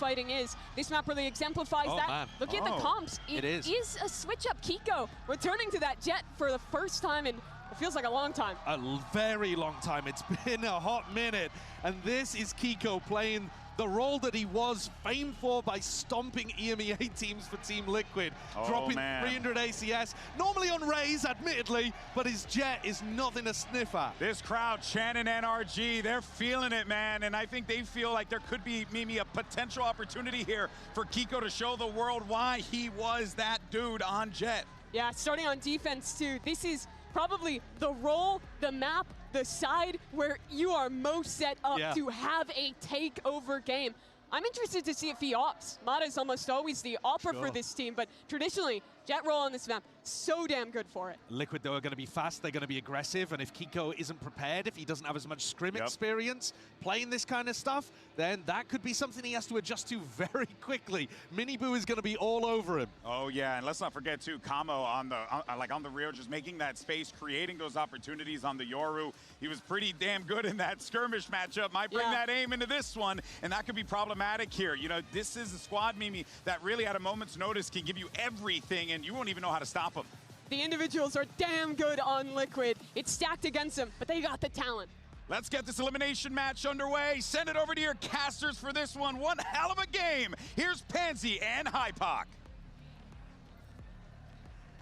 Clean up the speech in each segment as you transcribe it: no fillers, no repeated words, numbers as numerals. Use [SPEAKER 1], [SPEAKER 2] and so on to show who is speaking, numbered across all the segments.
[SPEAKER 1] fighting is. This map really exemplifies that.
[SPEAKER 2] Man.
[SPEAKER 1] Look at the comps. It is a switch up. Kiko returning to that jet for the first time in it feels like a long time.
[SPEAKER 2] A very long time. It's been a hot minute. And this is Kiko playing the role that he was famed for by stomping EMEA teams for Team Liquid. Dropping 300 ACS. Normally on Raze, admittedly, but his jet is nothing to sniff at.
[SPEAKER 3] This crowd chanting NRG, they're feeling it, man. And I think they feel like there could be maybe a potential opportunity here for Kiko to show the world why he was that dude on jet.
[SPEAKER 1] Yeah, starting on defense too. This is probably the role, the map, the side where you are most set up to have a takeover game. I'm interested to see if he opts. Mata is almost always the opper for this team, but traditionally, jet role on this map, so damn good for it.
[SPEAKER 2] Liquid, though, are going to be fast, they're going to be aggressive, and if Kiko isn't prepared, if he doesn't have as much scrim experience playing this kind of stuff, then that could be something he has to adjust to very quickly. Miniboo is going to be all over him.
[SPEAKER 3] Oh yeah, and let's not forget too, Kamo on the rear, just making that space, creating those opportunities on the Yoru. He was pretty damn good in that skirmish matchup. Might bring that aim into this one, and that could be problematic here. You know, this is a squad, Mimi, that really at a moment's notice can give you everything, and you won't even know how to stop them.
[SPEAKER 1] The individuals are damn good on Liquid. It's stacked against them, but they got the talent.
[SPEAKER 3] Let's get this elimination match underway. Send it over to your casters for this one. One hell of a game. Here's Pansy and Hypoc.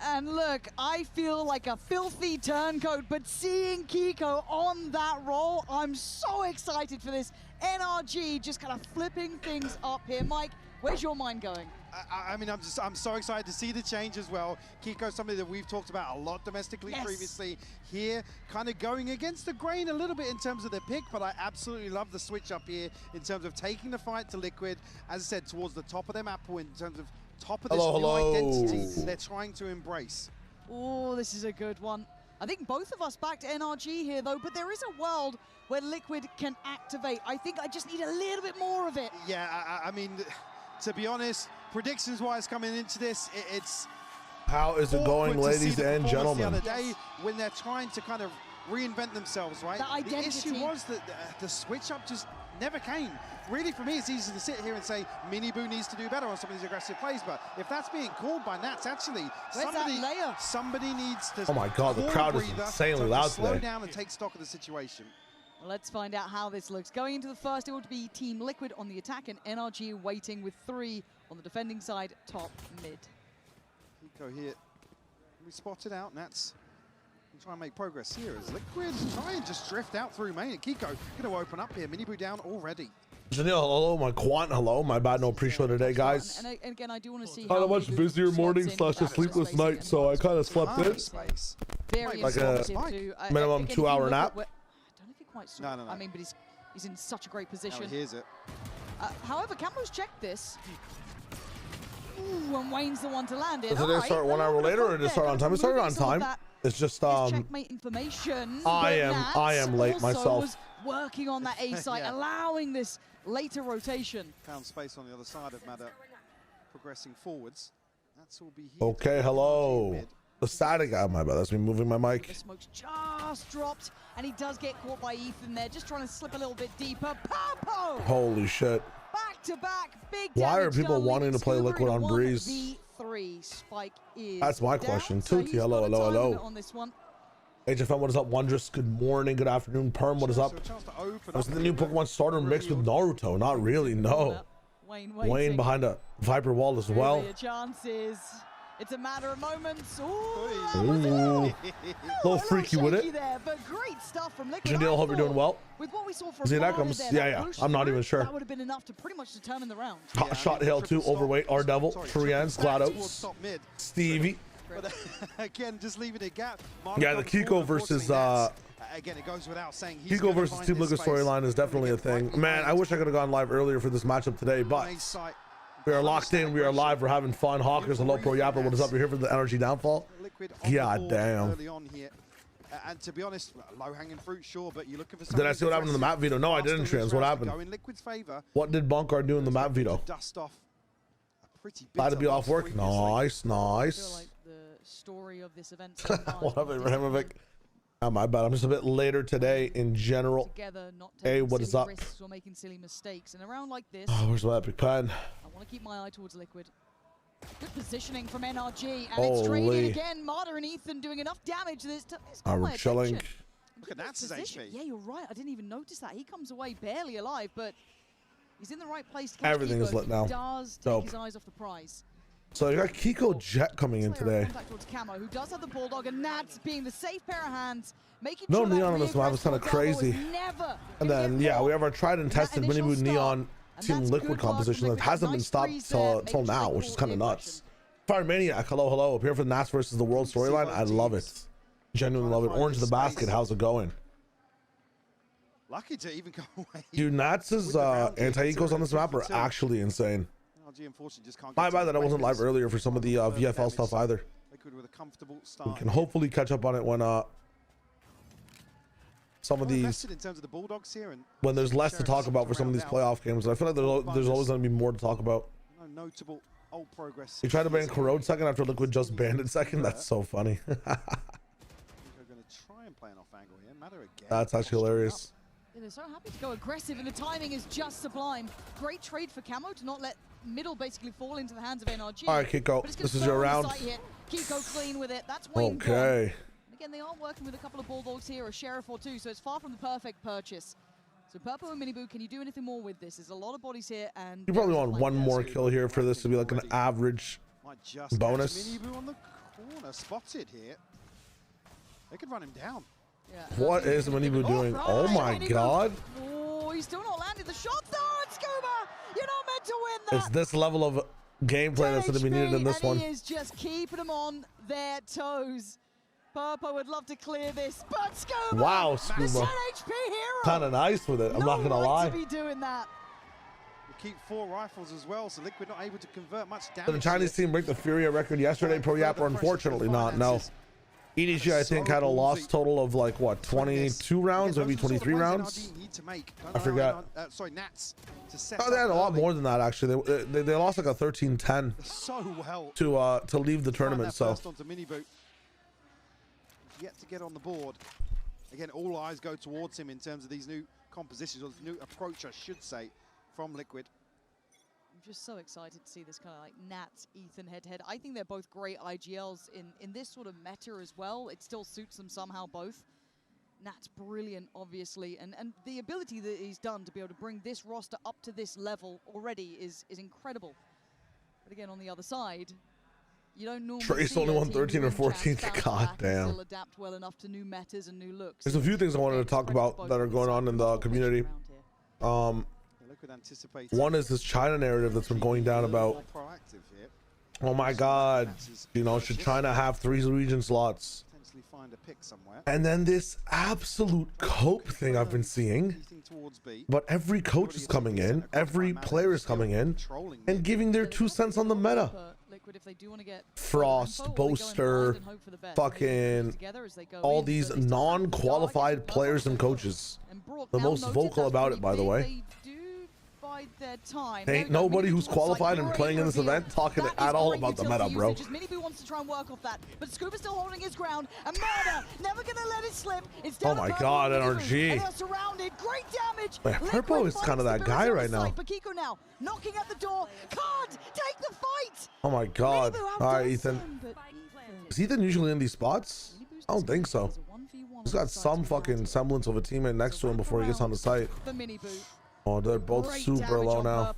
[SPEAKER 4] And look, I feel like a filthy turncoat, but seeing Kiko on that role, I'm so excited for this. NRG just kind of flipping things up here. Mike, where's your mind going?
[SPEAKER 5] I mean, I'm so excited to see the change as well. Kiko's something that we've talked about a lot domestically previously. Here, kind of going against the grain a little bit in terms of the pick, but I absolutely love the switch up here in terms of taking the fight to Liquid, as I said, towards the top of their map in terms of top of this new identity they're trying to embrace.
[SPEAKER 4] Oh, this is a good one. I think both of us backed NRG here, though, but there is a world where Liquid can activate. I think I just need a little bit more of it.
[SPEAKER 5] Yeah, I mean, to be honest, predictions-wise coming into this, it's...
[SPEAKER 6] How is it going, ladies and gentlemen?
[SPEAKER 5] The other day when they're trying to kind of reinvent themselves, right? The issue was that the switch-up just never came. Really, for me, it's easy to sit here and say Miniboo needs to do better on some of these aggressive plays, but if that's being called by Nats, actually, somebody needs to...
[SPEAKER 6] Oh my God, the crowd is insanely loud today.
[SPEAKER 5] Slow down and take stock of the situation.
[SPEAKER 4] Well, let's find out how this looks. Going into the first, it would be Team Liquid on the attack and NRG waiting with 3 on the defending side, top mid.
[SPEAKER 5] Kiko here, we spotted out, Nats. Try and make progress here as Liquid try and just drift out through main. And Kiko going to open up here. Miniboo down already.
[SPEAKER 6] Janelle, hello. My Quant, hello. My bad, no pre-show today, guys.
[SPEAKER 4] And again, I do want to see
[SPEAKER 6] how much busier morning / a sleepless night, so I kind of slept in.
[SPEAKER 4] Very
[SPEAKER 6] like a minimum 2-hour nap.
[SPEAKER 4] I don't know if he quite saw it. I mean, but he's in such a great position.
[SPEAKER 5] Here's it.
[SPEAKER 4] However, Camero's checked this. Ooh, and Wayne's the one to land it.
[SPEAKER 6] Did they start 1 hour later, or did it start on time? It started on time. It's just
[SPEAKER 4] checkmate information.
[SPEAKER 6] I am late myself.
[SPEAKER 4] Was working on that A site, allowing this later rotation.
[SPEAKER 5] Found space on the other side of Mada, progressing forwards. That's all be here.
[SPEAKER 6] Okay, hello. The static. Oh my bad. That's me moving my mic.
[SPEAKER 4] The smoke's just dropped, and he does get caught by Ethan there, just trying to slip a little bit deeper. Popo!
[SPEAKER 6] Holy shit.
[SPEAKER 4] Back to back, big.
[SPEAKER 6] Why are people wanting to play Liquid on Breeze?
[SPEAKER 4] V3 Spike is.
[SPEAKER 6] That's my question. Tutti, hello, hello.
[SPEAKER 4] On this one.
[SPEAKER 6] HFM, what is up? Wondrous, good morning, good afternoon. Perm, what is up? Was the new Pokemon starter mixed with Naruto? Not really, no. Wayne behind a Viper wall as well.
[SPEAKER 4] Chances. It's a matter of moments.
[SPEAKER 6] Ooh. A little freaky with it.
[SPEAKER 4] There, but great stuff from Liquid.
[SPEAKER 6] Jandil, hope you're doing well.
[SPEAKER 4] With what we saw from
[SPEAKER 6] yeah. I'm not even sure.
[SPEAKER 4] That would have been enough to pretty much determine the round.
[SPEAKER 6] Hot shot Hail 2, overweight, R Devil, Trians, GLaDOS, Stevie.
[SPEAKER 5] But again, just leaving a gap.
[SPEAKER 6] Yeah, the Kiko versus
[SPEAKER 5] again, it goes without saying.
[SPEAKER 6] Kiko versus Team Liquid storyline is definitely a thing. Man, I wish I could have gone live earlier for this matchup today, but we are locked in, we are live, we're having fun. Hawkers, hello, Pro Yapper, what is up? You're here for the NRG downfall? God damn.
[SPEAKER 5] And to be honest, low-hanging fruit, sure, but you're looking for.
[SPEAKER 6] Did I see what happened in the map veto? No, I didn't, Trans. What happened? What did Bunkar do in the map veto?
[SPEAKER 5] Dust off.
[SPEAKER 6] Glad to be off work. Nice, nice.
[SPEAKER 4] I feel like the story of this event.
[SPEAKER 6] What up, Ibrahimovic? My bad. I'm just a bit later today in general.
[SPEAKER 4] Together, not
[SPEAKER 6] Hey, what is up?
[SPEAKER 4] Or making silly mistakes. And around like this,
[SPEAKER 6] Oh, where's my epic pen?
[SPEAKER 4] I want to keep my eye towards Liquid. Good positioning from NRG, and it's trading again. Marta and Ethan doing enough damage.
[SPEAKER 6] We're chilling.
[SPEAKER 5] Look at that HP.
[SPEAKER 4] Yeah, you're right. I didn't even notice that. He comes away barely alive, but he's in the right place to catch
[SPEAKER 6] Everything is lit now.
[SPEAKER 4] He does take his eyes off the prize.
[SPEAKER 6] So you got Kiko Jet coming in today.
[SPEAKER 4] Camo, who does have the Bulldog, and Nats being the safe pair of hands, making
[SPEAKER 6] no
[SPEAKER 4] sure
[SPEAKER 6] Neon on this map is kind of crazy.
[SPEAKER 4] And
[SPEAKER 6] then yeah, we have our tried and tested Minibu Neon Team Liquid composition that hasn't been stopped till now, which is kind of nuts. Fire Maniac, hello. Up here for the Nats versus the World storyline. I love it. Genuinely love it. Orange the basket. How's it going?
[SPEAKER 5] Lucky to even go away.
[SPEAKER 6] Dude, Nats' anti-ecos on this map are actually insane. My bad that I wasn't live earlier for some of the VFL stuff either. We can hopefully catch up on it when some of these, when there's less to talk about for some of these playoff games. I feel like there's always going to be more to talk about.
[SPEAKER 5] Notable old progress.
[SPEAKER 6] You tried to ban Corrode second after Liquid just banned it second? That's so funny. That's actually hilarious.
[SPEAKER 4] They're so happy to go aggressive, and the timing is just sublime. Great trade for Camo to not let middle basically fall into the hands of NRG.
[SPEAKER 6] All right, Kiko, this is your round.
[SPEAKER 4] Kiko clean with it. That's Wayne.
[SPEAKER 6] Okay.
[SPEAKER 4] Again, they are working with a couple of Bulldogs here, a Sheriff or two, so it's far from the perfect purchase. So Purple and Minibu, can you do anything more with this? There's a lot of bodies here, and
[SPEAKER 6] you probably want one more kill here for this to be like an average bonus.
[SPEAKER 5] Minibu on the corner, spotted here. They could run him down.
[SPEAKER 4] Yeah.
[SPEAKER 6] What is Minibu doing? Oh my god.
[SPEAKER 4] Oh, he's still not landed the shot though, and Scuba! You're not meant to win that!
[SPEAKER 6] It's this level of gameplay that's going to be needed in this one.
[SPEAKER 4] He is just keeping them on their toes. Purple would love to clear this, but Scuba!
[SPEAKER 6] Wow, Scuba.
[SPEAKER 4] The 10 HP hero!
[SPEAKER 6] Kind of nice with it, I'm not going to lie.
[SPEAKER 4] To be doing that.
[SPEAKER 5] Keep 4 rifles as well, so Liquid not able to convert much damage.
[SPEAKER 6] Did the Chinese team break the Furia record yesterday, Pro Yapper? Unfortunately not, no. EDG, I think, had a loss total of like, what, 22 rounds, maybe 23 rounds? I forgot.
[SPEAKER 5] Sorry, Nats.
[SPEAKER 6] Oh, they had a lot more than that, actually. They lost like a 13-10 to leave the tournament, so.
[SPEAKER 5] Yet to get on the board. Again, all eyes go towards him in terms of these new compositions, or this new approach, I should say, from Liquid.
[SPEAKER 4] I'm just so excited to see this kind of like Nats, Ethan head-to-head. I think they're both great IGLs in this sort of meta as well. It still suits them somehow both. Nat's brilliant, obviously, and the ability that he's done to be able to bring this roster up to this level already is incredible. But again, on the other side, you don't normally
[SPEAKER 6] Trace only won 13 or 14. God damn.
[SPEAKER 4] Still adapt well enough to new metas and new looks.
[SPEAKER 6] There's a few things I wanted to talk about that are going on in the community. One is this China narrative that's been going down about, oh my god, you know, should China have 3 region slots? And then this absolute cope thing I've been seeing, but every coach is coming in, every player is coming in and giving their 2 cents on the meta. Frost, Boaster, fucking all these non-qualified players and coaches. The most vocal about it, by the way. Ain't nobody who's qualified and playing in this event talking at all about the meta, bro.
[SPEAKER 4] Minibu wants to try and work off that, but Scuba's still holding his ground, and Murder never gonna let it slip.
[SPEAKER 6] Oh my god, NRG.
[SPEAKER 4] Surrounded, great damage.
[SPEAKER 6] Purpo is kind of that guy right now.
[SPEAKER 4] But Kiko now knocking at the door. Can't take the fight.
[SPEAKER 6] Oh my god. All right, Ethan. Is Ethan usually in these spots? I don't think so. He's got some fucking semblance of a teammate next to him before he gets on the site. Oh, they're both super low now.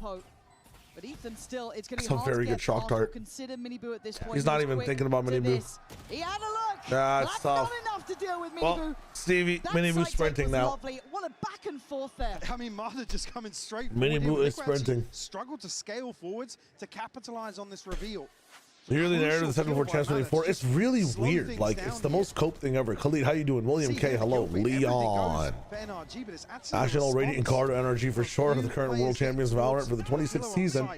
[SPEAKER 4] But Ethan still, it's
[SPEAKER 6] That's a very good shock dart. He's not even thinking about Minibu.
[SPEAKER 4] He had a look.
[SPEAKER 6] Yeah, it's tough.
[SPEAKER 4] Not enough to deal with Minibu.
[SPEAKER 6] Well, Stevie, Minibu sprinting now.
[SPEAKER 4] What a back and forth there.
[SPEAKER 5] I mean, Marta just coming straight.
[SPEAKER 6] Minibu is sprinting.
[SPEAKER 5] Struggled to scale forwards to capitalize on this reveal.
[SPEAKER 6] Yearly narrative, the second for Chance 24. It's really weird. Like, it's the most cope thing ever. Khalid, how you doing? William K, hello. Leon. National Radiant card to NRG for sure. The current world champions of Valorant for the 26th season.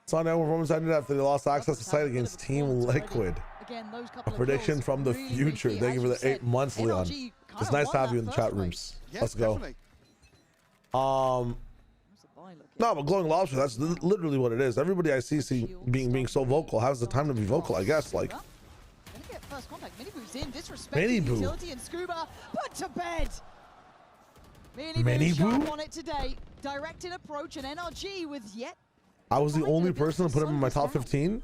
[SPEAKER 6] Sundown performance ended after they lost access to site against Team Liquid. A prediction from the future. Thank you for the 8 months, Leon. It's nice to have you in the chat rooms. Let's go. No, but Glowing Lobster, that's literally what it is. Everybody I see being so vocal has the time to be vocal, I guess. Like,
[SPEAKER 4] first contact. Miniboo's in, disrespecting the utility, and Scuba put to bed. Miniboo sharp on it today. Directed approach, and NRG with yet.
[SPEAKER 6] I was the only person to put him in my top 15.
[SPEAKER 5] We've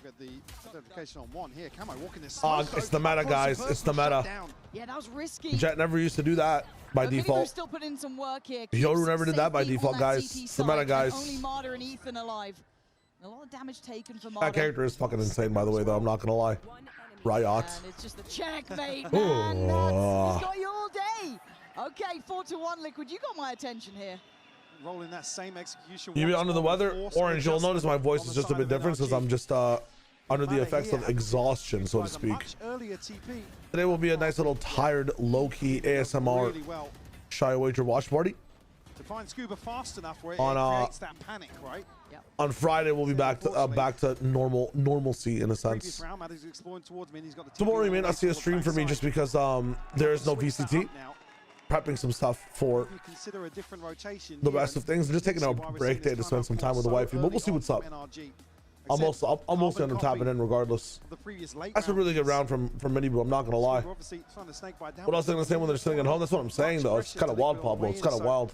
[SPEAKER 5] got the identification on one here. Camo walking this.
[SPEAKER 6] It's the meta, guys. It's the meta.
[SPEAKER 4] Yeah, that was risky.
[SPEAKER 6] Jet never used to do that by default.
[SPEAKER 4] Still put in some work here.
[SPEAKER 6] Yoru never did that by default, guys. It's the meta, guys.
[SPEAKER 4] Only Marder and Ethan alive. A lot of damage taken for Marder.
[SPEAKER 6] That character is fucking insane, by the way, though. I'm not gonna lie. Riot.
[SPEAKER 4] And it's just a checkmate, man. He's got you all day. Okay, 4-1 Liquid. You got my attention here.
[SPEAKER 5] Rolling that same execution.
[SPEAKER 6] You be under the weather, Orange. You'll notice my voice is just a bit different because I'm just under the effects of exhaustion, so to speak. Today will be a nice little tired, low-key ASMR Shy Wager watch party.
[SPEAKER 5] To find Scuba fast enough where it creates that panic, right?
[SPEAKER 4] Yep.
[SPEAKER 6] On Friday we'll be back to normalcy in a sense. Tomorrow you may not see a stream for me just because there is no VCT. Prepping some stuff for the rest of things. Just taking a break day to spend some time with the wifey, but we'll see what's up. I'll mostly end up tapping in regardless. That's a really good round from Miniboo, I'm not gonna lie. What else are they gonna say when they're sitting at home? That's what I'm saying though. It's kind of wild, Pablo. It's kind of wild.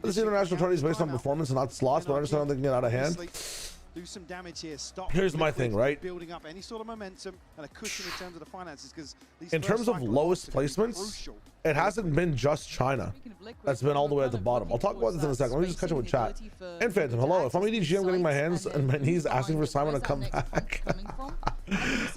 [SPEAKER 6] This international tourney is based on performance and not slots, but I understand how they can get out of hand.
[SPEAKER 5] Do some damage here. Stop.
[SPEAKER 6] Here's my thing, right?
[SPEAKER 5] Building up any sort of momentum and a cushion in terms of the finances, because
[SPEAKER 6] in terms of lowest placements, it hasn't been just China. That's been all the way at the bottom. I'll talk about this in a second. Let me just catch up with chat. And Phantom, hello. If I'm EDG, I'm getting my hands and my knees asking for Simon to come back.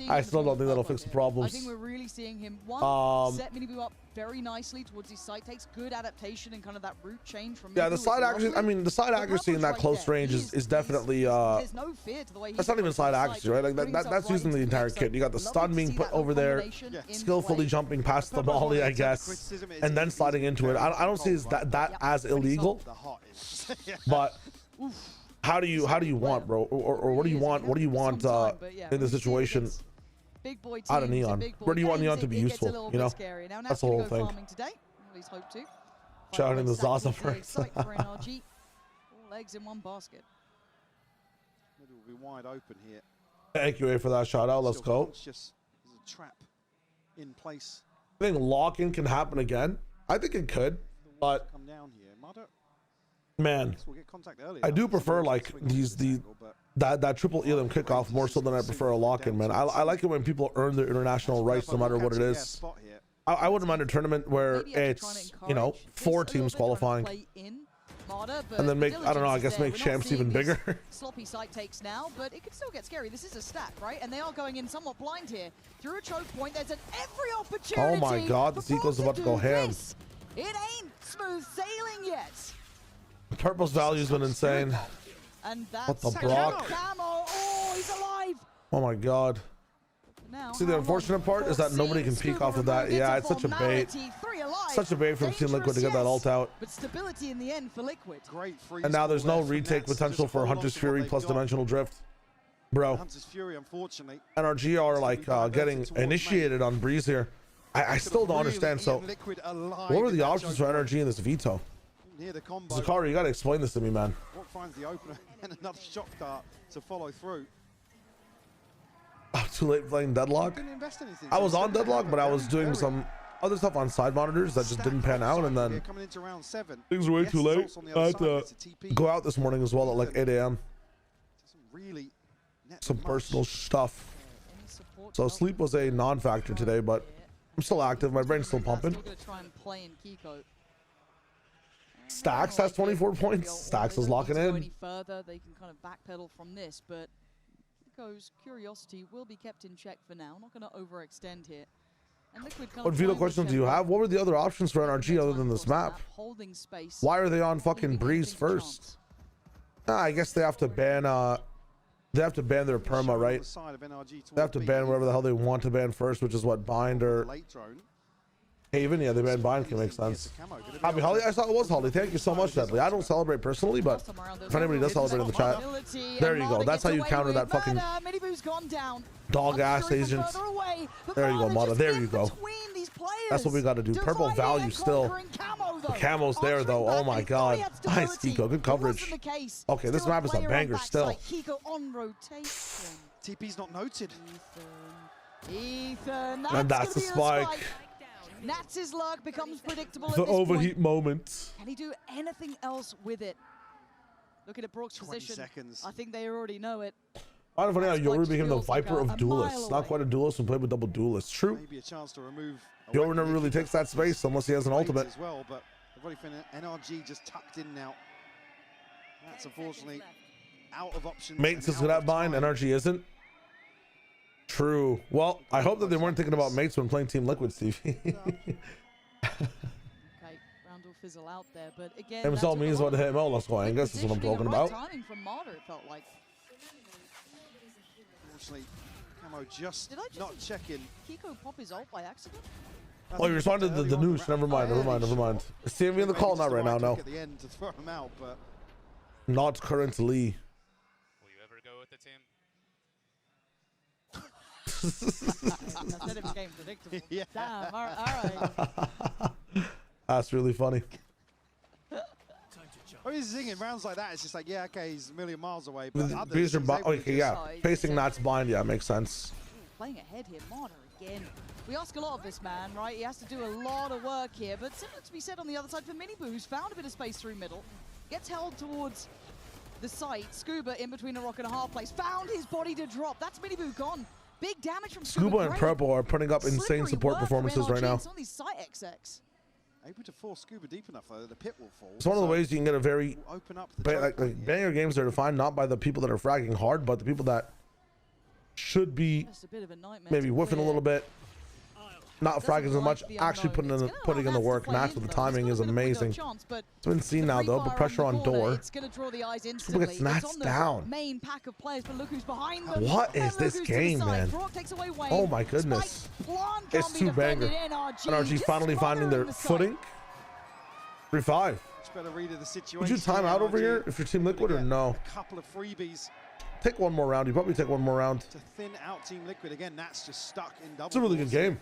[SPEAKER 6] I still don't think that'll fix the problems.
[SPEAKER 4] I think we're really seeing him set Miniboo up very nicely towards his side. Takes good adaptation and kind of that route change from
[SPEAKER 6] the side accuracy. I mean, the side accuracy in that close range is definitely
[SPEAKER 4] there's no fear to the way
[SPEAKER 6] that's not even side accuracy, right? Like that's using the entire kit. You got the stun being put over there, skillfully jumping past the molly, I guess, and then sliding into it. I don't see that as illegal, but how do you want, bro, or what do you want? What do you want in this situation? Out of Neon, where do you want Neon to be useful? You know, that's the whole thing. Shouting the Zaza first.
[SPEAKER 4] All eggs in one basket.
[SPEAKER 5] It will be wide open here.
[SPEAKER 6] Thank you, A, for that shout out. Let's go.
[SPEAKER 5] There's a trap in place.
[SPEAKER 6] I think lock-in can happen again. I think it could, but
[SPEAKER 5] come down here.
[SPEAKER 6] man, I do prefer like that triple elim kickoff more so than I prefer a lock-in, man. I like it when people earn their international rights no matter what it is. I wouldn't mind a tournament where it's, you know, 4 teams qualifying. And then make, I don't know, I guess make champs even bigger.
[SPEAKER 4] Sloppy site takes now, but it could still get scary. This is a stack, right? And they are going in somewhat blind here. Through a choke point, there's every opportunity.
[SPEAKER 6] Oh my god, the Zico's about to go ham.
[SPEAKER 4] It ain't smooth sailing yet.
[SPEAKER 6] Purple's value's been insane.
[SPEAKER 4] And that's
[SPEAKER 6] what the Brock?
[SPEAKER 4] Camo. Oh, he's alive.
[SPEAKER 6] Oh my god.
[SPEAKER 4] Now,
[SPEAKER 6] see, the unfortunate part is that nobody can peek off of that. Yeah, it's such a bait. Such a bait from Team Liquid to get that ult out.
[SPEAKER 4] But stability in the end for Liquid.
[SPEAKER 5] Great freeze.
[SPEAKER 6] And now there's no retake potential for Hunter's Fury plus Dimensional Drift. Bro.
[SPEAKER 5] Hunter's Fury, unfortunately.
[SPEAKER 6] NRG are like getting initiated on Breeze here. I still don't understand. So, what were the options for NRG in this veto? Zakari, you gotta explain this to me, man.
[SPEAKER 5] What finds the opener and another shock dart to follow through.
[SPEAKER 6] Too late playing Deadlock. I was on Deadlock, but I was doing some other stuff on side monitors that just didn't pan out, and then things were way too late. I had to go out this morning as well at like 8 a.m. Some personal stuff. So sleep was a non-factor today, but I'm still active. My brain's still pumping. Stacks has 24 points. Stacks is locking in.
[SPEAKER 4] Any further, they can kind of backpedal from this, but Kiko's curiosity will be kept in check for now. Not going to overextend here. And
[SPEAKER 6] what veto questions do you have? What were the other options for NRG other than this map? Why are they on fucking Breeze first? I guess they have to ban their perma, right? They have to ban whatever the hell they want to ban first, which is what, Bind or Haven, yeah, they banned Bind can make sense. Happy Holly, I saw it was Holly. Thank you so much, Deadly. I don't celebrate personally, but if anybody does celebrate in the chat, there you go. That's how you counter that fucking dog ass agents. There you go, Mata. There you go. That's what we got to do. Purple value still. The camo's there though. Oh my god. Nice, Kiko. Good coverage. Okay, this map is a banger still.
[SPEAKER 5] TP's not noted.
[SPEAKER 4] Ethan,
[SPEAKER 6] and that's the spike.
[SPEAKER 4] Nats' luck becomes predictable.
[SPEAKER 6] The overheat moment.
[SPEAKER 4] Can he do anything else with it? Looking at Brook's position, I think they already know it.
[SPEAKER 6] I don't know how Yoru became the Viper of duelists. Not quite a duelist and played with double duelists. True.
[SPEAKER 5] Maybe a chance to remove.
[SPEAKER 6] Yoru never really takes that space unless he has an ultimate.
[SPEAKER 5] As well, but they've already finished. NRG just tucked in now. That's unfortunately out of options.
[SPEAKER 6] Mates is good at Bind. NRG isn't. True. Well, I hope that they weren't thinking about Mates when playing Team Liquid, Stevie.
[SPEAKER 4] Okay, round will fizzle out there, but again,
[SPEAKER 6] MSL means what the HML is going. I guess that's what I'm talking about.
[SPEAKER 4] Timing from Marta, it felt like.
[SPEAKER 5] Unfortunately, Camo just not checking.
[SPEAKER 4] Kiko pop his ult by accident?
[SPEAKER 6] Oh, you responded to the news. Never mind. Stevie in the call, not right now, no.
[SPEAKER 5] At the end to throw him out, but
[SPEAKER 6] not currently.
[SPEAKER 7] Will you ever go with the team?
[SPEAKER 4] I said it became predictable. Yeah. Damn, all right.
[SPEAKER 6] That's really funny.
[SPEAKER 5] Oh, he's singing rounds like that. It's just like, yeah, okay, he's a million miles away. But
[SPEAKER 6] These are okay, yeah. Facing Nats Bind, yeah, makes sense.
[SPEAKER 4] Playing ahead here, Marta again. We ask a lot of this man, right? He has to do a lot of work here, but similar to be said on the other side for Miniboo, who's found a bit of space through middle, gets held towards the site. Scuba in between a rock and a hard place, found his body to drop. That's Miniboo gone. Big damage from
[SPEAKER 6] Scuba and Purple are putting up insane support performances right now.
[SPEAKER 4] Some of these site XX.
[SPEAKER 5] Able to force Scuba deep enough though, the pit will fall.
[SPEAKER 6] It's one of the ways you can get a very banger games are defined not by the people that are fragging hard, but the people that should be maybe whiffing a little bit, not fragging as much, actually putting in the work. Match with the timing is amazing. It's been seen now though, but pressure on door. Scuba gets Nats down. What is this game, man? Oh my goodness. It's too banger. NRG finally finding their footing. 3-5. Would you time out over here if you're Team Liquid or no?
[SPEAKER 5] A couple of freebies.
[SPEAKER 6] Take one more round. You probably take one more round.
[SPEAKER 5] To thin out Team Liquid again. That's just stuck in double.
[SPEAKER 6] It's a really good game.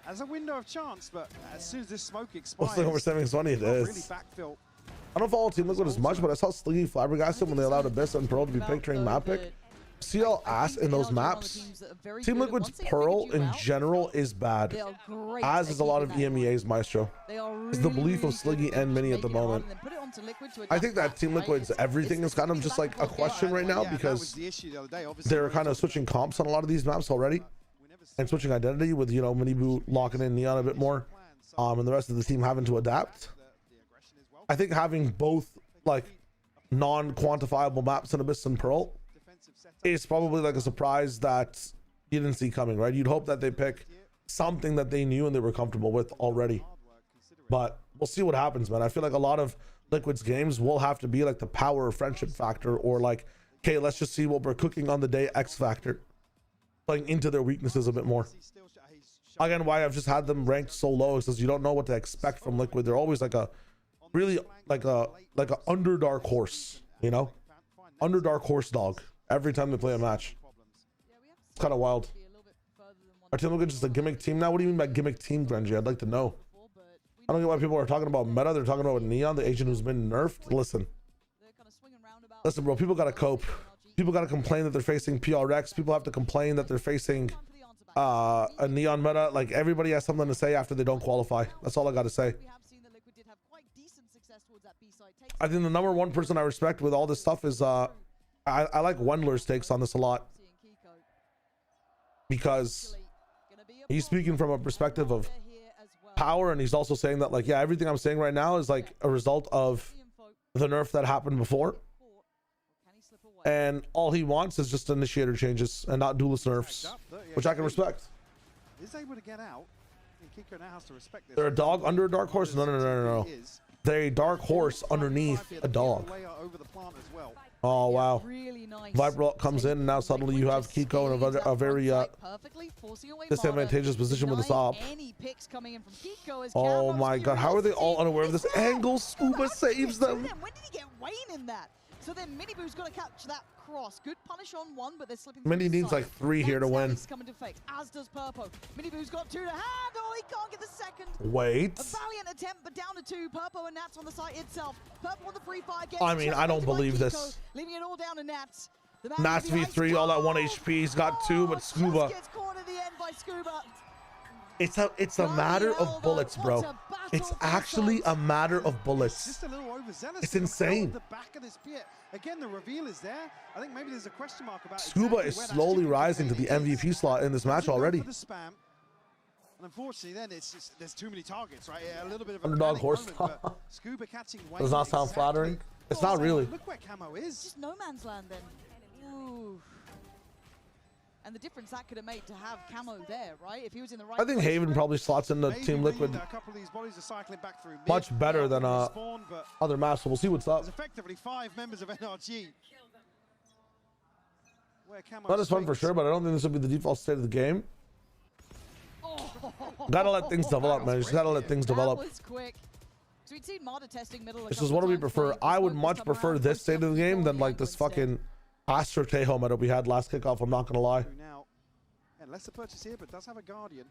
[SPEAKER 5] As a window of chance, but as soon as this smoke expires,
[SPEAKER 6] what's the over 720? It is.
[SPEAKER 5] Really backfill.
[SPEAKER 6] I don't follow Team Liquid as much, but I saw Sliggy flabbergasted when they allowed Abyss and Pearl to be picturing map pick. See how ass in those maps? Team Liquid's Pearl in general is bad, as is a lot of EMEA's Maestro. It's the belief of Sliggy and Mini at the moment. I think that Team Liquid's everything is kind of just like a question right now because they're kind of switching comps on a lot of these maps already. And switching identity with, you know, Miniboo locking in Neon a bit more, and the rest of the team having to adapt. I think having both like non-quantifiable maps in Abyss and Pearl is probably like a surprise that you didn't see coming, right? You'd hope that they pick something that they knew and they were comfortable with already. But we'll see what happens, man. I feel like a lot of Liquid's games will have to be like the power or friendship factor, or like, okay, let's just see what we're cooking on the day X factor. Playing into their weaknesses a bit more. Again, why I've just had them ranked so low is because you don't know what to expect from Liquid. They're always like a really like a underdark horse, you know, underdark horse dog every time they play a match. It's kind of wild. Are Team Liquid just a gimmick team now? What do you mean by gimmick team, Grenji? I'd like to know. I don't get why people are talking about meta. They're talking about Neon, the agent who's been nerfed. Listen, bro. People gotta cope. People got to complain that they're facing PRX. People have to complain that they're facing a Neon meta. Like, everybody has something to say after they don't qualify. That's all I got to say. I think the number one person I respect with all this stuff is I like Wendler's takes on this a lot, because he's speaking from a perspective of power, and he's also saying that, like, yeah, everything I'm saying right now is like a result of the nerf that happened before. And all he wants is just initiator changes and not duelist nerfs, which I can respect.
[SPEAKER 5] Is able to get out. Kiko now has to respect this.
[SPEAKER 6] They're a dog under a dark horse? No. They're a dark horse underneath a dog. Oh wow.
[SPEAKER 4] Really nice.
[SPEAKER 6] Viper comes in and now suddenly you have Kiko in a very disadvantageous position with this op. Oh my god, how are they all unaware of this angle? Scuba saves them.
[SPEAKER 4] When did he get Wayne in that? So then Miniboo's got to catch that cross. Good punish on one, but they're slipping.
[SPEAKER 6] Mini needs like 3 here to win.
[SPEAKER 4] Coming to face, as does Purpo. Miniboo's got 2 to hand. Oh, he can't get the second.
[SPEAKER 6] Wait.
[SPEAKER 4] A valiant attempt, but down to 2. Purpo and Nats on the site itself. Purpo on the free fire.
[SPEAKER 6] I mean, I don't believe this.
[SPEAKER 4] Leaving it all down to Nats.
[SPEAKER 6] Nats v3, all at 1 HP. He's got 2, but Scuba.
[SPEAKER 4] Gets caught at the end by Scuba.
[SPEAKER 6] It's a matter of bullets, bro. It's actually a matter of bullets.
[SPEAKER 5] Just a little overzealous.
[SPEAKER 6] It's insane.
[SPEAKER 5] The back of this pit. Again, the reveal is there. I think maybe there's a question mark about
[SPEAKER 6] Scuba is slowly rising to the MVP slot in this match already.
[SPEAKER 5] And unfortunately, then it's just, there's too many targets, right? A little bit of
[SPEAKER 6] underdog horse.
[SPEAKER 5] Scuba catching Wayne.
[SPEAKER 6] Does not sound flattering. It's not really.
[SPEAKER 5] Look where Camo is.
[SPEAKER 4] Just no man's land then. Ooh. And the difference that could have made to have Camo there, right? If he was in the right.
[SPEAKER 6] I think Haven probably slots into Team Liquid
[SPEAKER 5] a couple of these bodies are cycling back through
[SPEAKER 6] much better than other maps. So we'll see what's up.
[SPEAKER 5] There's effectively 5 members of NRG.
[SPEAKER 6] That is fun for sure, but I don't think this will be the default state of the game. Gotta let things develop, man. Just gotta let things develop.
[SPEAKER 4] That was quick. So we'd seen Marta testing middle.
[SPEAKER 6] This is what do we prefer? I would much prefer this state of the game than like this fucking Astro Tejo meta we had last kickoff. I'm not gonna lie.
[SPEAKER 5] And less to purchase here, but does have a Guardian.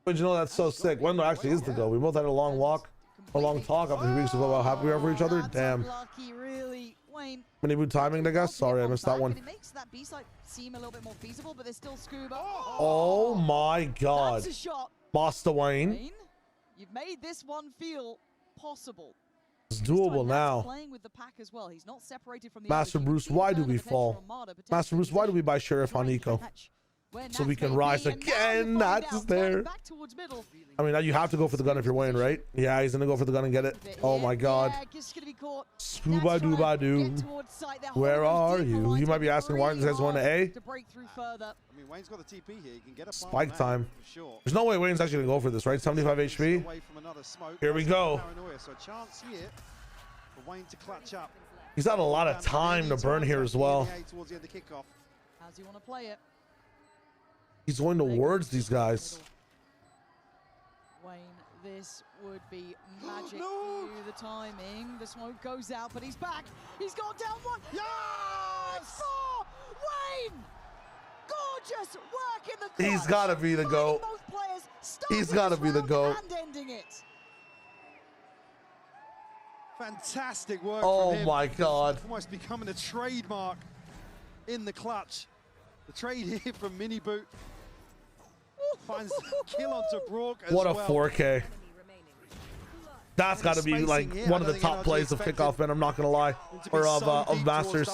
[SPEAKER 6] But you know that's so sick. Wendell actually is the go. We both had a long walk, a long talk after 3 weeks ago about how happy we are for each other. Damn.
[SPEAKER 4] Lucky, really. Wayne.
[SPEAKER 6] Mini boot timing, I guess. Sorry, I missed that one.
[SPEAKER 4] It makes that B-side seem a little bit more feasible, but there's still Scuba.
[SPEAKER 6] Oh my god.
[SPEAKER 4] That's a shot.
[SPEAKER 6] Master Wayne.
[SPEAKER 4] Wayne, you've made this one feel possible.
[SPEAKER 6] It's doable now.
[SPEAKER 4] Playing with the pack as well. He's not separated from the
[SPEAKER 6] Master Bruce, why do we fall? Master Bruce, why do we buy Sheriff on Eco? So we can rise again. That's there. I mean, now you have to go for the gun if you're Wayne, right? Yeah, he's gonna go for the gun and get it. Oh my god. Scuba dooba doo. Where are you? You might be asking why this guy's going to A.
[SPEAKER 5] I mean, Wayne's got the TP here. He can get a
[SPEAKER 6] spike time. There's no way Wayne's actually gonna go for this, right? 75 HP. Here we go.
[SPEAKER 5] So a chance here for Wayne to clutch up.
[SPEAKER 6] He's had a lot of time to burn here as well.
[SPEAKER 4] How's he want to play it?
[SPEAKER 6] He's going towards these guys.
[SPEAKER 4] Wayne, this would be magic for you. The timing, the smoke goes out, but he's back. He's got down one. Yes! Wayne! Gorgeous work in the clutch.
[SPEAKER 6] He's got to be the GOAT. He's got to be the GOAT.
[SPEAKER 4] And ending it.
[SPEAKER 5] Fantastic work.
[SPEAKER 6] Oh
[SPEAKER 5] from him.
[SPEAKER 6] my god.
[SPEAKER 5] Almost becoming a trademark in the clutch. The trade here from Mini Boot. Finds the kill onto Brook as
[SPEAKER 6] what a
[SPEAKER 5] well.
[SPEAKER 6] 4K. That's got to be like one of the top plays of kickoff, man. I'm not gonna lie, or of Masters.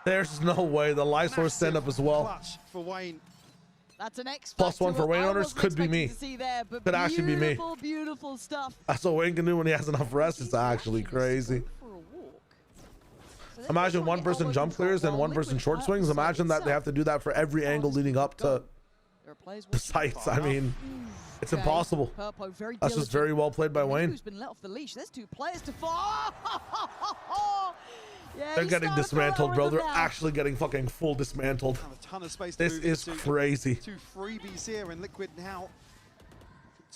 [SPEAKER 6] There's no way the light source stand up as well.
[SPEAKER 5] For Wayne.
[SPEAKER 4] That's an X
[SPEAKER 6] +1 for Wayne owners could be me. Could actually be me.
[SPEAKER 4] Beautiful stuff.
[SPEAKER 6] That's what Wayne can do when he has enough rest. It's actually crazy. Imagine one person jump clears and one person short swings. Imagine that they have to do that for every angle leading up to the sights. I mean, it's impossible. That's just very well played by Wayne.
[SPEAKER 4] Who's been let off the leash? There's 2 players to fall. Yeah,
[SPEAKER 6] they're getting dismantled, bro. They're actually getting fucking full dismantled.
[SPEAKER 5] A ton of space
[SPEAKER 6] this is crazy.
[SPEAKER 5] 2 freebies here and Liquid now.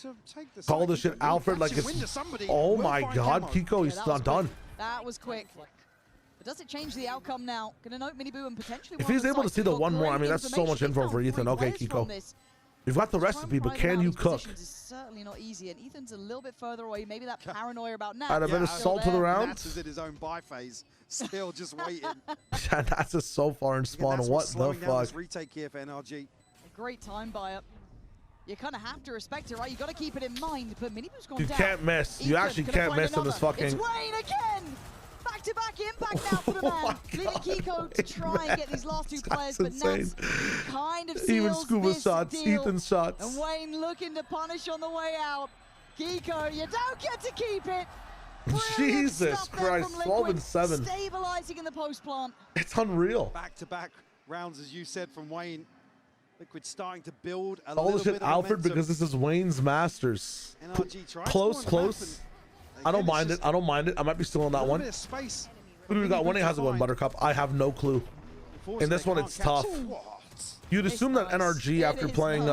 [SPEAKER 5] To take the
[SPEAKER 6] call this shit Alfred like it's. Oh my god, Kiko, he's not done.
[SPEAKER 4] That was quick. But does it change the outcome now? Gonna note Mini Boo and potentially.
[SPEAKER 6] If he's able to see the one more, I mean, that's so much info for Ethan. Okay, Kiko. You've got the recipe, but can you cook?
[SPEAKER 4] Is certainly not easy, and Ethan's a little bit further away. Maybe that paranoia about Nats.
[SPEAKER 6] Add a bit of salt to the round.
[SPEAKER 5] Nats is in his own buy phase, still just waiting.
[SPEAKER 6] Nats is so far in spawn. What the fuck?
[SPEAKER 5] Retake here for NRG.
[SPEAKER 4] A great time buy up. You kind of have to respect it, right? You got to keep it in mind. But Mini Boo's gone down.
[SPEAKER 6] You can't miss. You actually can't miss in this fucking.
[SPEAKER 4] It's Wayne again. Back-to-back impact now for the man. Leaving Kiko to try and get these last 2 players, but Nats kind of seals
[SPEAKER 6] even Scuba
[SPEAKER 4] this
[SPEAKER 6] shots,
[SPEAKER 4] deal.
[SPEAKER 6] Ethan's shots.
[SPEAKER 4] And Wayne looking to punish on the way out. Kiko, you don't get to keep it.
[SPEAKER 6] Jesus Christ, 12 and 7.
[SPEAKER 4] Stabilizing in the post plant.
[SPEAKER 6] It's unreal.
[SPEAKER 5] Back-to-back rounds, as you said, from Wayne. Liquid starting to build a
[SPEAKER 6] all
[SPEAKER 5] little
[SPEAKER 6] the shit,
[SPEAKER 5] bit of
[SPEAKER 6] Alfred,
[SPEAKER 5] momentum.
[SPEAKER 6] because this is Wayne's Masters.
[SPEAKER 5] NRG tries
[SPEAKER 6] Close,
[SPEAKER 5] to
[SPEAKER 6] close. I don't mind it. I don't mind it. I might be still on that one.
[SPEAKER 5] Space.
[SPEAKER 6] Who do we got? One how's it going, Buttercup? I have no clue. In this one, it's tough. You'd assume that NRG after playing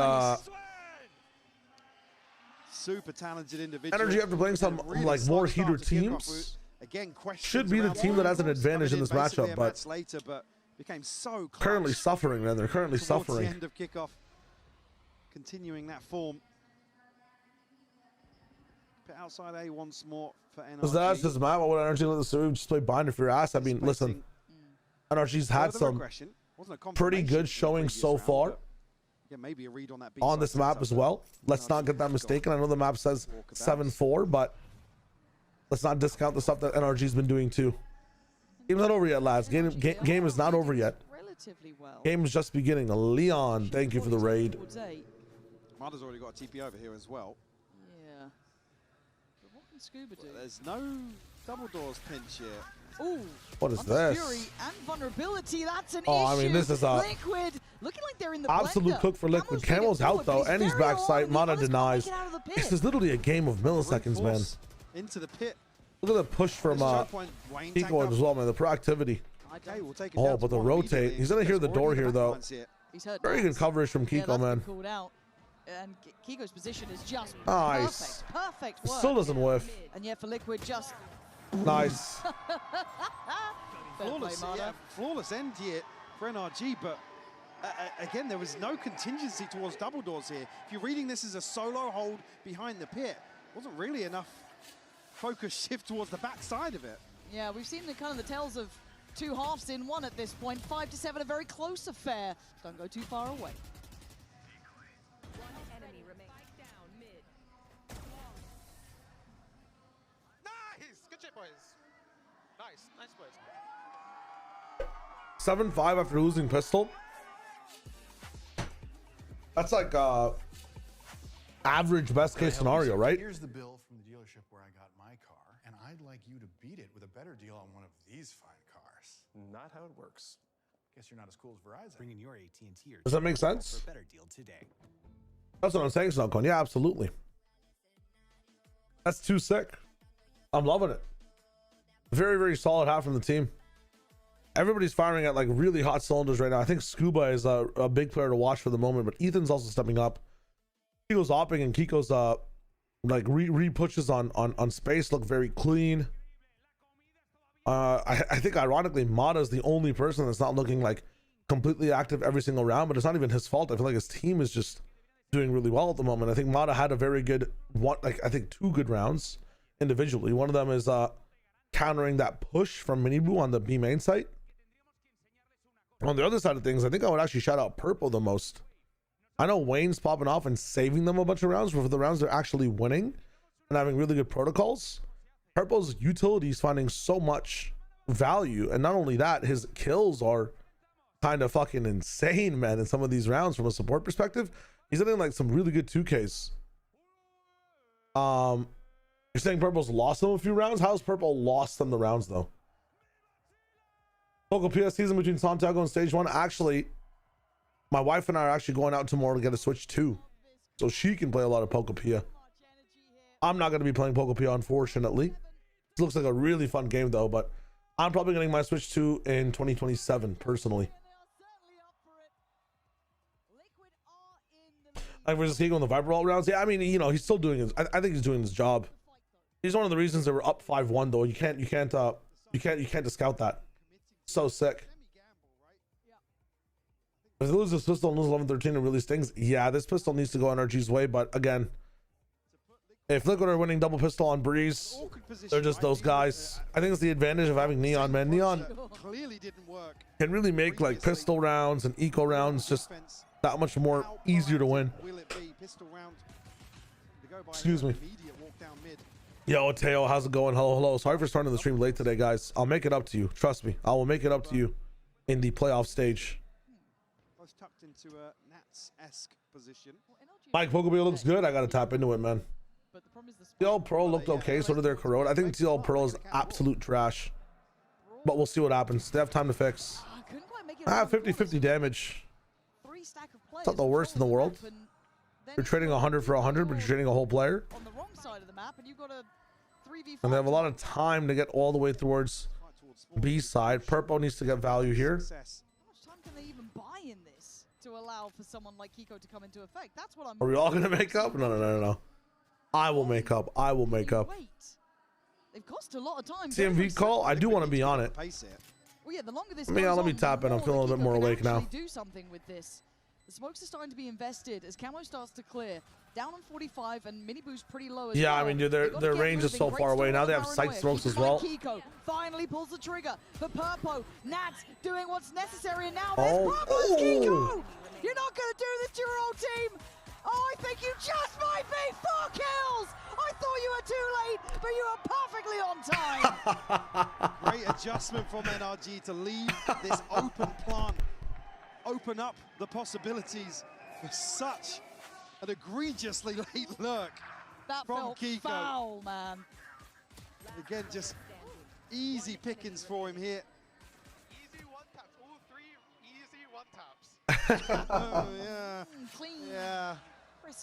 [SPEAKER 5] super talented individual.
[SPEAKER 6] NRG after playing some like more heater teams should be the team that has an advantage in this matchup, but
[SPEAKER 5] became so
[SPEAKER 6] currently suffering, man. They're currently suffering.
[SPEAKER 5] The end of kickoff, continuing that form. Put outside A once more for NRG.
[SPEAKER 6] Because that's just mad. What would NRG let the serve just play binder for your ass? I mean, listen, NRG's had some pretty good showing so far
[SPEAKER 5] maybe a read on that
[SPEAKER 6] on this map as well. Let's not get that mistaken. I know the map says 7-4, but let's not discount the stuff that NRG's been doing too. Game's not over yet, lads. Game is not over yet. Game is just beginning. Leon, thank you for the raid.
[SPEAKER 5] Mada's already got a TP over here as well.
[SPEAKER 4] Yeah. But what can Scuba do?
[SPEAKER 5] There's no double doors pinch here.
[SPEAKER 4] Ooh,
[SPEAKER 6] what is this?
[SPEAKER 4] Fury and vulnerability, that's an
[SPEAKER 6] issue. I mean, this is a
[SPEAKER 4] Liquid looking like they're in the
[SPEAKER 6] absolute cook for Liquid. Camel's out though, and he's backside. Mada denies. This is literally a game of milliseconds, man.
[SPEAKER 5] Into the pit.
[SPEAKER 6] Look at the push from Kiko as well, man. The proactivity.
[SPEAKER 5] Okay, we'll take it
[SPEAKER 6] oh, but the rotate. He's gonna hear the door here though. Very good coverage from Kiko, man.
[SPEAKER 4] Called out. And Kiko's position is just
[SPEAKER 6] nice.
[SPEAKER 4] Perfect work.
[SPEAKER 6] Still doesn't whiff.
[SPEAKER 4] And yet for Liquid, just
[SPEAKER 6] nice.
[SPEAKER 5] Flawless end here for NRG, but again, there was no contingency towards double doors here. If you're reading this as a solo hold behind the pit, wasn't really enough focus shift towards the back side of it.
[SPEAKER 4] Yeah, we've seen the kind of the tales of two halves in one at this point. 5-7, a very close affair. Don't go too far away.
[SPEAKER 7] Nice boys.
[SPEAKER 6] 7-5 after losing pistol. That's like average best case scenario, right?
[SPEAKER 8] Here's the bill from the dealership where I got my car, and I'd like you to beat it with a better deal on one of these fine cars.
[SPEAKER 9] Not how it works.
[SPEAKER 8] Guess you're not as cool as Verizon.
[SPEAKER 9] Bringing your AT&T or
[SPEAKER 6] does that make sense?
[SPEAKER 9] For a better deal today.
[SPEAKER 6] That's what I'm saying, Snowcone. Yeah, absolutely. That's too sick. I'm loving it. Very, very solid half from the team. Everybody's firing at like really hot cylinders right now. I think Scuba is a big player to watch for the moment, but Ethan's also stepping up. Kiko's opping, and Kiko's like re-pushes on space look very clean. I think ironically Mada's the only person that's not looking like completely active every single round, but it's not even his fault. I feel like his team is just doing really well at the moment. I think Mada had a very good one, like I think 2 good rounds individually. One of them is countering that push from Miniboo on the B main site. On the other side of things, I think I would actually shout out Purple the most. I know Wayne's popping off and saving them a bunch of rounds, but for the rounds they're actually winning and having really good protocols, Purple's utility is finding so much value. And not only that, his kills are kind of fucking insane, man, in some of these rounds from a support perspective. He's hitting like some really good 2Ks. You're saying Purple's lost them a few rounds? How's Purple lost them the rounds though? Local PS season between Santiago and Stage 1. Actually, my wife and I are actually going out tomorrow to get a Switch 2, so she can play a lot of Pokopia. I'm not going to be playing Pokopia, unfortunately. It looks like a really fun game though, but I'm probably getting my Switch 2 in 2027 personally. Like versus Kiko in the Viper all rounds. Yeah, I mean, you know, he's still doing his. I think he's doing his job. He's one of the reasons they were up 5-1 though. You can't discount that. So sick. If they lose this pistol and lose 11-13, it really stings. Yeah, this pistol needs to go NRG's way, but again, if Liquid are winning double pistol on Breeze, they're just those guys. I think it's the advantage of having Neon, man. Neon can really make like pistol rounds and eco rounds just that much more easier to win. Excuse me. Yo, Teo, how's it going? Hello. Sorry for starting the stream late today, guys. I'll make it up to you. Trust me. I will make it up to you in the playoff stage.
[SPEAKER 5] Tucked into a Nats-esque position.
[SPEAKER 6] Mike Pokeball looks good. I got to tap into it, man. TL Pro looked okay. So did their Corrode. I think TL Pro is absolute trash. But we'll see what happens. They have time to fix. 50-50 damage.
[SPEAKER 4] players.
[SPEAKER 6] It's not the worst in the world. You're trading 100 for 100, but you're trading a whole player.
[SPEAKER 4] On the wrong side of the map, and you've got a 3v5.
[SPEAKER 6] And they have a lot of time to get all the way towards B side. Purpo needs to get value here.
[SPEAKER 4] How much time can they even buy in this to allow for someone like Kiko to come into effect? That's what I'm.
[SPEAKER 6] Are we all gonna make up? No. I will make up. I will make up.
[SPEAKER 4] Wait. They've cost a lot of time.
[SPEAKER 6] CMV call. I do want to be on it.
[SPEAKER 4] Well, yeah, the longer this
[SPEAKER 6] Let me tap in. I'm feeling a little bit more awake now.
[SPEAKER 4] Do something with this. The smokes are starting to be invested as Camo starts to clear. Down on 45 and Mini Boo's pretty low as well.
[SPEAKER 6] Yeah, I mean, dude, their range is so far away. Now they have sight smokes as well.
[SPEAKER 4] Kiko finally pulls the trigger. But Purpo, Nats doing what's necessary, and now there's problems, Kiko! You're not going to do this to your own team! Oh, I think you just might be 4 kills! I thought you were too late, but you were perfectly on time!
[SPEAKER 5] Great adjustment from NRG to leave this open plant. Open up the possibilities for such an egregiously late lurk
[SPEAKER 4] that
[SPEAKER 5] from
[SPEAKER 4] felt
[SPEAKER 5] Kiko.
[SPEAKER 4] Foul, man.
[SPEAKER 5] Again, just easy pickings for him here.
[SPEAKER 7] Easy one taps. All 3 easy one taps.
[SPEAKER 5] Oh, yeah.
[SPEAKER 4] Clean.
[SPEAKER 5] Yeah.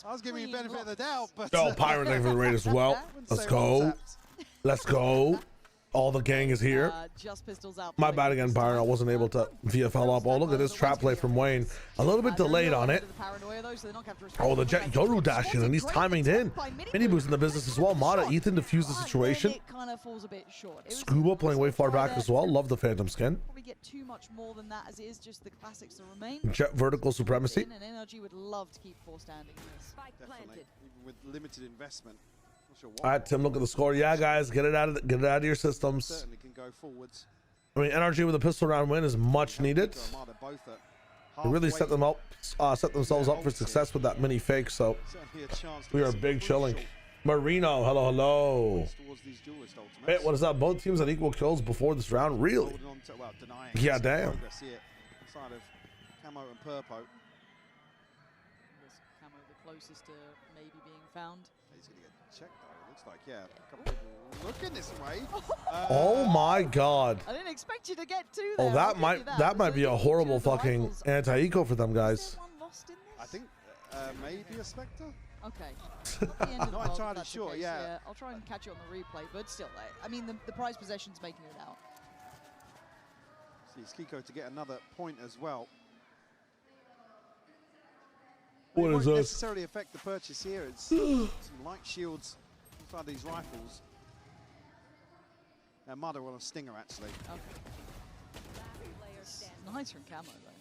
[SPEAKER 5] I was giving you benefit of the doubt, but...
[SPEAKER 6] Yo, Pyro, thank you for the raid as well. Let's go. Let's go. All the gang is here.
[SPEAKER 4] Just pistols out.
[SPEAKER 6] My bad again, Pyro. I wasn't able to VFL up. Oh, look at this trap play from Wayne. A little bit delayed on it. Oh, the Jet Yoru dashing, and he's timing in. Mini Boo's in the business as well. Mata, Ethan diffused the situation. Scuba playing way far back as well. Love the Phantom skin.
[SPEAKER 4] Probably get too much more than that, as it is just the classics that remain.
[SPEAKER 6] Jet vertical supremacy.
[SPEAKER 4] And NRG would love to keep 4 standing in this.
[SPEAKER 5] Definitely, even with limited investment.
[SPEAKER 6] All right, Tim, look at the score. Yeah, guys, get it out of your systems.
[SPEAKER 5] Certainly can go forwards.
[SPEAKER 6] I mean, NRG with a pistol round win is much needed. They really set themselves up for success with that mini fake. So we are big chilling. Marino, hello. Hey, what is that? Both teams had equal kills before this round. Really? Yeah, damn.
[SPEAKER 5] Camo and Purpo.
[SPEAKER 4] Camo the closest to maybe being found.
[SPEAKER 5] He's going to get checked though. It looks like, yeah, a couple people looking this way.
[SPEAKER 6] Oh my God.
[SPEAKER 4] I didn't expect you to get to there.
[SPEAKER 6] Oh, that might be a horrible fucking anti-eco for them guys.
[SPEAKER 5] I think maybe a Spectre.
[SPEAKER 4] Okay.
[SPEAKER 5] Not entirely sure. Yeah.
[SPEAKER 4] I'll try and catch it on the replay, but still, I mean, the prize possession's making it out.
[SPEAKER 5] See Kiko to get another point as well.
[SPEAKER 6] What is this?
[SPEAKER 5] Necessarily affect the purchase here. It's some light shields inside these rifles. Their mother will have Stinger actually.
[SPEAKER 4] Okay. Nice from Camo though.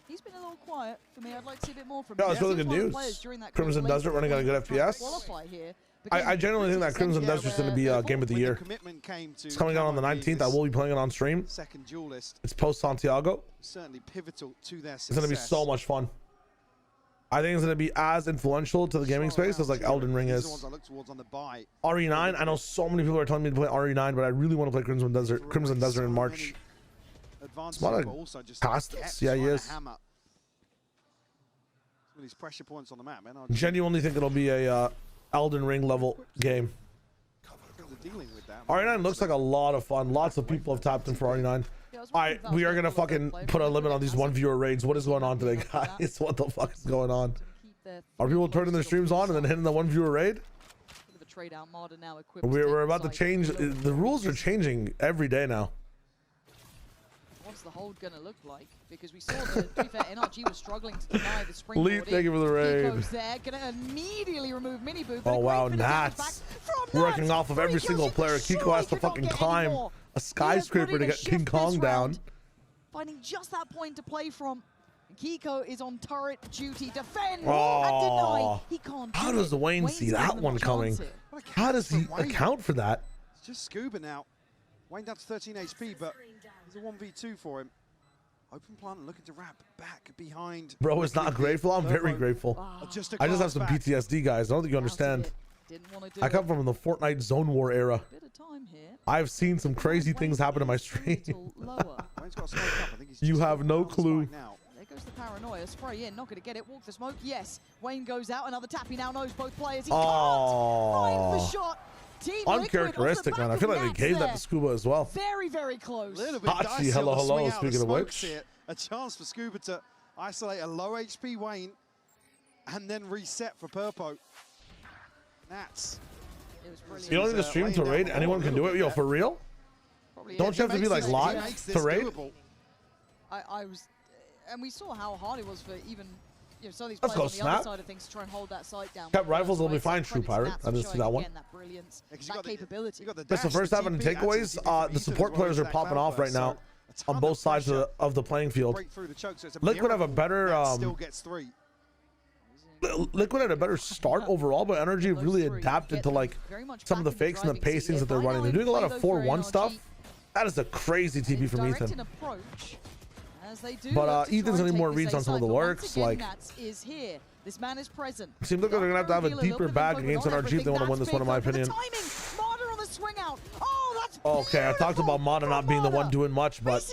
[SPEAKER 4] He's been a little quiet for me. I'd like to see a bit more from him.
[SPEAKER 6] Yeah, it's really good news. Crimson Desert running on a good FPS. I genuinely think that Crimson Desert is going to be Game of the Year. It's coming out on the 19th. I will be playing it on stream.
[SPEAKER 5] Second duelist.
[SPEAKER 6] It's post Santiago.
[SPEAKER 5] Certainly pivotal to their success.
[SPEAKER 6] It's going to be so much fun. I think it's going to be as influential to the gaming space as like Elden Ring is. RE9, I know so many people are telling me to play RE9, but I really want to play Crimson Desert in March. Past this? Yeah, he is.
[SPEAKER 5] These pressure points on the map, man.
[SPEAKER 6] Genuinely think it'll be a Elden Ring level game. RE9 looks like a lot of fun. Lots of people have tapped in for RE9. Alright, we are gonna fucking put a limit on these 1-viewer raids. What is going on today, guys? What the fuck is going on? Are people turning their streams on and then hitting the 1-viewer raid? We're about to change. The rules are changing every day now.
[SPEAKER 4] What's the hold gonna look like? Because we saw that, to be fair, NRG was struggling to deny the springboard.
[SPEAKER 6] Leaf, thank you for the raid.
[SPEAKER 4] Kiko's there, gonna immediately remove Mini Boo.
[SPEAKER 6] Oh wow, Nats working off of every single player. Kiko has to fucking climb a skyscraper to get King Kong down.
[SPEAKER 4] Finding just that point to play from. Kiko is on turret duty. Defend and
[SPEAKER 6] Oh,
[SPEAKER 4] deny. He can't.
[SPEAKER 6] how does Wayne see that one coming? How does he account for that?
[SPEAKER 5] It's just Scuba now. Wayne down to 13 HP, but it's a 1v2 for him. Open plant looking to wrap back behind.
[SPEAKER 6] Bro, it's not grateful. I'm very grateful. I just have some PTSD, guys. I don't think you understand. I come from the Fortnite Zone War era. I've seen some crazy things happen in my stream. You have no clue.
[SPEAKER 4] There goes the paranoia. Spray in, not going to get it. Walk the smoke. Yes. Wayne goes out. Another tap. He now knows both players. He can't find the shot.
[SPEAKER 6] Uncharacteristic, man. I feel like they gave that to Scuba as well.
[SPEAKER 4] Very, very close.
[SPEAKER 5] A little bit
[SPEAKER 6] Hachi, hello. Speaking of which,
[SPEAKER 5] here. A chance for Scuba to Isolate a low HP Wayne and then reset for Purpo. Nats.
[SPEAKER 6] You don't need to stream to raid. Anyone can do it. Yo, for real? Don't you have to be like live to raid?
[SPEAKER 4] I was, and we saw how hard it was for even, you know, some of these
[SPEAKER 6] Let's
[SPEAKER 4] players
[SPEAKER 6] go,
[SPEAKER 4] on the other
[SPEAKER 6] Snap.
[SPEAKER 4] side of things to try and hold that site down.
[SPEAKER 6] Kept rifles will be
[SPEAKER 4] Right,
[SPEAKER 6] fine,
[SPEAKER 4] so
[SPEAKER 6] True
[SPEAKER 4] credit to
[SPEAKER 6] Pirate.
[SPEAKER 4] Nats
[SPEAKER 6] I
[SPEAKER 4] for
[SPEAKER 6] didn't see
[SPEAKER 4] showing
[SPEAKER 6] that one.
[SPEAKER 4] again that brilliance, that capability.
[SPEAKER 6] That's the first half and takeaways. The support players are popping off right now on both sides of the playing field. Liquid have a better Liquid had a better start overall, but NRG really adapted to like some of the fakes and the pacings that they're running. They're doing a lot of 4-1 stuff. That is a crazy TP from Ethan. But Ethan's gonna need more reads on some of the works. Like,
[SPEAKER 4] this man is present.
[SPEAKER 6] Seems like they're gonna have to have a deeper bag against NRG if they want to win this one, in my opinion. Okay, I talked about Mata not being the one doing much, but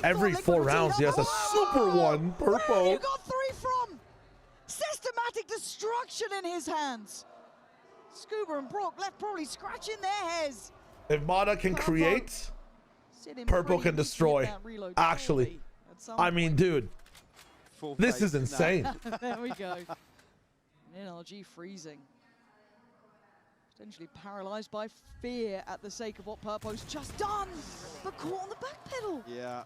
[SPEAKER 6] every 4 rounds he has a super one. Purple.
[SPEAKER 4] You got 3 from systematic destruction in his hands. Scuba and Brock left probably scratching their heads.
[SPEAKER 6] If Mata can create, Purple can destroy. Actually, I mean, dude, this is insane.
[SPEAKER 4] There we go. NRG freezing. Potentially paralyzed by fear at the sake of what Purpo's just done, but caught on the back pedal.
[SPEAKER 5] Yeah,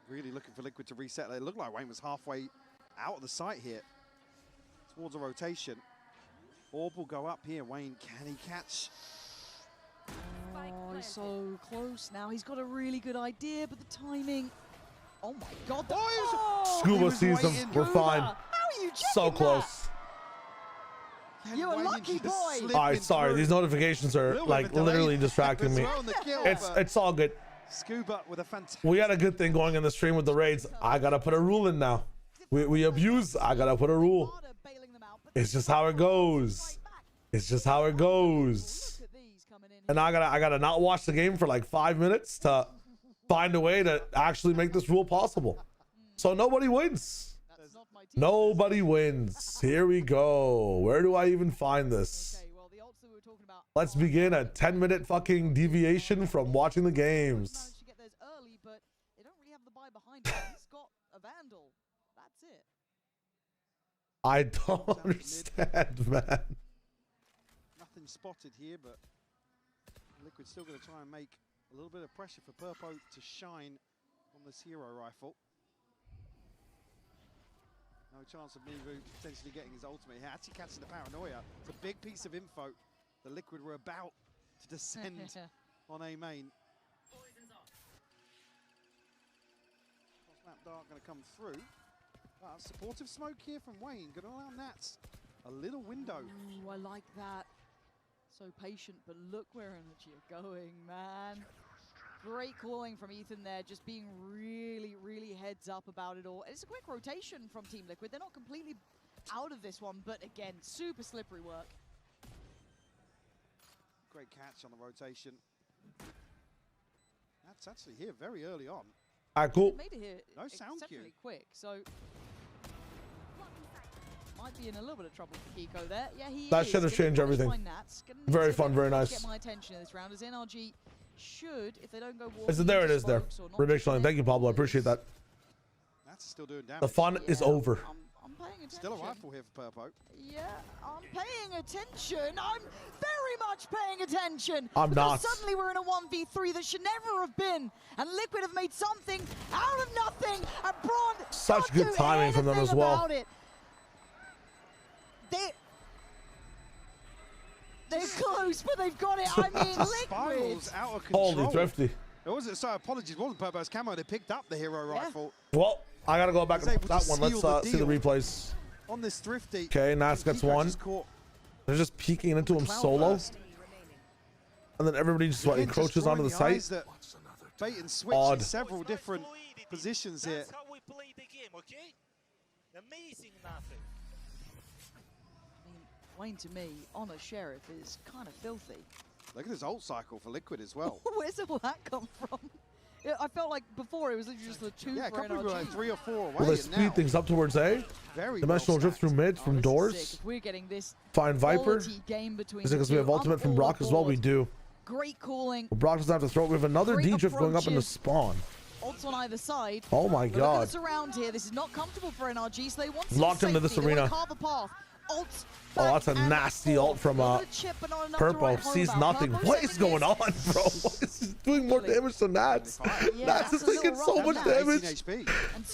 [SPEAKER 5] really looking for Liquid to reset. It looked like Wayne was halfway out of the site here towards a rotation. Orb will go up here. Wayne, can he catch?
[SPEAKER 4] Oh, he's so close now. He's got a really good idea, but the timing. Oh my God!
[SPEAKER 6] Scuba sees him. We're fine.
[SPEAKER 4] How are you
[SPEAKER 6] so close.
[SPEAKER 4] You're a lucky boy.
[SPEAKER 6] All right, sorry. These notifications are like literally distracting me. It's all good.
[SPEAKER 5] Scuba with a fantastic.
[SPEAKER 6] We had a good thing going in the stream with the raids. I gotta put a rule in now. We abuse. I gotta put a rule. It's just how it goes. It's just how it goes. And I gotta not watch the game for like 5 minutes to find a way to actually make this rule possible. So nobody wins. Nobody wins. Here we go. Where do I even find this? Let's begin a 10-minute fucking deviation from watching the games. I don't understand, man.
[SPEAKER 5] Nothing spotted here, but Liquid's still going to try and make a little bit of pressure for Purpo to shine on this hero rifle. No chance of Mivu potentially getting his ultimate here. Actually catching the paranoia. It's a big piece of info. The Liquid were about to descend on A main. Cross-map dart going to come through. Supportive smoke here from Wayne. Going to allow Nats a little window.
[SPEAKER 4] Ooh, I like that. So patient, but look where NRG are going, man. Great calling from Ethan there, just being really, really heads up about it all. It's a quick rotation from Team Liquid. They're not completely out of this one, but again, super slippery work.
[SPEAKER 5] Great catch on the rotation. That's actually here very early on.
[SPEAKER 6] All right, cool.
[SPEAKER 4] Made it here
[SPEAKER 5] no sound cue.
[SPEAKER 4] Quick, so might be in a little bit of trouble for Kiko there. Yeah, he
[SPEAKER 6] that should have changed everything. Very fun, very nice.
[SPEAKER 4] Get my attention in this round as NRG should, if they don't go
[SPEAKER 6] there it is there. Prediction line. Thank you, Pablo. I appreciate that.
[SPEAKER 5] That's still doing damage.
[SPEAKER 6] The fun is over.
[SPEAKER 4] I'm paying attention.
[SPEAKER 5] Still a rifle here for Purpo.
[SPEAKER 4] Yeah, I'm paying attention. I'm very much paying attention.
[SPEAKER 6] I'm not.
[SPEAKER 4] Suddenly we're in a 1v3 that should never have been. And Liquid have made something out of nothing. And Braun
[SPEAKER 6] such good timing from them as well.
[SPEAKER 4] They're close, but they've got it. I mean, Liquid.
[SPEAKER 5] Out of control.
[SPEAKER 6] Holy thrifty.
[SPEAKER 5] It wasn't, so apologies, it wasn't Purpo's camo. They picked up the hero rifle.
[SPEAKER 6] Well, I got to go back to that one. Let's see the replays.
[SPEAKER 5] On this thrifty.
[SPEAKER 6] Okay, Nats gets one. They're just peeking into him solo. And then everybody just encroaches onto the site.
[SPEAKER 5] Bait and switch in several different positions here.
[SPEAKER 7] That's how we play the game, okay? Amazing nothing.
[SPEAKER 4] Wayne, to me, on a sheriff is kind of filthy.
[SPEAKER 5] Look at this ult cycle for Liquid as well.
[SPEAKER 4] Where's all that come from? Yeah, I felt like before it was literally just the two
[SPEAKER 5] a couple
[SPEAKER 4] NRG.
[SPEAKER 5] were like 3 or 4 away.
[SPEAKER 6] Will they speed things up towards A? Dimensional drift through mid from doors.
[SPEAKER 4] We're getting this
[SPEAKER 6] Find Viper.
[SPEAKER 4] Game between
[SPEAKER 6] Is it because we have ultimate from Brock as well? We do.
[SPEAKER 4] Great calling.
[SPEAKER 6] Well, Brock doesn't have to throw it. We have another D drift going up into spawn.
[SPEAKER 4] ults on either side.
[SPEAKER 6] Oh my
[SPEAKER 4] But
[SPEAKER 6] God.
[SPEAKER 4] look at us around here. This is not comfortable for NRG, so they want some
[SPEAKER 6] Locked into this
[SPEAKER 4] safety. They
[SPEAKER 6] arena.
[SPEAKER 4] want to carve a path. Ults
[SPEAKER 6] Oh, that's a
[SPEAKER 4] back and
[SPEAKER 6] nasty
[SPEAKER 4] forth.
[SPEAKER 6] ult from
[SPEAKER 4] A little bit of chip, but not enough to
[SPEAKER 6] Purple.
[SPEAKER 4] write home
[SPEAKER 6] Sees
[SPEAKER 4] about.
[SPEAKER 6] nothing.
[SPEAKER 4] Purple
[SPEAKER 6] What is
[SPEAKER 4] 7
[SPEAKER 6] going on, bro? What is doing more damage than Nats?
[SPEAKER 4] Yeah,
[SPEAKER 6] Nats is
[SPEAKER 4] that's a
[SPEAKER 6] taking
[SPEAKER 4] little
[SPEAKER 6] so
[SPEAKER 4] rough.
[SPEAKER 6] much
[SPEAKER 4] That's
[SPEAKER 6] damage.
[SPEAKER 5] 18 HP.
[SPEAKER 4] And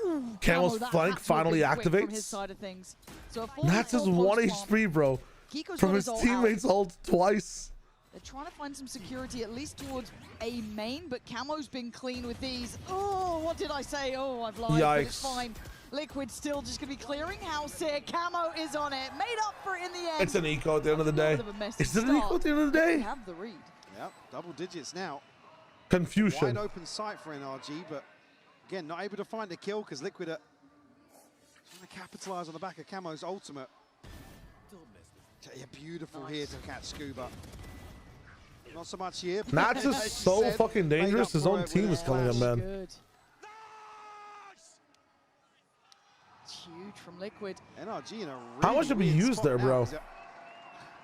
[SPEAKER 4] Ooh,
[SPEAKER 6] Camel's
[SPEAKER 4] Camo, that
[SPEAKER 6] flank
[SPEAKER 4] had to have
[SPEAKER 6] finally
[SPEAKER 4] been quick from
[SPEAKER 6] activates.
[SPEAKER 4] his side of things. So a
[SPEAKER 6] Nats is 1 HP, bro.
[SPEAKER 4] Kiko's
[SPEAKER 6] From
[SPEAKER 4] got
[SPEAKER 6] his
[SPEAKER 4] ult out.
[SPEAKER 6] teammates' ult twice.
[SPEAKER 4] They're trying to find some security, at least towards A main, but Camo's been clean with these. Oh, what did I say? Oh, I've lied, but it's
[SPEAKER 6] Yikes.
[SPEAKER 4] fine. Liquid still just going to be clearing house here. Camo is on it. Made up for it in the end.
[SPEAKER 6] It's an eco at the end of the day.
[SPEAKER 4] Bit of a messy
[SPEAKER 6] Is it an eco at the end of the
[SPEAKER 4] start.
[SPEAKER 6] day?
[SPEAKER 4] They have the read.
[SPEAKER 5] Yep, double digits now.
[SPEAKER 6] Confusion.
[SPEAKER 5] Wide open sight for NRG, but again, not able to find the kill because Liquid are trying to capitalize on the back of Camo's ultimate. Yeah, beautiful here to catch Scuba. Not so much here.
[SPEAKER 6] Nats is so fucking dangerous. His own team is killing him, man.
[SPEAKER 4] Good. It's huge from Liquid.
[SPEAKER 5] NRG in a really
[SPEAKER 6] How much did we
[SPEAKER 5] weird
[SPEAKER 6] use
[SPEAKER 5] spot
[SPEAKER 6] there,
[SPEAKER 5] now,
[SPEAKER 6] bro?
[SPEAKER 5] 'cause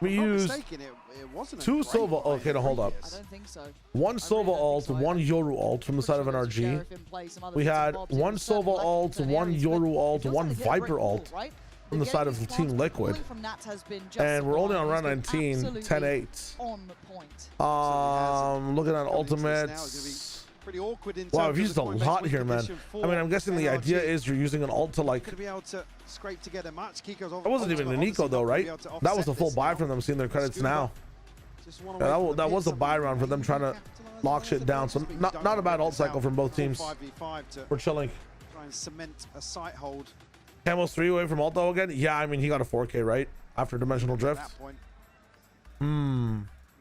[SPEAKER 6] We
[SPEAKER 5] if I'm not
[SPEAKER 6] used
[SPEAKER 5] mistaken, it wasn't a
[SPEAKER 6] 2
[SPEAKER 5] great
[SPEAKER 6] Silva.
[SPEAKER 5] fight
[SPEAKER 6] Okay, no, hold up.
[SPEAKER 4] I don't think so.
[SPEAKER 6] 1 Silva ult, 1 Yoru ult from the side of NRG. We had 1 Silva ult, 1 Yoru ult, 1 Viper ult from the side of the Team Liquid. And we're only on round 19, 10-8.
[SPEAKER 4] On point.
[SPEAKER 6] Looking at ultimates.
[SPEAKER 5] Pretty awkward in
[SPEAKER 6] Wow,
[SPEAKER 5] terms
[SPEAKER 6] I've
[SPEAKER 5] of
[SPEAKER 6] used
[SPEAKER 5] the
[SPEAKER 6] a
[SPEAKER 5] point
[SPEAKER 6] lot
[SPEAKER 5] based
[SPEAKER 6] here,
[SPEAKER 5] on
[SPEAKER 6] man.
[SPEAKER 5] position
[SPEAKER 6] I mean, I'm
[SPEAKER 5] for
[SPEAKER 6] guessing the
[SPEAKER 5] NRG.
[SPEAKER 6] idea is you're using an ult to like.
[SPEAKER 5] Could be able to scrape together much. Kiko's
[SPEAKER 6] That wasn't even an eco though, right? That was a full buy from them, seeing their credits now. Yeah, that was a buy round for them trying to lock shit down. So not a bad ult cycle from both teams. We're chilling.
[SPEAKER 5] Try and cement a sight hold.
[SPEAKER 6] Camel's 3 away from ult though again. Yeah, I mean he got a 4K right after dimensional drift.
[SPEAKER 5] At that point,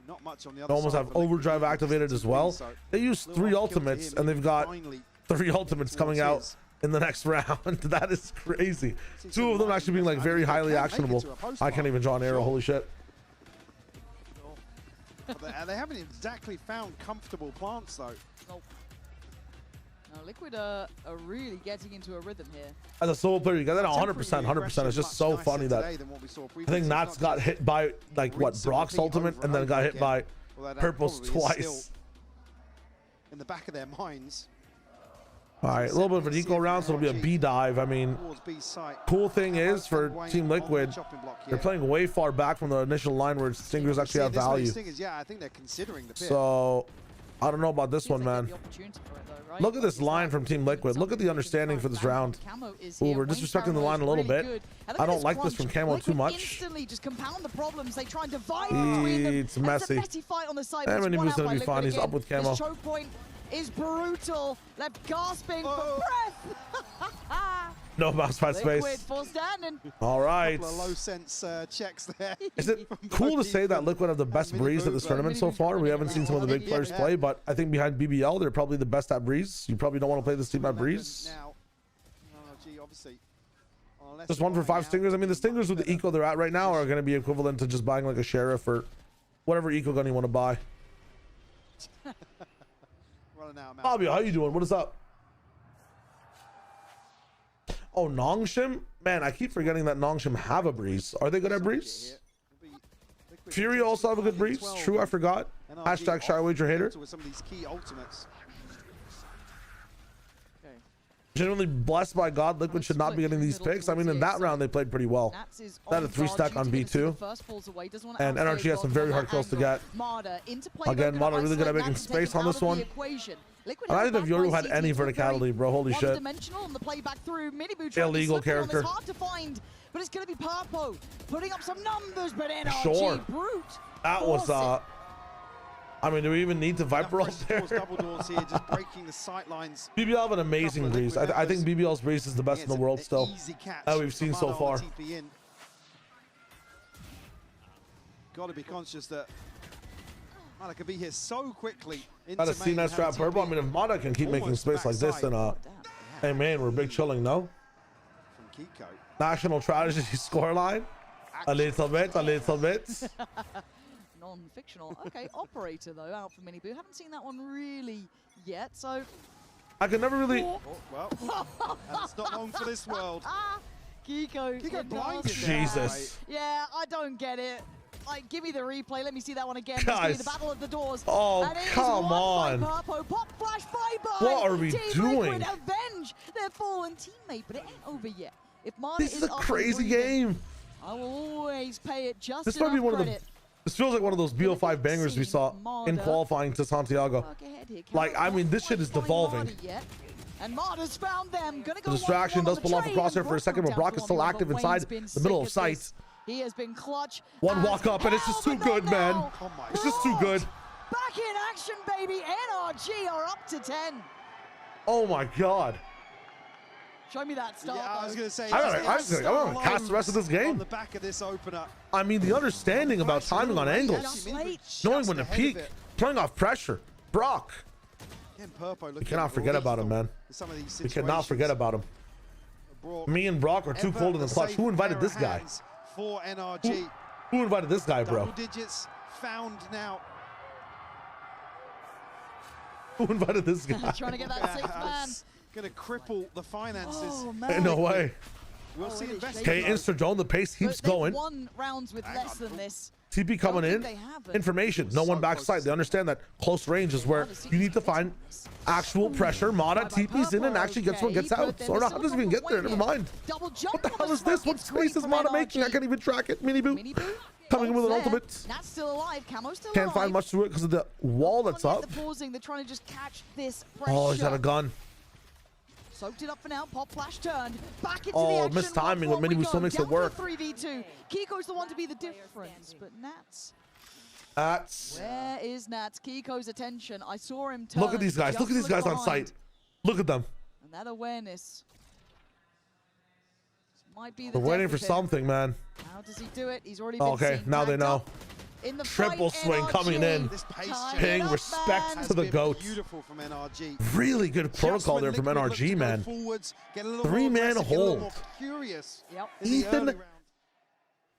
[SPEAKER 5] not much on the
[SPEAKER 6] They
[SPEAKER 5] other
[SPEAKER 6] almost
[SPEAKER 5] side
[SPEAKER 6] have
[SPEAKER 5] for Liquid
[SPEAKER 6] overdrive
[SPEAKER 5] really
[SPEAKER 6] activated as well. They used 3 ultimates and they've got 3 ultimates coming out in the next round. That is crazy. 2 of them actually being like very highly actionable. I can't even draw an arrow. Holy shit.
[SPEAKER 5] But they haven't exactly found comfortable plants though.
[SPEAKER 4] Nope. No, Liquid are really getting into a rhythm here.
[SPEAKER 6] As a solo player, you got that 100%. It's just so funny that I think Nats got hit by like what Brock's ultimate and then got hit by Purple's twice.
[SPEAKER 5] In the back of their minds.
[SPEAKER 6] All right, a little bit of an eco round, so it'll be a B dive. I mean, cool thing is for Team Liquid, they're playing way far back from the initial line where Stingers actually have value.
[SPEAKER 5] Yeah, I think they're considering the pick.
[SPEAKER 6] So I don't know about this one, man. Look at this line from Team Liquid. Look at the understanding for this round. Ooh, we're disrespecting the line a little bit. I don't like this from Camo too much.
[SPEAKER 4] Instantly just compound the problems. They try and divide between them.
[SPEAKER 6] It's messy.
[SPEAKER 4] It's a messy fight on the side.
[SPEAKER 6] And Minibu's gonna be fine. He's up with Camo.
[SPEAKER 4] His choke point is brutal. Left gasping for breath.
[SPEAKER 6] No bounce pad space.
[SPEAKER 4] Liquid full standing.
[SPEAKER 6] All right.
[SPEAKER 5] Couple of low sense checks there.
[SPEAKER 6] Is it cool to say that Liquid have the best breeze at this tournament so far? We haven't seen some of the big players play, but I think behind BBL, they're probably the best at breeze. You probably don't want to play this team at breeze. Just 1 for 5 Stingers. I mean, the Stingers with the eco they're at right now are going to be equivalent to just buying like a Sheriff or whatever eco gun you want to buy. Fabio, how you doing? What is up? Oh, Nongshim? Man, I keep forgetting that Nongshim have a breeze. Are they good at breeze? Fury also have a good breeze. True, I forgot. Hashtag Shy Wager Hater. Genuinely blessed by God, Liquid should not be getting these picks. I mean, in that round, they played pretty well. They had a 3-stack on B2. And NRG has some very hard kills to get. Again, Mada really good at making space on this one. Imagine if Yoru had any verticality, bro. Holy shit. Illegal character.
[SPEAKER 4] But it's going to be Papo putting up some numbers, but NRG,
[SPEAKER 6] sure.
[SPEAKER 4] brute.
[SPEAKER 6] That was, I mean, do we even need to Viper ult there?
[SPEAKER 5] Double doors here, just breaking the sight lines.
[SPEAKER 6] BBL have an amazing breeze. I think BBL's breeze is the best in the world still that we've seen so far.
[SPEAKER 5] Got to be conscious that Mada could be here so quickly.
[SPEAKER 6] Got a CNET strap Purple. I mean, if Mada can keep making space like this, then hey man, we're big chilling, no?
[SPEAKER 5] From Kiko.
[SPEAKER 6] National strategy scoreline. A little bit.
[SPEAKER 4] Non-fictional. Okay, Operator though out for Miniboo. Haven't seen that one really yet, so
[SPEAKER 6] I can never really.
[SPEAKER 5] Oh, well, and it's not long for this world.
[SPEAKER 4] Kiko
[SPEAKER 5] blinded.
[SPEAKER 6] Jesus.
[SPEAKER 4] Yeah, I don't get it. Like, give me the replay. Let me see that one again.
[SPEAKER 6] Guys.
[SPEAKER 4] The battle of the doors.
[SPEAKER 6] Oh, come on.
[SPEAKER 4] Pop flash Viper.
[SPEAKER 6] What are we doing?
[SPEAKER 4] Avenge their fallen teammate, but it ain't over yet. If Marta
[SPEAKER 6] This is a crazy game.
[SPEAKER 4] I will always pay it just
[SPEAKER 6] This might be one of the. This feels like one of those BO5 bangers we saw in qualifying to Santiago. Like, I mean, this shit is devolving.
[SPEAKER 4] And Marta's found them. Gonna go
[SPEAKER 6] the distraction does pull off a crosshair for a second, but Brock is still active inside the middle of sight.
[SPEAKER 4] He has been clutch.
[SPEAKER 6] One walk up, and it's just too good, man. It's just too good.
[SPEAKER 4] Back in action, baby. NRG are up to 10.
[SPEAKER 6] Oh my God.
[SPEAKER 4] Show me that start.
[SPEAKER 5] Yeah, I was going to say.
[SPEAKER 6] I want to cast the rest of this game.
[SPEAKER 5] On the back of this opener.
[SPEAKER 6] I mean, the understanding about timing on angles, knowing when to peak, playing off pressure. Brock. We cannot forget about him, man. We cannot forget about him. Me and Brock are too cold in the clutch. Who invited this guy?
[SPEAKER 5] For NRG.
[SPEAKER 6] Who invited this guy, bro?
[SPEAKER 5] Double digits found now.
[SPEAKER 6] Who invited this guy?
[SPEAKER 4] Trying to get that sixth man.
[SPEAKER 5] Gonna cripple the finances.
[SPEAKER 4] Oh, man.
[SPEAKER 6] No way.
[SPEAKER 5] We'll see
[SPEAKER 6] Okay, Insta-Drone, the pace keeps going.
[SPEAKER 4] Won rounds with less than this.
[SPEAKER 6] TP coming in. Information. No one backside. They understand that close range is where you need to find actual pressure. Mata TP's in and actually gets one, gets out. Or not, how does he even get there? Never mind. What the hell is this? What space is Mata making? I can't even track it. Mini Boo. Coming in with an ultimate.
[SPEAKER 4] That's still alive. Camo's still
[SPEAKER 6] Can't find much to it because of the wall that's up.
[SPEAKER 4] They're trying to just catch this pressure.
[SPEAKER 6] Oh, he's got a gun.
[SPEAKER 4] Soaked it up for now. Pop flash turned. Back into the action.
[SPEAKER 6] Missed timing, but Mini Boo still makes it work.
[SPEAKER 4] 3v2. Kiko's the one to be the difference, but Nats. Where is Nats? Kiko's attention. I saw him turn.
[SPEAKER 6] Look at these guys. Look at these guys on site. Look at them.
[SPEAKER 4] And that awareness. Might be the
[SPEAKER 6] They're waiting for something, man.
[SPEAKER 4] How does he do it? He's already been
[SPEAKER 6] okay,
[SPEAKER 4] seen.
[SPEAKER 6] now they know.
[SPEAKER 4] In the
[SPEAKER 6] Triple swing
[SPEAKER 4] NRG.
[SPEAKER 6] coming in. Paying respect to the GOAT. Really good protocol there from NRG, man. 3-man hold. Ethan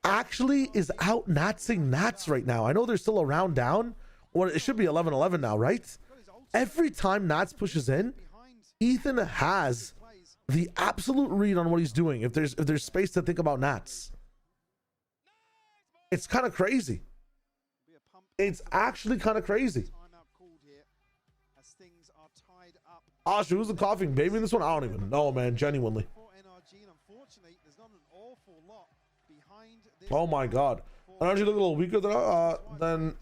[SPEAKER 6] actually is out natsing Nats right now. I know they're still a round down. Or it should be 11-11 now, right? Every time Nats pushes in, Ethan has the absolute read on what he's doing. If there's space to think about Nats. It's kind of crazy. It's actually kind of crazy. Asha, who's the coughing baby in this one? I don't even know, man. Genuinely. Oh my God. NRG look a little weaker than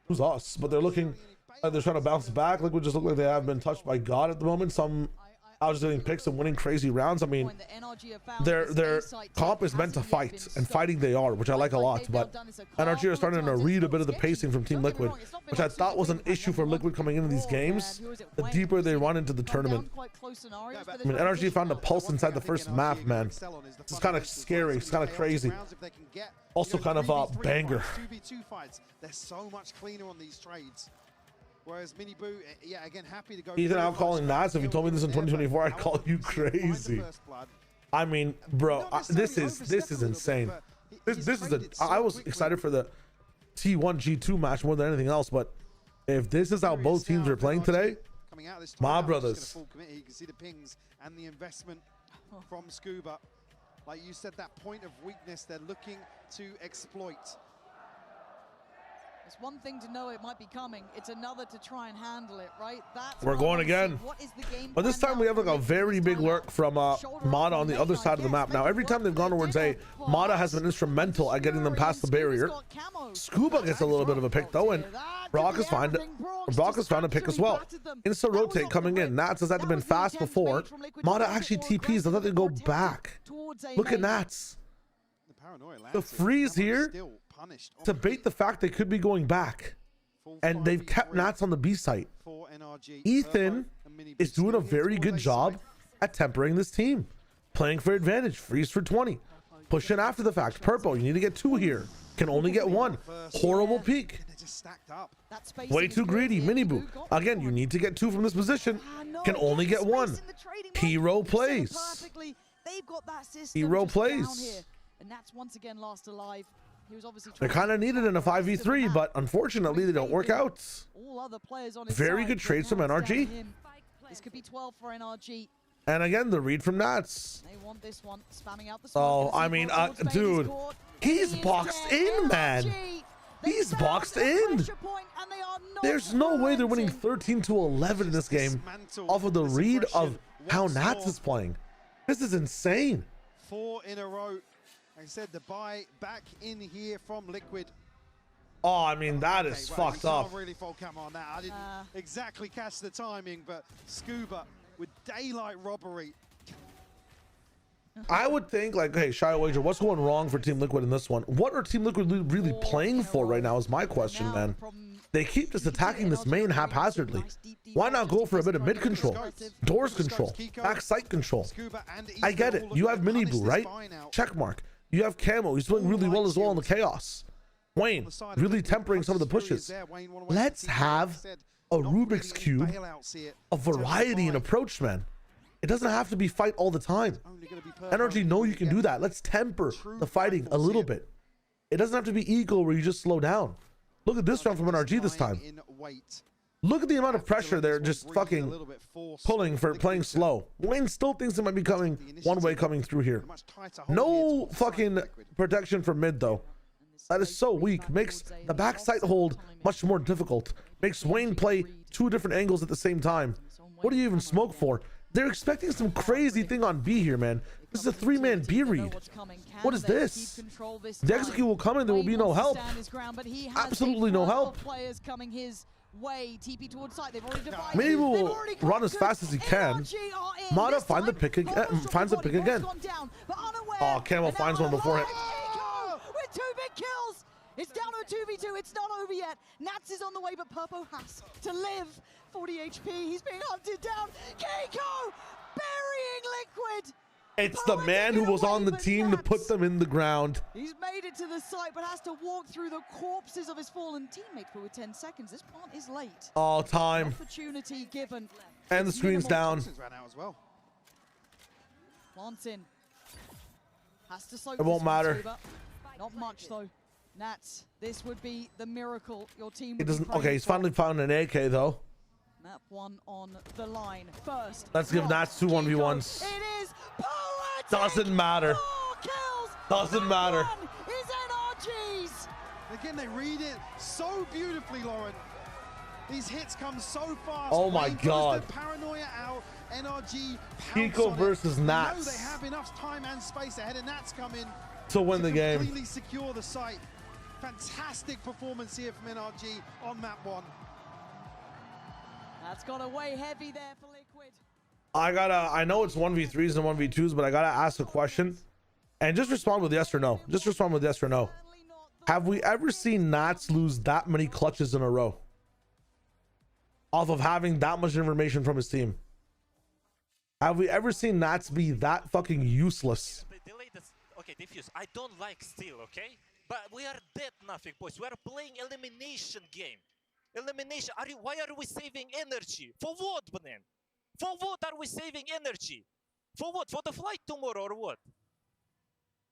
[SPEAKER 6] who's us, but they're looking like they're trying to bounce back. Liquid just look like they have been touched by God at the moment. Some out just getting picks and winning crazy rounds. I mean, their comp is meant to fight, and fighting they are, which I like a lot. But NRG are starting to read a bit of the pacing from Team Liquid, which I thought was an issue for Liquid coming into these games. The deeper they run into the tournament. I mean, NRG found a pulse inside the first map, man. It's kind of scary. It's kind of crazy. Also kind of a banger.
[SPEAKER 5] They're so much cleaner on these trades. Whereas Mini Boo, yeah, again, happy to go.
[SPEAKER 6] Ethan, I'm calling Nats. If you told me this in 2024, I'd call you crazy. I mean, bro, this is insane. This is I was excited for the T1 G2 match more than anything else, but if this is how both teams are playing today, my brothers.
[SPEAKER 5] You can see the pings and the investment from Scuba. Like you said, that point of weakness they're looking to exploit.
[SPEAKER 4] It's one thing to know it might be coming. It's another to try and handle it, right?
[SPEAKER 6] We're going again. But this time we have like a very big lurk from Mata on the other side of the map. Now, every time they've gone towards A, Mata has been instrumental at getting them past the barrier. Scuba gets a little bit of a pick though, and Brock is found a pick as well. Insta rotate coming in. Nats has had to been fast before. Mata actually TPs. I thought they'd go back. Look at Nats. The freeze here to bait the fact they could be going back, and they've kept Nats on the B site. Ethan is doing a very good job at tempering this team, playing for advantage. Freeze for 20, pushing after the fact. Purple, you need to get 2 here, can only get 1. Horrible peak, way too greedy. Mini Boo, again, you need to get 2 from this position, can only get 1. Hero plays. Hero plays.
[SPEAKER 4] And that's once again last alive. He was obviously
[SPEAKER 6] they're kind of needed in a 5v3, but unfortunately they don't work out.
[SPEAKER 4] All other players on his
[SPEAKER 6] very
[SPEAKER 4] side,
[SPEAKER 6] good trades from NRG.
[SPEAKER 4] This could be 12 for NRG.
[SPEAKER 6] And again, the read from Nats.
[SPEAKER 4] They want this one, spamming out the
[SPEAKER 6] I mean, dude, he's boxed in, man. He's boxed in. There's no way they're winning 13-11 in this game off of the read of how Nats is playing. This is insane.
[SPEAKER 5] 4 in a row. Like I said, the buy back in here from Liquid.
[SPEAKER 6] Oh, I mean, that is fucked up.
[SPEAKER 5] Really full cam on that. I didn't exactly catch the timing, but Scuba with daylight robbery.
[SPEAKER 6] I would think, like, hey, Shy Wager, what's going wrong for Team Liquid in this one? What are Team Liquid really playing for right now is my question, man. They keep just attacking this main haphazardly. Why not go for a bit of mid control, doors control, back sight control? I get it. You have Mini Boo, right? Checkmark. You have Camo. He's doing really well as well in the chaos. Wayne really tempering some of the pushes. Let's have a Rubik's Cube, a variety in approach, man. It doesn't have to be fight all the time. NRG, know you can do that. Let's temper the fighting a little bit. It doesn't have to be ego where you just slow down. Look at this round from NRG this time. Look at the amount of pressure they're just fucking pulling for playing slow. Wayne still thinks it might be coming one way coming through here. No fucking protection from mid though. That is so weak. Makes the backside hold much more difficult. Makes Wayne play 2 different angles at the same time. What do you even smoke for? They're expecting some crazy thing on B here, man. This is a 3-man B read. What is this? The execute will come and there will be no help. Absolutely no help. Maybe we'll run as fast as he can. Mata finds the pick again. Oh, Camel finds one beforehand.
[SPEAKER 4] With 2 big kills. It's down to a 2v2. It's not over yet. Nats is on the way, but Purpo has to live. 40 HP. He's being hunted down. Keiko burying Liquid.
[SPEAKER 6] It's the man who was on the team to put them in the ground.
[SPEAKER 4] He's made it to the site, but has to walk through the corpses of his fallen teammate for 10 seconds. This plant is late.
[SPEAKER 6] All time.
[SPEAKER 4] Opportunity given.
[SPEAKER 6] And the screen's down.
[SPEAKER 4] Plants in. Has to soak.
[SPEAKER 6] It won't matter.
[SPEAKER 4] Not much though. Nats, this would be the miracle your team.
[SPEAKER 6] He doesn't. Okay, he's finally found an AK though.
[SPEAKER 4] Map 1 on the line. First.
[SPEAKER 6] Let's give Nats 2 1v1s.
[SPEAKER 4] It is poetic.
[SPEAKER 6] Doesn't matter.
[SPEAKER 4] 4 kills.
[SPEAKER 6] Doesn't matter.
[SPEAKER 4] Is NRG's.
[SPEAKER 5] Again, they read it so beautifully, Lauren. These hits come so fast.
[SPEAKER 6] Oh my God.
[SPEAKER 5] The paranoia out. NRG.
[SPEAKER 6] Pico versus Nats.
[SPEAKER 5] They have enough time and space ahead, and Nats come in
[SPEAKER 6] to win the game.
[SPEAKER 5] Completely secure the site. Fantastic performance here from NRG on map 1.
[SPEAKER 4] That's got away heavy there for Liquid.
[SPEAKER 6] I know it's 1v3s and 1v2s, but I gotta ask a question. And just respond with yes or no. Just respond with yes or no. Have we ever seen Nats lose that many clutches in a row? Off of having that much information from his team? Have we ever seen Nats be that fucking useless?
[SPEAKER 7] Okay, Diffuse, I don't like steal, okay? But we are dead nothing, boys. We are playing elimination game. Elimination. Why are we saving energy? For what, man? For what are we saving energy? For what? For the flight tomorrow or what?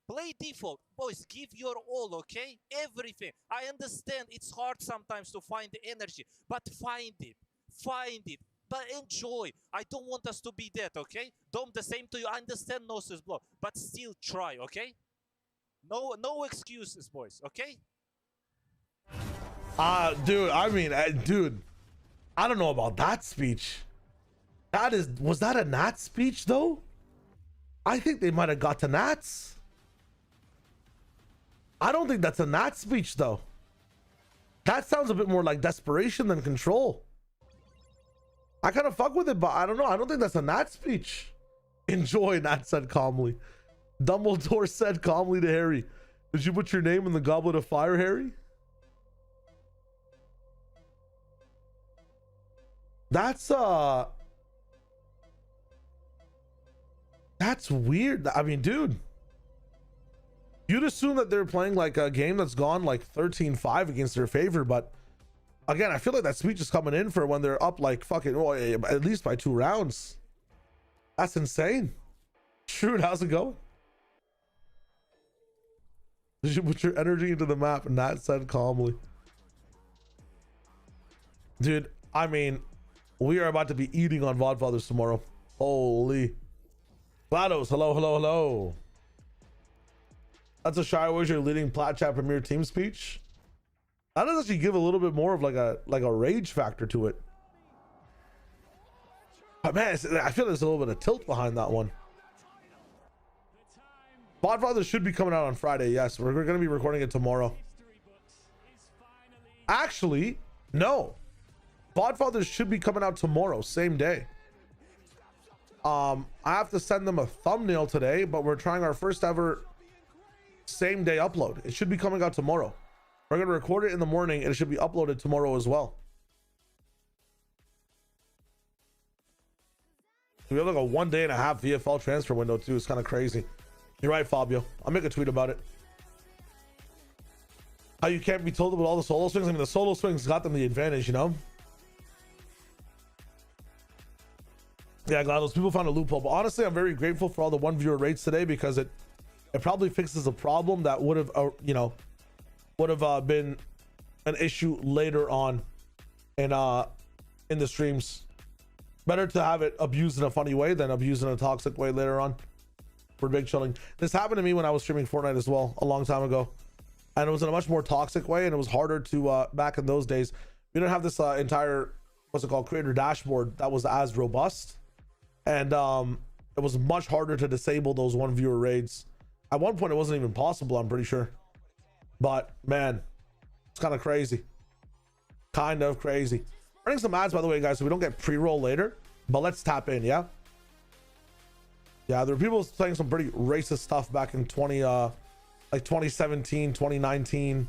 [SPEAKER 7] Play default. Boys, give your all, okay? Everything. I understand it's hard sometimes to find the energy, but find it. Find it. But enjoy. I don't want us to be dead, okay? Dom, the same to you. I understand Gnosis block, but still try, okay? No excuses, boys, okay?
[SPEAKER 6] Dude, I mean, dude, I don't know about that speech. Was that a Nats speech though? I think they might have got to Nats. I don't think that's a Nats speech though. That sounds a bit more like desperation than control. I kind of fuck with it, but I don't know. I don't think that's a Nats speech. Enjoy, Nat said calmly. Dumbledore said calmly to Harry, "Did you put your name in the goblet of fire, Harry?" That's weird. I mean, dude, you'd assume that they're playing like a game that's gone like 13-5 against their favor, but again, I feel like that speech is coming in for when they're up like fucking, well, at least by 2 rounds. That's insane. Shrewd, how's it going? Did you put your energy into the map? And Nat said calmly. Dude, I mean, we are about to be eating on Vodfathers tomorrow. Holy. GLaDOS, hello. That's a Shy Wizard leading Plat Chat Premier team speech. That does actually give a little bit more of like a rage factor to it. But man, I feel there's a little bit of tilt behind that one. Podfather should be coming out on Friday. Yes, we're going to be recording it tomorrow. Actually, no. Podfather should be coming out tomorrow, same day. I have to send them a thumbnail today, but we're trying our first ever same day upload. It should be coming out tomorrow. We're going to record it in the morning and it should be uploaded tomorrow as well. We have like a 1.5 day VFL transfer window too. It's kind of crazy. You're right, Fabio. I'll make a tweet about it. How you can't be told about all the solo swings. I mean, the solo swings got them the advantage, you know? Yeah, glad those people found a loophole. But honestly, I'm very grateful for all the 1 viewer rates today because it probably fixes a problem that would have, been an issue later on in the streams. Better to have it abused in a funny way than abused in a toxic way later on. For big chilling. This happened to me when I was streaming Fortnite as well a long time ago, and it was in a much more toxic way, and it was harder to back in those days. We didn't have this entire creator dashboard that was as robust, and it was much harder to disable those 1 viewer raids. At one point it wasn't even possible, I'm pretty sure. But man, it's kind of crazy. Running some ads, by the way, guys, so we don't get pre-roll later, but let's tap in. Yeah, there were people saying some pretty racist stuff back in 2017, 2019.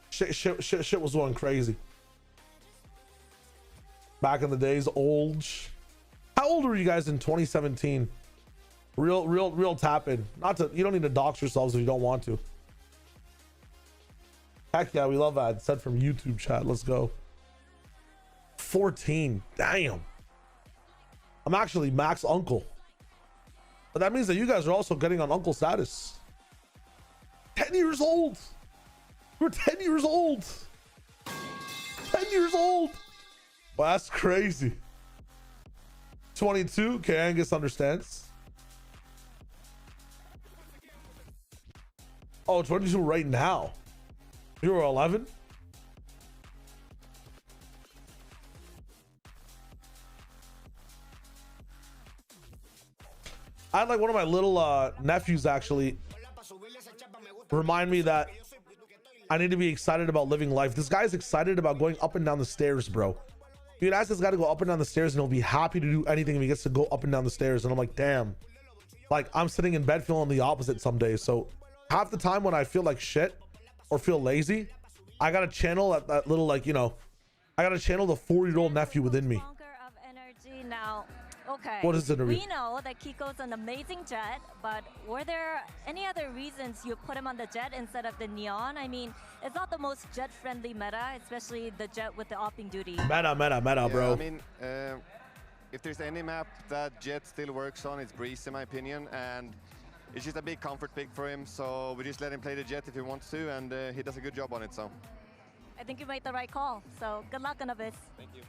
[SPEAKER 6] Shit was going crazy back in the days. How old were you guys in 2017? Real tap in. You don't need to dox yourselves if you don't want to. Heck yeah, we love ads. Said from YouTube chat. Let's go. 14. Damn. I'm actually Mac's uncle. But that means that you guys are also getting on uncle status. 10 years old. We're 10 years old. 10 years old. Well, that's crazy. 22. Okay, Angus understands. Oh, 22 right now. You were 11? I had like one of my little nephews actually remind me that I need to be excited about living life. This guy's excited about going up and down the stairs, bro. You'd ask this guy to go up and down the stairs and he'll be happy to do anything if he gets to go up and down the stairs. And I'm like, damn. Like, I'm sitting in bed feeling the opposite some days. So half the time when I feel like shit or feel lazy, I gotta channel that little, like, you know, I gotta channel the 4-year-old nephew within me.
[SPEAKER 10] Of energy now. Okay.
[SPEAKER 6] What is it?
[SPEAKER 10] We know that Kiko's an amazing jet, but were there any other reasons you put him on the jet instead of the neon? I mean, it's not the most jet-friendly meta, especially the jet with the opping duty.
[SPEAKER 6] Meta, bro.
[SPEAKER 11] I mean, if there's any map that jet still works on, it's Breeze, in my opinion, and it's just a big comfort pick for him. So we just let him play the jet if he wants to, and he does a good job on it. So
[SPEAKER 10] I think you made the right call. So good luck, Anavis.
[SPEAKER 3] Thank you.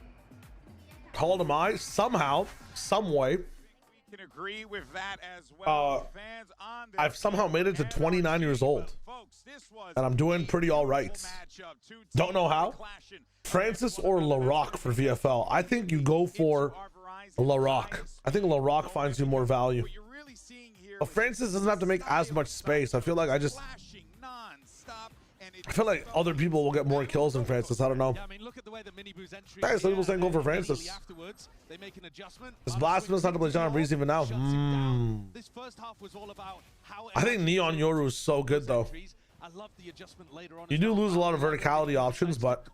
[SPEAKER 6] Called him I somehow, some way.
[SPEAKER 3] We can agree with that as well. Fans on
[SPEAKER 6] I've somehow made it to 29 years old, and I'm doing pretty all right. Don't know how. Francis or LaRock for VFL. I think you go for LaRock. I think LaRock finds you more value. But Francis doesn't have to make as much space. I feel like other people will get more kills than Francis. I don't know. Guys, some people saying go for Francis. It's blasphemous not to play John Breeze even now. I think Neon Yoru is so good though. You do lose a lot of verticality options, but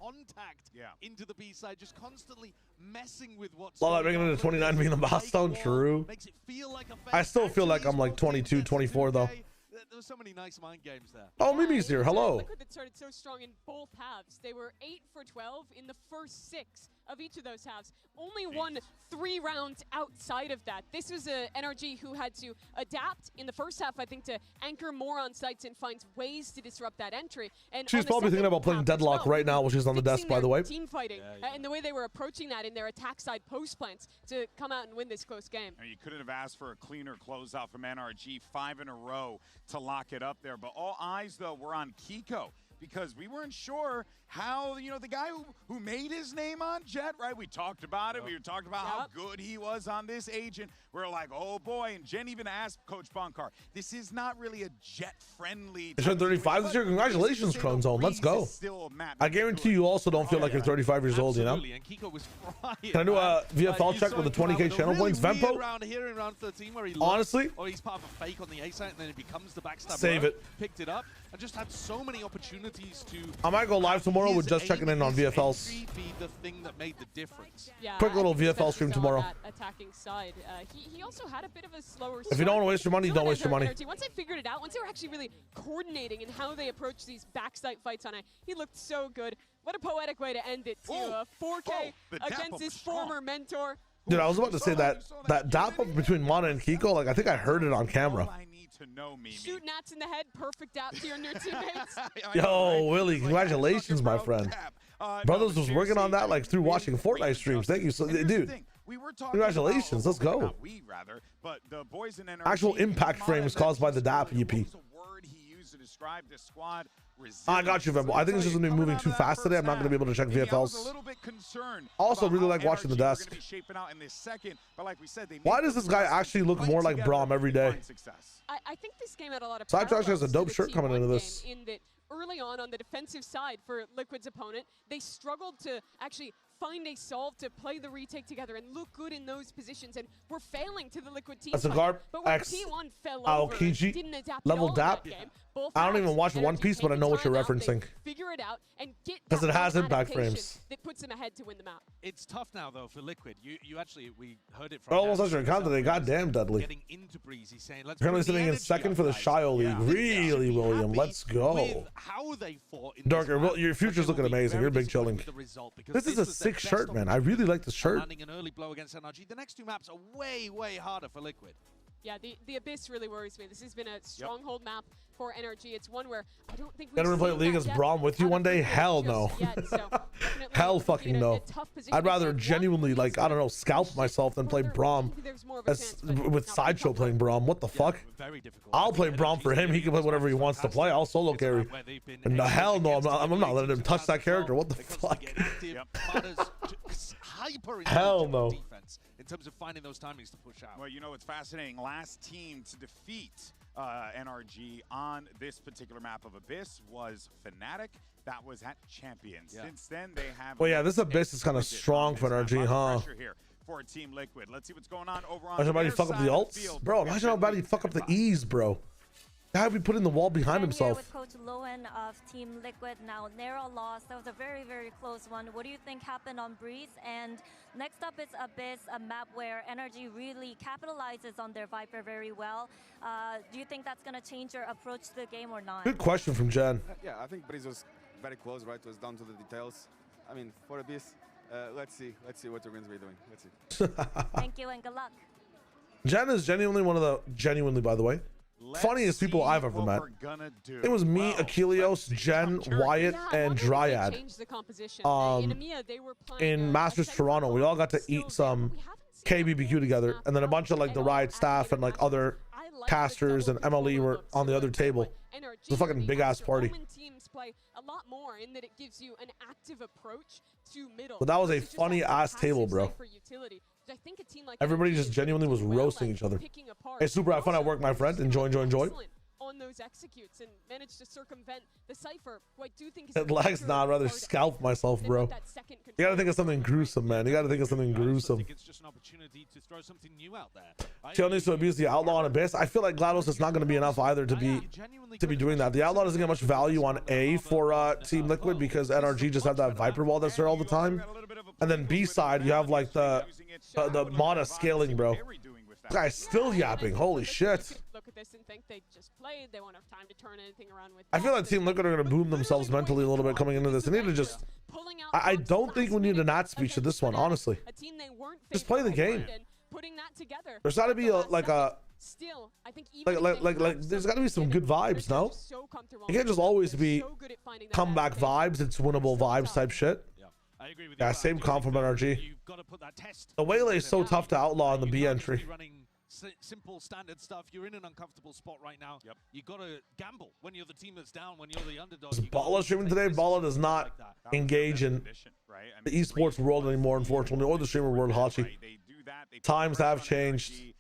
[SPEAKER 2] into the B side, just constantly messing with what's
[SPEAKER 6] all that making it to 29 being the milestone. True. I still feel like I'm like 22, 24 though.
[SPEAKER 2] There were so many nice mind games there.
[SPEAKER 6] Oh, Mimi's here. Hello.
[SPEAKER 1] Liquid that started so strong in both halves. They were 8 for 12 in the first 6 of each of those halves. Only won 3 rounds outside of that. This was a NRG who had to adapt in the first half, I think, to anchor more on sites and find ways to disrupt that entry. And
[SPEAKER 6] she's probably thinking about playing Deadlock right now while she's on the desk, by the way.
[SPEAKER 1] Team fighting and the way they were approaching that in their attack side post plants to come out and win this close game.
[SPEAKER 3] You couldn't have asked for a cleaner closeout from NRG, 5 in a row to lock it up there. But all eyes, though, were on Kiko. because we weren't sure how, you know, the guy who made his name on Jet, right? We talked about it. We talked about how good he was on this agent. We're like, oh boy. And Jen even asked Coach Bonkar, this is not really a Jet-friendly.
[SPEAKER 6] It's 35 this year. Congratulations, Chrome Zone. Let's go. I guarantee you also don't feel like you're 35 years old, you know? Can I do a VFL check with the 20K channel points? Vempo? Honestly?
[SPEAKER 2] Or he's part of a fake on the A site and then it becomes the backstab.
[SPEAKER 6] Save it.
[SPEAKER 2] Picked it up and just had so many opportunities to.
[SPEAKER 6] I might go live tomorrow with just checking in on VFLs.
[SPEAKER 2] Be the thing that made the difference.
[SPEAKER 1] Yeah,
[SPEAKER 6] quick little VFL stream tomorrow.
[SPEAKER 1] Attacking side. He also had a bit of a slower.
[SPEAKER 6] If you don't want to waste your money, don't waste your money.
[SPEAKER 1] Once I figured it out, once they were actually really coordinating in how they approach these backside fights on it, he looked so good. What a poetic way to end it too. 4K against his former mentor.
[SPEAKER 6] Dude, I was about to say that dap up between Mana and Kiko, like I think I heard it on camera.
[SPEAKER 1] Shoot Nats in the head, perfect dap to your new teammates.
[SPEAKER 6] Yo, Willie, congratulations, my friend. Brothers was working on that like through watching Fortnite streams. Thank you, so dude. Congratulations, let's go. Actual impact frames caused by the dap, EP. I got you, Vembo. I think it's just gonna be moving too fast today. I'm not gonna be able to check VFLs. Also, really like watching the desk. Why does this guy actually look more like Braum every day?
[SPEAKER 1] I think this game had a lot of
[SPEAKER 6] Sidetrack has a dope shirt coming into this.
[SPEAKER 1] In that early on the defensive side for Liquid's opponent, they struggled to actually find a solve to play the retake together and look good in those positions, and we're failing to the Liquid team.
[SPEAKER 6] That's a guard.
[SPEAKER 1] But when
[SPEAKER 6] X.
[SPEAKER 1] T1 fell
[SPEAKER 6] Aokiji.
[SPEAKER 1] over, didn't adapt
[SPEAKER 6] Level
[SPEAKER 1] at all
[SPEAKER 6] dap.
[SPEAKER 1] in that game. Both
[SPEAKER 6] I don't even watch
[SPEAKER 1] Energy
[SPEAKER 6] One Piece, but I know what you're referencing.
[SPEAKER 1] Figure it out and get
[SPEAKER 6] because it has impact
[SPEAKER 1] adaptation
[SPEAKER 6] frames.
[SPEAKER 1] that puts them ahead to win the map.
[SPEAKER 2] It's tough now though for Liquid. You actually, we heard it from.
[SPEAKER 6] Bro, almost your account today. Goddamn, Dudley.
[SPEAKER 2] Getting into Breezy, saying, let's
[SPEAKER 6] currently sitting in second for the Shio League. Really, William. Let's go.
[SPEAKER 2] How they fought in
[SPEAKER 6] Darker, well, your future's looking amazing. You're big chilling. This is a sick shirt, man. I really like this shirt.
[SPEAKER 2] Landing an early blow against NRG. The next two maps are way harder for Liquid.
[SPEAKER 1] Yeah, the Abyss really worries me. This has been a stronghold map for NRG. It's one where I don't think we've
[SPEAKER 6] Gotta play League as Braum with you one day? Hell no. Hell fucking no. I'd rather genuinely, like, I don't know, scalp myself than play Braum with Sideshow playing Braum. What the fuck? I'll play Braum for him. He can play whatever he wants to play. I'll solo carry. And hell no, I'm not letting him touch that character. What the fuck? Hell no.
[SPEAKER 2] In terms of finding those timings to push out.
[SPEAKER 3] Well, you know, it's fascinating. Last team to defeat NRG on this particular map of Abyss was Fnatic. That was at Champions. Since then, they have.
[SPEAKER 6] Well, yeah, this Abyss is kind of strong for NRG, huh?
[SPEAKER 3] For Team Liquid. Let's see what's going on over on.
[SPEAKER 6] Imagine how bad he fuck up the ults, bro. Imagine how bad he fuck up the E's, bro. How would be putting the wall behind himself?
[SPEAKER 10] With Coach Lowen of Team Liquid, now narrow loss. That was a very close one. What do you think happened on Breeze? And next up is Abyss, a map where NRG really capitalizes on their Viper very well. Do you think that's going to change your approach to the game or not?
[SPEAKER 6] Good question from Jen.
[SPEAKER 11] Yeah, I think Breeze was very close, right? It was down to the details. I mean, for Abyss, let's see what they're going to be doing. Let's see.
[SPEAKER 10] Thank you and good luck.
[SPEAKER 6] Jen is genuinely one of the, by the way, funniest people I've ever met. It was me, Achilleos, Jen, Wyatt, and Dryad. In Masters Toronto, we all got to eat some KBBQ together, and then a bunch of like the Riot staff and like other casters and MLE were on the other table. It's a fucking big ass party. But that was a funny ass table, bro. Everybody just genuinely was roasting each other. Hey, super, have fun at work, my friend. Enjoy.
[SPEAKER 1] On those executes and managed to circumvent the Cypher, who I do think is
[SPEAKER 6] it lags. Nah, I'd rather scalp myself, bro. You gotta think of something gruesome, man. You gotta think of something gruesome.
[SPEAKER 2] It's just an opportunity to throw something new out there.
[SPEAKER 6] Chill needs to abuse the Outlaw on Abyss. I feel like GLaDOS is not gonna be enough either to be doing that. The Outlaw doesn't get much value on A for Team Liquid because NRG just have that Viper wall that's there all the time. And then B side, you have like the Mana scaling, bro. This guy's still yapping. Holy shit.
[SPEAKER 1] Look at this and think they just played. They won't have time to turn anything around with.
[SPEAKER 6] I feel like Team Liquid are going to boom themselves mentally a little bit coming into this. They need to just. I don't think we need an ad speech to this one, honestly. Just play the game. There's got to be like there's got to be some good vibes, no? It can't just always be comeback vibes. It's winnable vibes type shit.
[SPEAKER 2] I agree with
[SPEAKER 6] yeah, same comp from NRG. The Waylay is so tough to outlaw in the B entry.
[SPEAKER 2] simple standard stuff. You're in an uncomfortable spot right now.
[SPEAKER 3] Yep.
[SPEAKER 2] You got to gamble when you're the team that's down, when you're the underdog.
[SPEAKER 6] Is Bala streaming today? Bala does not engage in the esports world anymore, unfortunately, or the streamer world, Hachi. Times have changed.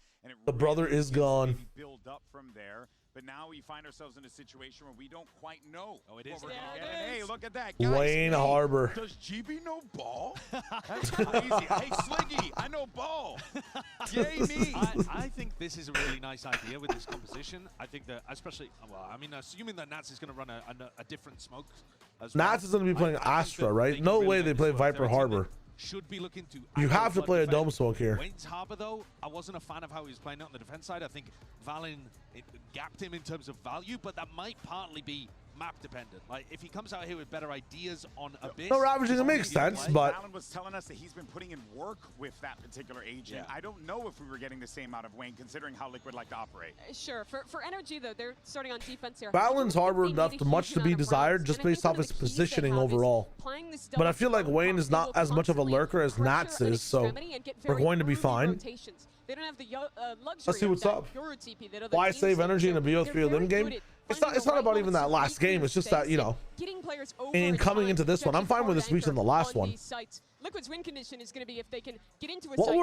[SPEAKER 6] The brother is gone.
[SPEAKER 3] Build up from there. But now we find ourselves in a situation where we don't quite know.
[SPEAKER 2] Oh, it is.
[SPEAKER 3] Hey, look at that. Guys,
[SPEAKER 6] Wayne Harbor.
[SPEAKER 3] Does GB know ball? That's crazy. Hey, Sliggy, I know ball. Yay me.
[SPEAKER 2] I think this is a really nice idea with this composition. I think that, especially, well, I mean, assuming that Nats is going to run a different smoke as well.
[SPEAKER 6] Nats is going to be playing Astra, right? No way they play Viper Harbor.
[SPEAKER 2] Should be looking to.
[SPEAKER 6] You have to play a dome smoke here.
[SPEAKER 2] Wayne's Harbor, though, I wasn't a fan of how he was playing it on the defense side. I think Valen gapped him in terms of value, but that might partly be map dependent. Like, if he comes out here with better ideas on Abyss...
[SPEAKER 6] No, ravaging, it makes sense, but...
[SPEAKER 3] Valen was telling us that he's been putting in work with that particular agent. Yeah. I don't know if we were getting the same out of Wayne, considering how Liquid like to operate.
[SPEAKER 1] Sure. For NRG, though, they're starting on defense here.
[SPEAKER 6] Valen's Harbor left much to be desired just based off his positioning overall. But I feel like Wayne is not as much of a lurker as Nats is, so we're going to be fine.
[SPEAKER 1] They don't have the luxury.
[SPEAKER 6] Let's see what's up.
[SPEAKER 1] TP that
[SPEAKER 6] Why save energy in a BO3 limb game? It's not about even that last game. It's just that, you know, in coming into this one, I'm fine with this reach in the last one.
[SPEAKER 1] Liquid's win condition is going to be if they can get into a
[SPEAKER 6] what
[SPEAKER 1] site,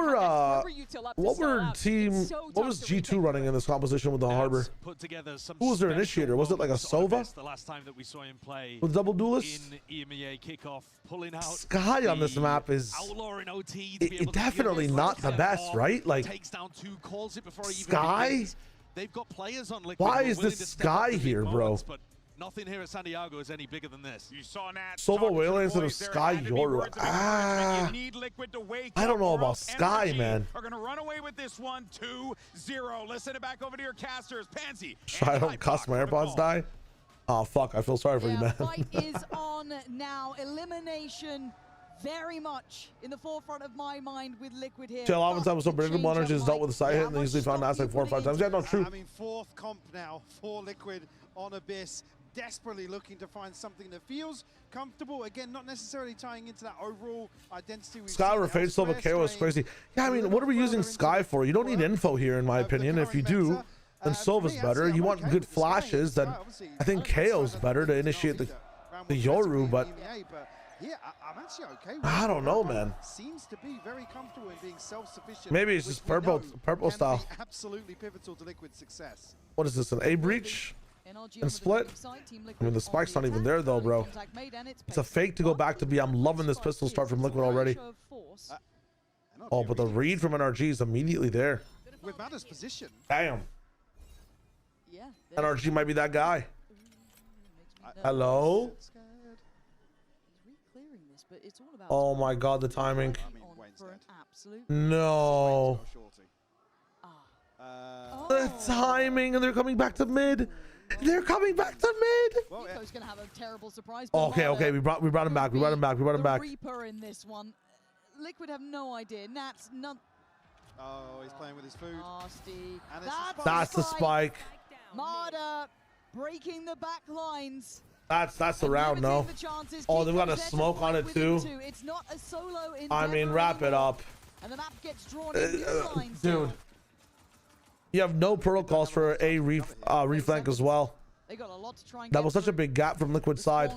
[SPEAKER 6] was G2 running in this composition with the Harbor? Who was their initiator? Was it like a Sova?
[SPEAKER 2] The last time that we saw him play
[SPEAKER 6] with double duelists?
[SPEAKER 2] In EMEA kickoff, pulling out
[SPEAKER 6] Sky on this map is definitely not the best, right? Like
[SPEAKER 2] takes down 2, calls it before he even
[SPEAKER 6] Sky.
[SPEAKER 2] begins. They've got players on Liquid.
[SPEAKER 6] Why is this Sky here, bro?
[SPEAKER 2] But nothing here at Santiago is any bigger than this.
[SPEAKER 3] You saw Nat
[SPEAKER 6] Sova Whale instead of Sky Yoru. I don't know about Sky, man.
[SPEAKER 3] Are gonna run away with this one 2-0. Let's send it back over to your casters. Pansy.
[SPEAKER 6] I don't cuss, my AirPods die. Oh fuck, I feel sorry for you, man.
[SPEAKER 4] Fight is on now. Elimination very much in the forefront of my mind with Liquid here.
[SPEAKER 6] Chill, oftentimes so predictable. NRG has dealt with the side hit and they usually found Nats like 4 or 5 times. Yeah, no, true.
[SPEAKER 5] I mean, 4th comp now for Liquid on Abyss. Desperately looking to find something that feels comfortable. Again, not necessarily tying into that overall identity.
[SPEAKER 6] Sky or Fade Silva KO is crazy. Yeah, I mean, what are we using Sky for? You don't need info here, in my opinion. If you do, then Silva's better. You want good flashes, then I think KO's better to initiate the Yoru, but
[SPEAKER 5] yeah, I'm actually okay with
[SPEAKER 6] I don't know, man.
[SPEAKER 5] Seems to be very comfortable in being self-sufficient.
[SPEAKER 6] Maybe it's just purple style.
[SPEAKER 5] Absolutely pivotal to Liquid's success.
[SPEAKER 6] What is this, an A breach? And split? I mean, the spike's not even there, though, bro. It's a fake to go back to B. I'm loving this pistol start from Liquid already. Oh, but the read from NRG is immediately there.
[SPEAKER 5] With Matter's position.
[SPEAKER 6] Damn. NRG might be that guy. Hello? Oh my god, the timing. No. The timing, and they're coming back to mid. They're coming back to mid.
[SPEAKER 4] Nico's gonna have a terrible surprise.
[SPEAKER 6] Okay, we brought him back. We brought him back.
[SPEAKER 4] Reaper in this one. Liquid have no idea. Nat's none.
[SPEAKER 5] Oh, he's playing with his food.
[SPEAKER 4] Nasty.
[SPEAKER 6] That's the spike.
[SPEAKER 4] Marder breaking the back lines.
[SPEAKER 6] That's the round, no? Oh, they've got a smoke on it too.
[SPEAKER 4] It's not a solo
[SPEAKER 6] I mean, wrap it up.
[SPEAKER 4] And the map gets drawn in lines.
[SPEAKER 6] Dude. You have no protocols for a reflank as well.
[SPEAKER 4] They got a lot to try and
[SPEAKER 6] that was such a big gap from Liquid side.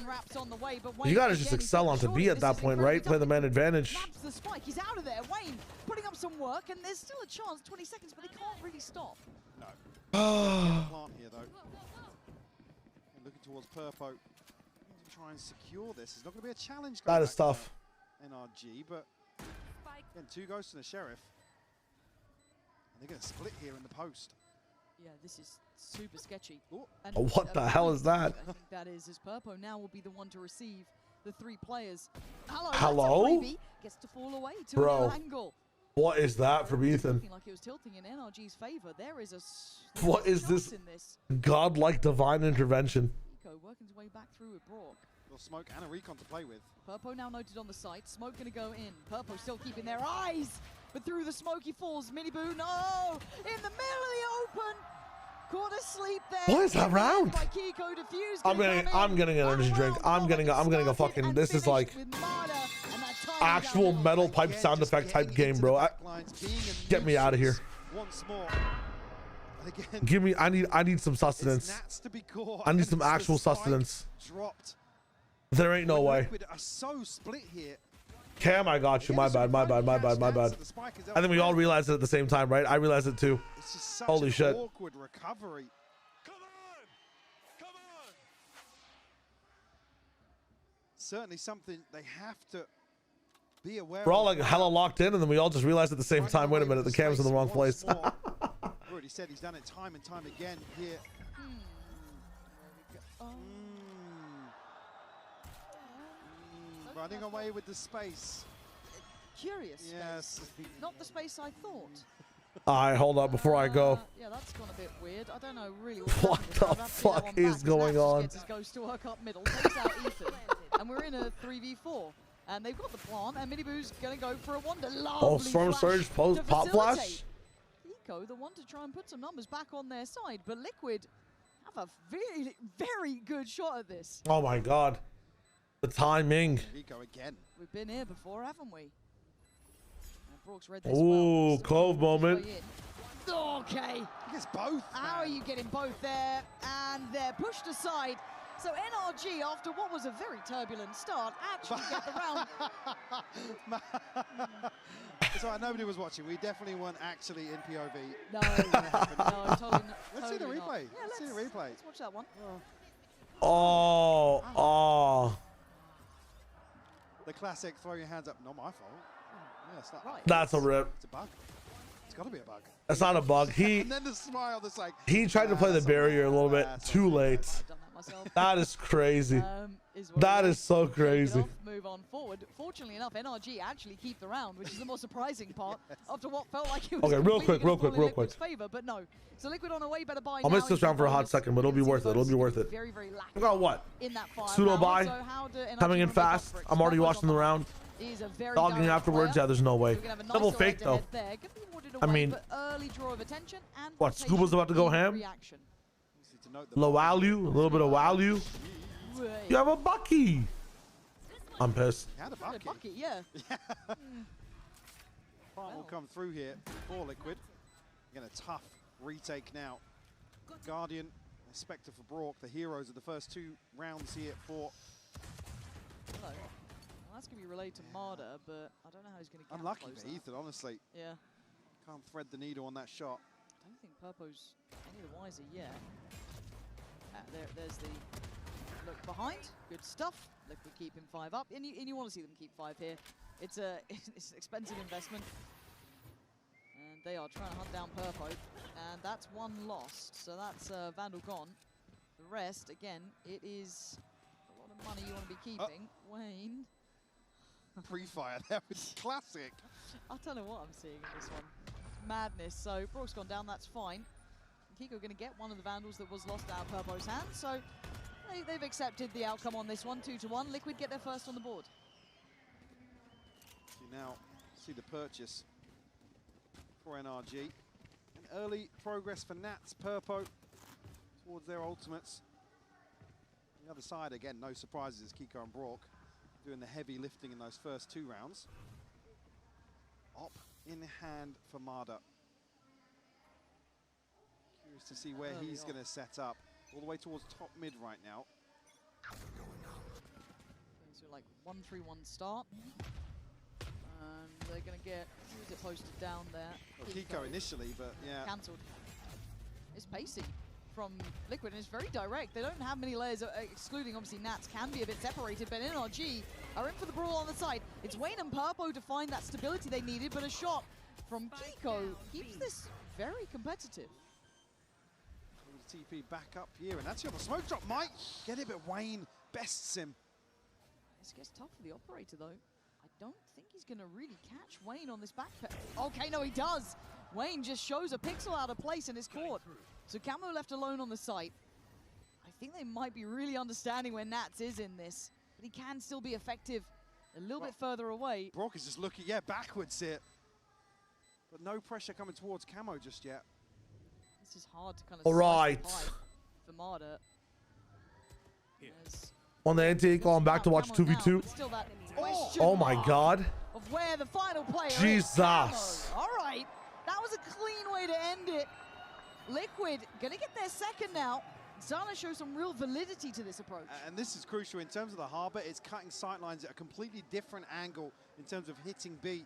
[SPEAKER 6] You gotta just excel onto B at that point, right? Play the man advantage.
[SPEAKER 4] The spike. He's out of there. Wayne putting up some work, and there's still a chance. 20 seconds, but they can't really stop.
[SPEAKER 5] No. Plant here though. And looking towards Purpo. To try and secure this. It's not going to be a challenge.
[SPEAKER 6] That is tough.
[SPEAKER 5] NRG, but again, 2 ghosts and a sheriff. And they're going to split here in the post.
[SPEAKER 4] Yeah, this is super sketchy.
[SPEAKER 6] And what the hell is that?
[SPEAKER 4] I think that is Purpo now will be the one to receive the 3 players.
[SPEAKER 6] Hello?
[SPEAKER 4] Gets to fall away to
[SPEAKER 6] Bro.
[SPEAKER 4] an angle.
[SPEAKER 6] What is that from Ethan?
[SPEAKER 4] Like it was tilting in NRG's favor. There is a
[SPEAKER 6] what is this godlike divine intervention?
[SPEAKER 4] Nico working his way back through with Brock.
[SPEAKER 5] Well, Smoke and a recon to play with.
[SPEAKER 4] Purpo now noted on the site. Smoke gonna go in. Purpo still keeping their eyes, but through the smoke he falls. Miniboo, no! In the middle of the open! Caught asleep there.
[SPEAKER 6] What is that round? I'm getting an energy drink. I'm getting a fucking. This is like actual metal pipe sound effect type game, bro. Get me out of here.
[SPEAKER 5] once more. And again,
[SPEAKER 6] Give me, I need some sustenance.
[SPEAKER 5] Nats to be caught.
[SPEAKER 6] I need some actual sustenance.
[SPEAKER 5] Dropped.
[SPEAKER 6] There ain't no way.
[SPEAKER 5] Liquid are so split here.
[SPEAKER 6] Cam, I got you. My bad. I think we all realized it at the same time, right? I realized it too.
[SPEAKER 5] It's just such
[SPEAKER 6] Holy
[SPEAKER 5] an
[SPEAKER 6] shit.
[SPEAKER 5] awkward recovery. Certainly something they have to be aware
[SPEAKER 6] We're all
[SPEAKER 5] of.
[SPEAKER 6] like hella locked in, and then we all just realized at the same time, wait a minute, the cam's in the wrong place.
[SPEAKER 5] Already said he's done it time and time again here. Running away with the space.
[SPEAKER 4] Curious
[SPEAKER 5] Yes.
[SPEAKER 4] space. Not the space I thought.
[SPEAKER 6] All right, hold up before I go.
[SPEAKER 4] Yeah, that's gone a bit weird. I don't know really
[SPEAKER 6] What the fuck is going on?
[SPEAKER 4] Gets his ghost to work up middle, takes out Ethan, and we're in a 3v4. And they've got the plant, and Miniboo's gonna go for a wonder. Lovely
[SPEAKER 6] Storm
[SPEAKER 4] flash
[SPEAKER 6] Surge post
[SPEAKER 4] to
[SPEAKER 6] pop
[SPEAKER 4] facilitate.
[SPEAKER 6] flash.
[SPEAKER 4] Eco, the one to try and put some numbers back on their side, but Liquid have a very, very good shot at this.
[SPEAKER 6] Oh my god. The timing.
[SPEAKER 5] Eco again.
[SPEAKER 4] We've been here before, haven't we? And Brook's read this
[SPEAKER 6] Ooh,
[SPEAKER 4] well.
[SPEAKER 6] Cove moment.
[SPEAKER 4] Okay.
[SPEAKER 5] He gets both.
[SPEAKER 4] How are you getting both there? And they're pushed aside. So NRG, after what was a very turbulent start, actually get the round.
[SPEAKER 5] It's all right, nobody was watching. We definitely weren't actually in POV.
[SPEAKER 4] No, no, totally not.
[SPEAKER 5] Let's see the
[SPEAKER 4] totally
[SPEAKER 5] replay.
[SPEAKER 4] not. Yeah,
[SPEAKER 5] Let's see the replay.
[SPEAKER 4] Let's watch that one.
[SPEAKER 6] Oh.
[SPEAKER 5] The classic throw your hands up. Not my fault. Yeah, it's not.
[SPEAKER 4] Right.
[SPEAKER 6] That's a rip.
[SPEAKER 5] It's a bug. It's got to be a bug.
[SPEAKER 6] That's not a bug.
[SPEAKER 5] And then the smile that's like.
[SPEAKER 6] He tried to play the barrier a little bit too late.
[SPEAKER 4] I've done that myself.
[SPEAKER 6] That is crazy.
[SPEAKER 4] Is what
[SPEAKER 6] That
[SPEAKER 4] it
[SPEAKER 6] is so
[SPEAKER 4] Shake it
[SPEAKER 6] crazy.
[SPEAKER 4] off, move on forward. Fortunately enough, NRG actually keep the round, which is the more surprising part after what felt like it was
[SPEAKER 6] Okay, real quick,
[SPEAKER 4] completely
[SPEAKER 6] real quick,
[SPEAKER 4] gonna fall in
[SPEAKER 6] real
[SPEAKER 4] Liquid's
[SPEAKER 6] quick.
[SPEAKER 4] favor, but no. So Liquid on a way better buy
[SPEAKER 6] I'll
[SPEAKER 4] now.
[SPEAKER 6] miss this round for a hot second, but it'll be worth it. It'll be worth it.
[SPEAKER 4] Very, very lacking
[SPEAKER 6] I got what?
[SPEAKER 4] in that fire.
[SPEAKER 6] Pseudo
[SPEAKER 4] Now,
[SPEAKER 6] buy.
[SPEAKER 4] also, how do NRG
[SPEAKER 6] Coming in
[SPEAKER 4] wanna make up
[SPEAKER 6] fast.
[SPEAKER 4] for it?
[SPEAKER 6] I'm already
[SPEAKER 4] Smoke
[SPEAKER 6] watching the
[SPEAKER 4] on
[SPEAKER 6] round.
[SPEAKER 4] Is a very
[SPEAKER 6] Dogging
[SPEAKER 4] direct
[SPEAKER 6] afterwards.
[SPEAKER 4] player.
[SPEAKER 6] Yeah, there's no way.
[SPEAKER 4] So we're gonna have a nice
[SPEAKER 6] Double
[SPEAKER 4] little
[SPEAKER 6] fake though.
[SPEAKER 4] head-to-head there. Gonna be awarded
[SPEAKER 6] I
[SPEAKER 4] away,
[SPEAKER 6] mean,
[SPEAKER 4] but early draw of attention and
[SPEAKER 6] what?
[SPEAKER 4] rotation
[SPEAKER 6] Scuba's about to go
[SPEAKER 4] in
[SPEAKER 6] ham?
[SPEAKER 4] reaction.
[SPEAKER 6] Low value, a little bit of value. You have a Bucky. I'm pissed.
[SPEAKER 5] Had a
[SPEAKER 4] Had a bucket, yeah.
[SPEAKER 5] Plant will come through here for Liquid. Again, a tough retake now. Guardian, a Spectre for Brock, the heroes of the first two rounds here for.
[SPEAKER 4] Hello. Well, that's going to be relayed to Marder, but I don't know how he's going to get
[SPEAKER 5] Unlucky
[SPEAKER 4] close
[SPEAKER 5] for Ethan, honestly.
[SPEAKER 4] Yeah.
[SPEAKER 5] Can't thread the needle on that shot.
[SPEAKER 4] I don't think Purpo's any the wiser yet. There's the look behind. Good stuff. Liquid keeping 5 up. And you want to see them keep 5 here. It's an expensive investment. And they are trying to hunt down Purpo. And that's 1 lost. So that's Vandal gone. The rest, again, it is a lot of money you want to be keeping. Wayne.
[SPEAKER 5] Pre-fire, that was classic.
[SPEAKER 4] I don't know what I'm seeing in this one. Madness. So Brock's gone down, that's fine. Kiko going to get one of the Vandals that was lost out of Purpo's hands. So they've accepted the outcome on this one, 2-1. Liquid get their first on the board.
[SPEAKER 5] You now see the purchase for NRG. An early progress for Nats, Purpo towards their ultimates. On the other side, again, no surprises, Kiko and Brock doing the heavy lifting in those first 2 rounds. Op in hand for Marder. Curious to see where he's going to set up. All the way towards top mid right now.
[SPEAKER 4] So like 1-3-1 start. And they're going to get, who is it posted down there?
[SPEAKER 5] Well, Kiko initially, but yeah.
[SPEAKER 4] Cancelled. It's pacey from Liquid, and it's very direct. They don't have many layers, excluding obviously Nats can be a bit separated, but NRG are in for the brawl on the side. It's Wayne and Purpo to find that stability they needed, but a shot from Kiko keeps this very competitive.
[SPEAKER 5] TP back up here, and that's the smoke drop might get it, but Wayne bests him.
[SPEAKER 4] This gets tough for the operator, though. I don't think he's going to really catch Wayne on this backpack. Okay, no, he does. Wayne just shows a pixel out of place and is caught. So Camo left alone on the site. I think they might be really understanding where Nats is in this, but he can still be effective a little bit further away.
[SPEAKER 5] Brock is just looking, backwards here. But no pressure coming towards Camo just yet.
[SPEAKER 4] This is hard to kind of
[SPEAKER 6] all right
[SPEAKER 4] for Marder.
[SPEAKER 6] On the NTA, going back to watch 2v2. Oh my god.
[SPEAKER 4] Of where the final player
[SPEAKER 6] Jesus.
[SPEAKER 4] is. All right. That was a clean way defend it. Liquid gonna get their second now. Zana shows some real validity to this approach.
[SPEAKER 5] And this is crucial in terms of the harbor. It's cutting sightlines at a completely different angle in terms of hitting B.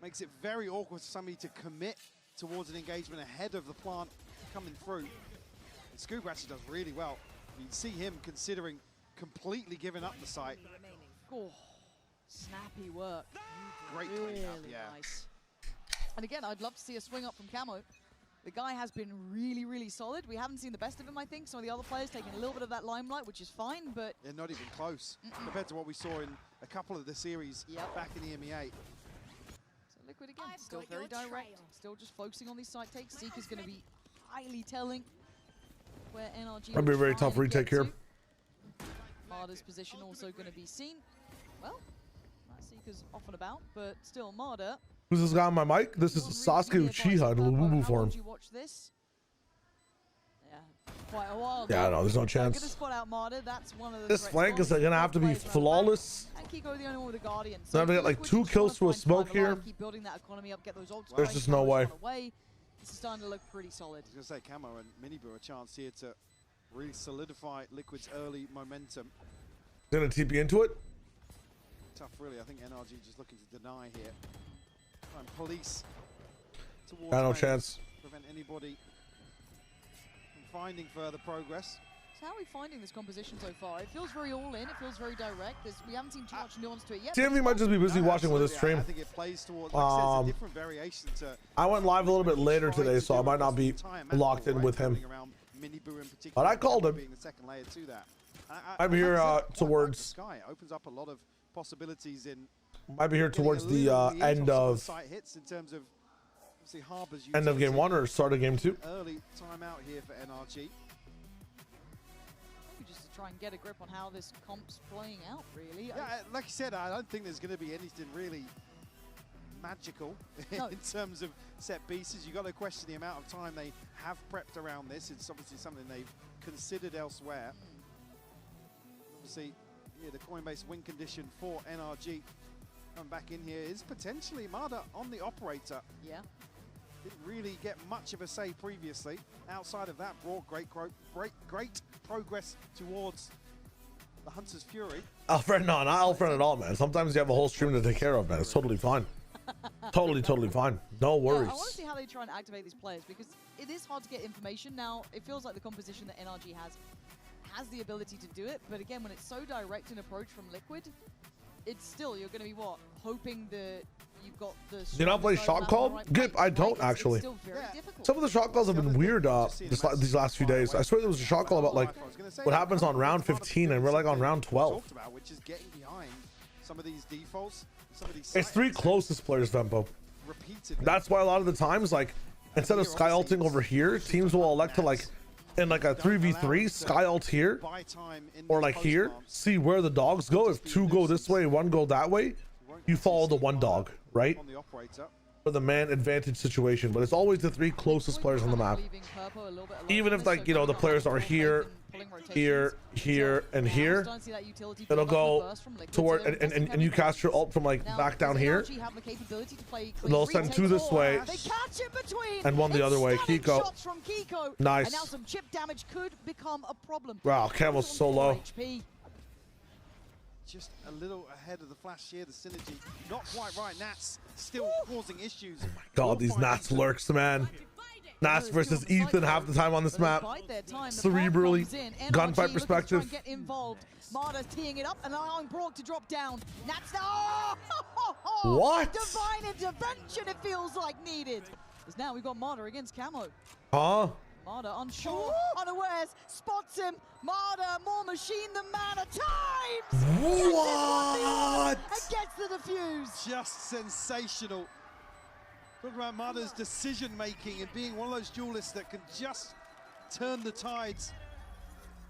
[SPEAKER 5] Makes it very awkward for somebody to commit towards an engagement ahead of the plant coming through. And Scoob actually does really well. You can see him considering completely giving up the site.
[SPEAKER 4] Oh, snappy work.
[SPEAKER 5] Great
[SPEAKER 4] really
[SPEAKER 5] cleanup, yeah.
[SPEAKER 4] Nice. And again, I'd love to see a swing up from Camo. The guy has been really, really solid. We haven't seen the best of him, I think. Some of the other players taking a little bit of that limelight, which is fine, but...
[SPEAKER 5] They're not even close compared to what we saw in a couple of the series back in EMEA.
[SPEAKER 4] So Liquid again, still very direct. Still just focusing on these side takes. Seeker's going to be highly telling where NRG...
[SPEAKER 6] That'd be a very tough retake here.
[SPEAKER 4] Marder's position also going to be seen. Well, Seeker's off and about, but still Marder...
[SPEAKER 6] Who's this guy on my mic? This is Sasuke Uchiha in Lububu form.
[SPEAKER 4] You watch this? Yeah, quite a while.
[SPEAKER 6] Yeah, no, there's no chance.
[SPEAKER 4] Gonna spot out Marder. That's one of the
[SPEAKER 6] This flank is gonna have to be flawless.
[SPEAKER 4] And Kiko the only one with the Guardian.
[SPEAKER 6] So I'm gonna get like 2 kills to a smoke here.
[SPEAKER 4] Keep building that economy up, get those ults.
[SPEAKER 6] There's just no way.
[SPEAKER 4] This is starting to look pretty solid.
[SPEAKER 5] I was gonna say Camo and Minibu a chance here to really solidify Liquid's early momentum.
[SPEAKER 6] Gonna TP into it.
[SPEAKER 5] Tough, really. I think NRG just looking to deny here. And police towards
[SPEAKER 6] no chance.
[SPEAKER 5] Prevent anybody from finding further progress.
[SPEAKER 4] So how are we finding this composition so far? It feels very all in. It feels very direct. we haven't seen too much nuance to it yet.
[SPEAKER 6] TMV might just be busy watching with this stream.
[SPEAKER 5] I think it plays towards, like I said, a different variation to...
[SPEAKER 6] I went live a little bit later today, so I might not be locked in with him. But I called him.
[SPEAKER 5] Being the second layer to that.
[SPEAKER 6] I'm here towards...
[SPEAKER 5] Sky. It opens up a lot of possibilities in...
[SPEAKER 6] Might be here towards the end of game 1 or start of game 2.
[SPEAKER 5] Early timeout here for NRG.
[SPEAKER 4] Maybe just to try and get a grip on how this comp's playing out, really.
[SPEAKER 5] Yeah, like I said, I don't think there's going to be anything really magical in terms of set pieces. You got to question the amount of time they have prepped around this. It's obviously something they've considered elsewhere. Obviously, yeah, the coin-based win condition for NRG. Coming back in here is potentially Marder on the operator.
[SPEAKER 4] Yeah.
[SPEAKER 5] Didn't really get much of a say previously. Outside of that, brought great progress towards the Hunter's Fury.
[SPEAKER 6] Alfred, no, not Alfred at all, man. Sometimes you have a whole stream to take care of, man. It's totally fine. totally fine. No worries.
[SPEAKER 4] I want to see how they try and activate these players because it is hard to get information. Now, it feels like the composition that NRG has the ability to do it. But again, when it's so direct an approach from Liquid, it's still, you're going to be what? Hoping that you've got the...
[SPEAKER 6] Do you not play shot call? Gip, I don't actually.
[SPEAKER 4] It's still very difficult.
[SPEAKER 6] Some of the shot calls have been weird these last few days. I swear there was a shot call about like what happens on round 15 and we're like on round 12.
[SPEAKER 5] Which is getting behind some of these defaults.
[SPEAKER 6] It's 3 closest players, Vempo. That's why a lot of the times, like, instead of sky ulting over here, teams will elect to like in like a 3v3 sky ult here or like here, see where the dogs go. If 2 go this way, 1 go that way, you follow the 1 dog, right? For the man advantage situation. But it's always the 3 closest players on the map. Even if, like, you know, the players are here, here, here, and here, it'll go toward and you cast your ult from like back down here. They'll send 2 this way and 1 the other way. Kiko, nice.
[SPEAKER 4] And now some chip damage could become a problem.
[SPEAKER 6] Wow, Camel's so low.
[SPEAKER 5] Just a little ahead of the flash here. The synergy not quite right. Nats still causing issues.
[SPEAKER 6] Oh my god, these Nats lurks, man. Nats versus Ethan half the time on this map. Cerebrally, gunfight perspective.
[SPEAKER 4] Get involved. Marder's teeing it up and allowing Brock to drop down. Nats now.
[SPEAKER 6] What?
[SPEAKER 4] Divine intervention, it feels like needed. Because now we've got Marder against Camo.
[SPEAKER 6] Huh?
[SPEAKER 4] Marder unsure, unawares, spots him. Marder, more machine than man at times.
[SPEAKER 6] What?
[SPEAKER 4] And gets the defuse.
[SPEAKER 5] Just sensational. Talking about Marder's decision making and being one of those duelists that can just turn the tides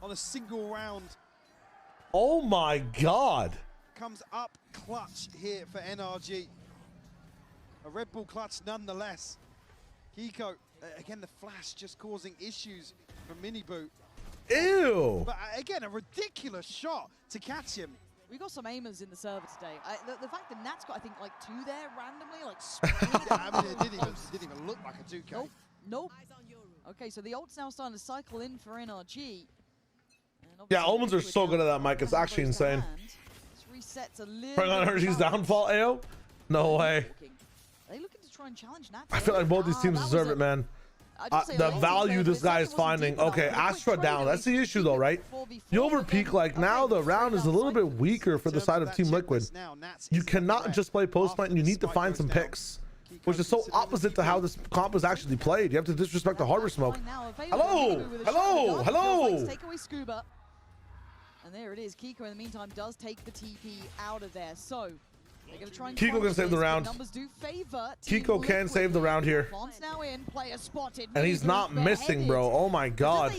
[SPEAKER 5] on a single round.
[SPEAKER 6] Oh my god.
[SPEAKER 5] Comes up clutch here for NRG. A Red Bull clutch nonetheless. Kiko, again, the flash just causing issues for Minibu.
[SPEAKER 6] Ew.
[SPEAKER 5] But again, a ridiculous shot to catch him.
[SPEAKER 4] We got some aimers in the server today. The fact that Nat's got, I think, like 2 there randomly, like sprayed.
[SPEAKER 5] I mean, it didn't even look like a 2K.
[SPEAKER 4] Nope. Okay, so the ult's now starting to cycle in for NRG.
[SPEAKER 6] Yeah, omens are so good at that, Mike. It's actually insane. Bring on NRG's downfall, AO? No way.
[SPEAKER 4] Are they looking to try and challenge Nat?
[SPEAKER 6] I feel like both these teams deserve it, man. The value this guy is finding. Okay, Astra down. That's the issue, though, right? You overpeak. Like, now the round is a little bit weaker for the side of Team Liquid. You cannot just play post-fight, and you need to find some picks, which is so opposite to how this comp is actually played. You have to disrespect the harbor smoke. Hello! Hello! Hello!
[SPEAKER 4] Take away Scuba. And there it is. Kiko, in the meantime, does take the TP out of there. So, they're going to try and
[SPEAKER 6] Kiko can save the round. Kiko can save the round here. And he's not missing, bro. Oh my god.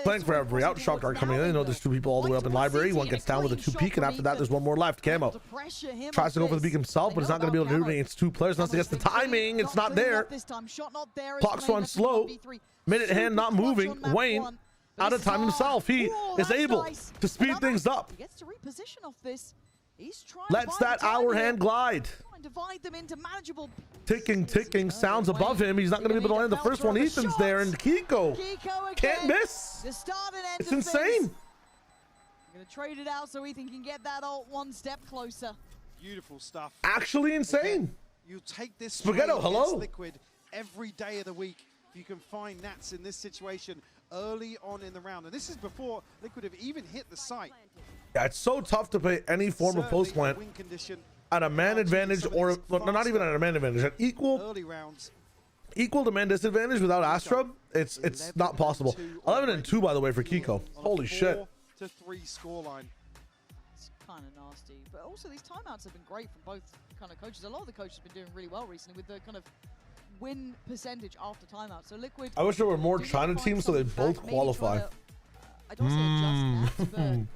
[SPEAKER 6] Playing for every outshock dart coming in. I know there's 2 people all the way up in library. One gets down with a 2 peak, and after that, there's 1 more left. Camo tries to go for the peak himself, but he's not going to be able to do it against 2 players unless he gets the timing. It's not there. Clock's run slow. Minute hand not moving. Wayne out of time himself. He is able to speed things up.
[SPEAKER 4] He gets to reposition off this. He's trying
[SPEAKER 6] Lets that hour hand glide.
[SPEAKER 4] Divide them into manageable.
[SPEAKER 6] Ticking sounds above him. He's not going to be able to land the first one. Ethan's there, and Kiko can't miss. It's insane.
[SPEAKER 4] Going to trade it out so Ethan can get that ult 1 step closer.
[SPEAKER 5] Beautiful stuff.
[SPEAKER 6] Actually insane.
[SPEAKER 5] You take this
[SPEAKER 6] Spaghetto, hello.
[SPEAKER 5] Liquid every day of the week. If you can find Nats in this situation early on in the round, and this is before Liquid have even hit the site.
[SPEAKER 6] Yeah, it's so tough to play any form of post plant at a man advantage, or well, not even at a man advantage, at equal to man disadvantage without Astra. It's not possible. 11-2, by the way, for Kiko. Holy shit.
[SPEAKER 5] 4-3 scoreline.
[SPEAKER 4] It's kind of nasty, but also these timeouts have been great from both kind of coaches. A lot of the coaches have been doing really well recently with the kind of win percentage after timeout. So Liquid.
[SPEAKER 6] I wish there were more China teams so they both qualify.
[SPEAKER 4] I don't say adjust that, but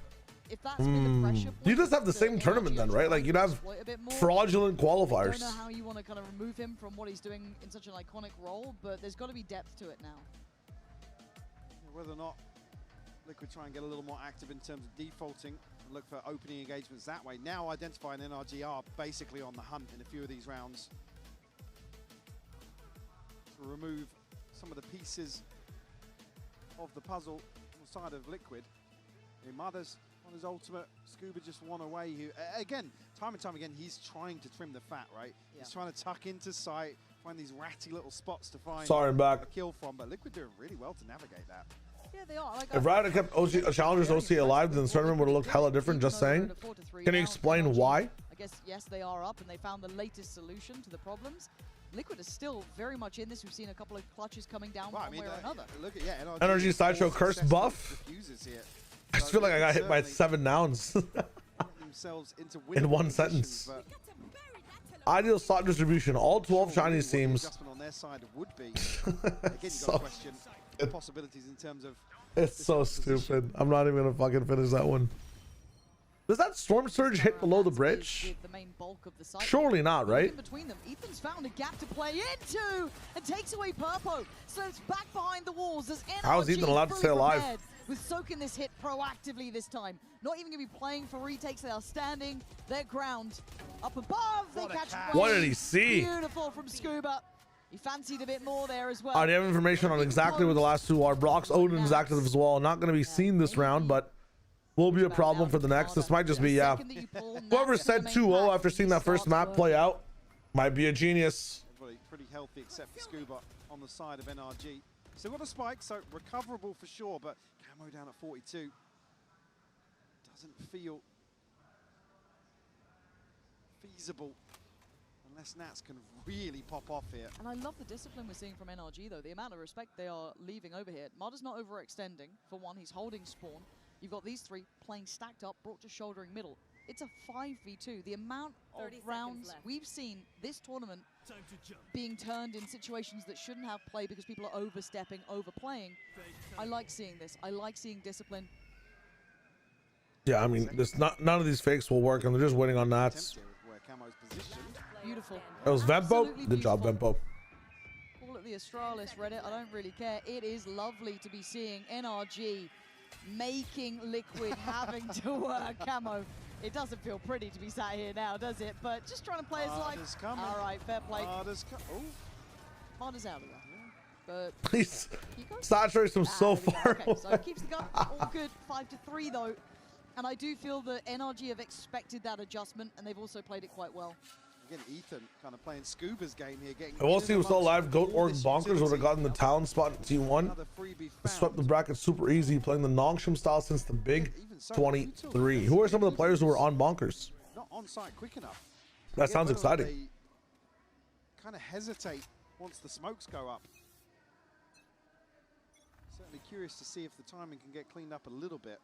[SPEAKER 4] if that's been the pressure point,
[SPEAKER 6] you just have the same tournament then, right? Like you'd have fraudulent qualifiers.
[SPEAKER 4] I don't know how you want to kind of remove him from what he's doing in such an iconic role, but there's got to be depth to it now.
[SPEAKER 5] Whether or not Liquid try and get a little more active in terms of defaulting and look for opening engagements that way. Now Identify and NRG are basically on the hunt in a few of these rounds to remove some of the pieces of the puzzle on the side of Liquid. Mothers on his ultimate, Scuba just one away. Who, again, time and time again, he's trying to trim the fat, right? Yeah. He's trying to tuck into sight, find these ratty little spots to find a kill from, but Liquid doing really well to navigate that.
[SPEAKER 4] Yeah, they are. Like,
[SPEAKER 6] if Riot had kept Challengers OC alive, then the tournament would have looked hella different, just saying. Can you explain why?
[SPEAKER 4] I guess, yes, they are up, and they found the latest solution to the problems. Liquid is still very much in this. We've seen a couple of clutches coming down one way or another.
[SPEAKER 5] Look at, yeah,
[SPEAKER 6] NRG Sideshow Curse buff. I just feel like I got hit by 7 nouns in one sentence. Ideal slot distribution. All 12 Chinese teams.
[SPEAKER 5] Possibilities in terms of
[SPEAKER 6] it's so stupid. I'm not even gonna fucking finish that one. Does that storm surge hit below the bridge? Surely not, right?
[SPEAKER 4] Between them, Ethan's found a gap to play into and takes away Purpo. So it's back behind the walls as NRG.
[SPEAKER 6] How is Ethan allowed to stay alive?
[SPEAKER 4] With soaking this hit proactively this time. Not even gonna be playing for retakes. They are standing their ground. Up above, they catch
[SPEAKER 6] what did he see?
[SPEAKER 4] Beautiful from Scuba. He fancied a bit more there as well.
[SPEAKER 6] I have information on exactly where the last 2 are. Brock's Odin is active as well. Not going to be seen this round, but will be a problem for the next. This might just be, yeah. Whoever said 2-0 after seeing that first map play out might be a genius.
[SPEAKER 5] Pretty healthy except for Scuba on the side of NRG. Still got a spike, so recoverable for sure, but Camo down at 42. Doesn't feel feasible unless Nats can really pop off here.
[SPEAKER 4] And I love the discipline we're seeing from NRG, though. The amount of respect they are leaving over here. Mada's not overextending. For one, he's holding spawn. You've got these 3 playing stacked up, brought to shouldering middle. It's a 5v2. The amount of rounds we've seen this tournament being turned in situations that shouldn't have play because people are overstepping, overplaying. I like seeing this. I like seeing discipline.
[SPEAKER 6] Yeah, I mean, none of these fakes will work, and they're just waiting on Nats.
[SPEAKER 4] Beautiful.
[SPEAKER 6] It was Vempo. Good job, Vempo.
[SPEAKER 4] Call it the Astralis, Reddit. I don't really care. It is lovely to be seeing NRG making Liquid having to work. Camo It doesn't feel pretty to be sat here now, does it? But just trying to play his life. All right, fair play. Marder's out of there. But
[SPEAKER 6] please saturate him so far.
[SPEAKER 4] Okay, so it keeps the gun all good. 5-3 though. And I do feel that NRG have expected that adjustment, and they've also played it quite well.
[SPEAKER 5] Again, Ethan kind of playing Scuba's game here.
[SPEAKER 6] I will see who was still alive. Goat Org Bonkers would have gotten the talent spot in T1. Swept the bracket super easy, playing the Nongshim style since the big 23. Who are some of the players who were on Bonkers?
[SPEAKER 5] Not on site quick enough.
[SPEAKER 6] That sounds exciting.
[SPEAKER 5] They kind of hesitate once the smokes go up. Certainly curious to see if the timing can get cleaned up a little bit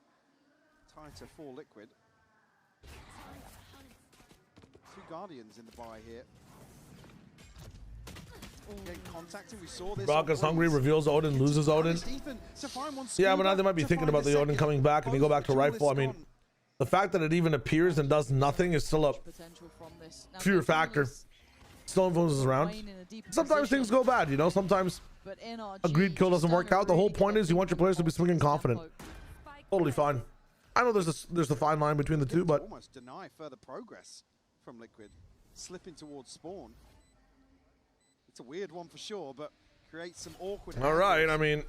[SPEAKER 5] tighter for Liquid. Two Guardians in the buy here. Getting contacted, we saw this.
[SPEAKER 6] Brock is hungry, reveals Odin, loses Odin. Yeah, but now they might be thinking about the Odin coming back and they go back to Rifle. I mean, the fact that it even appears and does nothing is still a fear factor. Still influences around. Sometimes things go bad, you know, sometimes a greed kill doesn't work out. The whole point is you want your players to be swinging confident. Totally fine. I know there's a fine line between the two, but
[SPEAKER 5] almost deny further progress from Liquid, slipping towards spawn. It's a weird one for sure, but creates some awkward.
[SPEAKER 6] All right, I mean,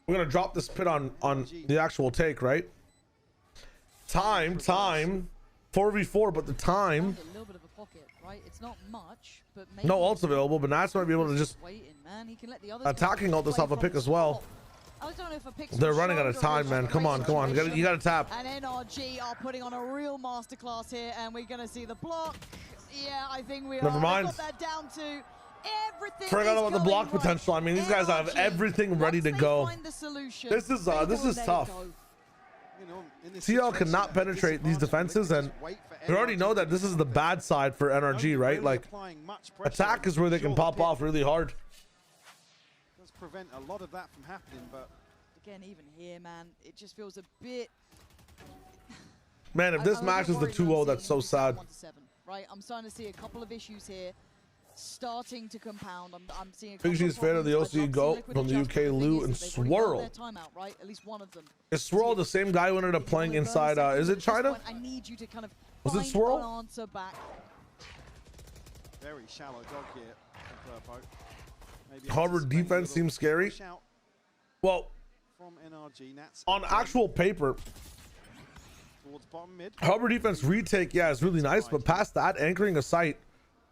[SPEAKER 6] we're gonna drop this pit on the actual take, right? Time, 4v4, but the time.
[SPEAKER 4] A little bit of a pocket, right? It's not much, but
[SPEAKER 6] no ults available, but Nats might be able to just attacking ult this off a pick as well.
[SPEAKER 4] I don't know if a pick's
[SPEAKER 6] They're running out of time, man. Come on. You gotta tap.
[SPEAKER 4] And NRG are putting on a real masterclass here, and we're gonna see the block. Yeah, I think we
[SPEAKER 6] Never mind.
[SPEAKER 4] got that down to everything.
[SPEAKER 6] Forgot about the block potential. I mean, these guys have everything ready to go. This is tough. CL cannot penetrate these defenses, and we already know that this is the bad side for NRG, right? Like, attack is where they can pop off really hard.
[SPEAKER 5] Does prevent a lot of that from happening, but
[SPEAKER 4] again, even here, man, it just feels a bit.
[SPEAKER 6] Man, if this match is the 2-0, that's so sad.
[SPEAKER 4] Right, I'm starting to see a couple of issues here starting to compound. I'm seeing.
[SPEAKER 6] Big G's fan of the OC GOAT from the UK, Lou and Swirl.
[SPEAKER 4] Right? At least one of them.
[SPEAKER 6] Is Swirl the same guy who ended up playing inside? Is it China?
[SPEAKER 4] I need you to kind of
[SPEAKER 6] was it Swirl?
[SPEAKER 4] Answer back.
[SPEAKER 5] Very shallow dog here.
[SPEAKER 6] Harvard defense seems scary. Well,
[SPEAKER 5] from NRG,
[SPEAKER 6] on actual paper, Harvard defense retake, yeah, is really nice, but past that, anchoring a site,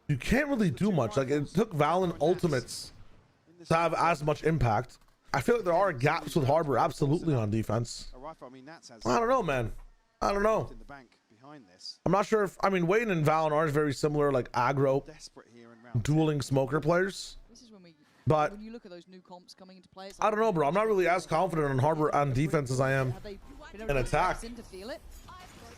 [SPEAKER 6] you can't really do much. Like, it took Valen ultimates to have as much impact. I feel like there are gaps with Harbor absolutely on defense. I don't know, man. I don't know. I'm not sure if, I mean, Wayne and Valen are very similar, like aggro, dueling smoker players. But
[SPEAKER 4] when you look at those new comps coming into play,
[SPEAKER 6] I don't know, bro. I'm not really as confident on Harbor on defense as I am in attack.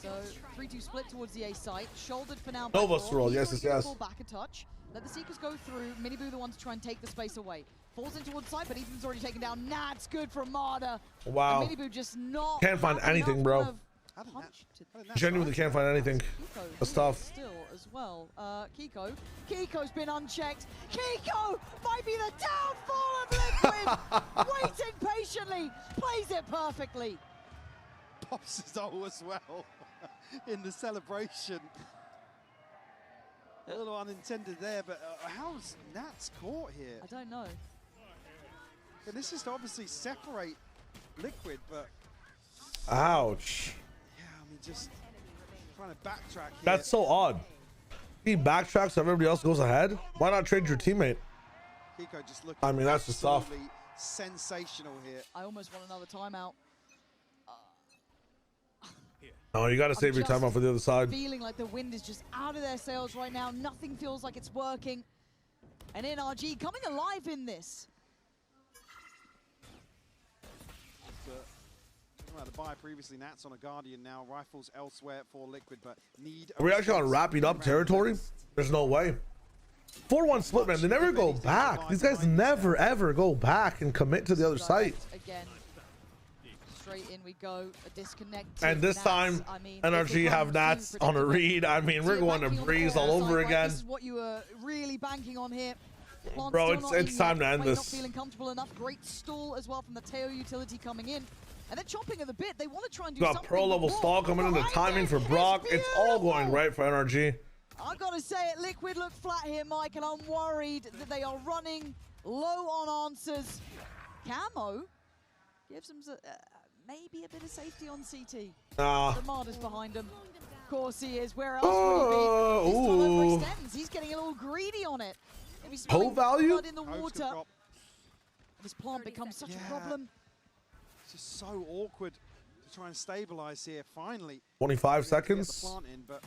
[SPEAKER 4] So 3-2 split towards the A site, shouldered for now.
[SPEAKER 6] Nova's roll, yes.
[SPEAKER 4] Back a touch. Let the Seekers go through. Miniboo the one to try and take the space away. Falls in towards site, but Ethan's already taken down. That's good from Marder.
[SPEAKER 6] Wow.
[SPEAKER 4] And Miniboo just not.
[SPEAKER 6] Can't find anything, bro. Genuinely can't find anything. That's tough.
[SPEAKER 4] Still as well. Kiko's been unchecked. Kiko might be the downfall of Liquid. Waiting patiently. Plays it perfectly.
[SPEAKER 5] Pops his ult as well in the celebration. A little unintended there, but how's Nats caught here?
[SPEAKER 4] I don't know.
[SPEAKER 5] And this is to obviously separate Liquid, but
[SPEAKER 6] ouch.
[SPEAKER 5] Yeah, I mean, just trying to backtrack here.
[SPEAKER 6] That's so odd. He backtracks so everybody else goes ahead. Why not trade your teammate?
[SPEAKER 5] Kiko just looking.
[SPEAKER 6] I mean, that's just tough.
[SPEAKER 5] Sensational here.
[SPEAKER 4] I almost want another timeout.
[SPEAKER 6] Oh, you got to save your timeout for the other side.
[SPEAKER 4] Feeling like the wind is just out of their sails right now. Nothing feels like it's working. And NRG coming alive in this.
[SPEAKER 5] The buy previously, Nats on a Guardian now, rifles elsewhere for Liquid, but need.
[SPEAKER 6] Are we actually on wrapping up territory? There's no way. 4-1 split, man. They never go back. These guys never ever go back and commit to the other site.
[SPEAKER 4] Again, straight in we go. A disconnect.
[SPEAKER 6] And this time, NRG have Nats on a read. I mean, we're going to Breeze all over again.
[SPEAKER 4] This is what you were really banking on here.
[SPEAKER 6] Bro, it's time to end this.
[SPEAKER 4] Not feeling comfortable enough. Great stall as well from the Teo utility coming in. And they're chomping at the bit. They want to try and do
[SPEAKER 6] Got
[SPEAKER 4] something.
[SPEAKER 6] pro level stall coming in. The timing for Brock. It's all going right for NRG.
[SPEAKER 4] I gotta say it, Liquid look flat here, Mike, and I'm worried that they are running low on answers. Camo gives them maybe a bit of safety on CT. The Marder's behind him. Of course he is. Where else would he be? This time overextends. He's getting a little greedy on it.
[SPEAKER 6] Whole value?
[SPEAKER 4] Blood in the water. This plant becomes such a problem.
[SPEAKER 5] It's just so awkward to try and stabilize here. Finally,
[SPEAKER 6] 25 seconds.
[SPEAKER 5] The plant in, but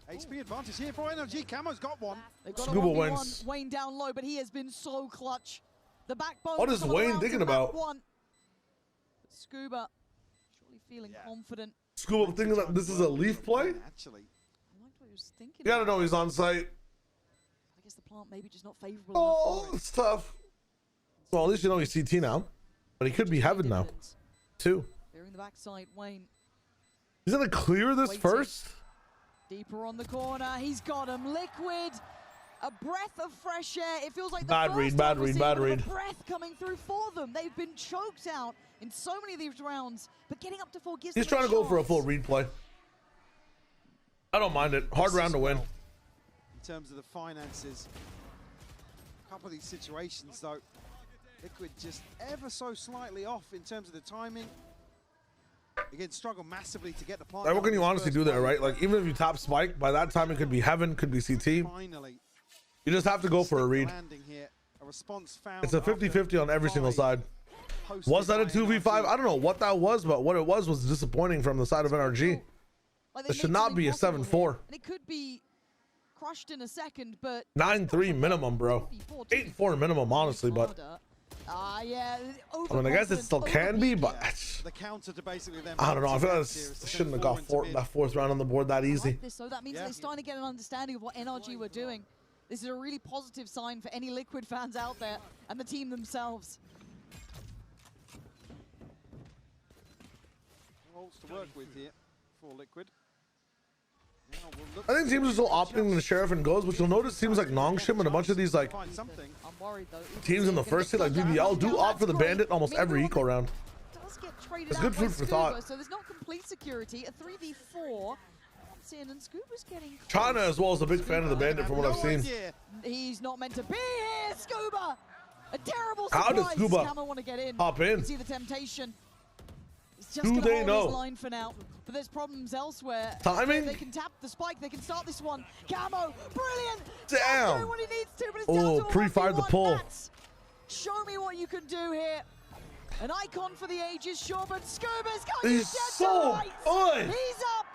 [SPEAKER 5] HP advantage here for NRG. Camo's got one.
[SPEAKER 4] They've got
[SPEAKER 6] Scuba wins.
[SPEAKER 4] Wayne down low, but he has been so clutch. The backbone.
[SPEAKER 6] What is Wayne thinking about?
[SPEAKER 4] Scuba surely feeling confident.
[SPEAKER 6] Scuba thinking that this is a leaf play?
[SPEAKER 5] Actually,
[SPEAKER 4] I liked what he was thinking.
[SPEAKER 6] You gotta know he's on site.
[SPEAKER 4] I guess the plant maybe just not favorable.
[SPEAKER 6] Oh, it's tough. Well, at least you know he's CT now. But he could be heaven now, too.
[SPEAKER 4] Clearing the backside, Wayne.
[SPEAKER 6] He's gonna clear this first?
[SPEAKER 4] Deeper on the corner. He's got him. Liquid. A breath of fresh air. It feels like
[SPEAKER 6] bad read.
[SPEAKER 4] breath coming through for them. They've been choked out in so many of these rounds, but getting up to 4 gives
[SPEAKER 6] He's
[SPEAKER 4] them
[SPEAKER 6] trying to go for a full read play. I don't mind it. Hard round to win.
[SPEAKER 5] in terms of the finances, a couple of these situations though, Liquid just ever so slightly off in terms of the timing. Again, struggle massively to get the plant.
[SPEAKER 6] What can you honestly do there, right? Like, even if you top spike, by that time it could be heaven, could be CT.
[SPEAKER 5] Finally,
[SPEAKER 6] you just have to go for a read.
[SPEAKER 5] here. A response found.
[SPEAKER 6] It's a 50-50 on every single side. Was that a 2v5? I don't know what that was, but what it was disappointing from the side of NRG. It should not be a 7-4.
[SPEAKER 4] And it could be crushed in a second, but
[SPEAKER 6] 9-3 minimum, bro. 8-4 minimum, honestly, but
[SPEAKER 4] yeah,
[SPEAKER 6] I mean, I guess it still can be, but
[SPEAKER 5] the counter to basically them.
[SPEAKER 6] I don't know. I feel like I shouldn't have got that fourth round on the board that easy.
[SPEAKER 4] So that means they're starting to get an understanding of what NRG were doing. This is a really positive sign for any Liquid fans out there and the team themselves.
[SPEAKER 5] Roles to work with here for Liquid.
[SPEAKER 6] I think teams are still opting the Sheriff and Goes, but you'll notice teams like Nongshim and a bunch of these like teams in the first hit like BBL do opt for the Bandit almost every eco round. It's good food for thought.
[SPEAKER 4] So there's not complete security. A 3v4. And Scuba's getting
[SPEAKER 6] China as well is a big fan of the Bandit from what I've seen.
[SPEAKER 4] He's not meant to be here, Scuba. A terrible surprise.
[SPEAKER 6] How does Scuba
[SPEAKER 4] want to get in?
[SPEAKER 6] Hop in?
[SPEAKER 4] See the temptation. It's just
[SPEAKER 6] Do they
[SPEAKER 4] hold
[SPEAKER 6] know?
[SPEAKER 4] his line for now, but there's problems elsewhere.
[SPEAKER 6] Timing?
[SPEAKER 4] They can tap the spike. They can start this one. Camo, brilliant.
[SPEAKER 6] Damn.
[SPEAKER 4] Doing what he needs to, but it's down to a
[SPEAKER 6] pre-fired the
[SPEAKER 4] 1v1
[SPEAKER 6] pull.
[SPEAKER 4] max. Show me what you can do here. An icon for the ages, sure, but Scuba's got you
[SPEAKER 6] He's
[SPEAKER 4] dead
[SPEAKER 6] so
[SPEAKER 4] to rights.
[SPEAKER 6] good.
[SPEAKER 4] He's up.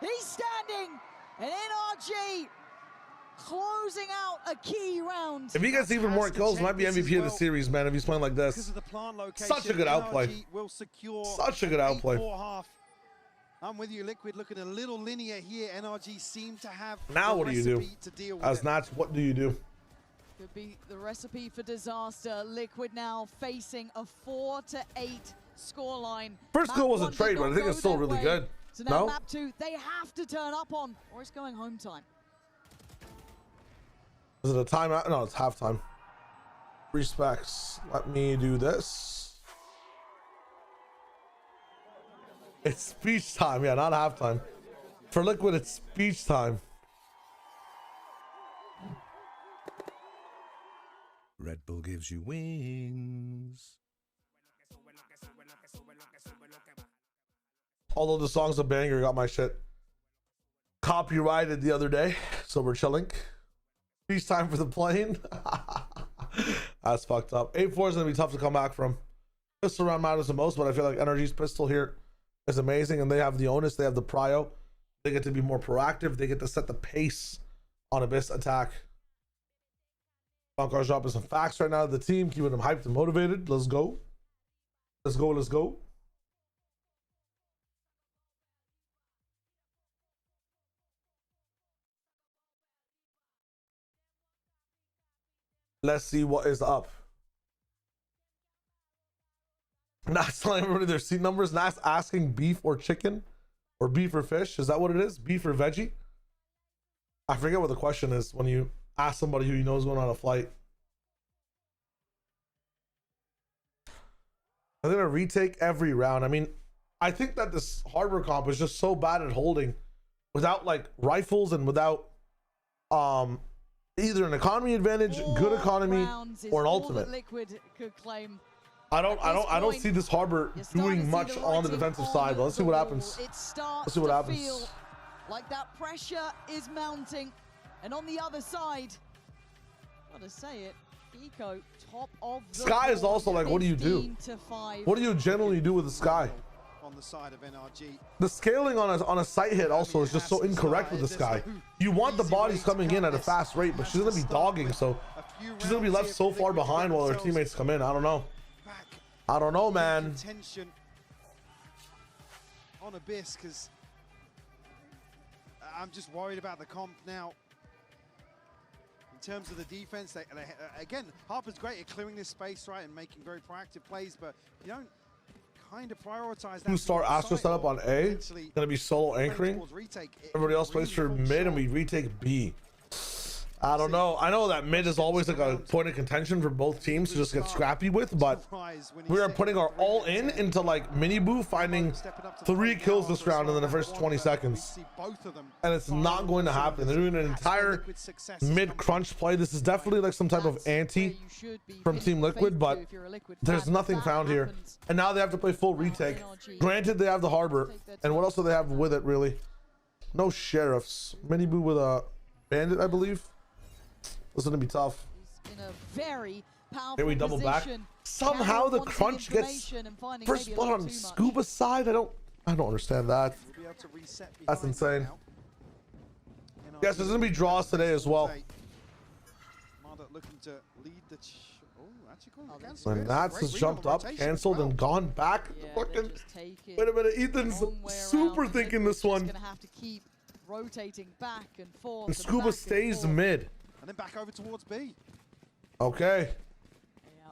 [SPEAKER 4] He's standing. And NRG closing out a key round.
[SPEAKER 6] If he gets even more kills, he might be MVP of the series, man, if he's playing like this. Such a good outplay. Such a good outplay.
[SPEAKER 5] I'm with you, Liquid, looking a little linear here. NRG seem to have
[SPEAKER 6] now what do you do? As Nats, what do you do?
[SPEAKER 4] Could be the recipe for disaster. Liquid now facing a 4-8 scoreline.
[SPEAKER 6] First goal was a trade, but I think it's still really good.
[SPEAKER 4] So now map 2, they have to turn up on, or it's going home time.
[SPEAKER 6] Is it a timeout? No, it's halftime. Respects. Let me do this. It's speech time. Yeah, not halftime. For Liquid, it's speech time.
[SPEAKER 12] Red Bull gives you wings.
[SPEAKER 6] Although the song's a banger, got my shit copyrighted the other day, so we're chilling. Speech time for the plane. That's fucked up. 8-4 is gonna be tough to come back from. Pistol round matters the most, but I feel like NRG's pistol here is amazing, and they have the onus, they have the prio. They get to be more proactive. They get to set the pace on Abyss attack. Bunkar's dropping some facts right now to the team, keeping them hyped and motivated. Let's go. Let's go. Let's go. Let's see what is up. Not telling everybody their seat numbers. Not asking beef or chicken or beef or fish. Is that what it is? Beef or veggie? I forget what the question is when you ask somebody who you know is going on a flight. they're gonna retake every round. I mean, I think that this hardware comp is just so bad at holding without like rifles and without either an economy advantage, good economy, or an ultimate.
[SPEAKER 4] Liquid could claim.
[SPEAKER 6] I don't see this harbor doing much on the defensive side, but let's see what happens. Let's see what happens.
[SPEAKER 4] Feel like that pressure is mounting, and on the other side, gotta say it, Eco top of the
[SPEAKER 6] Sky is also like, what do you do? What do you generally do with the Sky?
[SPEAKER 5] On the side of NRG.
[SPEAKER 6] The scaling on a sight hit also is just so incorrect with the Sky. You want the bodies coming in at a fast rate, but she's gonna be dogging, so she's gonna be left so far behind while her teammates come in. I don't know. I don't know, man.
[SPEAKER 5] Tension on Abyss, because I'm just worried about the comp now. In terms of the defense, again, Harper's great at clearing this space, right, and making very proactive plays, but you don't kind of prioritize that.
[SPEAKER 6] 2-star Astro setup on A. Gonna be solo anchoring. Everybody else plays for mid, and we retake B. I don't know. I know that mid is always like a point of contention for both teams to just get scrappy with, but we are putting our all in into like Mini Boo finding 3 kills this round in the first 20 seconds. And it's not going to happen. They're doing an entire mid crunch play. This is definitely like some type of anti from Team Liquid, but there's nothing found here. And now they have to play full retake. Granted, they have the harbor. And what else do they have with it, really? No sheriffs. Mini Boo with a bandit, I believe. This is gonna be tough.
[SPEAKER 4] In a very powerful
[SPEAKER 6] Here we double back. Somehow the crunch gets first blood on Scuba's side. I don't understand that. That's insane. Yes, there's gonna be draws today as well. And that's just jumped up, canceled, and gone back. Fucking, wait a minute, Ethan's super thinking this one.
[SPEAKER 4] Gonna have to keep rotating back and forth.
[SPEAKER 6] And Scuba stays mid.
[SPEAKER 5] And then back over towards B.
[SPEAKER 6] Okay.
[SPEAKER 4] Yeah.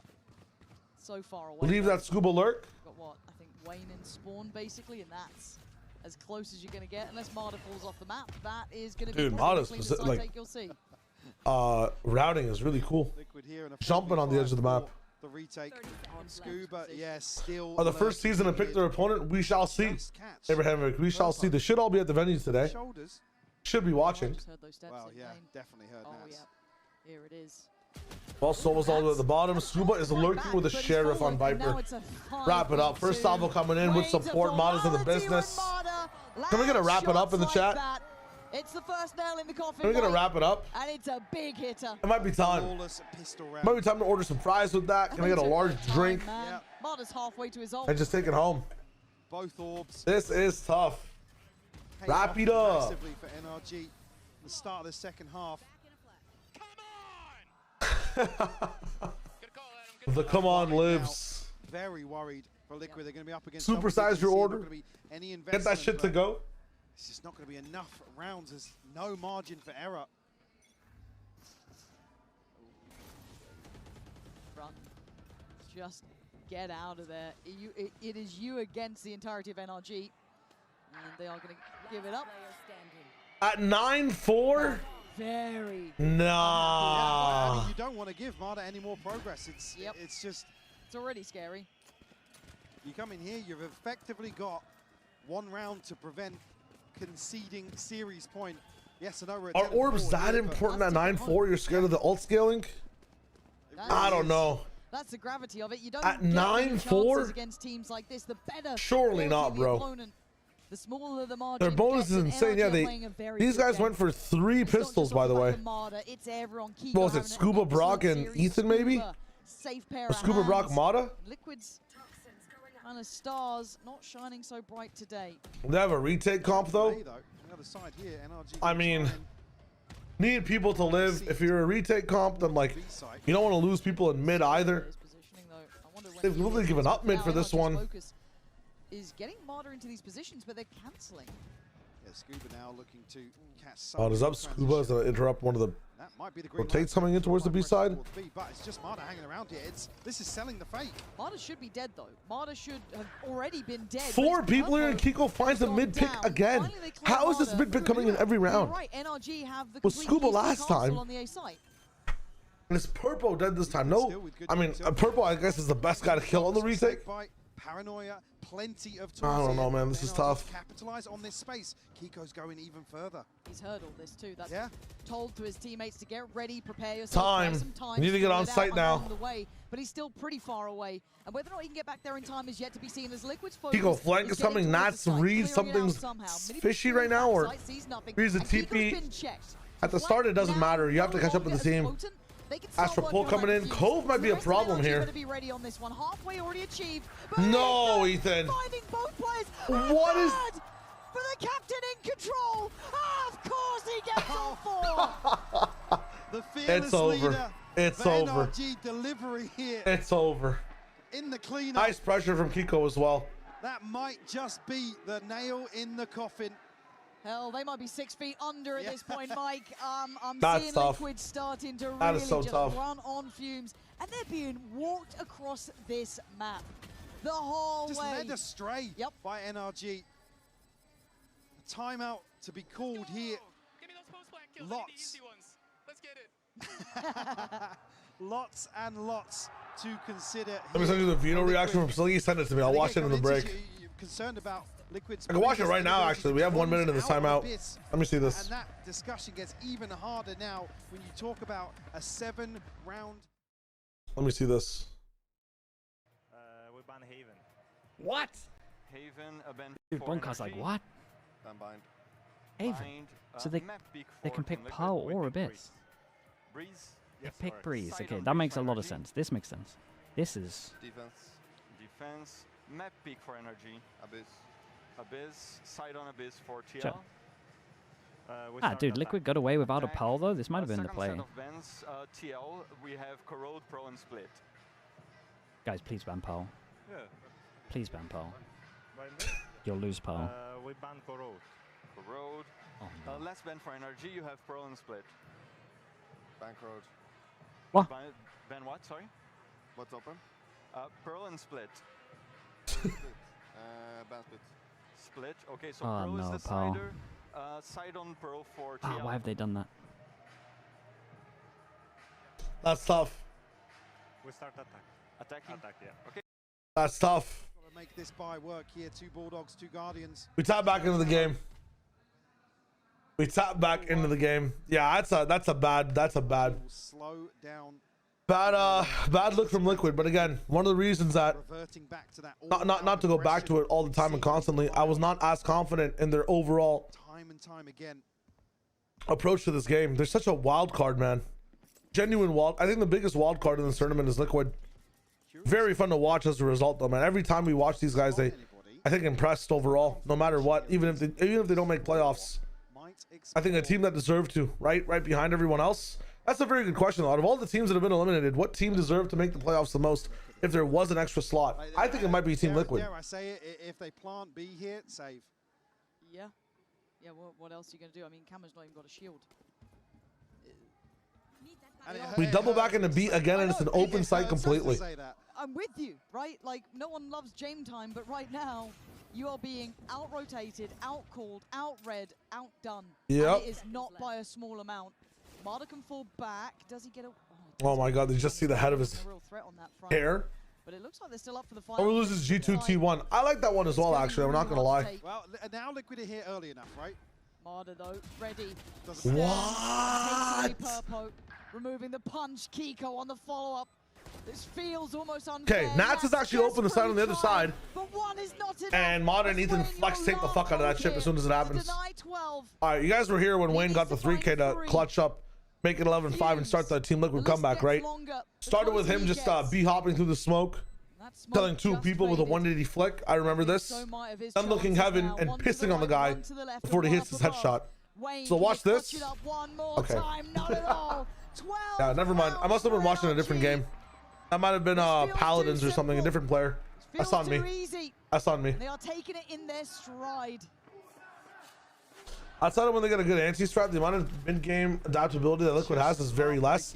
[SPEAKER 4] So far away.
[SPEAKER 6] Leave that Scuba lurk.
[SPEAKER 4] Got what? I think Wayne and Spawn basically, and that's as close as you're gonna get unless Marta falls off the map. That is gonna be
[SPEAKER 6] Marta's like
[SPEAKER 4] you'll see.
[SPEAKER 6] Routing is really cool. Jumping on the edge of the map.
[SPEAKER 5] The retake on Scuba, yes, still.
[SPEAKER 6] The first season to pick their opponent, we shall see. Abraham, we shall see. They should all be at the venue today. Should be watching.
[SPEAKER 5] Well, yeah, definitely heard that.
[SPEAKER 4] Yeah. Here it is.
[SPEAKER 6] Well, Sova's all the way at the bottom. Scuba is lurking with a sheriff on Viper. Wrap it up. First salvo coming in with support. Mata's in the business. Can we get a wrap it up in the chat?
[SPEAKER 4] It's the first nail in the coffin.
[SPEAKER 6] Can we get a wrap it up?
[SPEAKER 4] And it's a big hitter.
[SPEAKER 6] It might be time. Might be time to order some fries with that. Can I get a large drink?
[SPEAKER 4] Mata's halfway to his ult.
[SPEAKER 6] And just take it home.
[SPEAKER 5] Both orbs.
[SPEAKER 6] This is tough. Wrap it up.
[SPEAKER 5] For NRG, the start of the second half.
[SPEAKER 6] The come on lives.
[SPEAKER 5] Very worried for Liquid. They're going to be up against.
[SPEAKER 6] Supersize your order. Get that shit to go.
[SPEAKER 5] It's just not going to be enough rounds. There's no margin for error.
[SPEAKER 4] Run. Just get out of there. It is you against the entirety of NRG. And they are going to give it up.
[SPEAKER 6] At 9-4?
[SPEAKER 4] Very.
[SPEAKER 6] Nah.
[SPEAKER 5] I mean, you don't want to give Marta any more progress. It's just.
[SPEAKER 4] It's already scary.
[SPEAKER 5] You come in here, you've effectively got 1 round to prevent conceding series point. Yes, I know we're at
[SPEAKER 6] Are orbs that important at 9-4? You're scared of the ult scaling? I don't know.
[SPEAKER 4] That's the gravity of it. You don't
[SPEAKER 6] at
[SPEAKER 4] get
[SPEAKER 6] 9-4
[SPEAKER 4] against teams like this. The better.
[SPEAKER 6] Surely not, bro.
[SPEAKER 4] Opponent, the smaller the margin.
[SPEAKER 6] Their bonus is insane. Yeah, these guys went for 3 pistols, by the way.
[SPEAKER 4] It's everyone.
[SPEAKER 6] What was it? Scuba Brock and Ethan, maybe?
[SPEAKER 4] Safe pair
[SPEAKER 6] or Scuba Brock Mata?
[SPEAKER 4] Liquid's kind of stars not shining so bright today.
[SPEAKER 6] They have a retake comp though. I mean, need people to live. If you're a retake comp, then like you don't want to lose people in mid either. They've really given up mid for this one.
[SPEAKER 4] Is getting Marta into these positions, but they're canceling.
[SPEAKER 5] Yeah, Scuba now looking to catch
[SPEAKER 6] some. Is up Scuba as to interrupt one of the rotates coming in towards the B side.
[SPEAKER 5] But it's just Marta hanging around here. This is selling the fake.
[SPEAKER 4] Marta should be dead though. Marta should have already been dead.
[SPEAKER 6] 4 people here, and Kiko finds a mid pick again. How is this mid pick coming in every round?
[SPEAKER 4] Right, NRG have the
[SPEAKER 6] was Scuba last time.
[SPEAKER 4] On the A site.
[SPEAKER 6] And it's Purpo dead this time. No, I mean Purpo I guess is the best guy to kill on the retake.
[SPEAKER 5] paranoia, plenty of tools.
[SPEAKER 6] I don't know, man. This is tough.
[SPEAKER 5] Capitalize on this space. Kiko's going even further.
[SPEAKER 4] He's hurdled this too. That's
[SPEAKER 5] yeah.
[SPEAKER 4] Told to his teammates to get ready, prepare yourself.
[SPEAKER 6] Time. You need to get on site now.
[SPEAKER 4] The way, but he's still pretty far away. And whether or not he can get back there in time is yet to be seen. As Liquid's focus.
[SPEAKER 6] Kiko flank is coming. Nats read something's fishy right now, or reads a TP. At the start, it doesn't matter. You have to catch up with the team. As for pull coming in, Cove might be a problem here. No, Ethan. What is?
[SPEAKER 4] For the captain in control. Of course he gets all four.
[SPEAKER 5] It's over.
[SPEAKER 6] It's over.
[SPEAKER 5] NRG delivery here.
[SPEAKER 6] It's over.
[SPEAKER 5] In the cleanup.
[SPEAKER 6] Nice pressure from Kiko as well.
[SPEAKER 5] That might just be the nail in the coffin.
[SPEAKER 4] Hell, they might be 6 feet under at this point, Mike. I'm
[SPEAKER 6] That's
[SPEAKER 4] seeing
[SPEAKER 6] tough.
[SPEAKER 4] Liquid starting to
[SPEAKER 6] That
[SPEAKER 4] really
[SPEAKER 6] is so
[SPEAKER 4] just
[SPEAKER 6] tough.
[SPEAKER 4] run on fumes, and they're being walked across this map the whole
[SPEAKER 5] Just
[SPEAKER 4] way.
[SPEAKER 5] led astray by NRG. A timeout to be called here.
[SPEAKER 13] Give me those post-plant kills.
[SPEAKER 5] Lots.
[SPEAKER 13] The easy ones. Let's get it.
[SPEAKER 5] Lots and lots to consider.
[SPEAKER 6] Let me send you the Vino reaction from Slingy. Send it to me. I'll watch it in the break.
[SPEAKER 5] You're concerned about Liquid's.
[SPEAKER 6] I can watch it right now, actually. We have 1 minute in this timeout. Let me see this.
[SPEAKER 5] And that discussion gets even harder now when you talk about a 7-round.
[SPEAKER 6] Let me see this.
[SPEAKER 7] We ban Haven.
[SPEAKER 14] What?
[SPEAKER 11] Haven, a ban.
[SPEAKER 14] Dude, Bonkar's like, what?
[SPEAKER 11] Ban bind.
[SPEAKER 14] Haven. So they can pick Pearl or Abyss.
[SPEAKER 11] Breeze.
[SPEAKER 14] They pick Breeze. Okay, that makes a lot of sense. This makes sense. This is...
[SPEAKER 11] Defense. Map pick for NRG. Abyss. Abyss. Side on Abyss for TL.
[SPEAKER 14] Sure. Dude, Liquid got away without a Pearl, though. This might have been the play.
[SPEAKER 11] Second set of bans, TL, we have Corrode, Pro, and Split.
[SPEAKER 14] Guys, please ban Pearl.
[SPEAKER 7] Yeah.
[SPEAKER 14] Please ban Pearl. You'll lose Pearl.
[SPEAKER 7] We ban Corrode.
[SPEAKER 11] Corrode.
[SPEAKER 14] Oh, no.
[SPEAKER 11] Last ban for NRG, you have Pearl and Split. Ban Corrode.
[SPEAKER 14] What?
[SPEAKER 11] Ban what, sorry? What's open? Pearl and Split. Ban Split. Split, okay, so
[SPEAKER 14] Oh,
[SPEAKER 11] Pearl
[SPEAKER 14] no,
[SPEAKER 11] is the
[SPEAKER 14] Pearl.
[SPEAKER 11] cider. Side on Pearl for TL.
[SPEAKER 14] Ah, why have they done that?
[SPEAKER 6] That's tough.
[SPEAKER 7] We start attack.
[SPEAKER 11] Attacking?
[SPEAKER 7] Attack, yeah.
[SPEAKER 11] Okay.
[SPEAKER 6] That's tough.
[SPEAKER 5] Got to make this buy work here. 2 Bulldogs, 2 Guardians.
[SPEAKER 6] We tap back into the game. We tap back into the game. Yeah, that's a bad.
[SPEAKER 5] Slow down.
[SPEAKER 6] Bad look from Liquid. But again, one of the reasons that
[SPEAKER 5] Reverting back to that
[SPEAKER 6] not to go back to it all the time and constantly, I was not as confident in their overall
[SPEAKER 5] time and time again
[SPEAKER 6] approach to this game. They're such a wild card, man. Genuine wild. I think the biggest wild card in this tournament is Liquid. Very fun to watch as a result, though, man. Every time we watch these guys, I think impressed overall, no matter what. Even if they don't make playoffs, I think a team that deserved to, right behind everyone else. That's a very good question. Out of all the teams that have been eliminated, what team deserved to make the playoffs the most if there was an extra slot? I think it might be Team Liquid.
[SPEAKER 5] Dare I say it, if they plant B here, save.
[SPEAKER 4] Yeah. Yeah, what else are you going to do? I mean, Cameron's not even got a shield.
[SPEAKER 6] We double back into B again, and it's an open site completely.
[SPEAKER 4] I'm with you, right? Like, no one loves Jame time, but right now, you are being out-rotated, out-called, out-read, outdone.
[SPEAKER 6] Yep.
[SPEAKER 4] And it is not by a small amount. Marta can fall back. Does he get a...
[SPEAKER 6] Oh my god, did you just see the head of his hair?
[SPEAKER 4] But it looks like they're still up for the fight.
[SPEAKER 6] Or loses G2 T1. I like that one as well, actually. I'm not gonna lie.
[SPEAKER 5] Well, now Liquid are here early enough, right?
[SPEAKER 4] Marta, though, ready.
[SPEAKER 6] What?
[SPEAKER 4] Purpo, removing the punch. Kiko on the follow-up. This feels almost unfair.
[SPEAKER 6] Okay, Nats is actually open the side on the other side.
[SPEAKER 4] But one is not enough.
[SPEAKER 6] And Modern and Ethan Flex take the fuck out of that ship as soon as it happens. Alright, you guys were here when Wayne got the 3K to clutch up, make it 11-5, and start the Team Liquid comeback, right? Started with him just B-hopping through the smoke, killing 2 people with a 180 flick. I remember this. Unlooking heaven and pissing on the guy before he hits his headshot. So watch this. Okay. Yeah, never mind. I must have been watching a different game. That might have been Paladins or something, a different player. That's on me. That's on me.
[SPEAKER 4] They are taking it in their stride.
[SPEAKER 6] Outside of when they get a good anti-strat, the amount of mid-game adaptability that Liquid has is very less.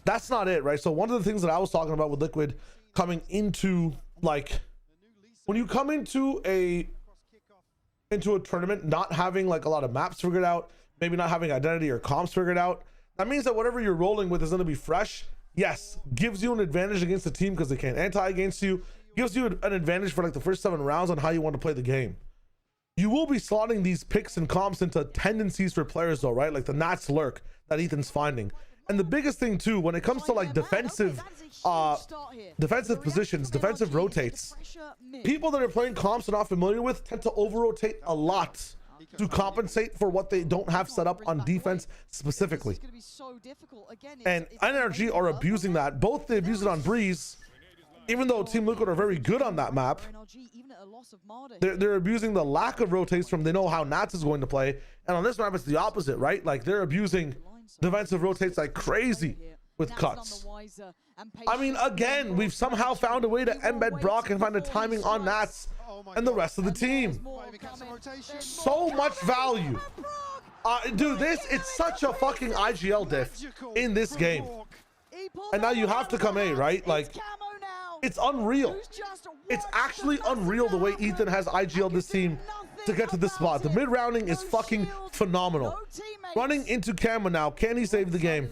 [SPEAKER 6] That's not it, right? So one of the things that I was talking about with Liquid coming into, like, when you come into a tournament not having like a lot of maps figured out, maybe not having identity or comps figured out, that means that whatever you're rolling with is going to be fresh. Yes, gives you an advantage against the team because they can't anti against you. gives you an advantage for like the first 7 rounds on how you want to play the game. You will be slotting these picks and comps into tendencies for players though, right? Like the Nats lurk that Ethan's finding. And the biggest thing too, when it comes to like defensive positions, defensive rotates, people that are playing comps they're not familiar with tend to over-rotate a lot to compensate for what they don't have set up on defense specifically. And NRG are abusing that. Both they abuse it on Breeze, even though Team Liquid are very good on that map. They're abusing the lack of rotates from they know how Nats is going to play. And on this map, it's the opposite, right? Like they're abusing defensive rotates like crazy with cuts. I mean, again, we've somehow found a way to embed Brock and find the timing on Nats and the rest of the team. So much value. Dude, it's such a fucking IGL diff in this game. And now you have to come A, right? Like, it's unreal. It's actually unreal the way Ethan has IGL'd this team to get to this spot. The mid-rounding is fucking phenomenal. Running into Camo now. Can he save the game?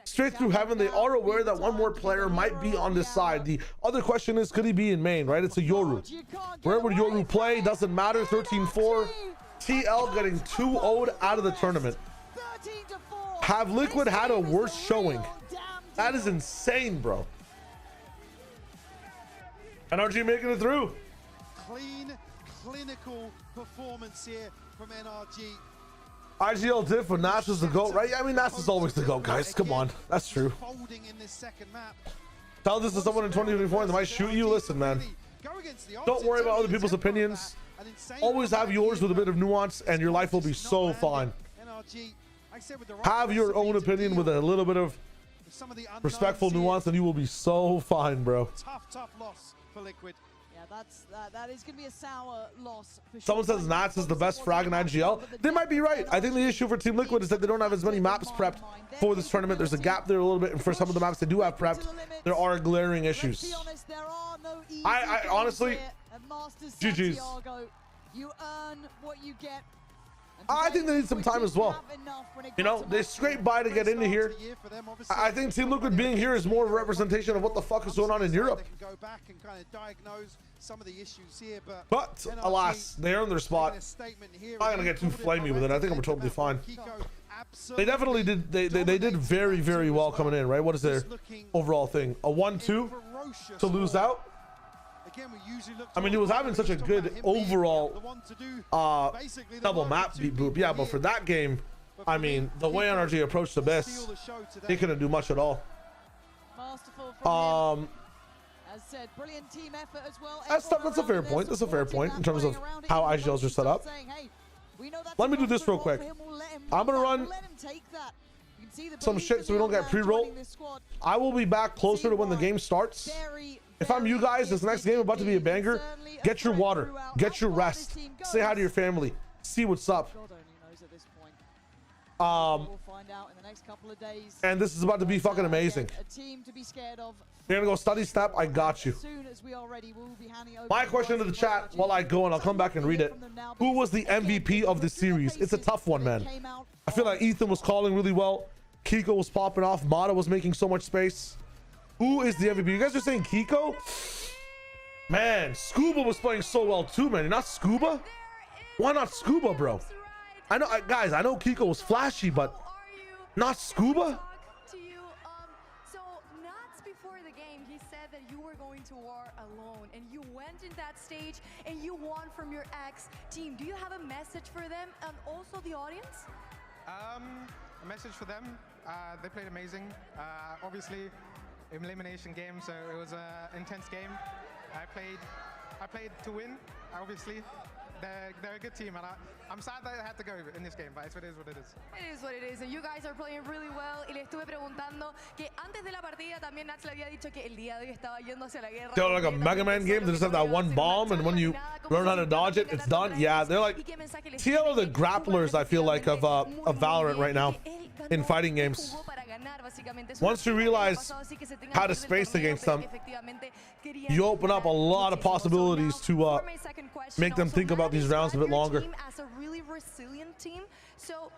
[SPEAKER 6] Straight through heaven. They are aware that one more player might be on this side. The other question is, could he be in main, right? It's a Yoru. Where would Yoru play? Doesn't matter. 13-4. TL getting 2-0'd out of the tournament. Have Liquid had a worse showing? That is insane, bro. NRG making it through.
[SPEAKER 5] Clean, clinical performance here from NRG.
[SPEAKER 6] IGL diff, but Nats is the GOAT, right? I mean, Nats is always the GOAT, guys. Come on. That's true. Tell this to someone in 2024 and they might shoot you. Listen, man. Don't worry about other people's opinions. Always have yours with a bit of nuance and your life will be so fine. Have your own opinion with a little bit of respectful nuance and you will be so fine, bro.
[SPEAKER 5] Tough loss for Liquid.
[SPEAKER 4] Yeah, that is gonna be a sour loss for sure.
[SPEAKER 6] Someone says Nats is the best frag in IGL. They might be right. I think the issue for Team Liquid is that they don't have as many maps prepped for this tournament. There's a gap there a little bit, and for some of the maps they do have prepped, there are glaring issues. I honestly, GG's.
[SPEAKER 4] You earn what you get.
[SPEAKER 6] I think they need some time as well. You know, they scrape by to get into here. I think Team Liquid being here is more of a representation of what the fuck is going on in Europe. But alas, they earned their spot. I'm not gonna get too flamey with it. I think I'm totally fine. They definitely did. They did very, very well coming in, right? What is their overall thing? A 1-2 to lose out. I mean, he was having such a good overall double map beat boop. Yeah, but for that game, I mean, the way NRG approached the best, he couldn't do much at all.
[SPEAKER 4] As said, brilliant team effort as well.
[SPEAKER 6] That's a fair point. That's a fair point in terms of how IGLs are set up. Let me do this real quick. I'm gonna run some shit so we don't get pre-roll. I will be back closer to when the game starts. If I'm you guys, this next game about to be a banger. Get your water, get your rest, say hi to your family, see what's up. And this is about to be fucking amazing. You're gonna go study snap. I got you. My question to the chat while I go, and I'll come back and read it. Who was the MVP of the series? It's a tough one, man. I feel like Ethan was calling really well. Kiko was popping off. Mata was making so much space. Who is the MVP? You guys are saying Kiko? Man, Scuba was playing so well too, man. You're not Scuba? Why not Scuba, bro? I know, guys, I know Kiko was flashy, but not Scuba?
[SPEAKER 15] So Nats before the game, he said that you were going to war alone, and you went in that stage and you won from your ex team. Do you have a message for them and also the audience?
[SPEAKER 16] A message for them. They played amazing. Obviously, elimination game, so it was an intense game. I played to win, obviously. They're a good team, and I'm sad that I had to go in this game, but it is what it is.
[SPEAKER 15] It is what it is, and you guys are playing really well. Y le estuve preguntando que antes de la partida también Nats le había dicho que el día de hoy estaba yendo hacia la guerra.
[SPEAKER 6] They're like a Mega Man game. They just have that one bomb, and when you learn how to dodge it, it's done. Yeah, they're like TL are the grapplers, I feel like, of Valorant right now in fighting games. Once you realize how to space against them, you open up a lot of possibilities to make them think about these rounds a bit longer.
[SPEAKER 15] As a really resilient team, so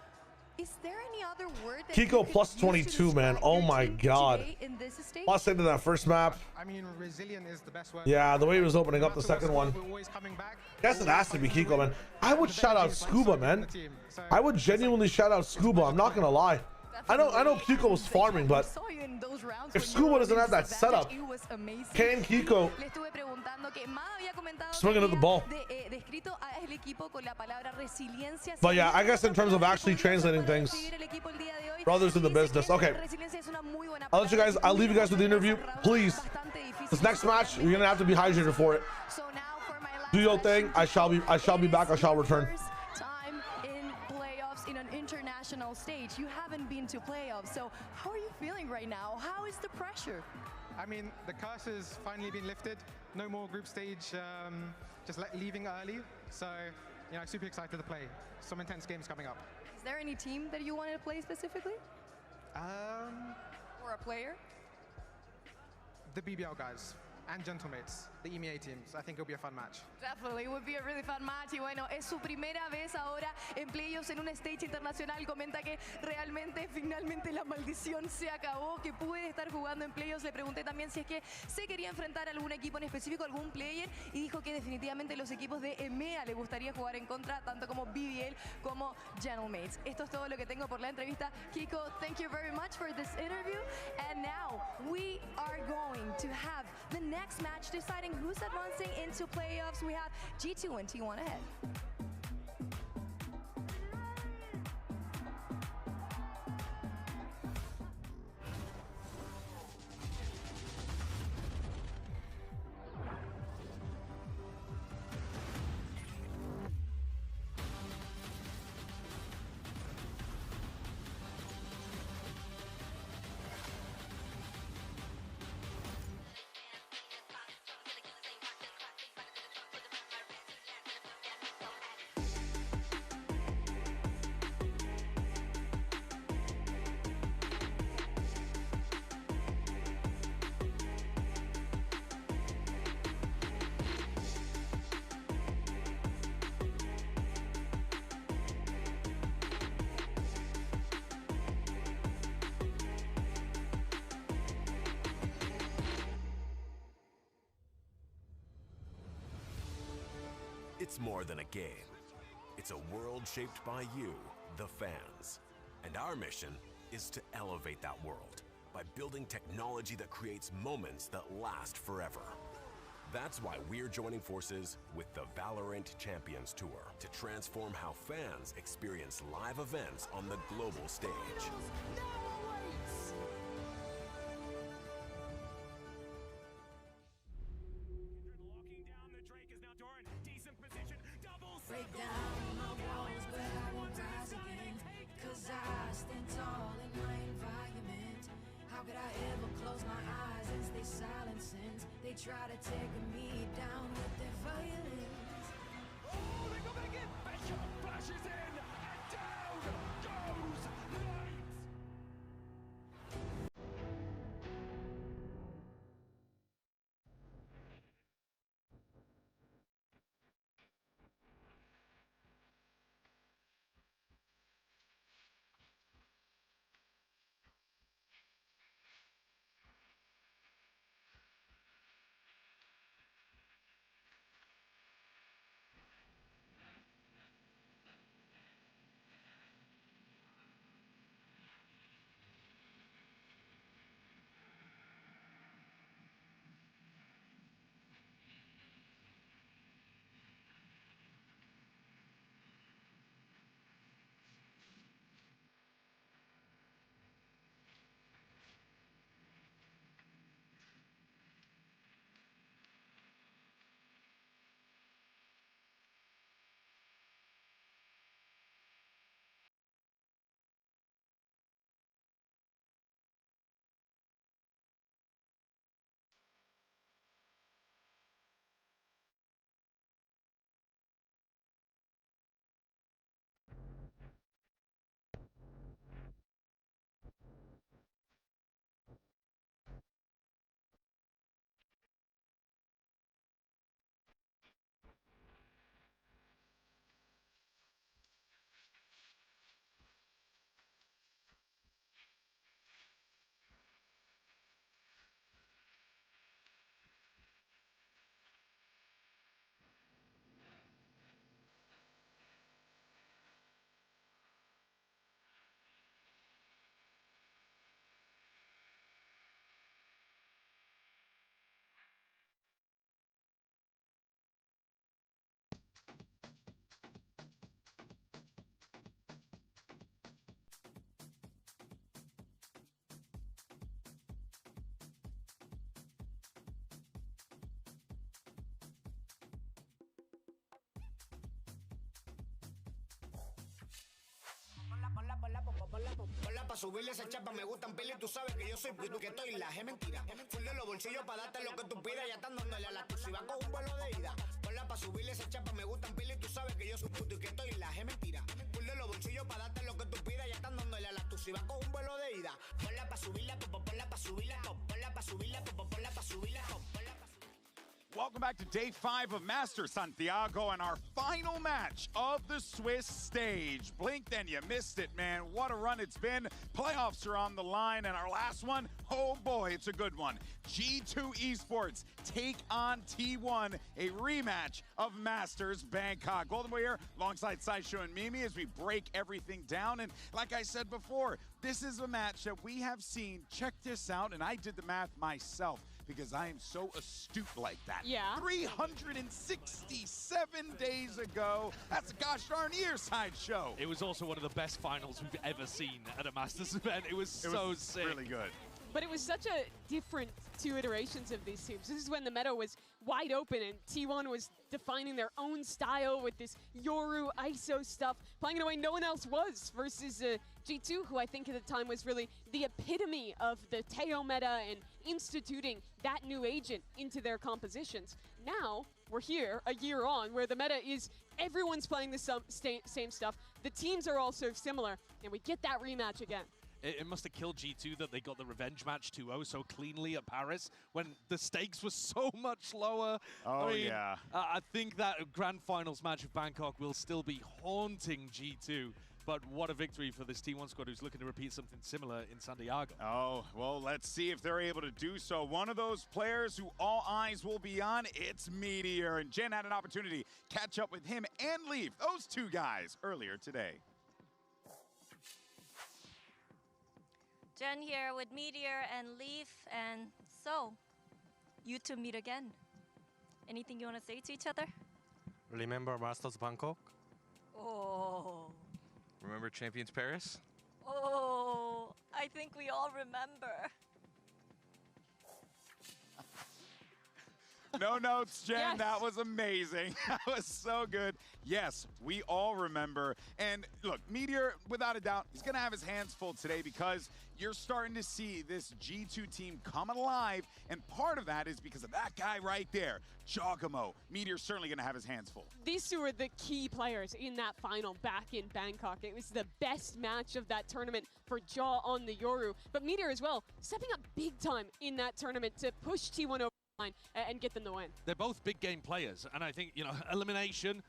[SPEAKER 15] Is there any other word that
[SPEAKER 6] Kiko plus 22, man. Oh my god. Plus into that first map.
[SPEAKER 16] I mean, resilient is the best word.
[SPEAKER 6] Yeah, the way he was opening up the second one. Guess it has to be Kiko, man. I would shout out Scuba, man. I would genuinely shout out Scuba. I'm not gonna lie. I know Kiko was farming, but if Scuba doesn't have that setup, can Kiko swinging at the ball? But yeah, I guess in terms of actually translating things, brothers in the business. Okay, I'll leave you guys with the interview. Please, this next match, you're gonna have to be hydrated for it. Do your thing. I shall be back. I shall return.
[SPEAKER 15] In an international stage, you haven't been to playoffs, so how are you feeling right now? How is the pressure?
[SPEAKER 16] I mean, the curse has finally been lifted. No more group stage, just leaving early. So, you know, super excited to play. Some intense games coming up.
[SPEAKER 15] Is there any team that you wanted to play specifically? Or a player?
[SPEAKER 16] The BBL guys and Gentlemates, the EMEA teams. I think it'll be a fun match.
[SPEAKER 15] Definitely would be a really fun match. Y bueno, es su primera vez ahora en playoffs en un stage internacional. Comenta que realmente, finalmente la maldición se acabó, que puede estar jugando en playoffs. Le pregunté también si es que se quería enfrentar a algún equipo en específico, algún player, y dijo que definitivamente los equipos de EMEA le gustaría jugar en contra, tanto como BBL como Gentlemates. Esto es todo lo que tengo por la entrevista. Kiko, thank you very much for this interview. And now we are going to have the next match deciding who's advancing into playoffs. We have G2 and T1 ahead.
[SPEAKER 17] It's more than a game. It's a world shaped by you, the fans. And our mission is to elevate that world by building technology that creates moments that last forever. That's why we're joining forces with the Valorant Champions Tour to transform how fans experience live events on the global stage.
[SPEAKER 18] Try to take me down with their violence. Oh, they're gonna get better. Flashes in and down goes Light. Ponla pa' subirle esa chapa, me gustan pila y tú sabes que yo soy puto que estoy la es mentira. Full de los bolsillos pa' darte lo que tú pidas, ya están dándole a la si va con un vuelo de ida. Ponla pa' subirle esa chapa, me gustan pila y tú sabes que yo soy puto y que estoy la es mentira. Full de los bolsillos pa' darte lo que tú pidas, ya están dándole a la si va con un vuelo de ida. Ponla pa' subirla, ponla pa' subirla, ponla pa' subirla, ponla pa' subirla, ponla pa'.
[SPEAKER 3] Welcome back to day 5 of Masters Santiago and our final match of the Swiss stage. Blinked and you missed it, man. What a run it's been. Playoffs are on the line, and our last one, oh boy, it's a good one. G2 Esports take on T1, a rematch of Masters Bangkok. Golden Boy here alongside Sideshow and Mimi as we break everything down. And like I said before, this is a match that we have seen. Check this out, and I did the math myself, because I am so astute like that.
[SPEAKER 1] Yeah.
[SPEAKER 3] 367 days ago. That's a gosh darn year, Sideshow.
[SPEAKER 2] It was also one of the best finals we've ever seen at a Masters event. It was so sick.
[SPEAKER 3] Really good.
[SPEAKER 1] But it was such a different 2 iterations of these teams. This is when the meta was wide open and T1 was defining their own style with this Yoru ISO stuff, playing in a way no one else was, versus G2, who I think at the time was really the epitome of the Teo meta and instituting that new agent into their compositions. Now, we're here a year on where the meta is everyone's playing the same stuff. The teams are also similar, and we get that rematch again.
[SPEAKER 2] It must have killed G2 that they got the revenge match 2-0 so cleanly at Paris when the stakes were so much lower.
[SPEAKER 3] Oh,
[SPEAKER 2] I mean,
[SPEAKER 3] yeah.
[SPEAKER 2] I think that grand finals match of Bangkok will still be haunting G2. But what a victory for this T1 squad who's looking to repeat something similar in Santiago.
[SPEAKER 3] Oh, well, let's see if they're able to do so. One of those players who all eyes will be on, it's Meteor. And Jen had an opportunity to catch up with him and Leaf, those 2 guys, earlier today.
[SPEAKER 10] Jen here with Meteor and Leaf, and so, you two meet again. Anything you want to say to each other?
[SPEAKER 19] Remember Masters Bangkok?
[SPEAKER 10] Oh.
[SPEAKER 19] Remember Champions Paris?
[SPEAKER 10] Oh, I think we all remember.
[SPEAKER 3] No notes, Jen.
[SPEAKER 1] Yes.
[SPEAKER 3] That was amazing. That was so good. Yes, we all remember. And look, Meteor, without a doubt, he's going to have his hands full today because you're starting to see this G2 team coming alive. And part of that is because of that guy right there, Giacomo. Meteor's certainly going to have his hands full.
[SPEAKER 1] These 2 were the key players in that final back in Bangkok. It was the best match of that tournament for Jaw on the Yoru. But Meteor as well, stepping up big time in that tournament to push T1 over and get them the win.
[SPEAKER 2] They're both big game players, and I think, you know, elimination,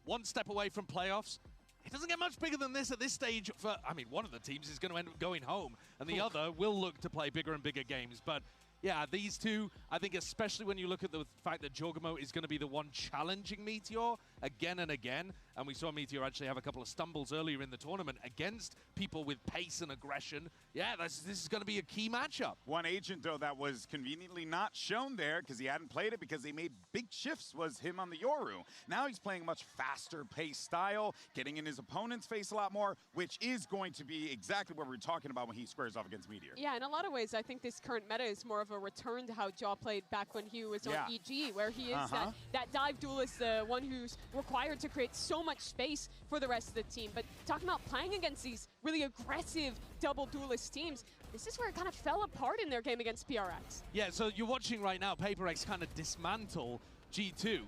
[SPEAKER 2] 1 step away from playoffs. It doesn't get much bigger than this at this stage. I mean, one of the teams is going to end up going home, and the other will look to play bigger and bigger games. But yeah, these 2, I think especially when you look at the fact that Giacomo is going to be the one challenging Meteor again and again, and we saw Meteor actually have a couple of stumbles earlier in the tournament against people with pace and aggression. Yeah, this is going to be a key matchup.
[SPEAKER 3] One agent, though, that was conveniently not shown there because he hadn't played it because they made big shifts was him on the Yoru. Now he's playing a much faster pace style, getting in his opponent's face a lot more, which is going to be exactly what we're talking about when he squares off against Meteor.
[SPEAKER 1] Yeah, in a lot of ways, I think this current meta is more of a return to how Jaw played back when he was on EG, where he is that dive duelist, the one who's required to create so much space for the rest of the team. But talking about playing against these really aggressive double duelist teams, this is where it kind of fell apart in their game against PRX.
[SPEAKER 2] Yeah, so you're watching right now PaperX kind of dismantle G2,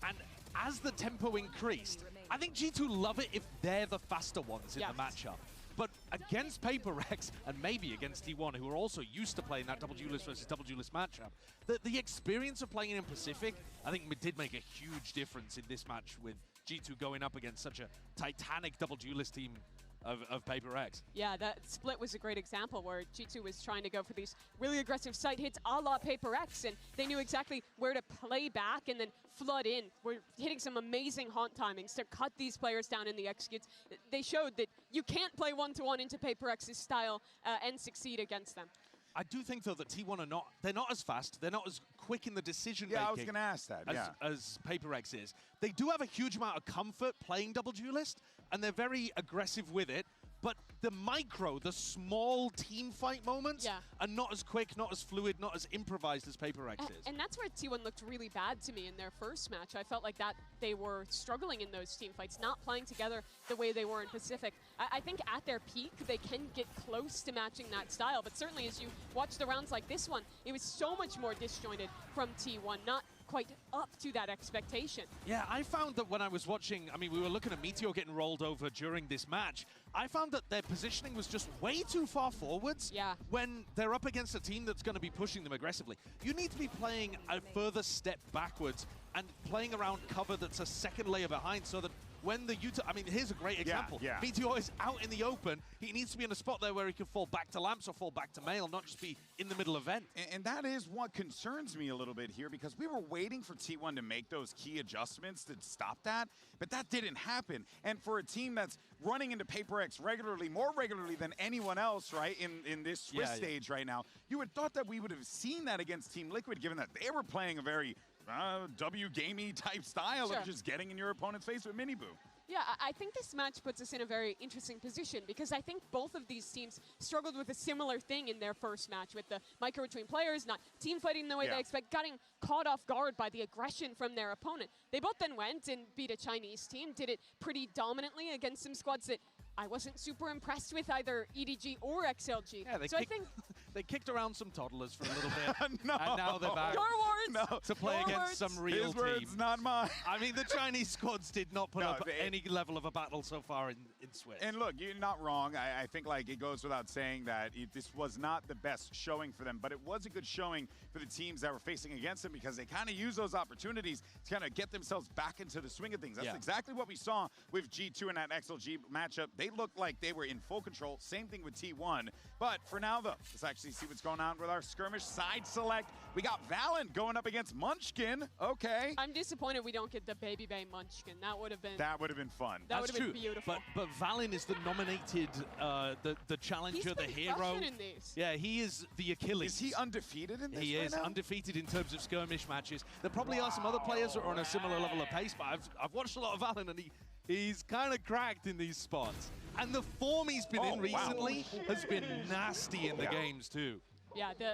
[SPEAKER 2] and as the tempo increased, I think G2 love it if they're the faster ones in the matchup. But against PaperX, and maybe against T1, who are also used to playing that double duelist versus double duelist matchup, the experience of playing in Pacific, I think did make a huge difference in this match with G2 going up against such a titanic double duelist team of PaperX.
[SPEAKER 1] Yeah, that split was a great example where G2 was trying to go for these really aggressive side hits a la PaperX, and they knew exactly where to play back and then flood in. We're hitting some amazing haunt timings to cut these players down in the executes. They showed that you can't play one-to-one into PaperX's style and succeed against them.
[SPEAKER 2] I do think, though, that T1 are they're not as fast, they're not as quick in the decision-making.
[SPEAKER 3] Yeah, I was going to ask that,
[SPEAKER 2] as PaperX is. They do have a huge amount of comfort playing double duelist, and they're very aggressive with it, but the small team fight moments are not as quick, not as fluid, not as improvised as Paper Rex is.
[SPEAKER 1] And that's where T1 looked really bad to me in their first match. I felt like that they were struggling in those team fights, not playing together the way they were in Pacific. I think at their peak, they can get close to matching that style, but certainly as you watch the rounds like this one, it was so much more disjointed from T1, not quite up to that expectation.
[SPEAKER 2] Yeah, I found that when I was watching, I mean, we were looking at Meteor getting rolled over during this match. I found that their positioning was just way too far forwards when they're up against a team that's going to be pushing them aggressively. You need to be playing a further step backwards and playing around cover that's a second layer behind so that when the I mean, here's a great example. Meteor is out in the open. He needs to be in a spot there where he can fall back to Lamps or fall back to Mail, not just be in the middle of vent.
[SPEAKER 3] And that is what concerns me a little bit here, because we were waiting for T1 to make those key adjustments to stop that, but that didn't happen. And for a team that's running into Paper X regularly, more regularly than anyone else, right, in this Swiss stage right now, you would thought that we would have seen that against Team Liquid, given that they were playing a very W-gamey type style of just getting in your opponent's face with Mini Boo.
[SPEAKER 1] Yeah, I think this match puts us in a very interesting position because I think both of these teams struggled with a similar thing in their first match with the micro between players, not team fighting the way they expect, getting caught off guard by the aggression from their opponent. They both then went and beat a Chinese team, did it pretty dominantly against some squads that I wasn't super impressed with either EDG or XLG.
[SPEAKER 2] Yeah,
[SPEAKER 1] so I think
[SPEAKER 2] they kicked around some toddlers for a little bit, and now they're back
[SPEAKER 1] Your words.
[SPEAKER 2] to play against some real
[SPEAKER 3] His words,
[SPEAKER 2] teams.
[SPEAKER 3] not mine.
[SPEAKER 2] I mean, the Chinese squads did not put up any level of a battle so far in Swiss.
[SPEAKER 3] And look, you're not wrong. I think like it goes without saying that this was not the best showing for them, but it was a good showing for the teams that were facing against them because they kind of use those opportunities to kind of get themselves back into the swing of things. That's exactly what we saw with G2 in that XLG matchup. They looked like they were in full control. Same thing with T1. But for now, though, let's actually see what's going on with our skirmish side select. We got Valen going up against Munchkin. Okay.
[SPEAKER 1] I'm disappointed we don't get the Baby Bay Munchkin. That would have been
[SPEAKER 3] fun.
[SPEAKER 1] That would have been beautiful.
[SPEAKER 2] But Valen is the nominated, the challenger, the hero.
[SPEAKER 1] In these.
[SPEAKER 2] Yeah, he is the Achilles.
[SPEAKER 3] Is he undefeated in this?
[SPEAKER 2] He is undefeated in terms of skirmish matches. There probably are some other players that are on a similar level of pace, but I've watched a lot of Valen, and he's kind of cracked in these spots. And the form he's been in recently has been nasty in the games too.
[SPEAKER 1] Yeah, the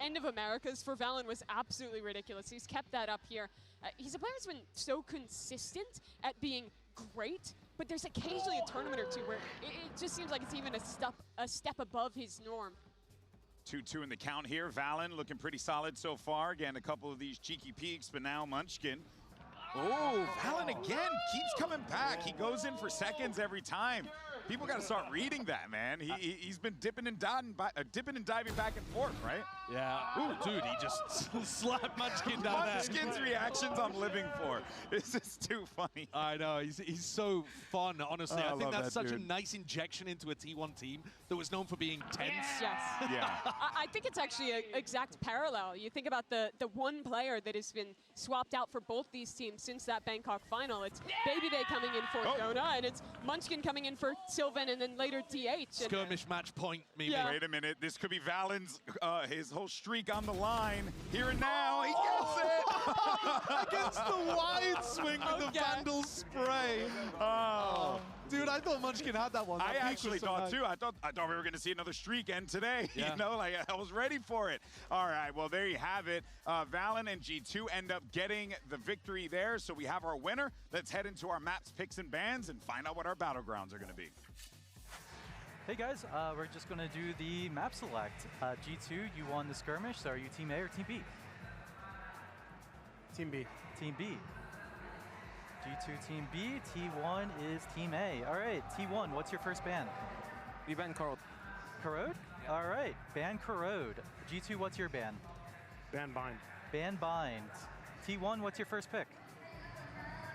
[SPEAKER 1] end of Americas for Valen was absolutely ridiculous. He's kept that up here. He's a player who's been so consistent at being great, but there's occasionally a tournament or two where it just seems like it's even a step above his norm.
[SPEAKER 3] 2-2 in the count here. Valen looking pretty solid so far. Again, a couple of these cheeky peeks, but now Munchkin. Oh, Valen again keeps coming back. He goes in for seconds every time. People got to start reading that, man. He's been dipping and diving back and forth, right?
[SPEAKER 2] Yeah. Ooh, dude, he just slapped Munchkin down there.
[SPEAKER 3] Munchkin's reactions I'm living for. This is too funny.
[SPEAKER 2] I know. He's so fun, honestly. I think that's such
[SPEAKER 3] dude.
[SPEAKER 2] a nice injection into a T1 team that was known for being tense.
[SPEAKER 1] Yes.
[SPEAKER 3] Yeah.
[SPEAKER 1] I think it's actually an exact parallel. You think about the one player that has been swapped out for both these teams since that Bangkok final. It's Baby Bay coming in for Jonah, and it's Munchkin coming in for Sylvan, and then later DH.
[SPEAKER 2] Skirmish match point, maybe.
[SPEAKER 1] Yeah.
[SPEAKER 3] Wait a minute. This could be Valen's, his whole streak on the line. Here and now, he gets it!
[SPEAKER 2] Against the wide swing with the Vandal spray.
[SPEAKER 3] Oh.
[SPEAKER 2] Dude, I thought Munchkin had that one.
[SPEAKER 3] I actually thought too. I thought we were going to see another streak end today.
[SPEAKER 2] Yeah.
[SPEAKER 3] You know, like I was ready for it. All right, well there you have it. Valen and G2 end up getting the victory there. So we have our winner. Let's head into our maps, picks, and bans and find out what our battlegrounds are going to be.
[SPEAKER 20] Hey guys, we're just going to do the map select. G2, you won the skirmish. So are you Team A or Team B?
[SPEAKER 19] Team B.
[SPEAKER 20] Team B. G2 Team B, T1 is Team A. All right, T1, what's your first ban?
[SPEAKER 19] We ban Corrode.
[SPEAKER 20] Corrode? Yeah. All right, ban Corrode. G2, what's your ban?
[SPEAKER 19] Ban Bind.
[SPEAKER 20] Ban Bind. T1, what's your first pick?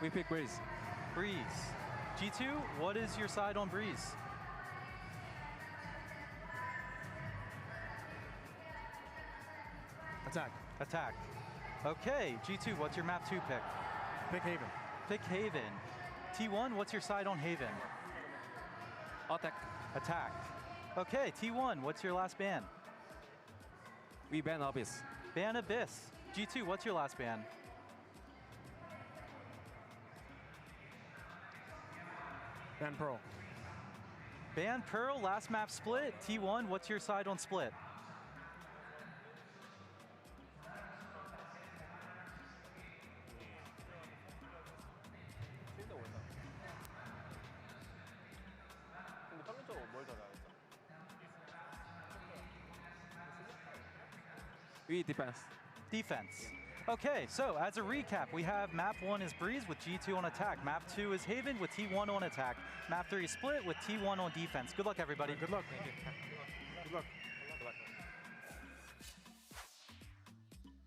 [SPEAKER 19] We pick Breeze.
[SPEAKER 20] Breeze. G2, what is your side on Breeze?
[SPEAKER 19] Attack.
[SPEAKER 20] Attack. Okay, G2, what's your map 2 pick?
[SPEAKER 19] Pick Haven.
[SPEAKER 20] Pick Haven. T1, what's your side on Haven?
[SPEAKER 19] Attack.
[SPEAKER 20] Attack. Okay, T1, what's your last ban?
[SPEAKER 19] We ban Abyss.
[SPEAKER 20] Ban Abyss. G2, what's your last ban?
[SPEAKER 19] Ban Pearl.
[SPEAKER 20] Ban Pearl, last map split. T1, what's your side on split?
[SPEAKER 19] Defense.
[SPEAKER 20] Defense. Okay, so as a recap, we have map 1 is Breeze with G2 on attack. Map 2 is Haven with T1 on attack. Map 3 is Split with T1 on defense. Good luck, everybody.
[SPEAKER 5] Good luck. Thank you. Good luck.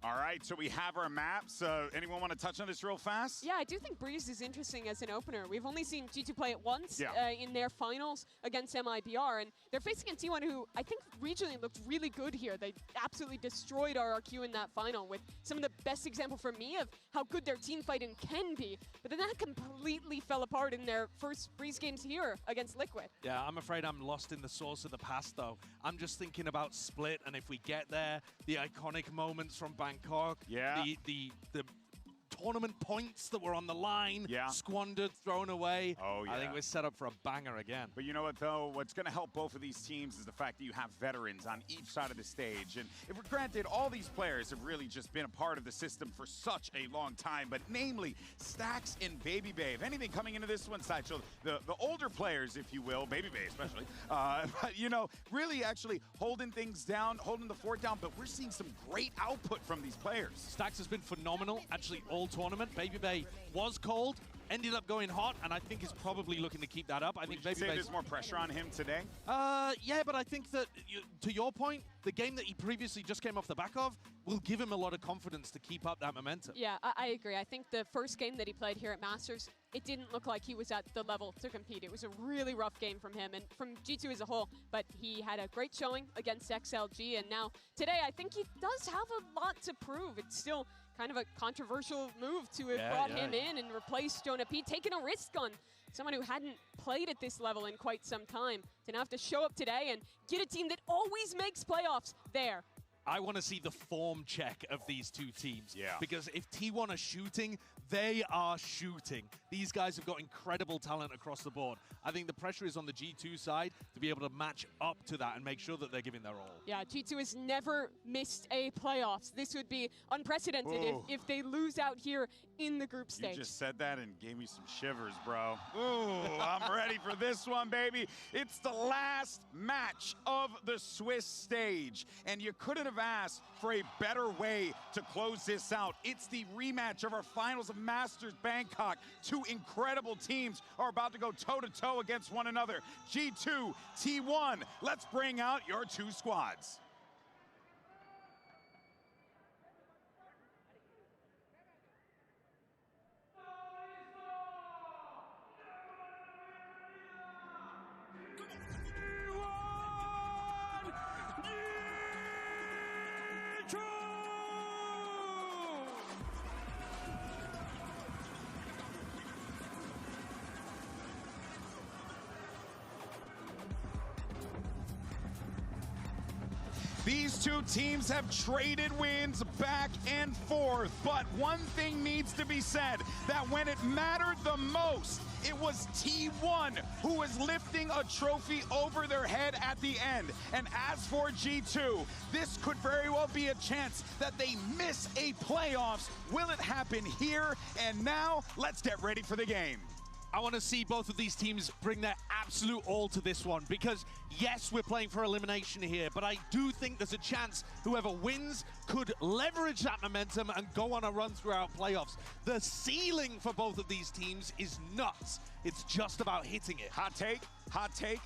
[SPEAKER 3] All right, so we have our maps. Anyone want to touch on this real fast?
[SPEAKER 1] Yeah, I do think Breeze is interesting as an opener. We've only seen G2 play it once in their finals against MIBR, and they're facing a T1 who I think regionally looked really good here. They absolutely destroyed RRQ in that final with some of the best example for me of how good their team fighting can be, but then that completely fell apart in their first Breeze games here against Liquid.
[SPEAKER 2] Yeah, I'm afraid I'm lost in the source of the past, though. I'm just thinking about Split, and if we get there, the iconic moments from Bangkok, the tournament points that were on the line, squandered, thrown away.
[SPEAKER 3] Oh, yeah.
[SPEAKER 2] I think we're set up for a banger again.
[SPEAKER 3] But you know what, though? What's going to help both of these teams is the fact that you have veterans on each side of the stage. And if we're granted, all these players have really just been a part of the system for such a long time, but namely Stax and Baby Bay. If anything, coming into this one side, so the older players, if you will, Baby Bay especially, but, you know, really actually holding things down, holding the fort down, but we're seeing some great output from these players.
[SPEAKER 2] Stax has been phenomenal, actually, all tournament. Baby Bay was cold, ended up going hot, and I think is probably looking to keep that up. I think Baby Bay.
[SPEAKER 3] There's more pressure on him today?
[SPEAKER 2] Yeah, but I think that, to your point, the game that he previously just came off the back of will give him a lot of confidence to keep up that momentum.
[SPEAKER 1] Yeah, I agree. I think the first game that he played here at Masters, it didn't look like he was at the level to compete. It was a really rough game from him and from G2 as a whole, but he had a great showing against XLG, and now today I think he does have a lot to prove. It's still kind of a controversial move to have brought him in and replaced Jonah P, taking a risk on someone who hadn't played at this level in quite some time to now have to show up today and get a team that always makes playoffs there.
[SPEAKER 2] I want to see the form check of these two teams.
[SPEAKER 3] Yeah.
[SPEAKER 2] Because if T1 are shooting, they are shooting. These guys have got incredible talent across the board. I think the pressure is on the G2 side to be able to match up to that and make sure that they're giving their all.
[SPEAKER 1] Yeah, G2 has never missed a playoffs. This would be unprecedented if they lose out here in the group stage.
[SPEAKER 3] You just said that and gave me some shivers, bro. Ooh, I'm ready for this one, baby. It's the last match of the Swiss stage, and you couldn't have asked for a better way to close this out. It's the rematch of our finals of Masters Bangkok. Two incredible teams are about to go toe-to-toe against one another. G2, T1, let's bring out your two squads. These two teams have traded wins back and forth, but one thing needs to be said, that when it mattered the most, it was T1 who was lifting a trophy over their head at the end. And as for G2, this could very well be a chance that they miss a playoffs. Will it happen here and now? Let's get ready for the game.
[SPEAKER 2] I want to see both of these teams bring their absolute all to this one because, yes, we're playing for elimination here, but I do think there's a chance whoever wins could leverage that momentum and go on a run throughout playoffs. The ceiling for both of these teams is nuts. It's just about hitting it.
[SPEAKER 3] Hot take, hot take.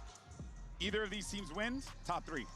[SPEAKER 3] Either of these teams wins, top three,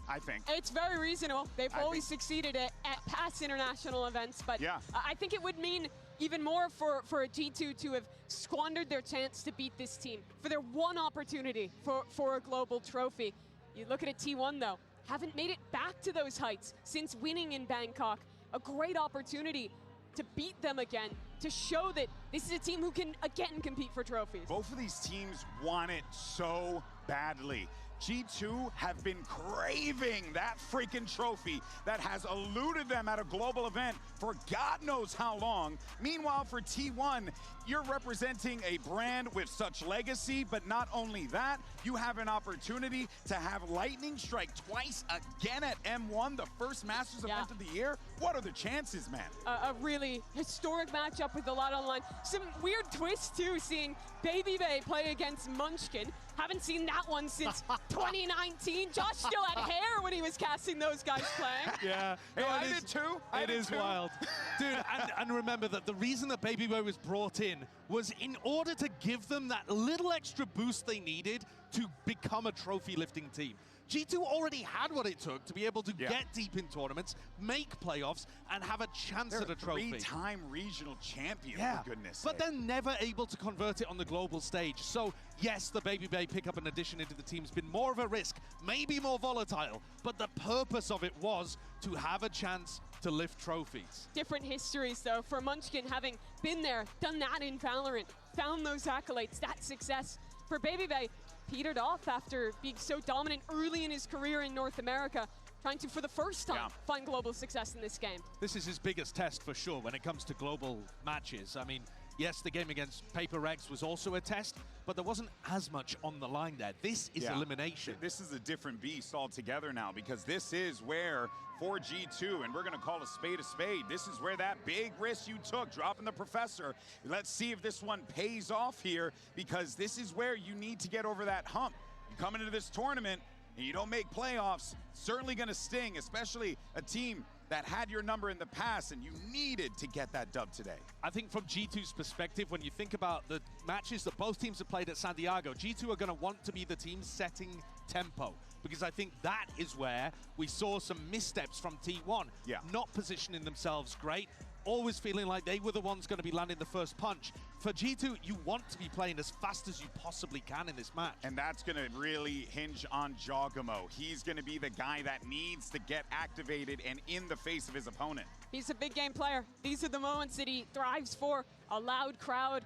[SPEAKER 3] I think.
[SPEAKER 1] It's very reasonable. They've always succeeded at past international events, but I think it would mean even more for a G2 to have squandered their chance to beat this team, for their one opportunity for a global trophy. You look at a T1 though, haven't made it back to those heights since winning in Bangkok. A great opportunity to beat them again, to show that this is a team who can again compete for trophies.
[SPEAKER 3] Both of these teams want it so badly. G2 have been craving that freaking trophy that has eluded them at a global event for God knows how long. Meanwhile, for T1, you're representing a brand with such legacy, but not only that, you have an opportunity to have Lightning strike twice again at M1, the first Masters event of the year. What are the chances, man?
[SPEAKER 1] A really historic matchup with a lot on the line. Some weird twists, too, seeing Baby Bay play against Munchkin. Haven't seen that one since 2019. Josh still had hair when he was casting those guys playing.
[SPEAKER 2] Yeah.
[SPEAKER 3] Hey, I did too.
[SPEAKER 2] It is wild. Dude, and remember that the reason that Baby Boy was brought in was in order to give them that little extra boost they needed to become a trophy lifting team. G2 already had what it took to be able to get deep in tournaments, make playoffs, and have a chance at a trophy.
[SPEAKER 3] Three-time regional champion, for goodness
[SPEAKER 2] But
[SPEAKER 3] sake.
[SPEAKER 2] they're never able to convert it on the global stage. So, yes, the Baby Bay pickup and addition into the team's been more of a risk, maybe more volatile, but the purpose of it was to have a chance to lift trophies.
[SPEAKER 1] Different histories, though, for Munchkin having been there, done that in Valorant, found those accolades, that success. For Baby Bay, petered off after being so dominant early in his career in North America, trying to, for the first time, find global success in this game.
[SPEAKER 2] This is his biggest test for sure when it comes to global matches. I mean, yes, the game against Paper Rex was also a test, but there wasn't as much on the line there. This is elimination.
[SPEAKER 3] This is a different beast altogether now, because this is where, for G2, and we're going to call a spade, this is where that big risk you took, dropping the Professor. Let's see if this one pays off here, because this is where you need to get over that hump. You come into this tournament, and you don't make playoffs, certainly going to sting, especially a team that had your number in the past, and you needed to get that dub today.
[SPEAKER 2] I think from G2's perspective, when you think about the matches that both teams have played at Santiago, G2 are going to want to be the team setting tempo, because I think that is where we saw some missteps from T1. Not positioning themselves great, always feeling like they were the ones going to be landing the first punch. For G2, you want to be playing as fast as you possibly can in this match.
[SPEAKER 3] And that's going to really hinge on Jogamo. He's going to be the guy that needs to get activated and in the face of his opponent.
[SPEAKER 1] He's a big game player. These are the moments that he thrives for. A loud crowd,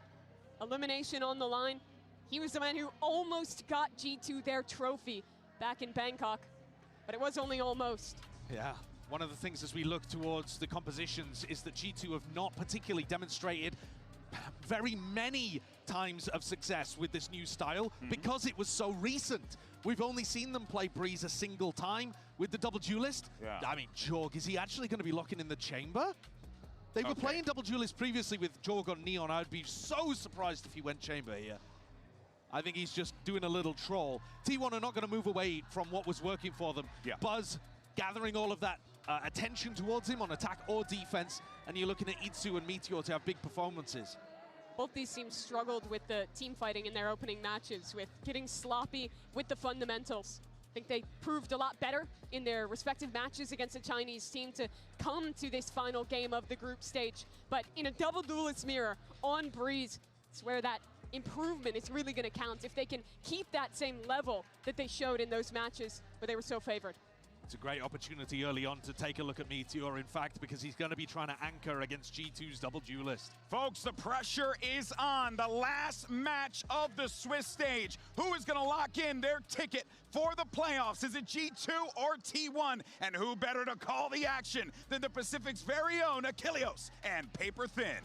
[SPEAKER 1] elimination on the line. He was the man who almost got G2 their trophy back in Bangkok, but it was only almost.
[SPEAKER 2] Yeah. One of the things as we look towards the compositions is that G2 have not particularly demonstrated very many times of success with this new style because it was so recent. We've only seen them play Breeze a single time with the double duelist. I mean, Jorg, is he actually going to be locking in the chamber? They were playing double duelist previously with Jorg on Neon. I'd be so surprised if he went chamber here. I think he's just doing a little troll. T1 are not going to move away from what was working for them. Buzz gathering all of that attention towards him on attack or defense, and you're looking at Itsu and Meteor to have big performances.
[SPEAKER 1] Both these teams struggled with the team fighting in their opening matches, with getting sloppy with the fundamentals. I think they proved a lot better in their respective matches against a Chinese team to come to this final game of the group stage. But in a double duelist mirror on Breeze, it's where that improvement is really going to count if they can keep that same level that they showed in those matches where they were so favored.
[SPEAKER 2] It's a great opportunity early on to take a look at Meteor, in fact, because he's going to be trying to anchor against G2's double duelist.
[SPEAKER 3] Folks, the pressure is on. The last match of the Swiss stage. Who is going to lock in their ticket for the playoffs? Is it G2 or T1? And who better to call the action than the Pacific's very own Achilleos and Paper Thin?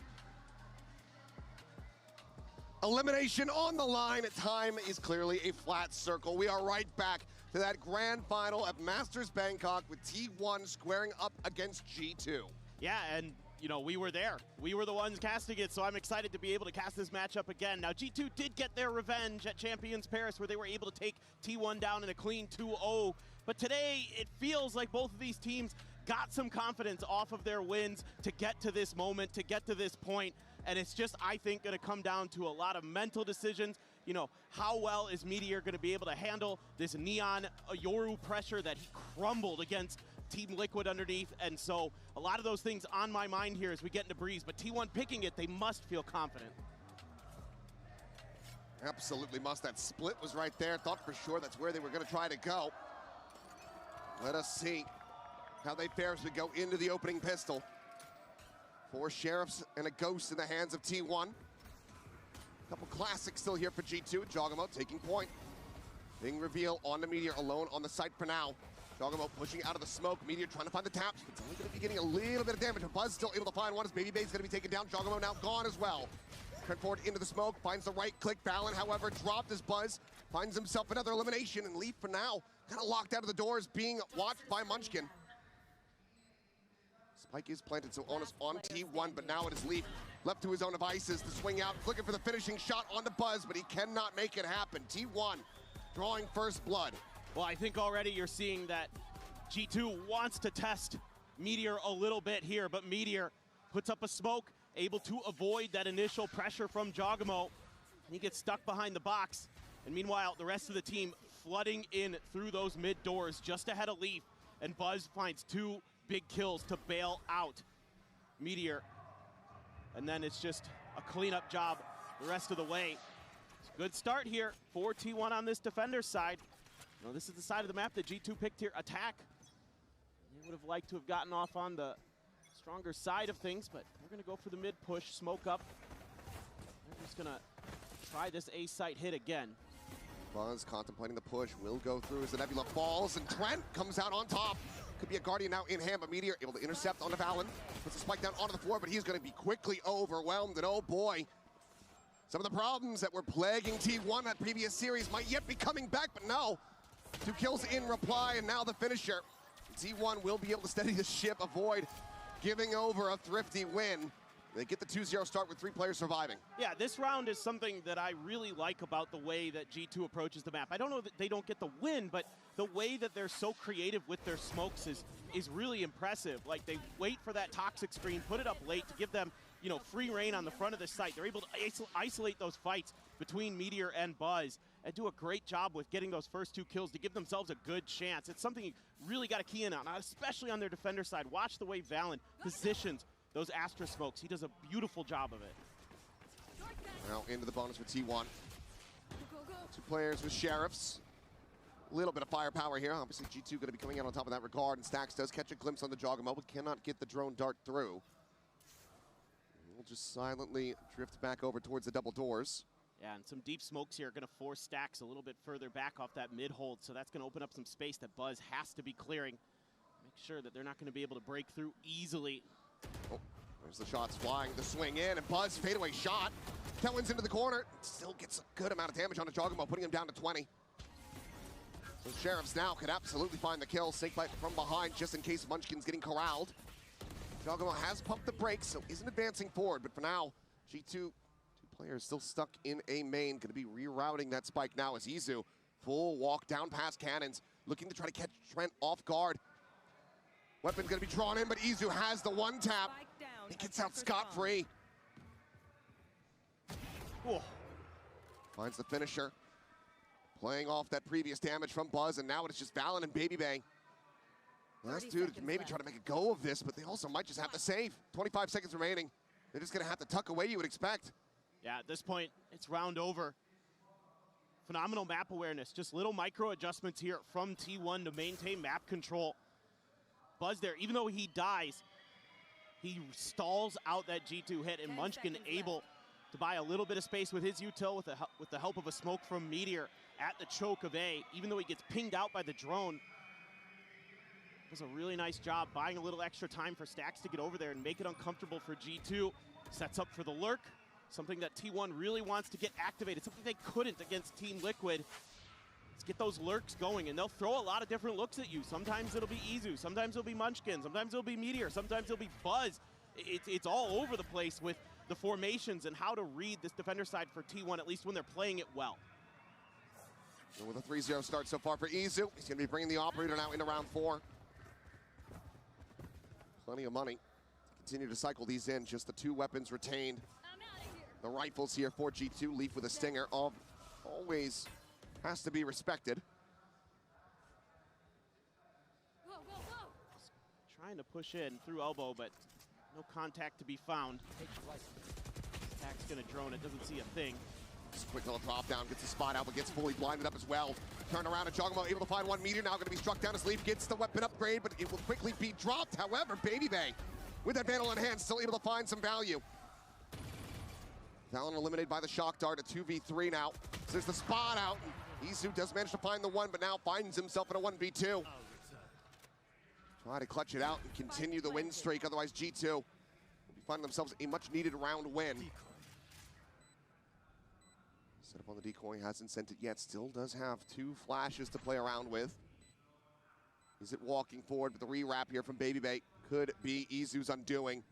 [SPEAKER 21] Elimination on the line. Time is clearly a flat circle. We are right back to that grand final at Masters Bangkok with T1 squaring up against G2.
[SPEAKER 22] Yeah, and you know, we were there. We were the ones casting it, so I'm excited to be able to cast this matchup again. Now, G2 did get their revenge at Champions Paris, where they were able to take T1 down in a clean 2-0. But today, it feels like both of these teams got some confidence off of their wins to get to this moment, to get to this point. And it's just, I think, going to come down to a lot of mental decisions. You know, how well is Meteor going to be able to handle this Neon Yoru pressure that he crumbled against Team Liquid underneath? And so a lot of those things on my mind here as we get into Breeze. But T1 picking it, they must feel confident.
[SPEAKER 21] Absolutely must. That split was right there. Thought for sure that's where they were going to try to go. Let us see how they fare as we go into the opening pistol. 4 Sheriffs and a Ghost in the hands of T1. Couple classics still here for G2. Jogamo taking point. Big reveal on the Meteor, alone on the site for now. Jogamo pushing out of the smoke. Meteor trying to find the taps. It's only going to be getting a little bit of damage. But Buzz still able to find one as Baby Bay's going to be taken down. Jogamo now gone as well. Trent forward into the smoke, finds the right click. Valen, however, dropped as Buzz finds himself another elimination. And Leaf for now, kind of locked out of the doors, being watched by Munchkin. Spike is planted, so onus on T1, but now it is Leaf left to his own devices to swing out, looking for the finishing shot on the Buzz, but he cannot make it happen. T1 drawing first blood.
[SPEAKER 22] Well, I think already you're seeing that G2 wants to test Meteor a little bit here, but Meteor puts up a smoke, able to avoid that initial pressure from Jogamo. He gets stuck behind the box, and meanwhile, the rest of the team flooding in through those mid doors just ahead of Leaf, and Buzz finds 2 big kills to bail out Meteor. And then it's just a cleanup job the rest of the way. Good start here for T1 on this defender's side. Now, this is the side of the map that G2 picked here, attack. They would have liked to have gotten off on the stronger side of things, but we're gonna go for the mid push, smoke up. They're just gonna try this A site hit again.
[SPEAKER 21] Buzz contemplating the push, will go through as the Nebula falls, and Trent comes out on top. Could be a Guardian now in hand, but Meteor able to intercept onto Valen. Puts the spike down onto the floor, but he's gonna be quickly overwhelmed, and oh boy, some of the problems that were plaguing T1 that previous series might yet be coming back, but no. 2 kills in reply, and now the finisher. T1 will be able to steady the ship, avoid giving over a thrifty win. They get the 2-0 start with 3 players surviving.
[SPEAKER 22] Yeah, this round is something that I really like about the way that G2 approaches the map. I don't know that they don't get the win, but the way that they're so creative with their smokes is really impressive. Like, they wait for that toxic screen, put it up late to give them, you know, free reign on the front of the site. They're able to isolate those fights between Meteor and Buzz and do a great job with getting those first 2 kills to give themselves a good chance. It's something you really got to key in on, especially on their defender side. Watch the way Valen positions those Astra smokes. He does a beautiful job of it.
[SPEAKER 21] Now into the bonus for T1. 2 players with Sheriffs. A little bit of firepower here. Obviously, G2 going to be coming out on top of that regard, and Stax does catch a glimpse on the Jogamo, but cannot get the drone dart through. We'll just silently drift back over towards the double doors.
[SPEAKER 22] Yeah, and some deep smokes here are going to force Stax a little bit further back off that mid hold, so that's going to open up some space that Buzz has to be clearing. Make sure that they're not going to be able to break through easily.
[SPEAKER 21] Oh, there's the shots flying, the swing in, and Buzz fadeaway shot. Kellen's into the corner, still gets a good amount of damage on the Jogamo, putting him down to 20. So Sheriffs now could absolutely find the kill. Snakebite from behind just in case Munchkin's getting corralled. Jogamo has pumped the brakes, so isn't advancing forward, but for now, G2, 2 players still stuck in a main, gonna be rerouting that spike now as Izu, full walk down past cannons, looking to try to catch Trent off guard. Weapon's gonna be drawn in, but Izu has the 1 tap. He gets out scot-free. Finds the finisher. Playing off that previous damage from Buzz, and now it's just Valen and Baby Bang. Last dude can maybe try to make a go of this, but they also might just have to save. 25 seconds remaining. They're just gonna have to tuck away, you would expect.
[SPEAKER 22] Yeah, at this point, it's round over. Phenomenal map awareness, just little micro adjustments here from T1 to maintain map control. Buzz there, even though he dies, he stalls out that G2 hit, and Munchkin able to buy a little bit of space with his util with the help of a smoke from Meteor at the choke of A, even though he gets pinged out by the drone. Does a really nice job buying a little extra time for Stax to get over there and make it uncomfortable for G2. Sets up for the lurk, something that T1 really wants to get activated, something they couldn't against Team Liquid. Let's get those lurks going, and they'll throw a lot of different looks at you. Sometimes it'll be Izu, sometimes it'll be Munchkin, sometimes it'll be Meteor, sometimes it'll be Buzz. It's all over the place with the formations and how to read this defender side for T1, at least when they're playing it well.
[SPEAKER 21] And with a 3-0 start so far for Izu, he's gonna be bringing the operator now into round 4. Plenty of money to continue to cycle these in, just the 2 weapons retained. The rifles here for G2, Leaf with a stinger of always has to be respected.
[SPEAKER 22] Trying to push in through elbow, but no contact to be found. Stack's gonna drone it, doesn't see a thing.
[SPEAKER 21] Just a quick little drop down, gets the spot out, but gets fully blinded up as well. Turn around and Jogamo able to find 1 Meteor, now gonna be struck down as Leaf gets the weapon upgrade, but it will quickly be dropped. However, Baby Bay, with that Vandal in hand, still able to find some value. Valen eliminated by the shock dart, a 2v3 now. So there's the spot out. Izu does manage to find the one, but now finds himself in a 1v2. Try to clutch it out and continue the win streak, otherwise G2 will be finding themselves a much-needed round win. Set up on the decoy, hasn't sent it yet, still does have 2 flashes to play around with. Is it walking forward, but the re-wrap here from Babybay could be Izu's undoing.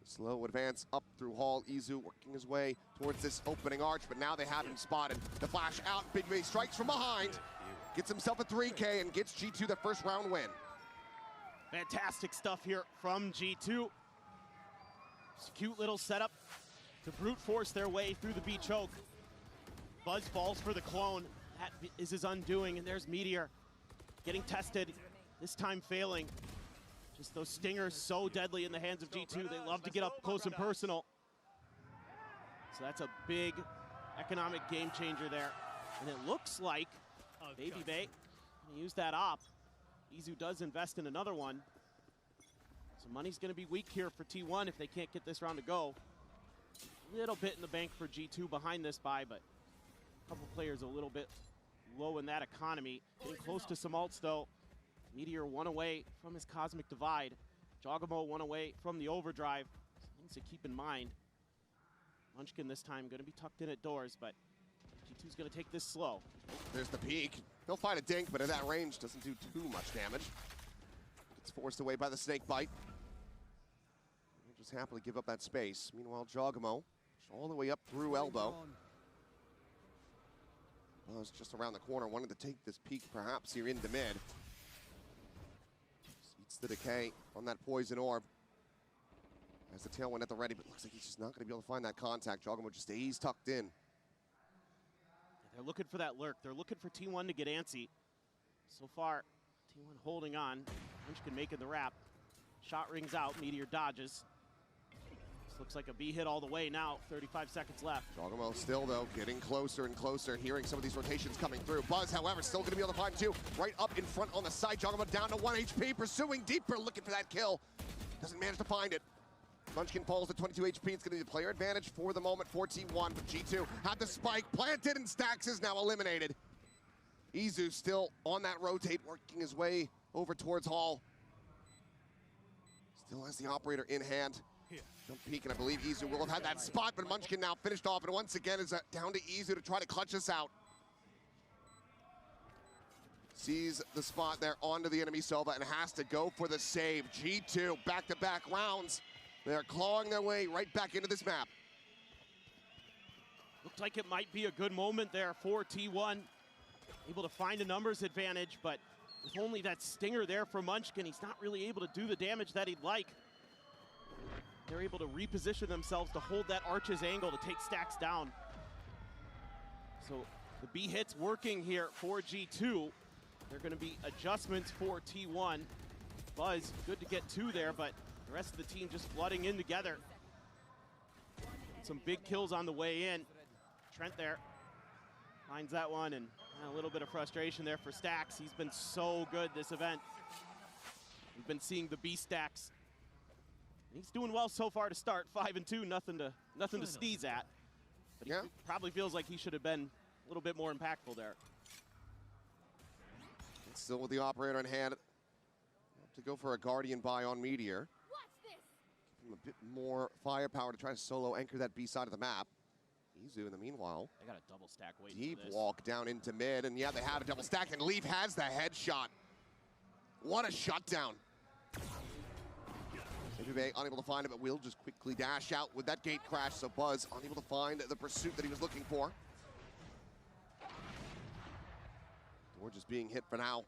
[SPEAKER 21] Slow advance up through Hall. Izu working his way towards this opening arch, but now they have him spotted. The flash out, Babybay strikes from behind, gets himself a 3K and gets G2 their first round win.
[SPEAKER 22] Fantastic stuff here from G2. Just a cute little setup to brute force their way through the B choke. Buzz falls for the clone. That is his undoing, and there's Meteor getting tested, this time failing. Just those stingers so deadly in the hands of G2. They love to get up close and personal. So that's a big economic game changer there. And it looks like Babybay gonna use that op. Izu does invest in another one. So money's gonna be weak here for T1 if they can't get this round to go. A little bit in the bank for G2 behind this buy, but a couple players a little bit low in that economy. Getting close to some ults though. Meteor 1 away from his Cosmic Divide. Jogamo 1 away from the Overdrive. Things to keep in mind. Munchkin this time gonna be tucked in at doors, but G2's gonna take this slow.
[SPEAKER 21] There's the peek. He'll find a dink, but at that range doesn't do too much damage. Gets forced away by the snake bite. He'll just happily give up that space. Meanwhile, Jogamo all the way up through elbow. Buzz just around the corner, wanted to take this peek perhaps here into mid. Eats the decay on that poison orb. Has the tailwind at the ready, but looks like he's just not going to be able to find that contact. Jogamo just stays tucked in.
[SPEAKER 22] They're looking for that lurk. They're looking for T1 to get antsy. So far, T1 holding on. Munchkin making the wrap. Shot rings out. Meteor dodges. This looks like a B hit all the way now. 35 seconds left.
[SPEAKER 21] Jogamo still, though, getting closer and closer, hearing some of these rotations coming through. Buzz, however, still going to be able to find 2. Right up in front on the side. Jogamo down to 1 HP, pursuing deeper, looking for that kill. Doesn't manage to find it. Munchkin falls to 22 HP. It's going to be the player advantage for the moment for T1. But G2 had the spike planted, and Stax is now eliminated. Izu still on that rotate, working his way over towards Hall. Still has the operator in hand. Jump peek, and I believe Izu will have had that spot, but Munchkin now finished off, and once again is down to Izu to try to clutch us out. Sees the spot there onto the enemy Sova and has to go for the save. G2 back-to-back rounds. They're clawing their way right back into this map.
[SPEAKER 22] Looked like it might be a good moment there for T1. Able to find a numbers advantage, but with only that stinger there for Munchkin, he's not really able to do the damage that he'd like. They're able to reposition themselves to hold that Arch's angle to take Stax down. So the B hits working here for G2. There are going to be adjustments for T1. Buzz, good to get 2 there, but the rest of the team just flooding in together. Some big kills on the way in. Trent there finds that one, and a little bit of frustration there for Stax. He's been so good this event. We've been seeing the B Stax. He's doing well so far to start. 5-2, nothing to sneeze at. But he probably feels like he should have been a little bit more impactful there.
[SPEAKER 21] And still with the operator in hand. To go for a Guardian buy on Meteor. Give him a bit more firepower to try to solo anchor that B side of the map. Izu in the meanwhile.
[SPEAKER 22] They got a double stack waiting
[SPEAKER 21] Deep
[SPEAKER 22] for this.
[SPEAKER 21] walk down into mid, and yeah, they had a double stack, and Leaf has the headshot. What a shutdown. Babybay unable to find it, but will just quickly dash out with that gate crash, so Buzz unable to find the pursuit that he was looking for. Door just being hit for now.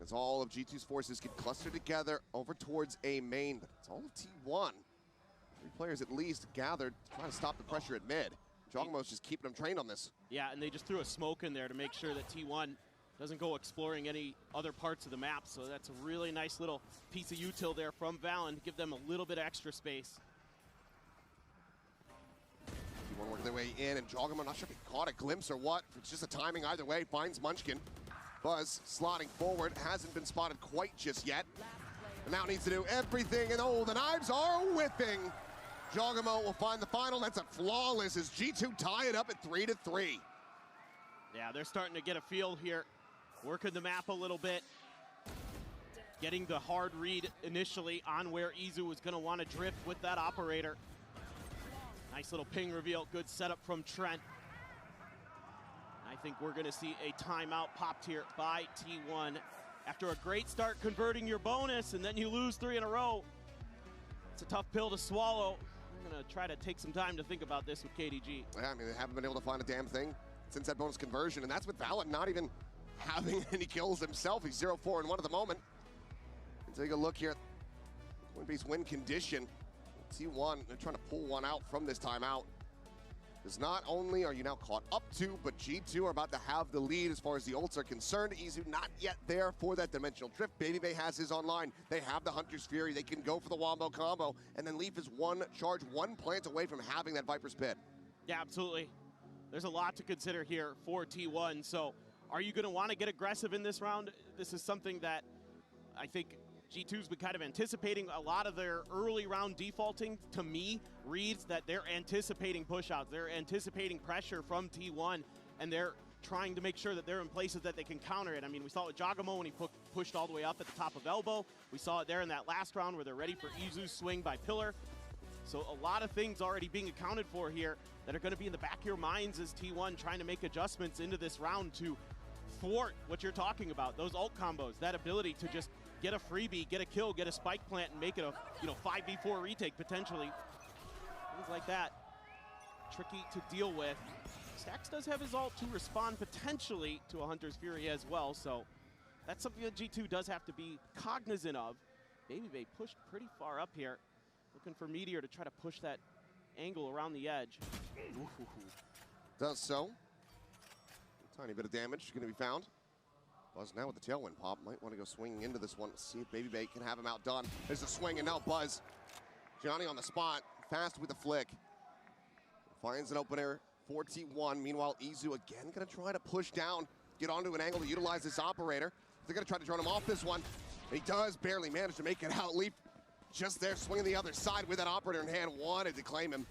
[SPEAKER 21] As all of G2's forces get clustered together over towards A main, but it's all of T1. 3 players at least gathered to try to stop the pressure at mid. Jogamo's just keeping them trained on this.
[SPEAKER 22] Yeah, and they just threw a smoke in there to make sure that T1 doesn't go exploring any other parts of the map, so that's a really nice little piece of util there from Valen to give them a little bit of extra space.
[SPEAKER 21] T1 working their way in, and Jogamo, not sure if he caught a glimpse or what. If it's just a timing either way, finds Munchkin. Buzz slotting forward, hasn't been spotted quite just yet. And now needs to do everything, and oh, the knives are whipping. Jogamo will find the final. That's a flawless as G2 tie it up at 3-3.
[SPEAKER 22] Yeah, they're starting to get a feel here. Working the map a little bit. Getting the hard read initially on where Izu was going to want to drift with that operator. Nice little ping reveal. Good setup from Trent. I think we're going to see a timeout popped here by T1. After a great start converting your bonus and then you lose 3 in a row. It's a tough pill to swallow. I'm going to try to take some time to think about this with KDG.
[SPEAKER 21] Yeah, I mean, they haven't been able to find a damn thing since that bonus conversion, and that's with Valen not even having any kills himself. He's 0-4 and 1 at the moment. And take a look here. Coinbase win condition. T1, they're trying to pull one out from this timeout. Because not only are you now caught up to, but G2 are about to have the lead as far as the ults are concerned. Izu not yet there for that dimensional drift. Baby Bay has his online. They have the Hunter's Fury. They can go for the Wombo combo. And then Leaf is one charge, one plant away from having that Viper's Pit.
[SPEAKER 22] Yeah, absolutely. There's a lot to consider here for T1. So are you going to want to get aggressive in this round? This is something that I think G2's been kind of anticipating. A lot of their early round defaulting, to me, reads that they're anticipating push-outs. They're anticipating pressure from T1, and they're trying to make sure that they're in places that they can counter it. I mean, we saw it with Jogamo when he pushed all the way up at the top of elbow. We saw it there in that last round where they're ready for Izu's swing by Pillar. So a lot of things already being accounted for here that are going to be in the back of your minds as T1 trying to make adjustments into this round to thwart what you're talking about. Those ult combos, that ability to just get a freebie, get a kill, get a spike plant, and make it a 5v4 retake potentially. Things like that. Tricky to deal with. Stax does have his ult to respond potentially to a Hunter's Fury as well, so that's something that G2 does have to be cognizant of. Baby Bay pushed pretty far up here. Looking for Meteor to try to push that angle around the edge. Ooh.
[SPEAKER 21] Does so. A tiny bit of damage going to be found. Buzz now with the tailwind pop. Might want to go swinging into this one. See if Baby Bay can have him outdone. There's a swing, and now Buzz. Johnny on the spot. Fast with the flick. Finds an opener for T1. Meanwhile, Izu again going to try to push down. Get onto an angle to utilize this operator. They're going to try to drone him off this one. And he does barely manage to make it out. Leaf just there, swinging the other side with that operator in hand. Wanted to claim him.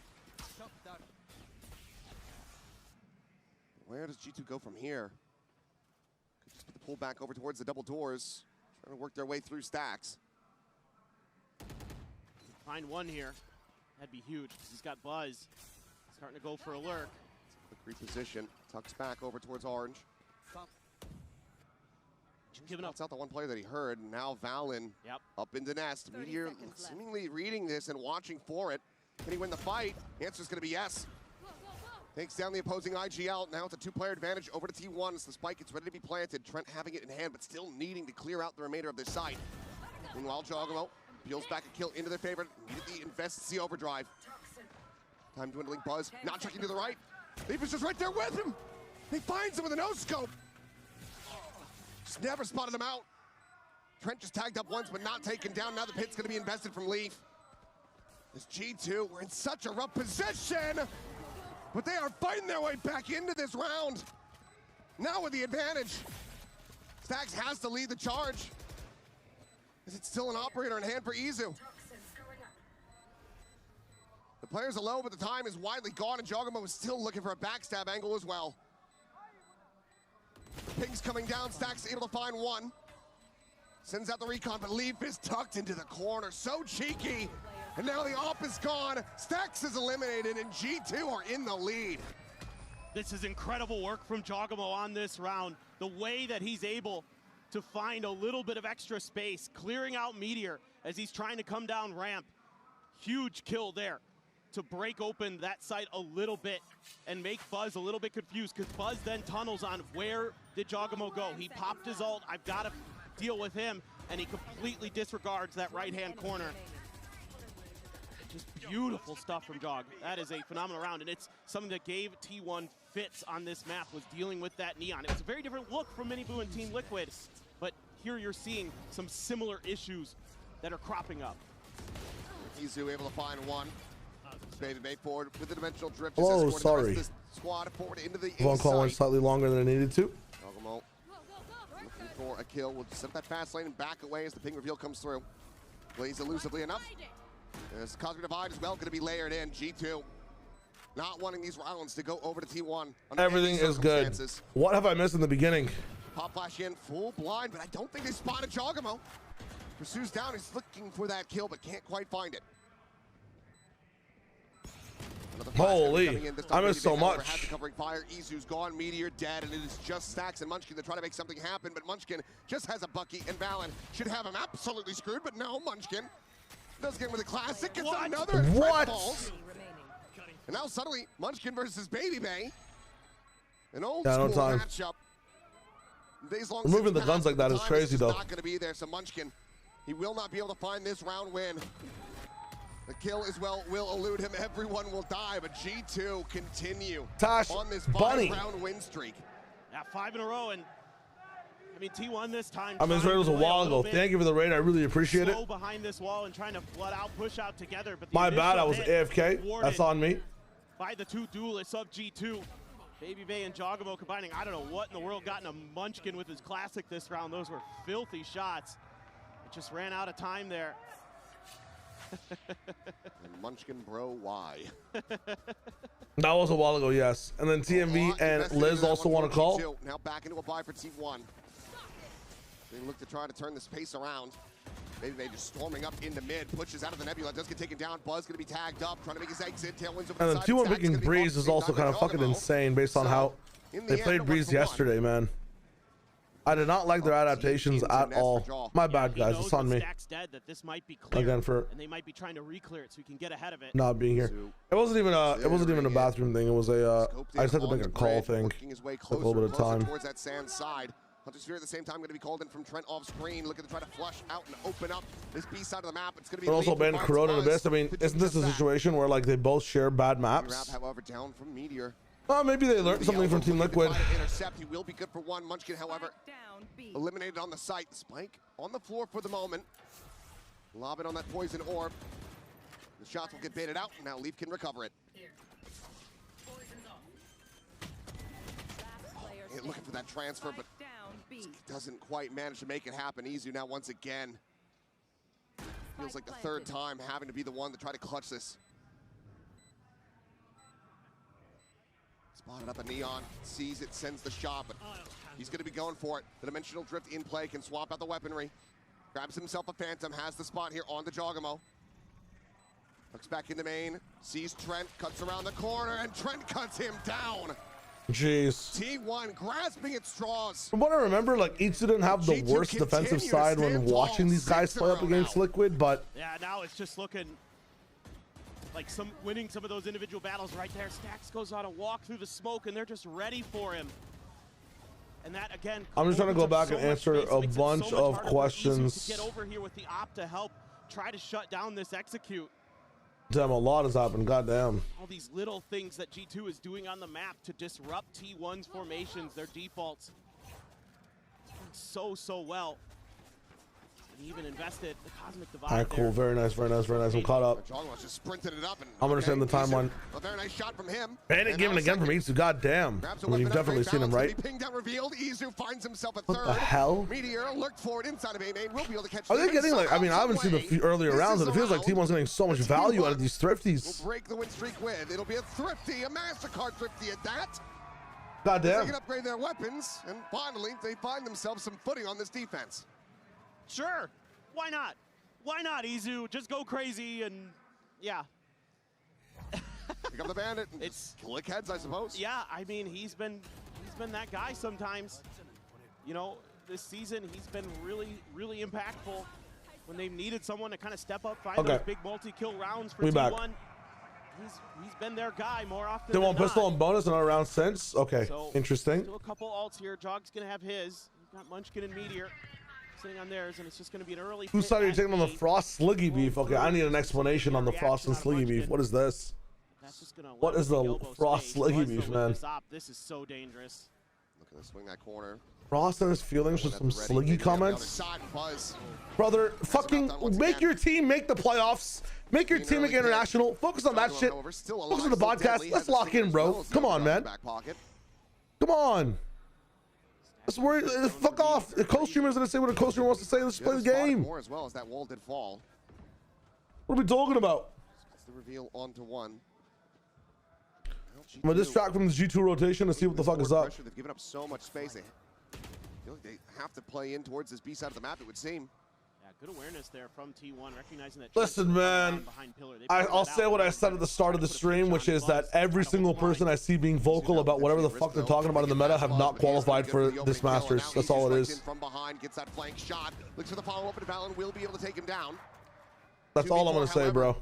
[SPEAKER 21] Where does G2 go from here? Could just put the pull back over towards the double doors. Trying to work their way through stacks.
[SPEAKER 22] Find one here. That'd be huge because he's got Buzz. Starting to go for a lurk.
[SPEAKER 21] Quick reposition. Tucks back over towards orange.
[SPEAKER 22] Giving up.
[SPEAKER 21] That's out the one player that he heard. Now Valen up into nest. Meteor seemingly reading this and watching for it. Can he win the fight? The answer's going to be yes. Takes down the opposing IGL. Now it's a two-player advantage over to T1 as the spike gets ready to be planted. Trent having it in hand, but still needing to clear out the remainder of this site. Meanwhile, Jogamo peels back a kill into their favor. Immediately invests the overdrive. Time dwindling. Buzz not checking to the right. Leaf is just right there with him. He finds him with a no-scope. Just never spotted him out. Trent just tagged up once, but not taken down. Now the pit's going to be invested from Leaf. This G2, we're in such a rough position. But they are fighting their way back into this round. Now with the advantage. Stax has to lead the charge. Is it still an operator in hand for Izu? The players are low, but the time is widely gone, and Jogamo is still looking for a backstab angle as well. Ping's coming down, Stax able to find one. Sends out the recon, but Leaf is tucked into the corner. So cheeky. And now the op is gone. Stax is eliminated, and G2 are in the lead.
[SPEAKER 22] This is incredible work from Jogamo on this round. The way that he's able to find a little bit of extra space, clearing out Meteor as he's trying to come down ramp. Huge kill there to break open that site a little bit and make Buzz a little bit confused, because Buzz then tunnels on where did Jogamo go. He popped his ult, I've got to deal with him, and he completely disregards that right-hand corner. Just beautiful stuff from Jog. That is a phenomenal round, and it's something that gave T1 fits on this map, was dealing with that Neon. It was a very different look from Miniboo and Team Liquid, but here you're seeing some similar issues that are cropping up.
[SPEAKER 21] Izu able to find one. Baby Bay forward with the dimensional drift.
[SPEAKER 6] Oh, sorry.
[SPEAKER 21] The squad forward into the
[SPEAKER 6] phone call went slightly longer than I needed to.
[SPEAKER 21] Jogamo looking for a kill. We'll set up that fast lane and back away as the ping reveal comes through. Plays elusively enough. This Cosmic Divide as well going to be layered in. G2 not wanting these rounds to go over to T1.
[SPEAKER 6] Everything is good. What have I missed in the beginning?
[SPEAKER 21] Pop flash in, full blind, but I don't think they spotted Jogamo. Pursues down, he's looking for that kill, but can't quite find it.
[SPEAKER 6] Holy, I missed so much.
[SPEAKER 21] Has the covering fire. Izu's gone, Meteor dead, and it is just Stacks and Munchkin to try to make something happen, but Munchkin just has a Bucky, and Valen should have him absolutely screwed, but no, Munchkin does get with a classic, gets another.
[SPEAKER 6] What?
[SPEAKER 21] And now suddenly, Munchkin versus Baby Bay. An old
[SPEAKER 6] no
[SPEAKER 21] school
[SPEAKER 6] time.
[SPEAKER 21] matchup. Days long
[SPEAKER 6] Removing the guns like that is crazy, though.
[SPEAKER 21] Not going to be there, so Munchkin, he will not be able to find this round win. The kill as well will elude him. Everyone will die, but G2 continue on this 5-round win streak.
[SPEAKER 22] Yeah, 5 in a row, and I mean T1 this time.
[SPEAKER 6] I mean, this raid was a while ago. Thank you for the raid. I really appreciate it.
[SPEAKER 22] Behind this wall and trying to flood out, push out together. But
[SPEAKER 6] my bad, I was AFK. That's on me.
[SPEAKER 22] By the two duelists of G2, Baby Bay and Jogamo combining. I don't know what in the world got in a Munchkin with his classic this round. Those were filthy shots. It just ran out of time there.
[SPEAKER 21] And Munchkin bro, why?
[SPEAKER 6] That was a while ago, yes. And then TMV and Liz also want to call.
[SPEAKER 21] G2. Now back into a buy for T1. They look to try to turn this pace around. Maybe they just storming up into mid, pushes out of the nebula, does get taken down. Buzz gonna be tagged up, trying to make his exit. Tailwinds over
[SPEAKER 6] And
[SPEAKER 21] the
[SPEAKER 6] then
[SPEAKER 21] side.
[SPEAKER 6] T1 picking Breeze is also kind of fucking insane based on how they played Breeze yesterday, man. I did not like their adaptations at all. My bad, guys. It's on me.
[SPEAKER 22] Dead, that this might be clear,
[SPEAKER 6] again for
[SPEAKER 22] and they might be trying to re-clear it so we can get ahead of it.
[SPEAKER 6] Not being here. It wasn't even a bathroom thing. It was a I just had to make a call thing. Took a little bit of time.
[SPEAKER 21] Towards that sand side. Hunter Sphere at the same time going to be called in from Trent off screen, looking to try to flush out and open up this B side of the map. It's going to be.
[SPEAKER 6] But also banned Corona and Abyss. I mean, isn't this a situation where like they both share bad maps?
[SPEAKER 21] However, down from Meteor.
[SPEAKER 6] Well, maybe they learned something from Team Liquid.
[SPEAKER 21] Intercept. He will be good for one. Munchkin, however, eliminated on the site. Spike on the floor for the moment. Lob it on that poison orb. The shots will get baited out. Now Leaf can recover it. Looking for that transfer, but doesn't quite manage to make it happen. Izu now once again. Feels like the third time having to be the one to try to clutch this. Spotted up a Neon, sees it, sends the shot, but he's going to be going for it. The Dimensional Drift in play, can swap out the weaponry. Grabs himself a Phantom, has the spot here on the Jogamo. Looks back into main, sees Trent, cuts around the corner, and Trent cuts him down.
[SPEAKER 6] Jeez.
[SPEAKER 21] T1 grasping at straws.
[SPEAKER 6] From what I remember, like Itsu didn't have the worst defensive side when watching these guys play up against Liquid, but
[SPEAKER 22] yeah, now it's just looking like winning some of those individual battles right there. Stacks goes on a walk through the smoke, and they're just ready for him. And that again,
[SPEAKER 6] I'm just trying to go back and answer a bunch of questions.
[SPEAKER 22] To get over here with the op to help try to shut down this execute.
[SPEAKER 6] Damn, a lot has happened. Goddamn.
[SPEAKER 22] All these little things that G2 is doing on the map to disrupt T1's formations, their defaults. It's doing so well. He even invested the Cosmic Divide.
[SPEAKER 6] All right, cool. Very nice, very nice, very nice. I'm caught up.
[SPEAKER 21] Just sprinted it up and
[SPEAKER 6] I'm understanding the timeline.
[SPEAKER 21] A very nice shot from him.
[SPEAKER 6] Bandit given again from Itsu. Goddamn. I mean, you've definitely seen him, right?
[SPEAKER 21] Pinged out revealed. Izu finds himself a third.
[SPEAKER 6] What the hell?
[SPEAKER 21] Meteor lurked forward inside of A main. Will be able to catch.
[SPEAKER 6] Are they getting like? I mean, I haven't seen the few earlier rounds, and it feels like T1's getting so much value out of these thrifties.
[SPEAKER 21] Will break the win streak with. It'll be a thrifty, a MasterCard thrifty at that.
[SPEAKER 6] Goddamn.
[SPEAKER 21] They can upgrade their weapons, and finally they find themselves some footing on this defense.
[SPEAKER 22] Sure. Why not? Why not, Izu? Just go crazy and yeah.
[SPEAKER 21] Pick up the bandit. It's click heads, I suppose.
[SPEAKER 22] Yeah, I mean he's been that guy sometimes. You know, this season he's been really impactful when they've needed someone to kind of step up, find those big multi-kill rounds for T1. He's been their guy more often
[SPEAKER 6] They
[SPEAKER 22] than
[SPEAKER 6] want pistol
[SPEAKER 22] not.
[SPEAKER 6] and bonus and not around since. Okay,
[SPEAKER 22] So,
[SPEAKER 6] interesting.
[SPEAKER 22] Still a couple ults here. Jog's gonna have his. You've got Munchkin and Meteor sitting on theirs, and it's just gonna be an early.
[SPEAKER 6] Whose side are you taking on the Frost Sliggy beef? Okay, I need an explanation on the Frost and Sliggy beef. What is this?
[SPEAKER 22] That's just gonna
[SPEAKER 6] What is the Frost Sliggy beef, man?
[SPEAKER 22] This is so dangerous.
[SPEAKER 21] Looking to swing that corner.
[SPEAKER 6] Frost and his feelings with some Sliggy comments. Brother, fucking make your team make the playoffs. Make your team make international. Focus on that shit. Focus on the podcast. Let's lock in, bro. Come on, man. Come on. Let's worry. Fuck off. The co-streamer's gonna say what a co-streamer wants to say. Let's play the game.
[SPEAKER 21] More as well as that wall did fall.
[SPEAKER 6] What are we talking about?
[SPEAKER 21] It's the reveal onto one.
[SPEAKER 6] I'm gonna distract from the G2 rotation to see what the fuck is up.
[SPEAKER 21] They've given up so much space. They feel like they have to play in towards this B side of the map, it would seem.
[SPEAKER 22] Yeah, good awareness there from T1, recognizing that.
[SPEAKER 6] Listen, man, I'll say what I said at the start of the stream, which is that every single person I see being vocal about whatever the fuck they're talking about in the meta have not qualified for this Masters. That's all it is.
[SPEAKER 21] From behind, gets that flank shot, looks for the follow-up, and Valen will be able to take him down.
[SPEAKER 6] That's all I'm gonna say, bro.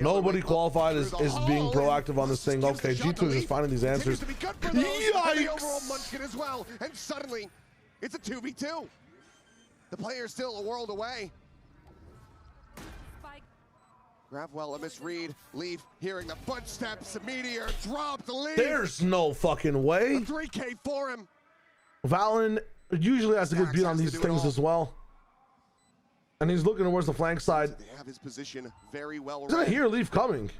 [SPEAKER 6] Nobody qualified is being proactive on this thing. Okay, G2 is just finding these answers.
[SPEAKER 21] The overall Munchkin as well, and suddenly it's a 2v2. The player's still a world away. Gravwell, a misread. Leaf hearing the footsteps. Meteor drop the lead.
[SPEAKER 6] There's no fucking way.
[SPEAKER 21] 3K for him.
[SPEAKER 6] Valen usually has a good beat on these things as well. And he's looking towards the flank side.
[SPEAKER 21] They have his position very well.
[SPEAKER 6] He's gonna hear Leaf coming.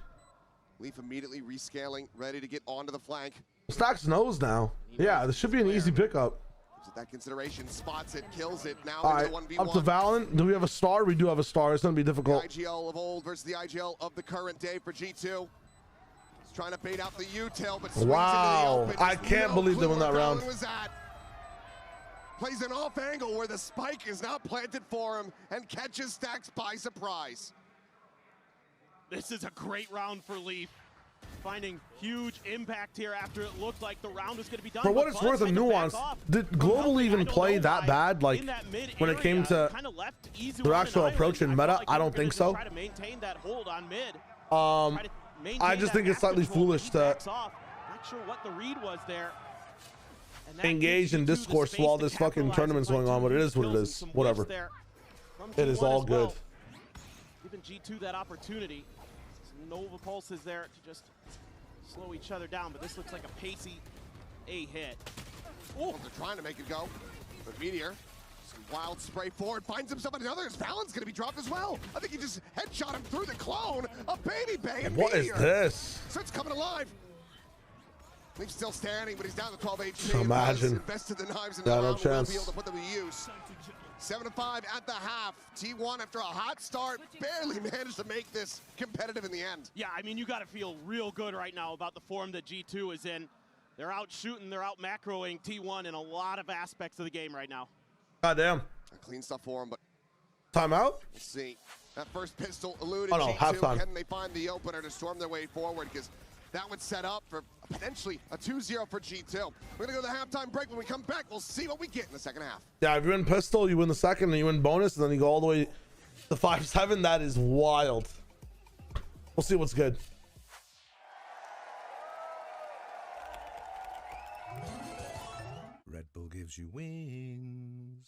[SPEAKER 21] Leaf immediately rescaling, ready to get onto the flank.
[SPEAKER 6] Stacks knows now. Yeah, this should be an easy pickup.
[SPEAKER 21] That consideration, spots it, kills it. Now
[SPEAKER 6] All right,
[SPEAKER 21] into the 1v1.
[SPEAKER 6] up to Valen. Do we have a star? We do have a star. It's gonna be difficult.
[SPEAKER 21] The IGL of old versus the IGL of the current day for G2. He's trying to bait out the U-tail, but swings
[SPEAKER 6] wow,
[SPEAKER 21] into the open.
[SPEAKER 6] I can't believe they won that round.
[SPEAKER 21] Plays an off angle where the spike is not planted for him and catches Stacks by surprise.
[SPEAKER 22] This is a great round for Leaf. Finding huge impact here after it looked like the round was going to be done.
[SPEAKER 6] For what it's worth of nuance, did Global even play that bad? Like, when it came to their actual approach in meta, I don't think so.
[SPEAKER 22] Try to maintain that hold on mid.
[SPEAKER 6] I just think it's slightly foolish to
[SPEAKER 22] not sure what the read was there.
[SPEAKER 6] engage in discourse while this fucking tournament's going on, but it is what it is. Whatever. It is all good.
[SPEAKER 22] Giving G2 that opportunity. Some Nova pulses there to just slow each other down, but this looks like a pacey A hit.
[SPEAKER 21] Oh, they're trying to make it go. But Meteor, some wild spray forward, finds himself another. His Valen's gonna be dropped as well. I think he just headshot him through the clone. A baby bay and
[SPEAKER 6] What is
[SPEAKER 21] Meteor.
[SPEAKER 6] this?
[SPEAKER 21] So it's coming alive. Leaf's still standing, but he's down to 12 HP.
[SPEAKER 6] Imagine.
[SPEAKER 21] Invested the knives in
[SPEAKER 6] Yeah,
[SPEAKER 21] the
[SPEAKER 6] no
[SPEAKER 21] round.
[SPEAKER 6] chance.
[SPEAKER 21] We'll be able to put them to use. 7-5 at the half. T1 after a hot start barely managed to make this competitive in the end.
[SPEAKER 22] Yeah, I mean, you got to feel real good right now about the form that G2 is in. They're out shooting, they're out macroing T1 in a lot of aspects of the game right now.
[SPEAKER 6] Goddamn.
[SPEAKER 21] Clean stuff for him, but
[SPEAKER 6] timeout.
[SPEAKER 21] Let's see. That first pistol eluded
[SPEAKER 6] Oh no,
[SPEAKER 21] G2.
[SPEAKER 6] halftime.
[SPEAKER 21] Can they find the opener to storm their way forward? Because that would set up for potentially a 2-0 for G2. We're gonna go to the halftime break. When we come back, we'll see what we get in the second half.
[SPEAKER 6] Yeah, if you win pistol, you win the second, and you win bonus, and then you go all the way to 5-7. That is wild. We'll see what's good.
[SPEAKER 12] Red Bull gives you wings.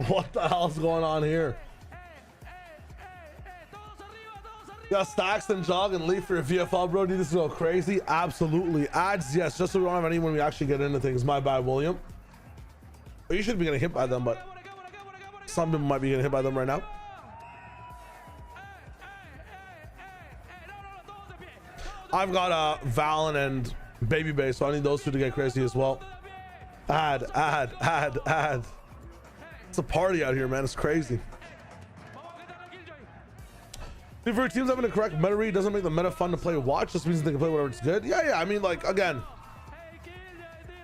[SPEAKER 6] What the hell's going on here? You got Stacks and Jog and Leaf for your VFL, bro. Need this to go crazy? Absolutely. Ads, yes, just so we don't have any when we actually get into things. My bad, William. But you shouldn't be getting hit by them, but some people might be getting hit by them right now. I've got Valen and Baby Bay, so I need those two to get crazy as well. Ad. It's a party out here, man. It's crazy. If your team's having a correct meta read, doesn't make the meta fun to play watch. Just means they can play whatever it's good. Yeah. I mean, like, again,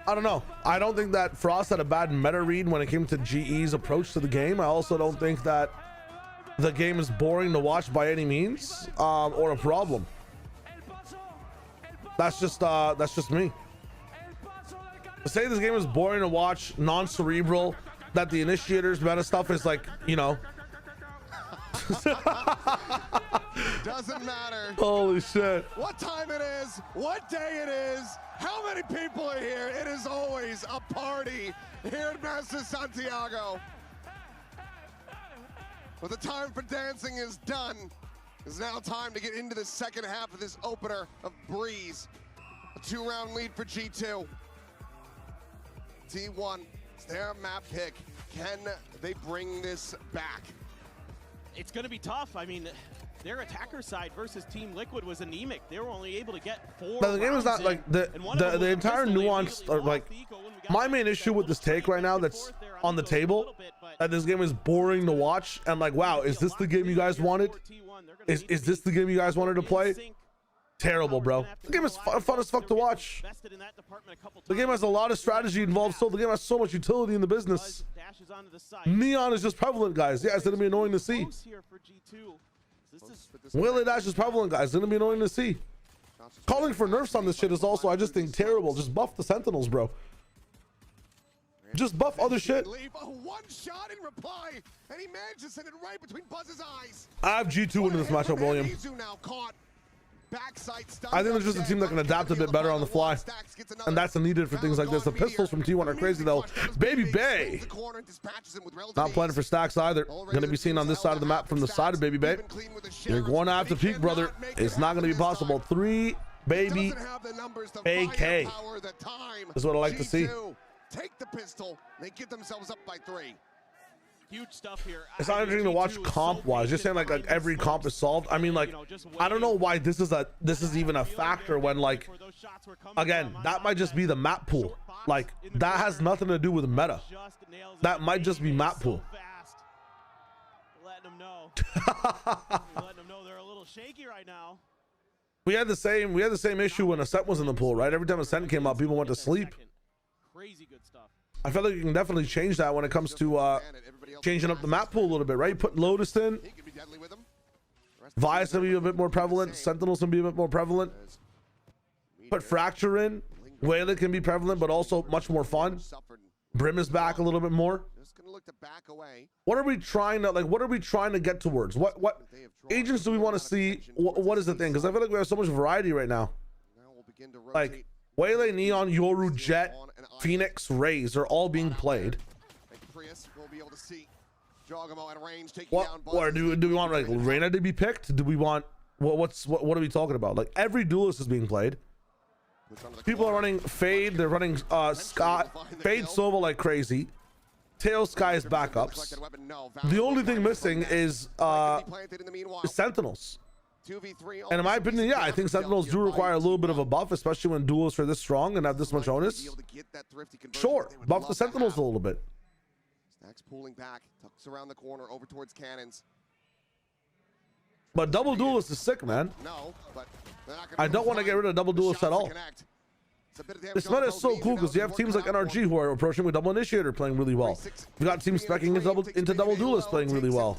[SPEAKER 6] I don't know. I don't think that Frost had a bad meta read when it came to GE's approach to the game. I also don't think that the game is boring to watch by any means, or a problem. That's just me. To say this game is boring to watch, non-cerebral, that the initiators meta stuff is like, you know.
[SPEAKER 21] Doesn't matter.
[SPEAKER 6] Holy shit.
[SPEAKER 21] What time it is, what day it is, how many people are here. It is always a party here at Masters Santiago. But the time for dancing is done. It's now time to get into the second half of this opener of Breeze. A 2-round lead for G2. T1, it's their map pick. Can they bring this back?
[SPEAKER 22] it's going to be tough. I mean, their attacker side versus Team Liquid was anemic. They were only able to get 4
[SPEAKER 6] But the game is not like the entire nuance, or like my main issue with this take right now that's on the table, that this game is boring to watch. And like, wow, is this the game you guys wanted? Is this the game you guys wanted to play? Terrible, bro. The game is fun as fuck to watch. The game has a lot of strategy involved, so the game has so much utility in the business. Neon is just prevalent, guys. Yeah, it's gonna be annoying to see. Willie Dash is prevalent, guys. It's gonna be annoying to see. Calling for nerfs on this shit is also, I just think, terrible. Just buff the Sentinels, bro. Just buff other shit.
[SPEAKER 21] One shot in reply, and he managed to send it right between Buzz's eyes.
[SPEAKER 6] I have G2 into this matchup, William. I think there's just a team that can adapt a bit better on the fly, and that's needed for things like this. The pistols from T1 are crazy though. Baby Bay not playing for stacks either. Going to be seen on this side of the map from the side of Baby Bay. You're going to have to peek, brother. It's not going to be possible. 3 Baby AK is what I like to see.
[SPEAKER 21] Take the pistol. They get themselves up by 3.
[SPEAKER 22] Huge stuff here.
[SPEAKER 6] It's not interesting to watch comp wise. Just saying like every comp is solved. I mean, like, I don't know why this is even a factor when, like, again, that might just be the map pool. Like, that has nothing to do with meta. That might just be map pool.
[SPEAKER 22] Letting them know. Letting them know they're a little shaky right now.
[SPEAKER 6] We had the same issue when Ascent was in the pool, right? Every time Ascent came out, people went to sleep.
[SPEAKER 22] Crazy good stuff.
[SPEAKER 6] I feel like you can definitely change that when it comes to changing up the map pool a little bit, right? You put Lotus in. Vice can be a bit more prevalent. Sentinels can be a bit more prevalent. Put Fracture in. Wayland can be prevalent, but also much more fun. Brim is back a little bit more. What are we trying to, like, what are we trying to get towards? What agents do we want to see? What is the thing? Because I feel like we have so much variety right now. Like, Waylay, Neon, Yoru, Jet, Phoenix, Raze are all being played. What do we want, like, Reyna to be picked? Do we want what are we talking about? Like, every duelist is being played. People are running Fade, they're running Scott, Fade Sova like crazy. Tail Sky's backups. The only thing missing is Sentinels. And in my opinion, yeah, I think Sentinels do require a little bit of a buff, especially when duels are this strong and have this much onus. Sure, buff the Sentinels a little bit.
[SPEAKER 21] Stacks pulling back, tucks around the corner over towards cannons.
[SPEAKER 6] But double duelist is sick, man.
[SPEAKER 21] No, but
[SPEAKER 6] I don't want to get rid of double duelist at all. This meta is so cool because you have teams like NRG who are approaching with double initiator playing really well. You got teams specking into double duelist playing really well.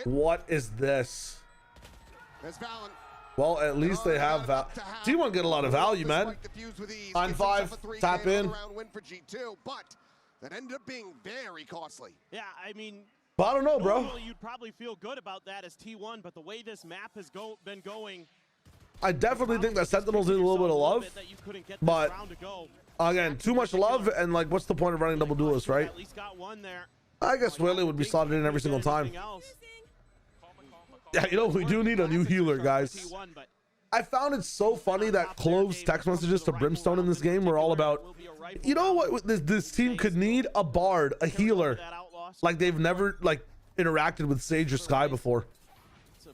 [SPEAKER 6] What is this? Well, at least they have T1 get a lot of value, man. 9-5, tap in.
[SPEAKER 21] That ended up being very costly.
[SPEAKER 22] Yeah, I mean,
[SPEAKER 6] but I don't know, bro.
[SPEAKER 22] Normally you'd probably feel good about that as T1, but the way this map has been going,
[SPEAKER 6] I definitely think that Sentinels need a little bit of love, but again, too much love, and like, what's the point of running double duelist, right?
[SPEAKER 22] At least got one there.
[SPEAKER 6] I guess Willie would be slotted in every single time. Yeah, you know, we do need a new healer, guys. I found it so funny that Clove's text messages to Brimstone in this game were all about, you know what this team could need? A Bard, a healer. Like they've never like interacted with Sage or Sky before.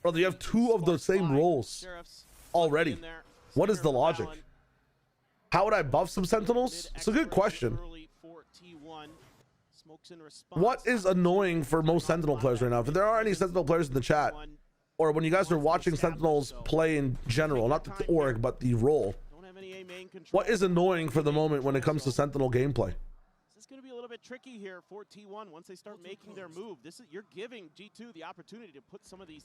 [SPEAKER 6] Brother, you have 2 of the same roles already. What is the logic? How would I buff some Sentinels? It's a good question. What is annoying for most Sentinel players right now? If there are any Sentinel players in the chat, or when you guys are watching Sentinels play in general, not the org, but the role, what is annoying for the moment when it comes to Sentinel gameplay?
[SPEAKER 22] This is going to be a little bit tricky here for T1 once they start making their move. You're giving G2 the opportunity to put some of these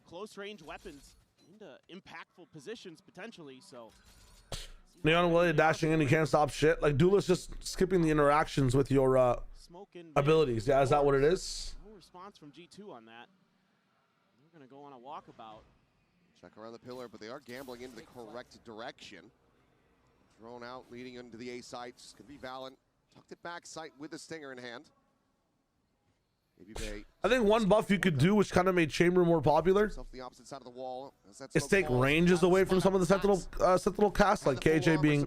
[SPEAKER 22] close range weapons into impactful positions potentially. So
[SPEAKER 6] Neon Willie dashing in, you can't stop shit. Like Duelist just skipping the interactions with your abilities. Yeah, is that what it is?
[SPEAKER 22] No response from G2 on that. We're going to go on a walkabout.
[SPEAKER 21] Check around the pillar, but they are gambling into the correct direction. Thrown out, leading into the A sites. Could be Valen. Tucked it back sight with a stinger in hand. Maybe Bay.
[SPEAKER 6] I think one buff you could do, which kind of made Chamber more popular,
[SPEAKER 21] the opposite side of the wall,
[SPEAKER 6] is take ranges away from some of the Sentinel casts, like KJ being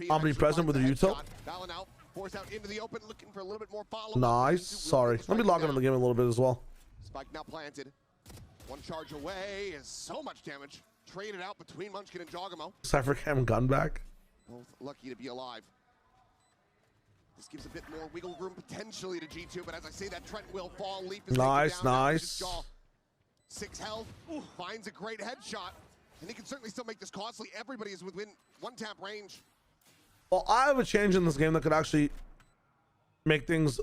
[SPEAKER 6] omnipresent with her util.
[SPEAKER 21] Valen out, forced out into the open, looking for a little bit more follow.
[SPEAKER 6] Nice. Sorry. Let me log into the game a little bit as well.
[SPEAKER 21] Spike now planted. One charge away is so much damage. Traded out between Munchkin and Jogamo.
[SPEAKER 6] Cypher Cam gun back.
[SPEAKER 21] Both lucky to be alive. This gives a bit more wiggle room potentially to G2, but as I say that, Trent will fall. Leaf is
[SPEAKER 6] nice,
[SPEAKER 21] down
[SPEAKER 6] nice.
[SPEAKER 21] 6 health. Ooh, finds a great headshot. And he can certainly still make this costly. Everybody is within 1-tap range.
[SPEAKER 6] Well, I have a change in this game that could actually make things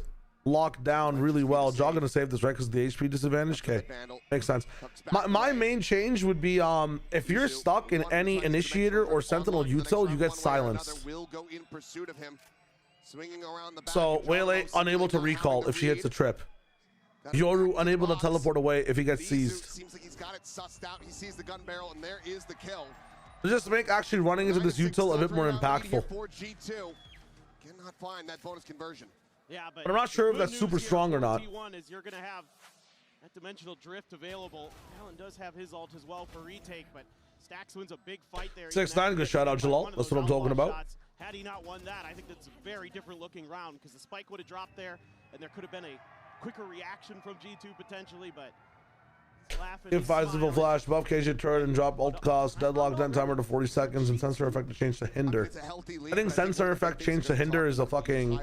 [SPEAKER 6] lock down really well. Jog gonna save this, right? Because of the HP disadvantage. Okay, makes sense. My main change would be if you're stuck in any initiator or sentinel util, you get silenced. So Waylay unable to recall if she hits a trip. Yoru unable to teleport away if he gets seized.
[SPEAKER 21] Seems like he's got it sussed out. He sees the gun barrel, and there is the kill.
[SPEAKER 6] To just make actually running into this util a bit more impactful.
[SPEAKER 21] For G2. Cannot find that bonus conversion.
[SPEAKER 22] Yeah,
[SPEAKER 6] but I'm not sure if that's super strong or not.
[SPEAKER 22] T1 is you're going to have that dimensional drift available. Allen does have his ult as well for retake, but Stax wins a big fight there.
[SPEAKER 6] 6-9, good shout out, Jalal. That's what I'm talking about.
[SPEAKER 22] Had he not won that, I think that's a very different looking round because the spike would have dropped there, and there could have been a quicker reaction from G2 potentially, but
[SPEAKER 6] Give Visible Flash, buff KJ turret, and drop ult cost, deadlock den timer to 40 seconds, and sensor effect to change to hinder. I think sensor effect change to hinder is a fucking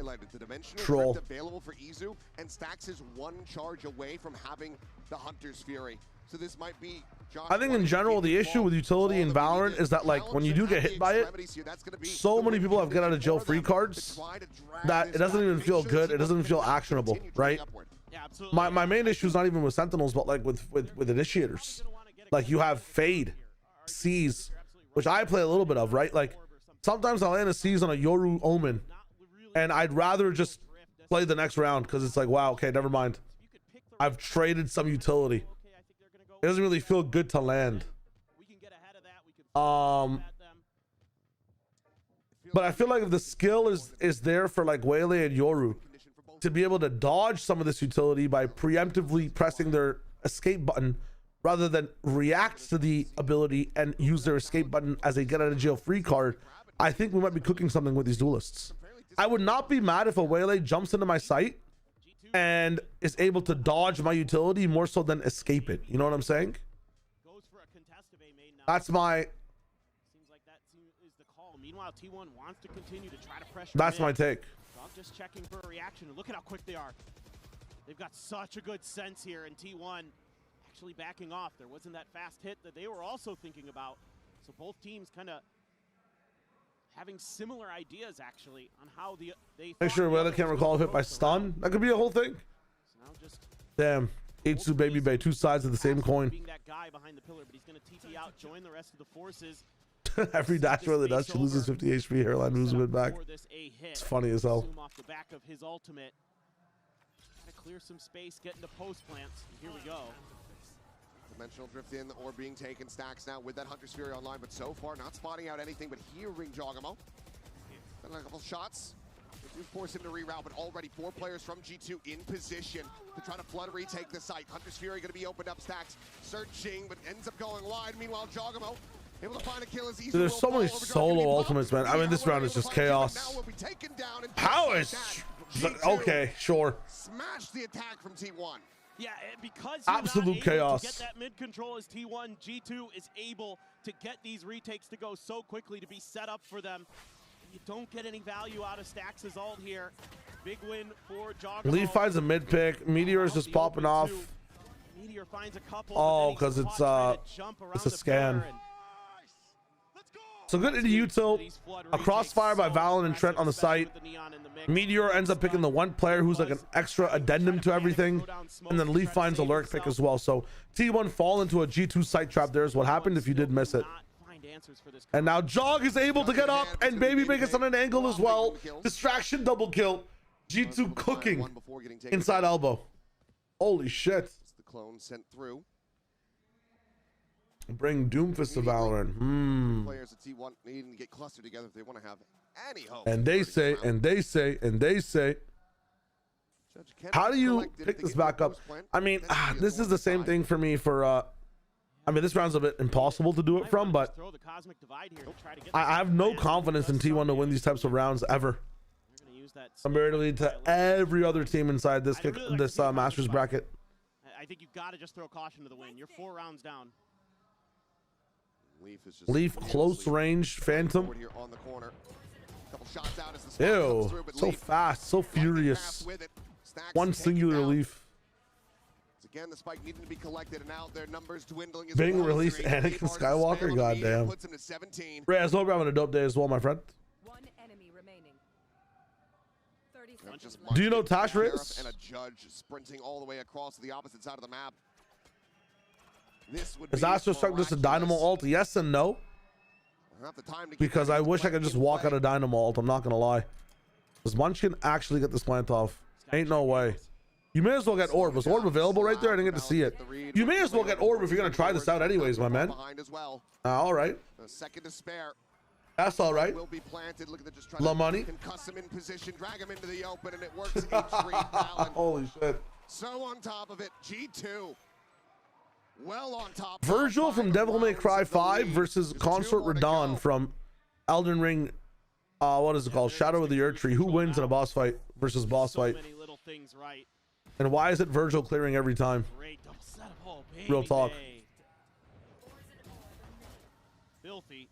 [SPEAKER 6] troll.
[SPEAKER 21] Available for Izu, and Stax is 1 charge away from having the Hunter's Fury. So this might be
[SPEAKER 6] I think in general the issue with utility in Valorant is that like when you do get hit by it, so many people have get out of jail free cards that it doesn't even feel good. It doesn't even feel actionable, right? My main issue is not even with sentinels, but like with initiators. Like you have Fade, Seize, which I play a little bit of, right? Like sometimes I'll land a Seize on a Yoru Omen, and I'd rather just play the next round because it's like, wow, okay, never mind. I've traded some utility. It doesn't really feel good to land. But I feel like if the skill is there for like Waylay and Yoru to be able to dodge some of this utility by preemptively pressing their escape button rather than react to the ability and use their escape button as a get out of jail free card, I think we might be cooking something with these duelists. I would not be mad if a Waylay jumps into my sight and is able to dodge my utility more so than escape it. You know what I'm saying? That's my...
[SPEAKER 22] Meanwhile, T1 wants to continue to try to pressure.
[SPEAKER 6] That's my take.
[SPEAKER 22] So I'm just checking for a reaction. Look at how quick they are. They've got such a good sense here, and T1 actually backing off. There wasn't that fast hit that they were also thinking about. So both teams kind of having similar ideas actually on how they
[SPEAKER 6] make sure Waylay can't recall hit by stun. That could be a whole thing.
[SPEAKER 22] So now just
[SPEAKER 6] damn. H2 Baby Bay, 2 sides of the same coin.
[SPEAKER 22] Being that guy behind the pillar, but he's going to TP out, join the rest of the forces.
[SPEAKER 6] Every dash Waylay does, she loses 50 HP, hairline moves a bit back. It's funny as hell.
[SPEAKER 22] Off the back of his ultimate. Try to clear some space, get into post plants. Here we go.
[SPEAKER 21] Dimensional drift in, or being taken. Stax now with that Hunter's Fury online, but so far not spotting out anything but hearing Jogamo. Then a couple shots. They do force him to reroute, but already 4 players from G2 in position to try to flood retake the site. Hunter's Fury going to be opened up. Stax searching, but ends up going wide. Meanwhile, Jogamo able to find a kill as easy.
[SPEAKER 6] There's so many solo ultimates, man. I mean, this round is just chaos. How is... Okay, sure.
[SPEAKER 21] Smash the attack from T1.
[SPEAKER 22] Yeah, because
[SPEAKER 6] absolute chaos.
[SPEAKER 22] To get that mid control as T1, G2 is able to get these retakes to go so quickly to be set up for them. You don't get any value out of Stax's ult here. Big win for Jogamo.
[SPEAKER 6] Leaf finds a mid pick. Meteor is just popping off.
[SPEAKER 22] Meteor finds a couple.
[SPEAKER 6] Oh, because it's a scan. So good into util. A crossfire by Valen and Trent on the site. Meteor ends up picking the one player who's like an extra addendum to everything. And then Leaf finds a lurk pick as well. So T1 fall into a G2 site trap. There's what happened if you did miss it. And now Jog is able to get up, and Baby Big is on an angle as well. Distraction double kill. G2 cooking inside elbow. Holy shit.
[SPEAKER 21] The clone sent through.
[SPEAKER 6] Bring Doomfist to Valorant.
[SPEAKER 21] Players at T1 needing to get clustered together if they want to have any hope.
[SPEAKER 6] And they say, how do you pick this back up? I mean, this is the same thing for me for, I mean, this round's a bit impossible to do it from, but I have no confidence in T1 to win these types of rounds ever. Comparatively to every other team inside this Masters bracket.
[SPEAKER 22] I think you've got to just throw caution to the wind. You're 4 rounds down.
[SPEAKER 6] Leaf close range Phantom.
[SPEAKER 21] On the corner. Couple shots out as the
[SPEAKER 6] Ew,
[SPEAKER 21] through, but
[SPEAKER 6] so
[SPEAKER 21] Leaf
[SPEAKER 6] fast, so furious. One singular Leaf.
[SPEAKER 21] Again, the spike needing to be collected, and now their numbers dwindling.
[SPEAKER 6] Being released Anakin Skywalker, goddamn. Reyes, hope you're having a dope day as well, my friend.
[SPEAKER 8] One enemy remaining. 30 seconds.
[SPEAKER 6] Do you know Tash Reyes?
[SPEAKER 21] And a judge sprinting all the way across to the opposite side of the map. This would
[SPEAKER 6] Is Astrostruck just a Dynamo ult? Yes and no. Because I wish I could just walk out of Dynamo ult. I'm not gonna lie. Does Munchkin actually get this plant off? Ain't no way. You may as well get Orb. Was Orb available right there? I didn't get to see it. You may as well get Orb if you're gonna try this out anyways, my man. All right.
[SPEAKER 21] A second to spare.
[SPEAKER 6] That's all right.
[SPEAKER 21] Will be planted. Look at the just try
[SPEAKER 6] La
[SPEAKER 21] to
[SPEAKER 6] money.
[SPEAKER 21] concuss him in position, drag him into the open, and it works. H3
[SPEAKER 6] Holy shit.
[SPEAKER 21] So on top of it, G2. Well on top.
[SPEAKER 6] Virgil from Devil May Cry 5 versus Consort Radon from Elden Ring. What is it called? Shadow of the Earth Tree. Who wins in a boss fight versus boss fight?
[SPEAKER 22] Many little things right.
[SPEAKER 6] And why is it Virgil clearing every time?
[SPEAKER 22] Great double setup. Oh,
[SPEAKER 6] Real talk.
[SPEAKER 22] Filthy.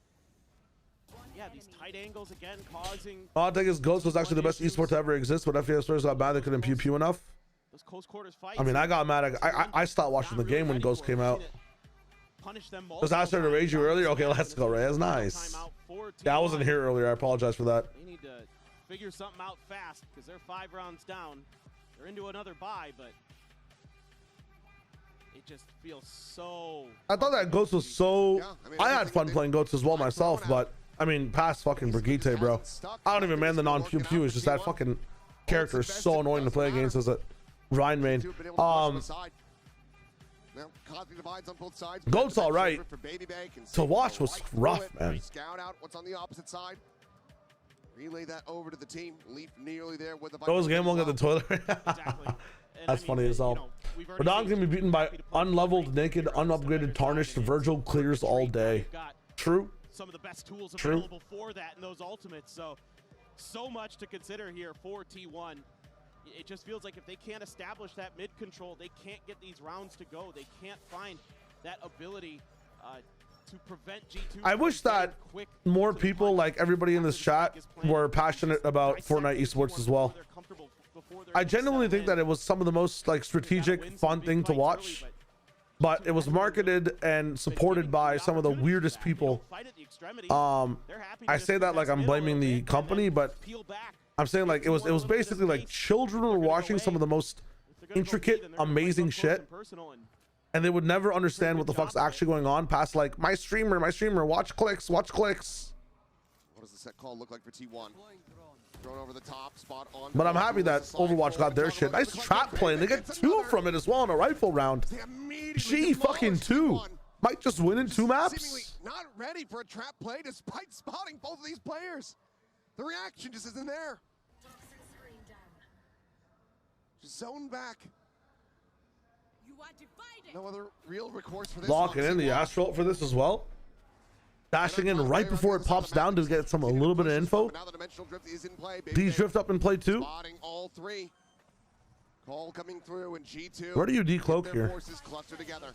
[SPEAKER 22] Yeah, these tight angles again causing.
[SPEAKER 6] I think his Ghost was actually the best esport to ever exist, but FPS players got mad they couldn't pew pew enough.
[SPEAKER 22] Those close quarters fights.
[SPEAKER 6] I mean, I got mad. I stopped watching the game when Ghost came out. Because I started to rage you earlier. Okay, let's go, Reyes. Nice. Yeah, I wasn't here earlier. I apologize for that.
[SPEAKER 22] They need to figure something out fast because they're 5 rounds down. They're into another bye, but it just feels so.
[SPEAKER 6] I thought that Ghost was so. I had fun playing Ghost as well myself, but I mean, past fucking Brigitte, bro. I don't even man the non pew pew. It's just that fucking character is so annoying to play against as a Ryan main. Goat's all right. To watch was rough, man.
[SPEAKER 21] Scout out what's on the opposite side. Relay that over to the team. Leaf nearly there with the.
[SPEAKER 6] Those game won't get the toilet. That's funny as hell. Radon's gonna be beaten by unleveled, naked, unupgraded, tarnished. Virgil clears all day. True.
[SPEAKER 22] Some of the best tools available for that in those ultimates. So much to consider here for T1. It just feels like if they can't establish that mid control, they can't get these rounds to go. They can't find that ability to prevent G2.
[SPEAKER 6] I wish that more people, like everybody in this chat, were passionate about Fortnite esports as well. I genuinely think that it was some of the most like strategic, fun thing to watch, but it was marketed and supported by some of the weirdest people. I say that like I'm blaming the company, but I'm saying like it was basically like children were watching some of the most intricate, amazing shit, and they would never understand what the fuck's actually going on past like my streamer, watch clicks.
[SPEAKER 21] What does the set call look like for T1? Thrown over the top, spot on.
[SPEAKER 6] But I'm happy that Overwatch got their shit. Nice trap play. They get 2 from it as well in a rifle round. Gee, fucking 2. Might just win in 2 maps.
[SPEAKER 21] Seemingly not ready for a trap play despite spotting both of these players. The reaction just isn't there. Just zone back. No other real recourse for this.
[SPEAKER 6] Locking in the Astral for this as well. Dashing in right before it pops down to get a little bit of info. These drift up and play too.
[SPEAKER 21] Spotting all 3. Call coming through and G2.
[SPEAKER 6] Where do you decloak here?
[SPEAKER 21] Forces cluster together.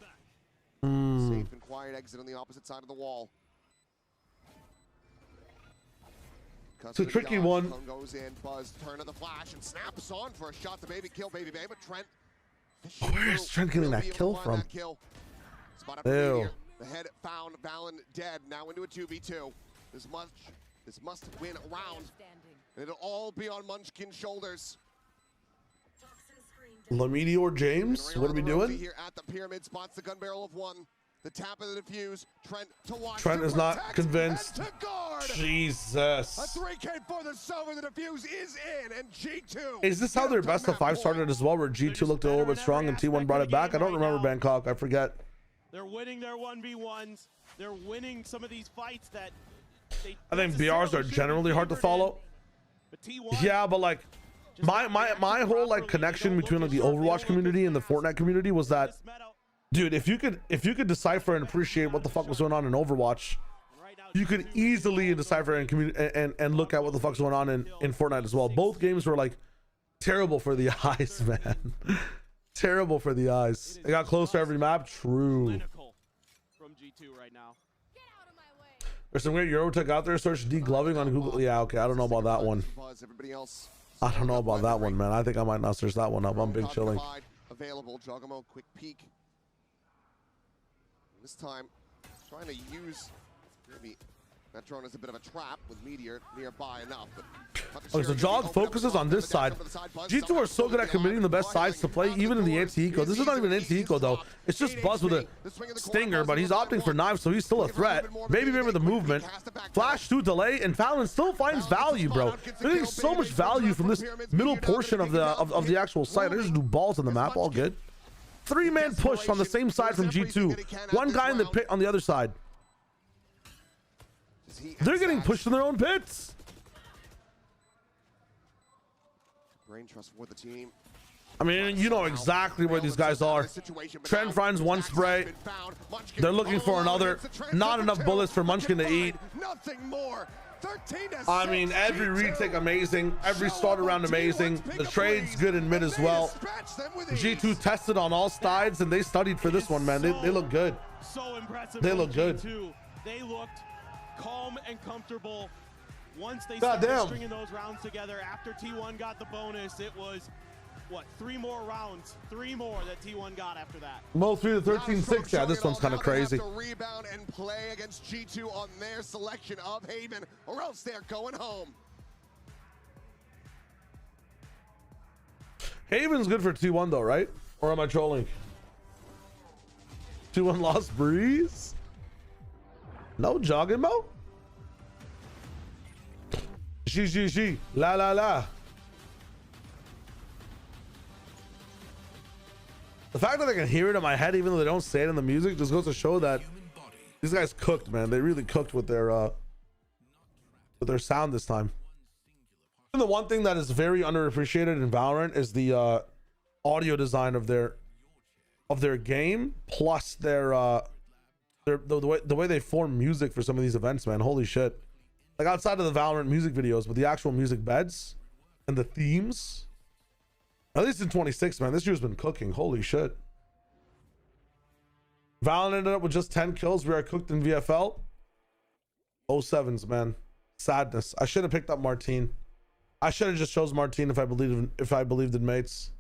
[SPEAKER 21] Safe and quiet exit on the opposite side of the wall.
[SPEAKER 6] It's a tricky one.
[SPEAKER 21] Goes in, Buzz, turn of the flash, and snaps on for a shot to kill Baby Bay, but Trent.
[SPEAKER 6] Where's Trent getting that kill from?
[SPEAKER 21] Spot up here. The head found, Valen dead. Now into a 2v2. This must win a round. It'll all be on Munchkin's shoulders.
[SPEAKER 6] La Meteor James, what are we doing?
[SPEAKER 21] Here at the pyramid, spots the gun barrel of 1. The tap of the defuse. Trent to watch.
[SPEAKER 6] Trent is not convinced. Jesus.
[SPEAKER 21] A 3K for the Silver. The defuse is in, and G2.
[SPEAKER 6] Is this how their best of 5 started as well, where G2 looked a little bit strong and T1 brought it back? I don't remember Bangkok. I forget.
[SPEAKER 22] They're winning their 1v1s. They're winning some of these fights that
[SPEAKER 6] I think BRs are generally hard to follow. Yeah, but like my whole like connection between like the Overwatch community and the Fortnite community was that, dude, if you could decipher and appreciate what the fuck was going on in Overwatch, you could easily decipher and look at what the fuck's going on in Fortnite as well. Both games were like terrible for the eyes, man. Terrible for the eyes. It got closer every map. True.
[SPEAKER 22] From G2 right now.
[SPEAKER 6] There's some great Eurotech out there. Search degloving on Google. Yeah, okay. I don't know about that one. I don't know about that one, man. I think I might not search that one up. I'm big chilling.
[SPEAKER 21] Available. Jogamo, quick peek. This time, trying to use maybe that drone is a bit of a trap with Meteor nearby enough.
[SPEAKER 6] Okay, so Jog focuses on this side. G2 are so good at committing the best sides to play, even in the anti-eco. This is not even anti-eco, though. It's just Buzz with a stinger, but he's opting for knives, so he's still a threat. Maybe remember the movement. Flash 2 delay, and Fallon still finds value, bro. They're getting so much value from this middle portion of the actual site. They just do balls on the map, all good. 3-man push on the same side from G2. One guy in the pit on the other side. They're getting pushed in their own pits.
[SPEAKER 21] Brain trust for the team.
[SPEAKER 6] I mean, you know exactly where these guys are. Trent finds one spray. They're looking for another. Not enough bullets for Munchkin to eat.
[SPEAKER 21] Nothing more.
[SPEAKER 6] I mean, every retake amazing. Every start around amazing. The trade's good in mid as well. G2 tested on all sides, and they studied for this one, man. They look good.
[SPEAKER 22] So impressive.
[SPEAKER 6] They look good.
[SPEAKER 22] They looked calm and comfortable once they started stringing those rounds together. After T1 got the bonus, it was what, 3 more rounds, 3 more that T1 got after that.
[SPEAKER 6] Mo 3 to 13-6. Yeah, this one's kind of crazy.
[SPEAKER 21] Rebound and play against G2 on their selection of Haven, or else they're going home.
[SPEAKER 6] Haven's good for T1 though, right? Or am I trolling? T1 lost Breeze. No jogging, Mo. G. La la la. The fact that I can hear it in my head, even though they don't say it in the music, just goes to show that these guys cooked, man. They really cooked with their sound this time. And the one thing that is very underappreciated in Valorant is the audio design of their game, plus the way they form music for some of these events, man. Holy shit. Like outside of the Valorant music videos, but the actual music beds and the themes, at least in 26, man, this year's been cooking. Holy shit. Valorant ended up with just 10 kills. We are cooked in VFL. 07s, man. Sadness. I should have picked up Martine. I should have just chose Martine if I believed in mates.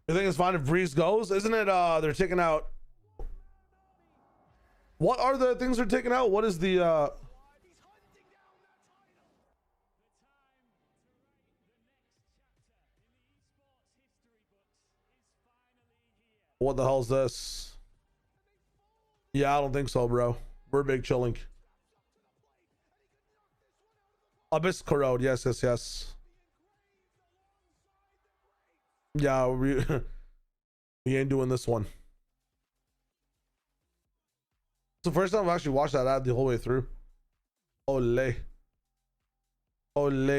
[SPEAKER 6] You think it's fine if Breeze goes? Isn't it they're taking out? What are the things they're taking out? What is the what the hell is this? Yeah, I don't think so, bro. We're big chilling. Abyss Corrode, yes. Yeah, we ain't doing this one. It's the first time I've actually watched that ad the whole way through. Ole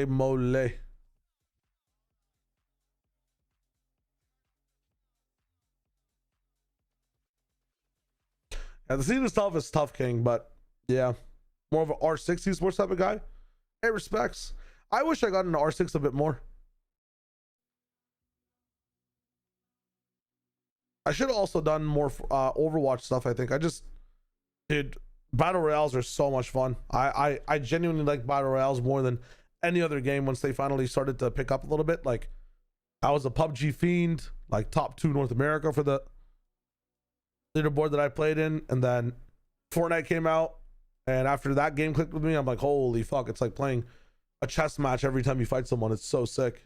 [SPEAKER 6] mole. Yeah, the scene itself is tough, King, but yeah, more of an R6 esports type of guy. Hey, respects. I wish I got into R6 a bit more. I should have also done more Overwatch stuff. I think dude, battle royales are so much fun. I genuinely like battle royales more than any other game once they finally started to pick up a little bit. Like, I was a PUBG fiend, like top 2 North America for the leaderboard that I played in, and then Fortnite came out, and after that game clicked with me, I'm like, holy fuck, it's like playing a chess match every time you fight someone. It's so sick.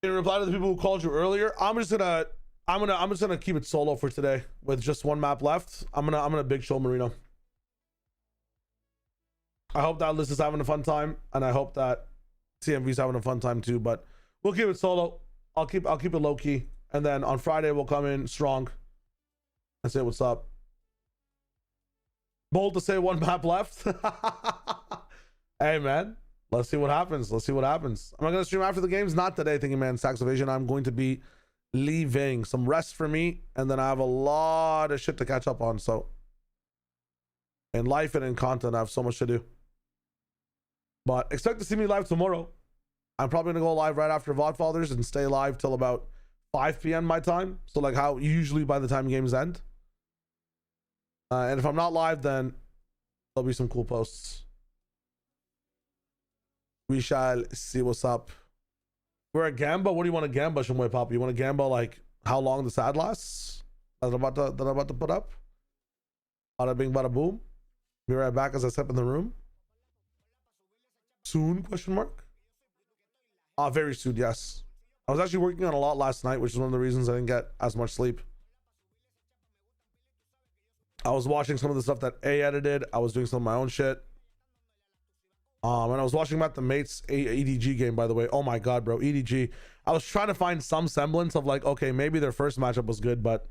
[SPEAKER 6] In reply to the people who called you earlier, I'm just gonna keep it solo for today with just one map left. I'm gonna big show Marino. I hope that Liz is having a fun time, and I hope that CMV's having a fun time too. But we'll keep it solo. I'll keep it low key, and then on Friday we'll come in strong and say what's up. Bold to say one map left. Hey man, Let's see what happens. Let's see what happens. Am I going to stream after the games? Not today, Thinking Man Stacks Evasion. I'm going to be leaving. Some rest for me, and then I have a lot of shit to catch up on. So, in life and in content, I have so much to do. But expect to see me live tomorrow. I'm probably going to go live right after VOD Fathers and stay live till about 5 p.m. my time. So like how usually by the time games end. And if I'm not live, then there'll be some cool posts. We shall see what's up. We're at Gamba. What do you want to Gamba, Shumway Papa? You want to Gamba like how long this ad lasts? That I'm about to put up. Bada bing, bada boom. Be right back as I step in the room. Soon? Question mark. Very soon. Yes. I was actually working on a lot last night, which is one of the reasons I didn't get as much sleep. I was watching some of the stuff that A edited. I was doing some of my own shit. And I was watching about the Mates EDG game, by the way. Oh my god, bro. EDG. I was trying to find some semblance of like, okay, maybe their first matchup was good, but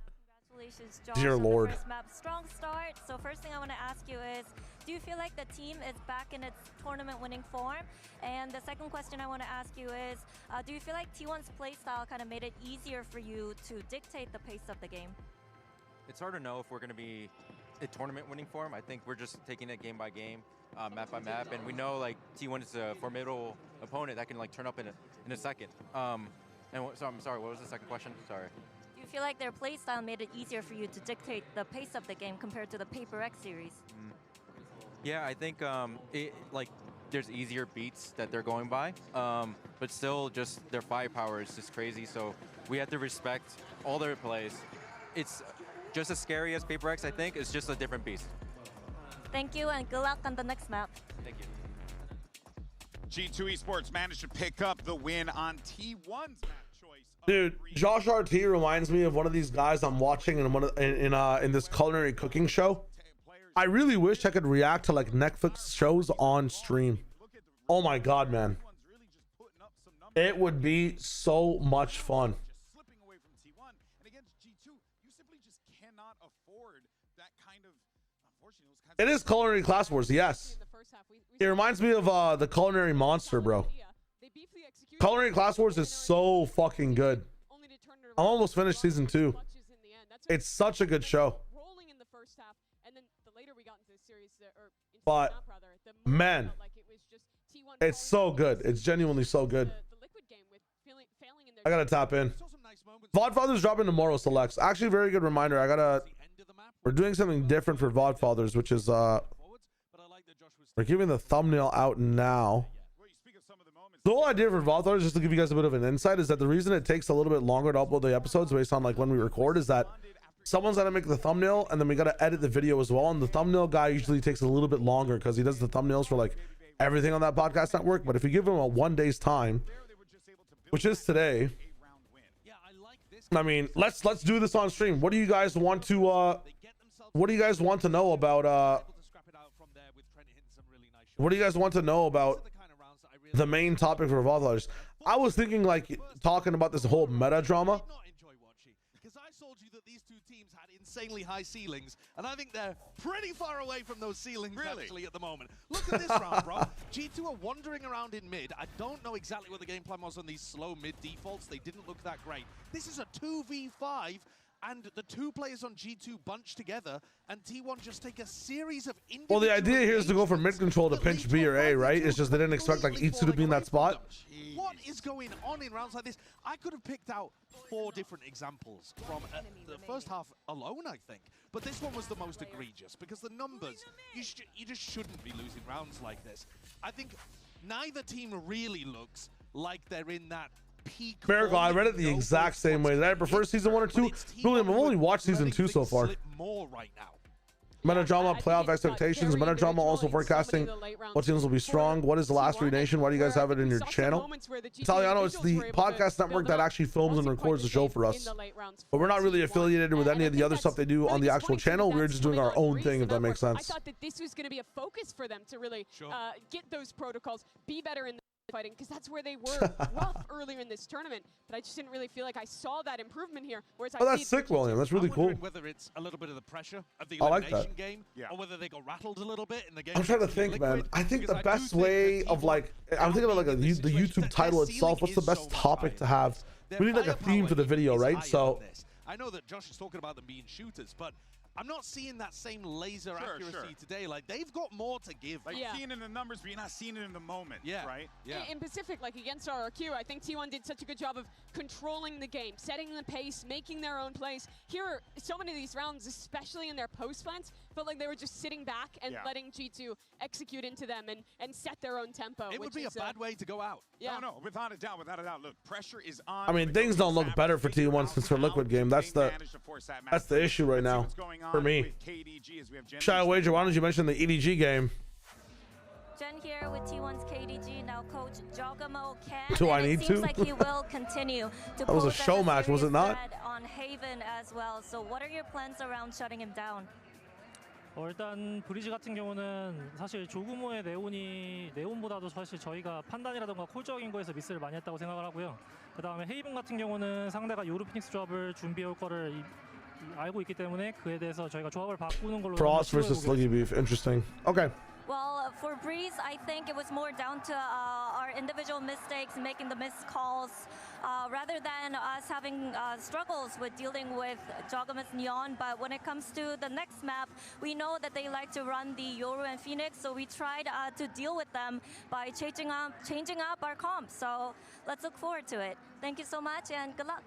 [SPEAKER 10] congratulations, Josh,
[SPEAKER 6] dear lord.
[SPEAKER 10] First map. Strong start. So first thing I want to ask you is, do you feel like the team is back in its tournament winning form? And the second question I want to ask you is, do you feel like T1's playstyle kind of made it easier for you to dictate the pace of the game?
[SPEAKER 9] It's hard to know if we're going to be in tournament winning form. I think we're just taking it game by game, map by map, and we know like T1 is a formidable opponent that can like turn up in a second. So I'm sorry, what was the second question? Sorry.
[SPEAKER 10] Do you feel like their playstyle made it easier for you to dictate the pace of the game compared to the Paper X series?
[SPEAKER 9] Yeah, I think there's easier beats that they're going by, but still just their firepower is just crazy. So we have to respect all their plays. It's just as scary as Paper X, I think. It's just a different beast.
[SPEAKER 10] Thank you, and good luck on the next map.
[SPEAKER 9] Thank you.
[SPEAKER 3] G2 Esports managed to pick up the win on T1's map choice.
[SPEAKER 6] Dude, Josh RT reminds me of one of these guys I'm watching in this culinary cooking show. I really wish I could react to like Netflix shows on stream. Oh my god, man. It would be so much fun. It is Culinary Class Wars, yes. It reminds me of the Culinary Monster, bro. Culinary Class Wars is so fucking good. I'm almost finished season 2. It's such a good show. But man, it's so good. It's genuinely so good. I gotta tap in. VOD Fathers dropping tomorrow, Selects. Actually, very good reminder. We're doing something different for VOD Fathers, which is we're giving the thumbnail out now. The whole idea for VOD Fathers, just to give you guys a bit of an insight, is that the reason it takes a little bit longer to upload the episodes based on like when we record is that someone's got to make the thumbnail and then we got to edit the video as well, and the thumbnail guy usually takes a little bit longer because he does the thumbnails for like everything on that podcast network. But if you give him a 1 day's time, which is today, I mean, let's do this on stream. What do you guys want to know about what do you guys want to know about the main topic for VOD Fathers? I was thinking like talking about this whole meta drama.
[SPEAKER 2] Insanely high ceilings, and I think they're pretty far away from those ceilings actually at the moment. Look at this round, bro. G2 are wandering around in mid. I don't know exactly what the game plan was on these slow mid defaults. They didn't look that great. This is a 2v5, and the two players on G2 bunch together, and T1 just take a series of
[SPEAKER 6] well, the idea here is to go from mid control to pinch B or A, right? It's just they didn't expect like Itsu to be in that spot.
[SPEAKER 2] What is going on in rounds like this? I could have picked out 4 different examples from the first half alone, I think. But this one was the most egregious because the numbers, you just shouldn't be losing rounds like this. I think neither team really looks like they're in that peak.
[SPEAKER 6] Miracle, I read it the exact same way. Did I prefer season 1 or 2? William, I've only watched season 2 so far.
[SPEAKER 2] More right now.
[SPEAKER 6] Meta drama, playoff expectations. Meta drama also forecasting what teams will be strong. What is the last Three Nation? Why do you guys have it in your channel? Italiano, it's the podcast network that actually films and records the show for us. But we're not really affiliated with any of the other stuff they do on the actual channel. We're just doing our own thing, if that makes sense.
[SPEAKER 1] I thought that this was going to be a focus for them to really get those protocols, be better in fighting, because that's where they were rough earlier in this tournament, but I just didn't really feel like I saw that improvement here. Whereas
[SPEAKER 6] Oh, that's sick, William. That's really cool.
[SPEAKER 2] Whether it's a little bit of the pressure of the
[SPEAKER 6] I like
[SPEAKER 2] elimination
[SPEAKER 6] that.
[SPEAKER 2] game, or whether they got rattled a little bit in the game.
[SPEAKER 6] I'm trying to think, man. I think the best way of like, I'm thinking about like the YouTube title itself. What's the best topic to have? We need like a theme for the video, right? So
[SPEAKER 2] I know that Josh is talking about them being shooters, but I'm not seeing that same laser accuracy today. Like, they've got more to give.
[SPEAKER 3] Like, seeing it in the numbers, but you're not seeing it in the moment, right?
[SPEAKER 2] Yeah.
[SPEAKER 1] In Pacific, like against RRQ, I think T1 did such a good job of controlling the game, setting the pace, making their own plays. Here, so many of these rounds, especially in their post plants, felt like they were just sitting back and letting G2 execute into them and set their own tempo.
[SPEAKER 2] It would be a bad way to go out.
[SPEAKER 1] Yeah.
[SPEAKER 3] No, without a doubt, without a doubt. Look, pressure is on.
[SPEAKER 6] I mean, things don't look better for T1 since their Liquid game. That's the issue right now for me. Shy Wager, why don't you mention the EDG game?
[SPEAKER 10] Jen here with T1's KDG. Now Coach Jogamo can.
[SPEAKER 6] Do I need
[SPEAKER 10] it seems
[SPEAKER 6] to?
[SPEAKER 10] like he will continue to
[SPEAKER 6] That was a
[SPEAKER 10] pose
[SPEAKER 6] show
[SPEAKER 10] as
[SPEAKER 6] match, was it
[SPEAKER 10] serious
[SPEAKER 6] not?
[SPEAKER 10] threat on Haven as well. So what are your plans around shutting him down?
[SPEAKER 13] 일단 브리즈 같은 경우는 사실 조그모의 네온보다도 사실 저희가 판단이라던가 콜적인 거에서 미스를 많이 했다고 생각을 하고요. 그 다음에 헤이븐 같은 경우는 상대가 요루 피닉스 조합을 준비해 올 거를 알고 있기 때문에 그에 대해서 저희가 조합을 바꾸는 걸로
[SPEAKER 6] Frost versus Sluggy Beef. Interesting. Okay.
[SPEAKER 10] Well, for Breeze, I think it was more down to our individual mistakes, making the missed calls, rather than us having struggles with dealing with Jogamus Neon. But when it comes to the next map, we know that they like to run the Yoru and Phoenix, so we tried to deal with them by changing up our comps. So let's look forward to it. Thank you so much and good luck.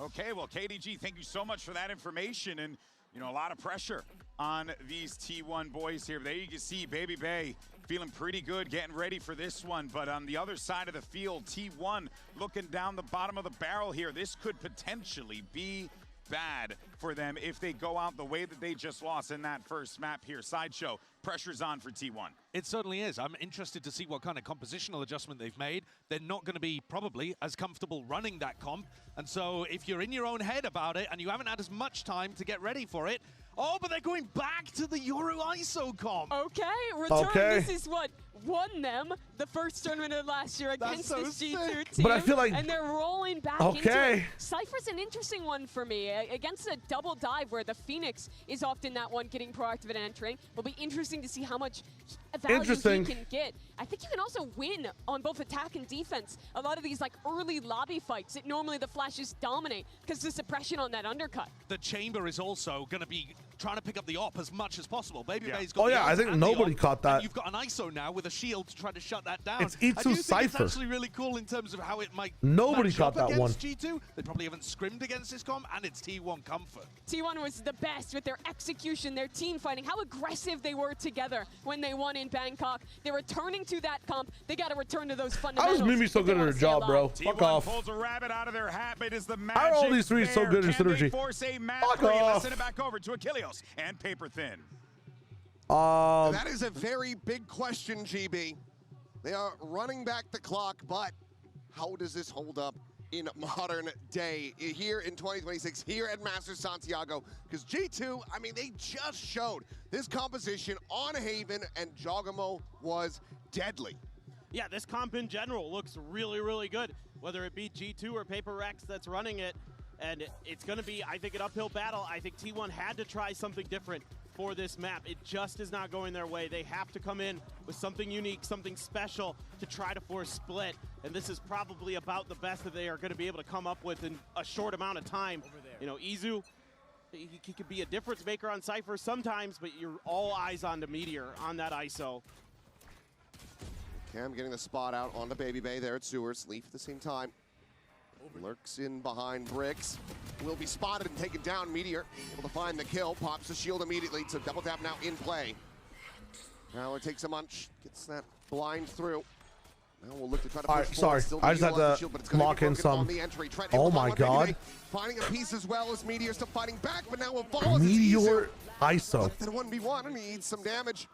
[SPEAKER 3] Okay, well, KDG, thank you so much for that information. And, you know, a lot of pressure on these T1 boys here. There you can see Baby Bay feeling pretty good, getting ready for this one. But on the other side of the field, T1 looking down the bottom of the barrel here. This could potentially be bad for them if they go out the way that they just lost in that first map here. Sideshow, pressure's on for T1.
[SPEAKER 2] It certainly is. I'm interested to see what kind of compositional adjustment they've made. They're not going to be probably as comfortable running that comp. And so if you're in your own head about it and you haven't had as much time to get ready for it, oh, but they're going back to the Yoru ISO comp.
[SPEAKER 1] Okay, return. This is what won them the first tournament of last year against this G2 team.
[SPEAKER 6] But I feel like,
[SPEAKER 1] and they're rolling back into it. Cypher's an interesting one for me. Against a double dive where the Phoenix is often that one getting proactive and entering. It'll be interesting to see how much value he can get. I think you can also win on both attack and defense. A lot of these like early lobby fights that normally the flashes dominate because the suppression on that undercut.
[SPEAKER 2] The chamber is also going to be trying to pick up the op as much as possible. Baby Bay's got
[SPEAKER 6] Oh yeah, I think nobody caught that.
[SPEAKER 2] You've got an ISO now with a shield to try to shut that down.
[SPEAKER 6] It's E2 Cypher.
[SPEAKER 2] It's actually really cool in terms of how it might
[SPEAKER 6] Nobody caught that one.
[SPEAKER 2] G2. They probably haven't scrimmed against this comp, and it's T1 comfort.
[SPEAKER 1] T1 was the best with their execution, their team fighting, how aggressive they were together when they won in Bangkok. They're returning to that comp. They got to return to those fundamentals.
[SPEAKER 6] How is Mimi so good at her job, bro? Fuck off.
[SPEAKER 3] Pulls a rabbit out of their hat, but it is the magic.
[SPEAKER 6] How are all these three so good in synergy?
[SPEAKER 3] Force a match
[SPEAKER 6] Fuck
[SPEAKER 3] three.
[SPEAKER 6] off.
[SPEAKER 3] Let's send it back over to Achilles and Paper Thin.
[SPEAKER 21] That is a very big question, GB. They are running back the clock, but how does this hold up in modern day here in 2026 here at Masters Santiago? Because G2, I mean, they just showed this composition on Haven, and Jogamo was deadly.
[SPEAKER 22] Yeah, this comp in general looks really, really good, whether it be G2 or Paper Rex that's running it. And it's going to be, I think, an uphill battle. I think T1 had to try something different for this map. It just is not going their way. They have to come in with something unique, something special to try to force split. And this is probably about the best that they are going to be able to come up with in a short amount of time. You know, Izu, he could be a difference maker on Cypher sometimes, but you're all eyes on the Meteor on that ISO.
[SPEAKER 21] Cam getting the spot out on the Baby Bay there at Sewers. Leaf at the same time. Lurks in behind Bricks. Will be spotted and taken down. Meteor able to find the kill. Pops the shield immediately. So double tap now in play. Now it takes a munch. Gets that blind through. Now we'll look to try to push forward.
[SPEAKER 6] Sorry, I just had to lock in some. Oh my god.
[SPEAKER 21] Finding a piece as well as Meteor still fighting back, but now with balls.
[SPEAKER 6] Meteor ISO.
[SPEAKER 21] That 1v1 and needs some damage.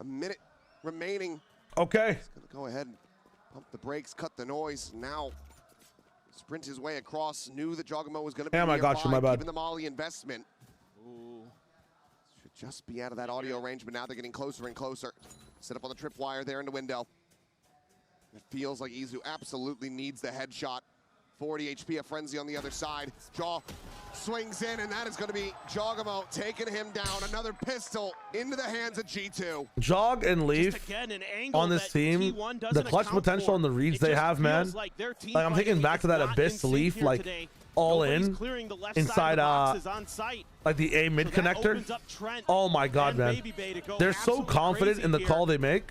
[SPEAKER 21] A minute remaining.
[SPEAKER 6] Okay.
[SPEAKER 21] He's gonna go ahead and pump the brakes, cut the noise. Now sprint his way across. Knew that Jogamo was going to be
[SPEAKER 6] Damn, I got you, my bad.
[SPEAKER 21] Given the Molly investment. Ooh. Should just be out of that audio range, but now they're getting closer and closer. Set up on the tripwire there in the window. It feels like Izu absolutely needs the headshot. 40 HP, a frenzy on the other side. Jaw swings in, and that is going to be Jogamo taking him down. Another pistol into the hands of G2.
[SPEAKER 6] Jog and Leaf on this team, the clutch potential and the reads they have, man. Like I'm thinking back to that Abyss Leaf, like all in inside like the A mid connector. Oh my god, man. They're so confident in the call they make.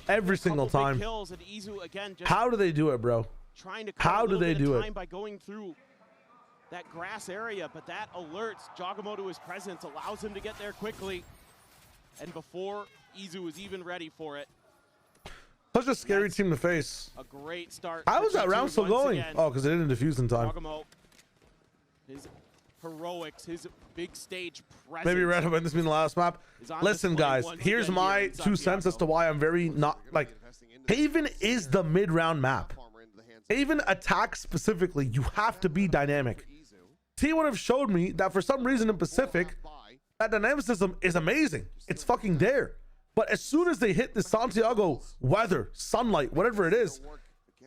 [SPEAKER 6] Every single time. How do they do it, bro? How do they do it?
[SPEAKER 22] By going through that grass area, but that alerts Jogamo to his presence, allows him to get there quickly, and before Izu is even ready for it.
[SPEAKER 6] Such a scary team to face.
[SPEAKER 22] A great start.
[SPEAKER 6] How was that round still going? Again. Oh, because they didn't defuse in time.
[SPEAKER 22] Jogamo, his heroics, his big stage presence.
[SPEAKER 6] Maybe Red when this being the last map. Listen, guys, here's my 2 cents as to why I'm very not like. Haven is the mid-round map. Haven attack specifically, you have to be dynamic. T1 have showed me that for some reason in Pacific, that dynamicism is amazing. It's fucking there. But as soon as they hit the Santiago weather, sunlight, whatever it is,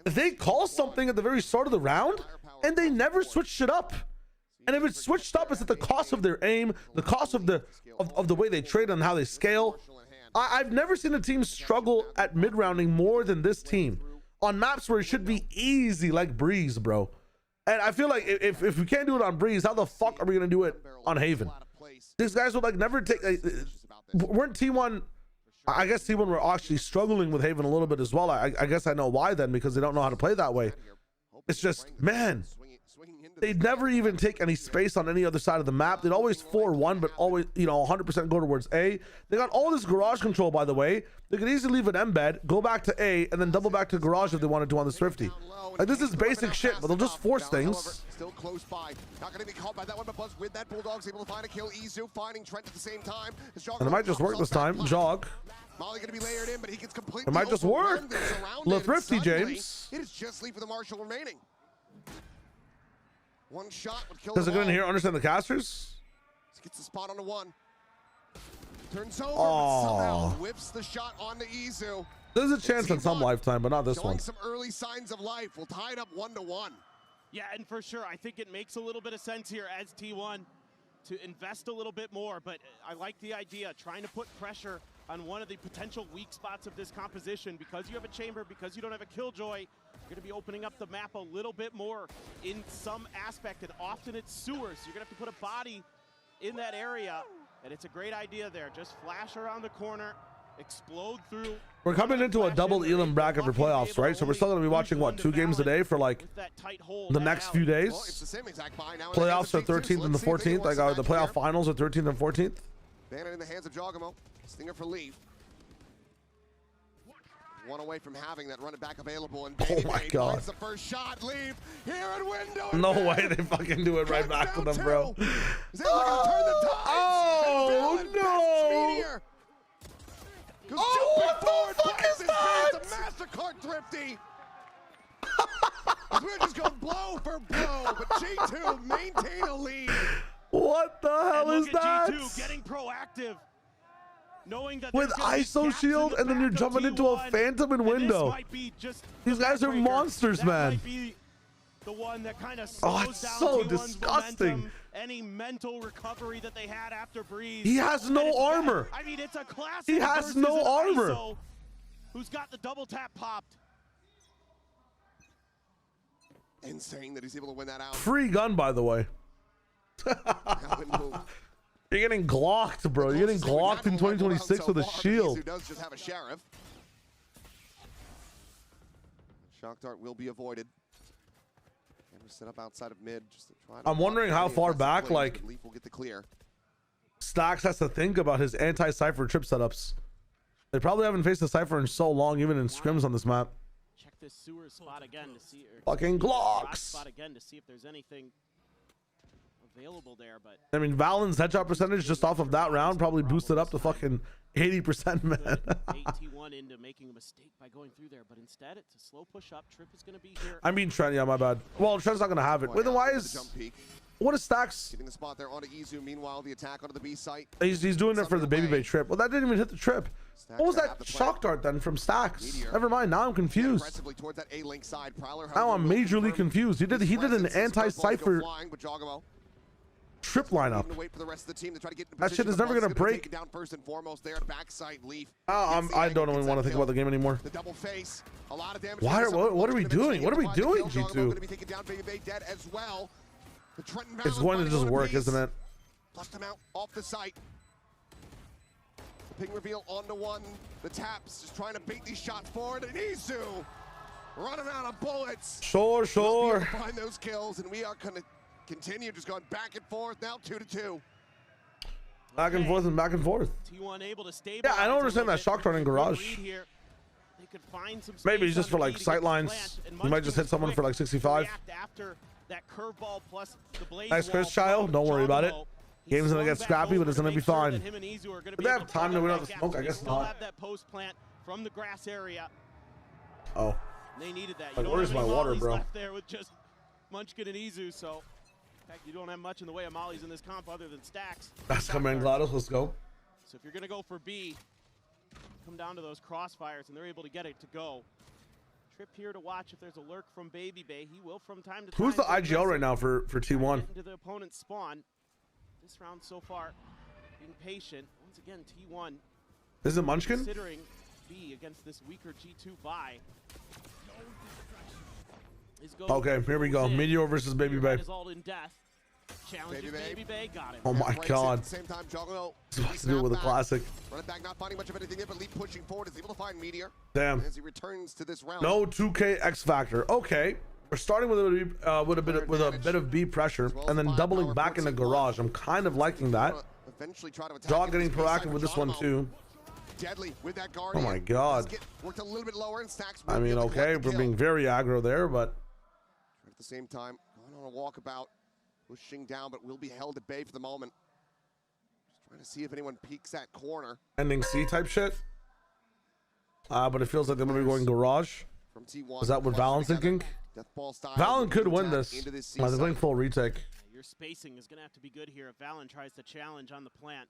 [SPEAKER 6] they call something at the very start of the round, and they never switched it up. And if it's switched up, it's at the cost of their aim, the cost of the way they trade and how they scale. I've never seen a team struggle at mid-rounding more than this team. On maps where it should be easy, like Breeze, bro. And I feel like if we can't do it on Breeze, how the fuck are we gonna do it on Haven? These guys would like never take. Weren't T1? I guess T1 were actually struggling with Haven a little bit as well. I guess I know why then, because they don't know how to play that way. It's just, man, they'd never even take any space on any other side of the map. They'd always 4-1, but always, you know, 100% go towards A. They got all this garage control, by the way. They could easily leave an embed, go back to A, and then double back to garage if they wanted to on the Swifty. Like, this is basic shit, but they'll just force things.
[SPEAKER 21] Still close by. Not going to be caught by that one, but Buzz with that Bulldog's able to find a kill. Izu finding Trent at the same time.
[SPEAKER 6] And it might just work this time. Jog.
[SPEAKER 21] Molly going to be layered in, but he gets completely.
[SPEAKER 6] It might just work. Little thrifty, James.
[SPEAKER 21] It is just Leaf with the Marshall remaining. One shot would kill.
[SPEAKER 6] Does it go in here? Understand the casters?
[SPEAKER 21] Gets the spot on the one. Turns over, but somehow whips the shot on the Izu.
[SPEAKER 6] There's a chance in some lifetime, but not this one.
[SPEAKER 21] Some early signs of life. We'll tie it up 1-1.
[SPEAKER 22] Yeah, and for sure, I think it makes a little bit of sense here as T1 to invest a little bit more, but I like the idea, trying to put pressure on one of the potential weak spots of this composition. Because you have a chamber, because you don't have a Killjoy, you're going to be opening up the map a little bit more in some aspect, and often it's sewers. You're going to have to put a body in that area, and it's a great idea there. Just flash around the corner, explode through.
[SPEAKER 6] We're coming into a double Elam bracket for playoffs, right? So we're still going to be watching, what, 2 games a day for, like, the next few days? Playoffs are 13th and the 14th. Like, the playoff finals are 13th and 14th.
[SPEAKER 21] Bannon in the hands of Jogamo. Stinger for Leaf. One away from having that run it back available. And
[SPEAKER 6] oh my god.
[SPEAKER 21] The first shot, Leaf. Here at window.
[SPEAKER 6] No way they fucking do it right back to them, bro.
[SPEAKER 21] Oh, no.
[SPEAKER 6] Oh, what the fuck is that?
[SPEAKER 21] It's a MasterCard Thrifty. We're just going blow for blow, but G2 maintain a lead.
[SPEAKER 6] What the hell is that?
[SPEAKER 22] G2 getting proactive. Knowing that
[SPEAKER 6] with ISO shield, and then you're jumping into a phantom and window. These guys are monsters, man.
[SPEAKER 22] The one that kind of slows down
[SPEAKER 6] so
[SPEAKER 22] T1's
[SPEAKER 6] disgusting.
[SPEAKER 22] Momentum, any mental recovery that they had after Breeze.
[SPEAKER 6] He has no armor.
[SPEAKER 22] I mean, it's a classic.
[SPEAKER 6] He has no armor.
[SPEAKER 22] ISO, who's got the double tap popped?
[SPEAKER 21] Insane that he's able to win that out.
[SPEAKER 6] Free gun, by the way. You're getting glocked, bro. You're getting glocked in 2026 with a shield.
[SPEAKER 21] Who does just have a sheriff. Shock dart will be avoided. Camera set up outside of mid. Just to try to.
[SPEAKER 6] I'm wondering how far back, like,
[SPEAKER 21] Leaf will get the clear.
[SPEAKER 6] Stacks has to think about his anti-Cypher trip setups. They probably haven't faced a Cypher in so long, even in scrims on this map.
[SPEAKER 22] Check this sewer spot again to see.
[SPEAKER 6] Fucking Glocks.
[SPEAKER 22] Spot again to see if there's anything available there, but
[SPEAKER 6] I mean, Valen's headshot percentage just off of that round probably boosted up to fucking 80%, man.
[SPEAKER 22] T1 into making a mistake by going through there, but instead it's a slow push up. Trip is going to be here.
[SPEAKER 6] I mean, Trent, yeah, my bad. Well, Trent's not going to have it. Wait, then why is what is Stacks?
[SPEAKER 21] Getting the spot there onto Izu. Meanwhile, the attack onto the B site.
[SPEAKER 6] He's doing it for the baby trip. Well, that didn't even hit the trip. What was that shock dart then from Stacks? Never mind. Now I'm confused. Now I'm majorly confused. He did an anti-cypher trip lineup. That shit is never gonna break. I don't even want to think about the game anymore. What are we doing? What are we doing, G2? It's going to just work, isn't it?
[SPEAKER 21] Bust him out off the site. The ping reveal onto one. The taps just trying to bait these shots forward. And Izu running out of bullets.
[SPEAKER 6] Sure.
[SPEAKER 21] Find those kills, and we are going to continue just going back and forth. Now 2-2.
[SPEAKER 6] Back and forth and back and forth.
[SPEAKER 22] T1 able to stabilize.
[SPEAKER 6] Yeah, I don't understand that shock dart in garage.
[SPEAKER 22] They could find some
[SPEAKER 6] Maybe it's just for like sight lines. You might just hit someone for like 65.
[SPEAKER 22] After that curveball plus the blaze
[SPEAKER 6] Nice Chris Child. Don't worry about it. Game's gonna get scrappy, but it's gonna be fine. But they have time to win out the smoke? I guess not.
[SPEAKER 22] Have that post plant from the grass area.
[SPEAKER 6] Oh.
[SPEAKER 22] They needed that.
[SPEAKER 6] Like, where's my water, bro?
[SPEAKER 22] Left there with just Munchkin and Izu, so in fact, you don't have much in the way of mollies in this comp other than Stacks.
[SPEAKER 6] That's coming in, GLaDOS. Let's go.
[SPEAKER 22] So if you're gonna go for B, come down to those crossfires, and they're able to get it to go. Trip here to watch if there's a lurk from Baby Bay. He will from time to time.
[SPEAKER 6] Who's the IGL right now for T1?
[SPEAKER 22] Into the opponent's spawn. This round so far, being patient. Once again, T1.
[SPEAKER 6] Is it Munchkin?
[SPEAKER 22] Considering B against this weaker G2 buy.
[SPEAKER 6] Okay, here we go. Meteor versus Baby Bay.
[SPEAKER 22] Challenges Baby Bay, got him.
[SPEAKER 6] Oh my God.
[SPEAKER 21] Same time, Juggernaut.
[SPEAKER 6] Supposed to do it with a classic.
[SPEAKER 21] Running back, not finding much of anything there, but Leap pushing forward is able to find Meteor.
[SPEAKER 6] Damn.
[SPEAKER 21] As he returns to this round.
[SPEAKER 6] No 2K X Factor. Okay. We're starting with a bit of B pressure and then doubling back into garage. I'm kind of liking that. Jog getting proactive with this one too.
[SPEAKER 21] Deadly with that
[SPEAKER 6] Oh my God.
[SPEAKER 21] Worked a little bit lower, and Stacks
[SPEAKER 6] I mean, okay, we're being very aggro there, but
[SPEAKER 21] at the same time, going on a walkabout, pushing down, but will be held at bay for the moment. Just trying to see if anyone peeks that corner.
[SPEAKER 6] ending C type shit. But it feels like they're gonna be going garage.
[SPEAKER 21] From T1,
[SPEAKER 6] is that what Valen's thinking? Valen could win this. They're playing full retake.
[SPEAKER 22] Your spacing is going to have to be good here if Valen tries to challenge on the plant.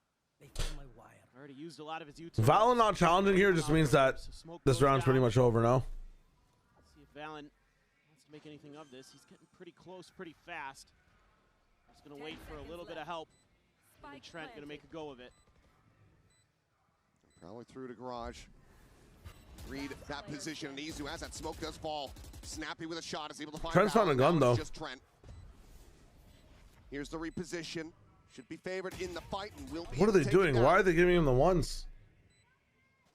[SPEAKER 22] Already used a lot of his utility.
[SPEAKER 6] Valen not challenging here just means that this round's pretty much over now.
[SPEAKER 22] Let's see if Valen wants to make anything of this. He's getting pretty close pretty fast. He's going to wait for a little bit of help. And Trent going to make a go of it.
[SPEAKER 21] Probably through to garage. Read that position, and Izu, as that smoke does fall. Snappy with a shot, is able to find
[SPEAKER 6] Trent's found a gun though.
[SPEAKER 21] Just Trent. Here's the reposition. Should be favored in the fight and will be.
[SPEAKER 6] What are they doing? Why are they giving him the ones?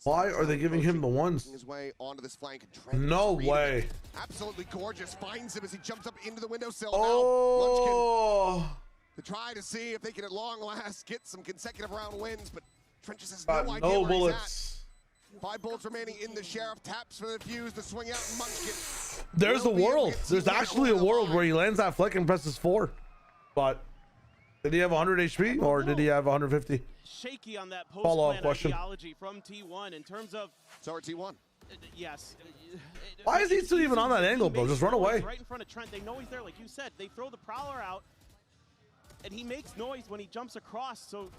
[SPEAKER 6] Why are they giving him the ones?
[SPEAKER 21] His way onto this flank.
[SPEAKER 6] No way.
[SPEAKER 21] Absolutely gorgeous. Finds him as he jumps up into the windowsill.
[SPEAKER 6] Oh.
[SPEAKER 21] Now, Munchkin to try to see if they can at long last get some consecutive round wins, but Trent just has no idea
[SPEAKER 6] no
[SPEAKER 21] where
[SPEAKER 6] bullets.
[SPEAKER 21] he's at. 5 bullets remaining in the Sheriff. Taps for the fuse. The swing out. Munchkin.
[SPEAKER 6] There's a world. There's actually a world where he lands that flick and presses 4. But did he have 100 HP or did he have 150?
[SPEAKER 22] Shaky on that
[SPEAKER 6] Follow-up question.
[SPEAKER 22] Ideology from T1 in terms of.
[SPEAKER 21] Sorry, T1.
[SPEAKER 22] Yes.
[SPEAKER 6] Why is he still even on that angle, bro? Just run away.
[SPEAKER 22] Right in front of Trent. They know he's there, like you said. They throw the Prowler out, and he makes noise when he jumps across. So,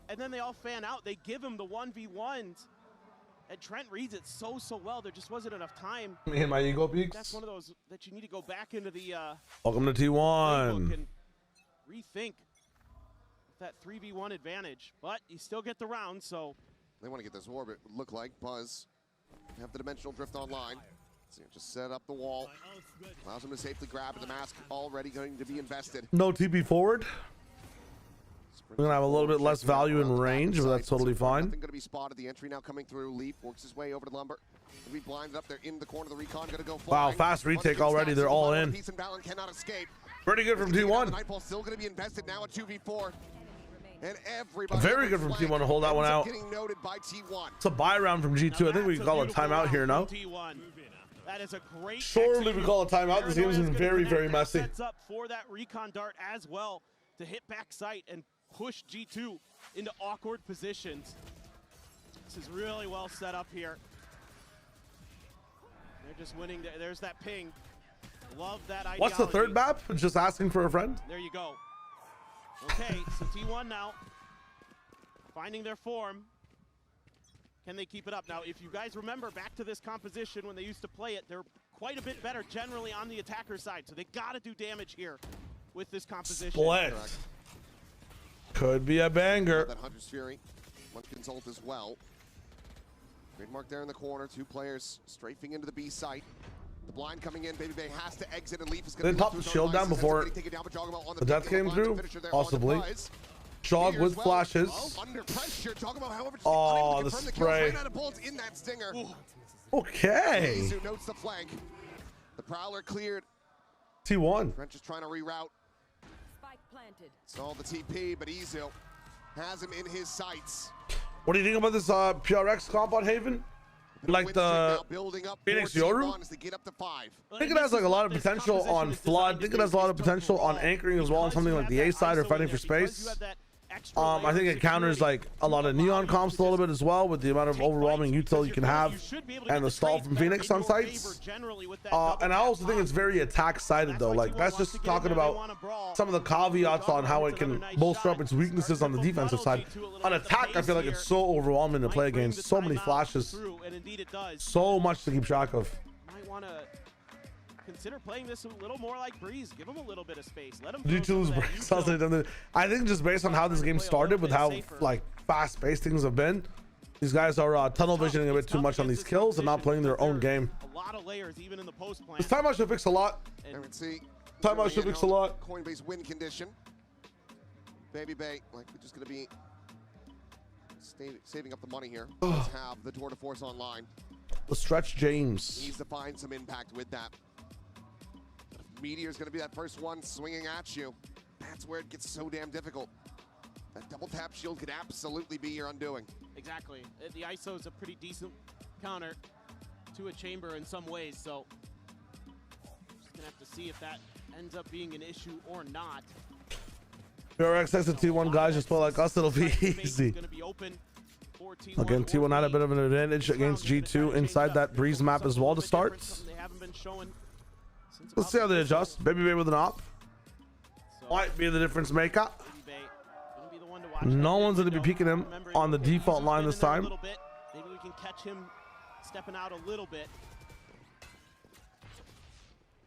[SPEAKER 22] and then they all fan out. They give him the 1v1s. And Trent reads it so well. There just wasn't enough time.
[SPEAKER 6] Me and my ego peaks.
[SPEAKER 22] That's one of those that you need to go back into the
[SPEAKER 6] welcome to T1
[SPEAKER 22] and rethink that 3v1 advantage. But you still get the round, so
[SPEAKER 21] they want to get this orbit. Look like Buzz have the dimensional drift online. So just set up the wall. Allows him to safely grab it. The mask already going to be invested.
[SPEAKER 6] No TP forward. We're gonna have a little bit less value in range, but that's totally fine.
[SPEAKER 21] Nothing gonna be spotted. The entry now coming through. Leap works his way over to Lumber. Gonna be blinded up there in the corner. The recon gonna go flying.
[SPEAKER 6] Wow, fast retake already. They're all in.
[SPEAKER 21] Cannot escape.
[SPEAKER 6] Pretty good from T1.
[SPEAKER 21] Nightfall still gonna be invested now at 2v4. And everybody.
[SPEAKER 6] Very good from T1 to hold that one out.
[SPEAKER 21] Getting noted by T1.
[SPEAKER 6] It's a buy round from G2. I think we can call a timeout here now.
[SPEAKER 22] That is a great.
[SPEAKER 6] Surely we call a timeout. This game's been very messy.
[SPEAKER 22] Sets up for that recon dart as well to hit back sight and push G2 into awkward positions. This is really well set up here. They're just winning. There's that ping. Love that ideology.
[SPEAKER 6] What's the third map? Just asking for a friend?
[SPEAKER 22] There you go. Okay, so T1 now finding their form. Can they keep it up? Now, if you guys remember back to this composition when they used to play it, they're quite a bit better generally on the attacker side. So they got to do damage here with this composition.
[SPEAKER 6] Split. Could be a banger.
[SPEAKER 21] That Hunter's Fury. Munchkin's ult as well. Grid mark there in the corner. 2 players strafing into the B site. The blind coming in. Baby Bay has to exit, and Leaf is going to
[SPEAKER 6] pop the shield down before the death came through. Possibly. Jog with flashes.
[SPEAKER 21] Under pressure. However,
[SPEAKER 6] oh, the spray.
[SPEAKER 21] Out of bullets in that stinger.
[SPEAKER 6] Okay.
[SPEAKER 21] Izu notes the flank. The Prowler cleared.
[SPEAKER 6] T1.
[SPEAKER 21] French is trying to reroute.
[SPEAKER 8] Spike planted.
[SPEAKER 21] Saw the TP, but Izu has him in his sights.
[SPEAKER 6] What do you think about this PRX comp on Haven? Like the Phoenix Yoru? I think it has like a lot of potential on Flood. I think it has a lot of potential on anchoring as well on something like the A side or fighting for space. I think it counters like a lot of Neon comps a little bit as well with the amount of overwhelming util you can have and the stall from Phoenix on sites. And I also think it's very attack sided though. Like that's just talking about some of the caveats on how it can bolster up its weaknesses on the defensive side. On attack, I feel like it's so overwhelming to play against. So many flashes, so much to keep track of.
[SPEAKER 22] Consider playing this a little more like Breeze. Give him a little bit of space. Let him.
[SPEAKER 6] I think just based on how this game started, with how like fast-paced things have been, these guys are tunnel visioning a bit too much on these kills and not playing their own game.
[SPEAKER 22] A lot of layers, even in the post plan.
[SPEAKER 6] This timeout should fix a lot. Timeout should fix a lot.
[SPEAKER 21] Coinbase win condition. Baby Bay, like we're just gonna be saving up the money here. Let's have the tour de force online.
[SPEAKER 6] The stretch James
[SPEAKER 21] needs to find some impact with that. Meteor's going to be that first one swinging at you. That's where it gets so damn difficult. That double tap shield could absolutely be your undoing.
[SPEAKER 22] Exactly. The ISO is a pretty decent counter to a chamber in some ways, so just going to have to see if that ends up being an issue or not.
[SPEAKER 6] PRX X and T1 guys just play like us, it'll be easy. Again, T1 had a bit of an advantage against G2 inside that Breeze map as well to start.
[SPEAKER 22] They haven't been showing.
[SPEAKER 6] Let's see how they adjust. Baby Bay with an op. Might be the difference maker. No one's going to be peeking him on the default line this time.
[SPEAKER 22] Maybe we can catch him stepping out a little bit.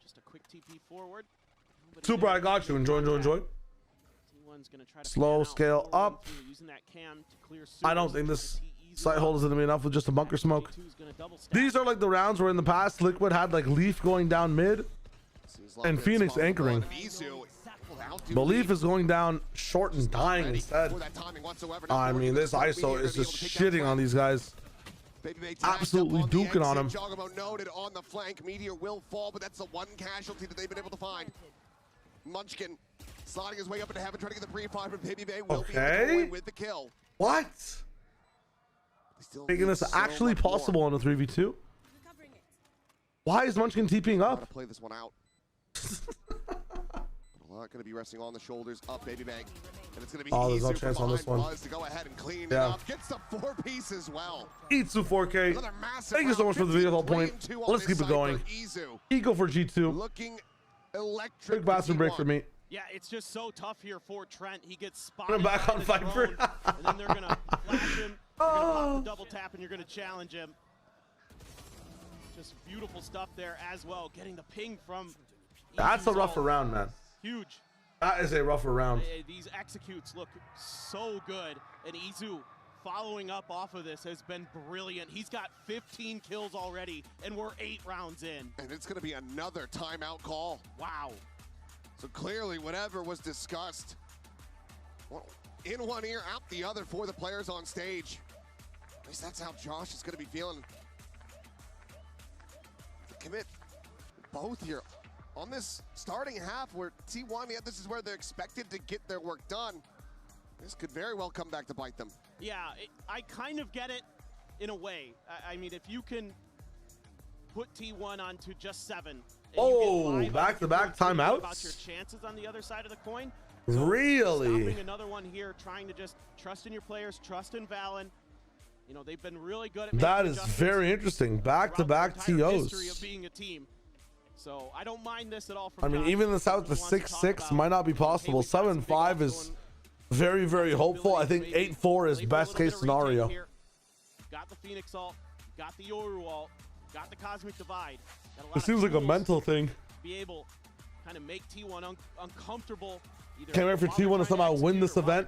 [SPEAKER 22] Just a quick TP forward.
[SPEAKER 6] Super, I got you. Enjoy, enjoy, enjoy. Slow scale up. I don't think this site hold is going to be enough with just a bunker smoke. These are like the rounds where in the past Liquid had like Leaf going down mid and Phoenix anchoring. But Leaf is going down short and dying instead. I mean, this ISO is just shitting on these guys. Absolutely duking on him.
[SPEAKER 21] Noted on the flank. Meteor will fall, but that's the one casualty that they've been able to find. Munchkin sliding his way up into heaven, trying to get the pre-fire, but Baby Bay will be able to go in with the kill.
[SPEAKER 6] What? Making this actually possible on a 3v2? Why is Munchkin TPing up?
[SPEAKER 21] Play this one out. A lot going to be resting on the shoulders of Baby Bay, and it's going to be
[SPEAKER 6] there's no chance on this one.
[SPEAKER 21] To go ahead and clean it up. Gets the 4-piece as well.
[SPEAKER 6] Itsu 4K. Thank you so much for the video, whole point. Let's keep it going. Eco for G2.
[SPEAKER 21] Looking electric.
[SPEAKER 6] Big bathroom break for me.
[SPEAKER 22] Yeah, it's just so tough here for Trent. He gets spotted.
[SPEAKER 6] I'm back on Viper.
[SPEAKER 22] And then they're going to flash him. You're going to pop the double tap, and you're going to challenge him. Just beautiful stuff there as well. Getting the ping from.
[SPEAKER 6] That's a rougher round, man.
[SPEAKER 22] Huge.
[SPEAKER 6] That is a rougher round.
[SPEAKER 22] These executes look so good. And Izu following up off of this has been brilliant. He's got 15 kills already, and we're 8 rounds in.
[SPEAKER 21] And it's going to be another timeout call.
[SPEAKER 22] Wow.
[SPEAKER 21] So clearly, whatever was discussed, well, in one ear, out the other for the players on stage. At least that's how Josh is going to be feeling. The commit both here on this starting half where T1, this is where they're expected to get their work done. This could very well come back to bite them.
[SPEAKER 22] Yeah, I kind of get it in a way. I mean, if you can put T1 onto just 7.
[SPEAKER 6] Oh, back-to-back timeouts?
[SPEAKER 22] About your chances on the other side of the coin.
[SPEAKER 6] Really?
[SPEAKER 22] Stopping another one here, trying to just trust in your players, trust in Valen. You know, they've been really good at
[SPEAKER 6] that is very interesting. Back-to-back TOs.
[SPEAKER 22] Of being a team. So I don't mind this at all.
[SPEAKER 6] I mean, even the South, the 6-6 might not be possible. 7-5 is very, very hopeful. I think 8-4 is best case scenario.
[SPEAKER 22] got the Phoenix ult, you've got the Yoru ult, you've got the Cosmic Divide. Got a lot
[SPEAKER 6] It seems like a mental thing.
[SPEAKER 22] to be able to kind of make T1 uncomfortable.
[SPEAKER 6] Can't wait for T1 to somehow win this event.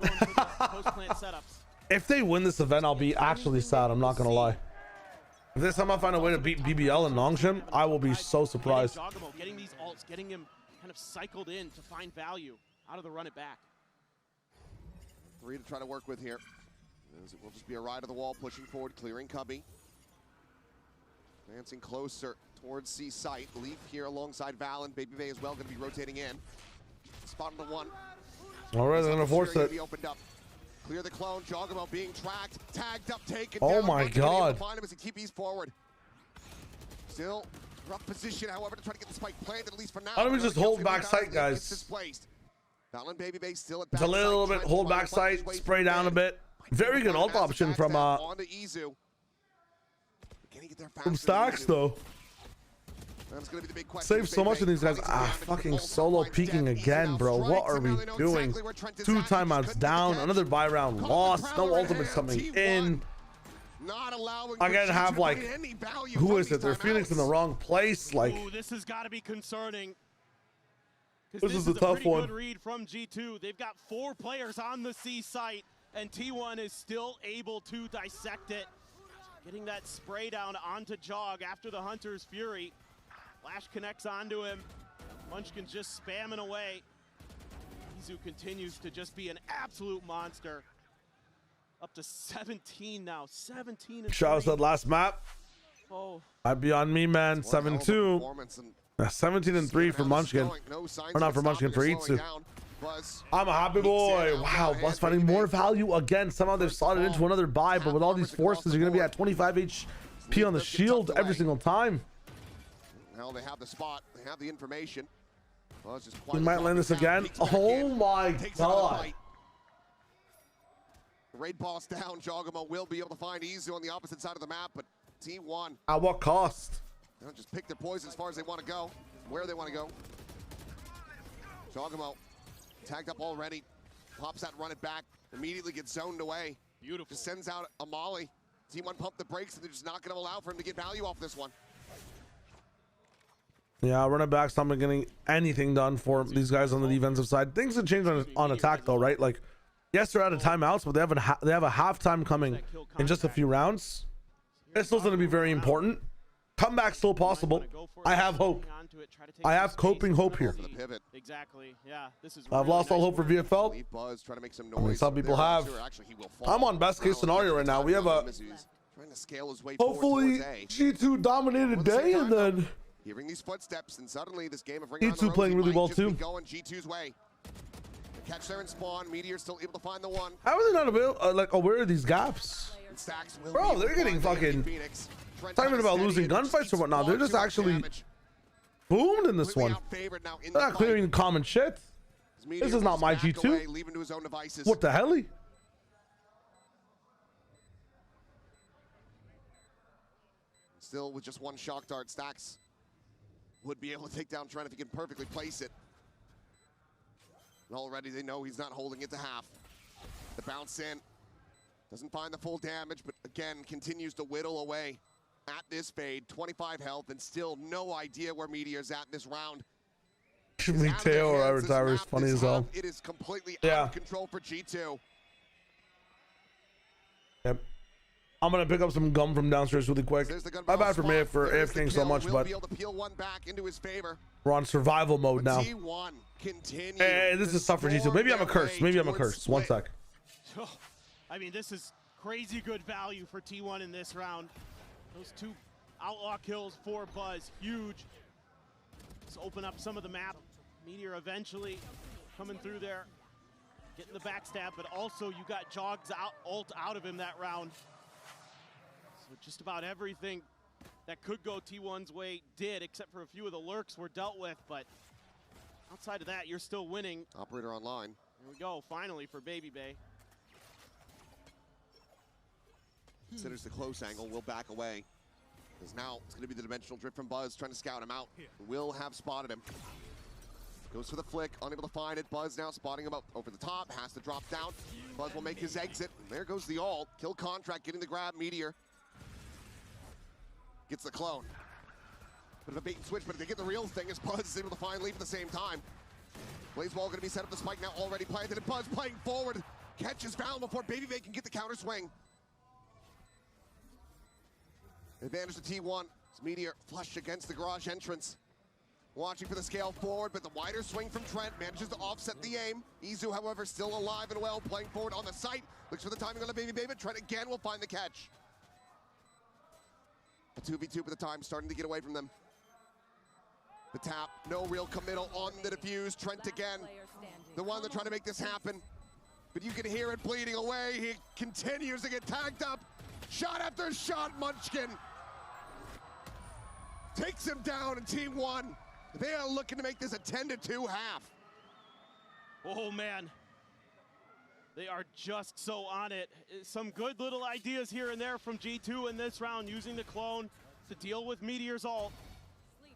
[SPEAKER 6] If they win this event, I'll be actually sad. I'm not gonna lie. If they somehow find a way to beat BBL and Nongshim, I will be so surprised.
[SPEAKER 22] Getting these ults, getting him kind of cycled in to find value out of the run it back.
[SPEAKER 21] 3 to try to work with here. As it will just be a ride of the wall, pushing forward, clearing Cubby. Advancing closer towards C site. Leaf here alongside Val, and Baby Bay as well, going to be rotating in. Spot on the 1.
[SPEAKER 6] All right, they're gonna force it.
[SPEAKER 21] Opened up. Clear the clone. Jogamo being tracked, tagged up, taken
[SPEAKER 6] Oh
[SPEAKER 21] down.
[SPEAKER 6] my God!
[SPEAKER 21] Find him as he keeps forward. Still rough position, however, to try to get the spike planted at least for now.
[SPEAKER 6] How do we just hold back sight, guys?
[SPEAKER 21] Displaced. Val and Baby Bay still at
[SPEAKER 6] It's a little bit hold back sight, spray down a bit. Very good ult option from
[SPEAKER 21] onto Izu. Can he get there faster?
[SPEAKER 6] From Stacks though.
[SPEAKER 21] That's gonna be the big question.
[SPEAKER 6] Save so much of these guys. Fucking solo peeking again, bro. What are we doing? 2 timeouts down, another buy round lost, no ultimates coming in. I gotta have like, who is it? They're Phoenix in the wrong place. Like,
[SPEAKER 22] ooh, this has got to be concerning.
[SPEAKER 6] This is a tough one.
[SPEAKER 22] Good read from G2. They've got 4 players on the C site, and T1 is still able to dissect it. Getting that spray down onto Jog after the Hunter's Fury. Flash connects onto him. Munchkin's just spamming away. Izu continues to just be an absolute monster. Up to 17 now. 17 and
[SPEAKER 6] Shaw said last map.
[SPEAKER 22] Oh.
[SPEAKER 6] I'd be on me, man. 7-2. 17 and 3 for Munchkin. Or not for Munchkin, for Itsu. I'm a happy boy. Wow, Buzz finding more value again. Somehow they've slotted into another buy, but with all these forces, you're going to be at 25 HP on the shield every single time.
[SPEAKER 21] Now they have the spot, they have the information. Well, it's just
[SPEAKER 6] He might land this again. Oh my God.
[SPEAKER 21] The raid boss down. Jogamo will be able to find Izu on the opposite side of the map, but T1.
[SPEAKER 6] At what cost?
[SPEAKER 21] They'll just pick their poison as far as they want to go, where they want to go. Jogamo tagged up already. Pops that, run it back. Immediately gets zoned away.
[SPEAKER 22] Beautiful.
[SPEAKER 21] Just sends out a molly. T1 pump the brakes, and they're just not going to allow for him to get value off this one.
[SPEAKER 6] Yeah, running back's not getting anything done for these guys on the defensive side. Things have changed on attack though, right? Like, yes, they're out of timeouts, but they have a halftime coming in just a few rounds. It's still going to be very important. Comeback still possible. I have hope. I have coping hope here.
[SPEAKER 22] Exactly. Yeah. This is.
[SPEAKER 6] I've lost all hope for VFL. I mean, some people have. I'm on best case scenario right now. We have a hopefully G2 dominated day, and then
[SPEAKER 21] hearing these footsteps, and suddenly this game of Ring
[SPEAKER 6] G2 playing really well too.
[SPEAKER 21] Going G2's way. Catch there and spawn. Meteor still able to find the 1.
[SPEAKER 6] How are they not available? Like, aware of these gaps? Bro, they're getting fucking. Talking about losing gunfights or whatnot. They're just actually boomed in this one. They're not clearing common shit. This is not my G2. What the hell?
[SPEAKER 21] Still with just 1 shock dart, Stacks would be able to take down Trent if he can perfectly place it. And already they know he's not holding it to half. The bounce in. Doesn't find the full damage, but again, continues to whittle away at this fade. 25 health, and still no idea where Meteor's at in this round.
[SPEAKER 6] Teo or Iretire is funny as hell.
[SPEAKER 21] It is completely out of control for G2.
[SPEAKER 6] Yep. I'm gonna pick up some gum from downstairs really quick. My bad for me for AFKing so much, but we're on survival mode now. Hey, this is tough for G2. Maybe I'm a curse. Maybe I'm a curse. 1 sec.
[SPEAKER 22] I mean, this is crazy good value for T1 in this round. Those 2 outlaw kills for Buzz, huge. Let's open up some of the map. Meteor eventually coming through there, getting the backstab, but also you got Jog's ult out of him that round. So just about everything that could go T1's way did, except for a few of the lurks were dealt with, but outside of that, you're still winning.
[SPEAKER 21] Operator online.
[SPEAKER 22] Here we go, finally for Baby Bay.
[SPEAKER 21] Considers the close angle, will back away. Because now it's going to be the dimensional drift from Buzz, trying to scout him out. Will have spotted him. Goes for the flick, unable to find it. Buzz now spotting him up over the top, has to drop down. Buzz will make his exit. And there goes the ult. Kill contract, getting the grab. Meteor Gets the clone. Bit of a bait and switch, but they get the real thing as Buzz is able to find Leaf at the same time. Blaze Wall going to be set up. The spike now already planted, and Buzz playing forward. Catches Valen before Baby can get the counter swing. Advantage to T1. It's Meteor flushed against the garage entrance. Watching for the scale forward, but the wider swing from Trent manages to offset the aim. Izu, however, still alive and well, playing forward on the site. Looks for the timing on the Baby. Trent again will find the catch. A 2v2 at the time, starting to get away from them. The tap, no real committal on the defuse. Trent again, the one that's trying to make this happen. But you can hear it bleeding away. He continues to get tagged up. Shot after shot, Munchkin takes him down in Team 1. They are looking to make this a 10-2 half.
[SPEAKER 22] Oh, man. They are just so on it. Some good little ideas here and there from G2 in this round, using the clone to deal with Meteor's ult.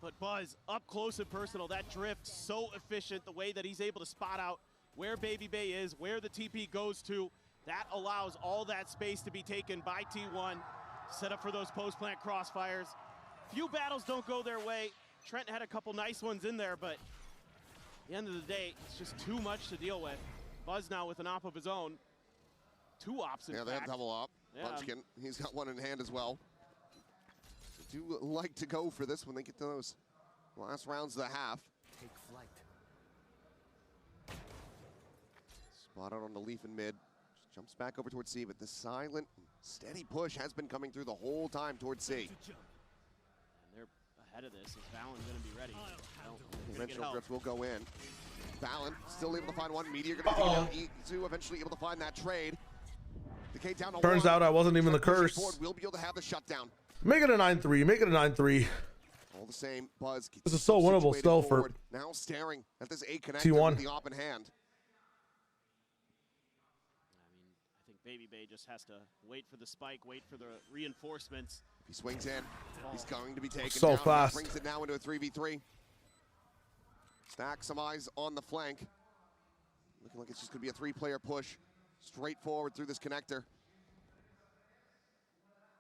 [SPEAKER 22] But Buzz, up close and personal, that drift so efficient, the way that he's able to spot out where Baby Bay is, where the TP goes to, that allows all that space to be taken by T1, set up for those post-plant crossfires. Few battles don't go their way. Trent had a couple nice ones in there, but at the end of the day, it's just too much to deal with. Buzz now with an op of his own. 2 ops in fact.
[SPEAKER 21] They have double op.
[SPEAKER 22] Yeah.
[SPEAKER 21] Munchkin, he's got one in hand as well. They do like to go for this when they get to those last rounds of the half.
[SPEAKER 18] Take flight.
[SPEAKER 21] Spotted on the leaf in mid. Just jumps back over towards C, but the silent, steady push has been coming through the whole time towards C.
[SPEAKER 22] And they're ahead of this. Is Valen going to be ready?
[SPEAKER 21] Conventional drift will go in. Valen still able to find one. Meteor going to take down E2, eventually able to find that trade. Decay down to
[SPEAKER 6] Turns
[SPEAKER 21] 1.
[SPEAKER 6] out I wasn't even the curse.
[SPEAKER 21] We'll be able to have the shutdown.
[SPEAKER 6] Make it a 9-3. Make it a 9-3.
[SPEAKER 21] All the same, Buzz.
[SPEAKER 6] This is so winnable still
[SPEAKER 21] forward.
[SPEAKER 6] for
[SPEAKER 21] now staring at this A connector
[SPEAKER 6] T1
[SPEAKER 21] with the op in hand.
[SPEAKER 22] I think Baby Bay just has to wait for the spike, wait for the reinforcements.
[SPEAKER 21] If he swings in, he's going to be taken
[SPEAKER 6] so
[SPEAKER 21] down.
[SPEAKER 6] fast.
[SPEAKER 21] That brings it now into a 3v3. Stack some eyes on the flank. Looking like it's just going to be a 3-player push. Straight forward through this connector.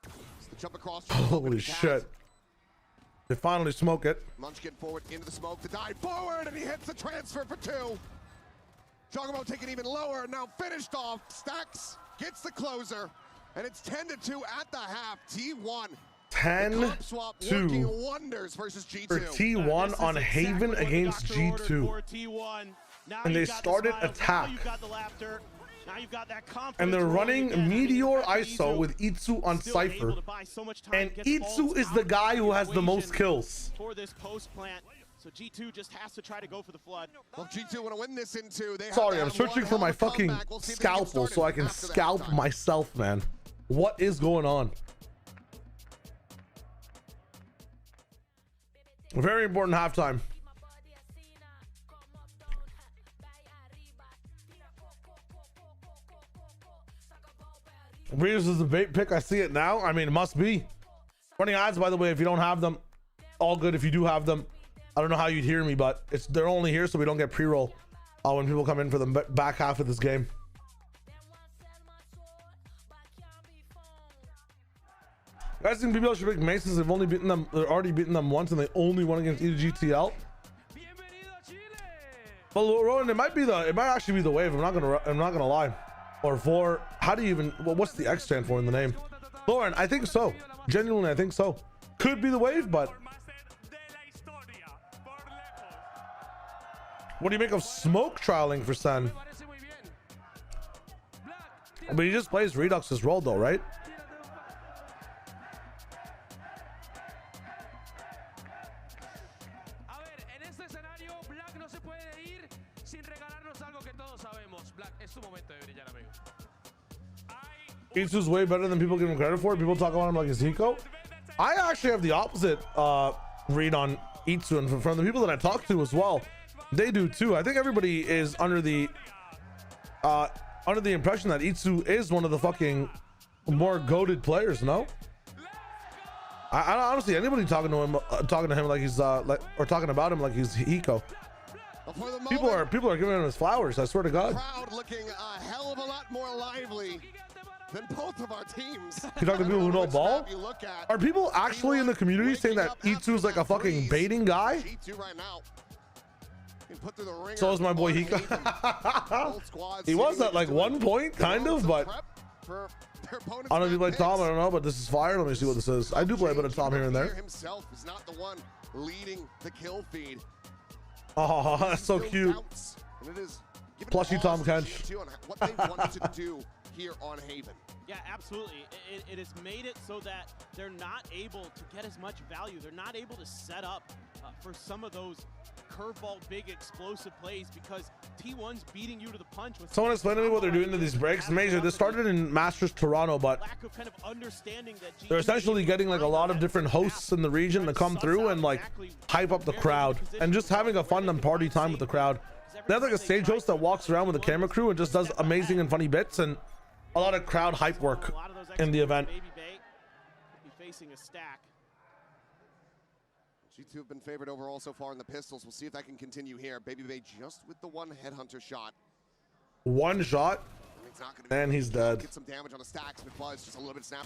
[SPEAKER 21] It's the jump across.
[SPEAKER 6] Holy shit. They finally smoke it.
[SPEAKER 21] Munchkin forward into the smoke. The dive forward, and he hits the transfer for 2. Jogamo taking even lower, now finished off. Stacks gets the closer, and it's 10-2 at the half. T1.
[SPEAKER 6] 10-2
[SPEAKER 21] wonders versus G2.
[SPEAKER 6] for T1 on Haven against G2. And they started attack. And they're running Meteor ISO with Itsu on Cypher. And Itsu is the guy who has the most kills.
[SPEAKER 22] For this post plant. So G2 just has to try to go for the flood.
[SPEAKER 21] Well, G2 want to win this in 2.
[SPEAKER 6] Sorry, I'm searching for my fucking scalpel so I can scalp myself, man. What is going on? Very important halftime. Breeze is the bait pick. I see it now. I mean, it must be. Running ads, by the way, if you don't have them, all good. If you do have them, I don't know how you'd hear me, but they're only here so we don't get pre-roll when people come in for the back half of this game. I think BBL should pick Masons. They've only beaten them. They're already beaten them once, and they only won against EGTL. Well, Rowan, it might actually be the wave. I'm not gonna lie. Or for how do you even? Well, what's the X stand for in the name? Lauren, I think so. Genuinely, I think so. Could be the wave, but what do you make of smoke trialing for Sen? But he just plays Redux's role, though, right? Itsu's way better than people give him credit for. People talk about him like he's Hiko. I actually have the opposite read on Itsu, and from the people that I talk to as well, they do too. I think everybody is under the impression that Itsu is one of the fucking more goated players. No, I honestly, anybody talking to him like he's or talking about him like he's Hiko. People are giving him his flowers. I swear to God.
[SPEAKER 21] Crowd looking a hell of a lot more lively than both of our teams.
[SPEAKER 6] You talking to people who know ball? Are people actually in the community saying that E2 is like a fucking baiting guy? So is my boy Hika. He was at like 1 point, kind of, but I don't know if you play Tom, I don't know, but this is fire. Let me see what this is. I do play a bit of Tom here and there.
[SPEAKER 21] Himself is not the one leading the kill feed.
[SPEAKER 6] Oh, that's so cute.
[SPEAKER 21] And it is
[SPEAKER 6] Plushy Tom Kench.
[SPEAKER 21] What they wanted to do here on Haven.
[SPEAKER 22] Yeah, absolutely. It has made it so that they're not able to get as much value. They're not able to set up for some of those curveball, big, explosive plays because T1's beating you to the punch. With
[SPEAKER 6] Someone explain to me what they're doing to these breaks. Major, this started in Masters Toronto, but
[SPEAKER 22] lack of kind of understanding that
[SPEAKER 6] they're essentially getting like a lot of different hosts in the region to come through and like hype up the crowd and just having a fun and party time with the crowd. They have like a stage host that walks around with a camera crew and just does amazing and funny bits and a lot of crowd hype work in the event.
[SPEAKER 22] Facing a stack.
[SPEAKER 21] G2 have been favored overall so far in the pistols. We'll see if that can continue here. Baby Bay just with the one headhunter shot.
[SPEAKER 6] One shot, and he's dead.
[SPEAKER 21] Get some damage on the stacks, but Buzz just a little bit snappy.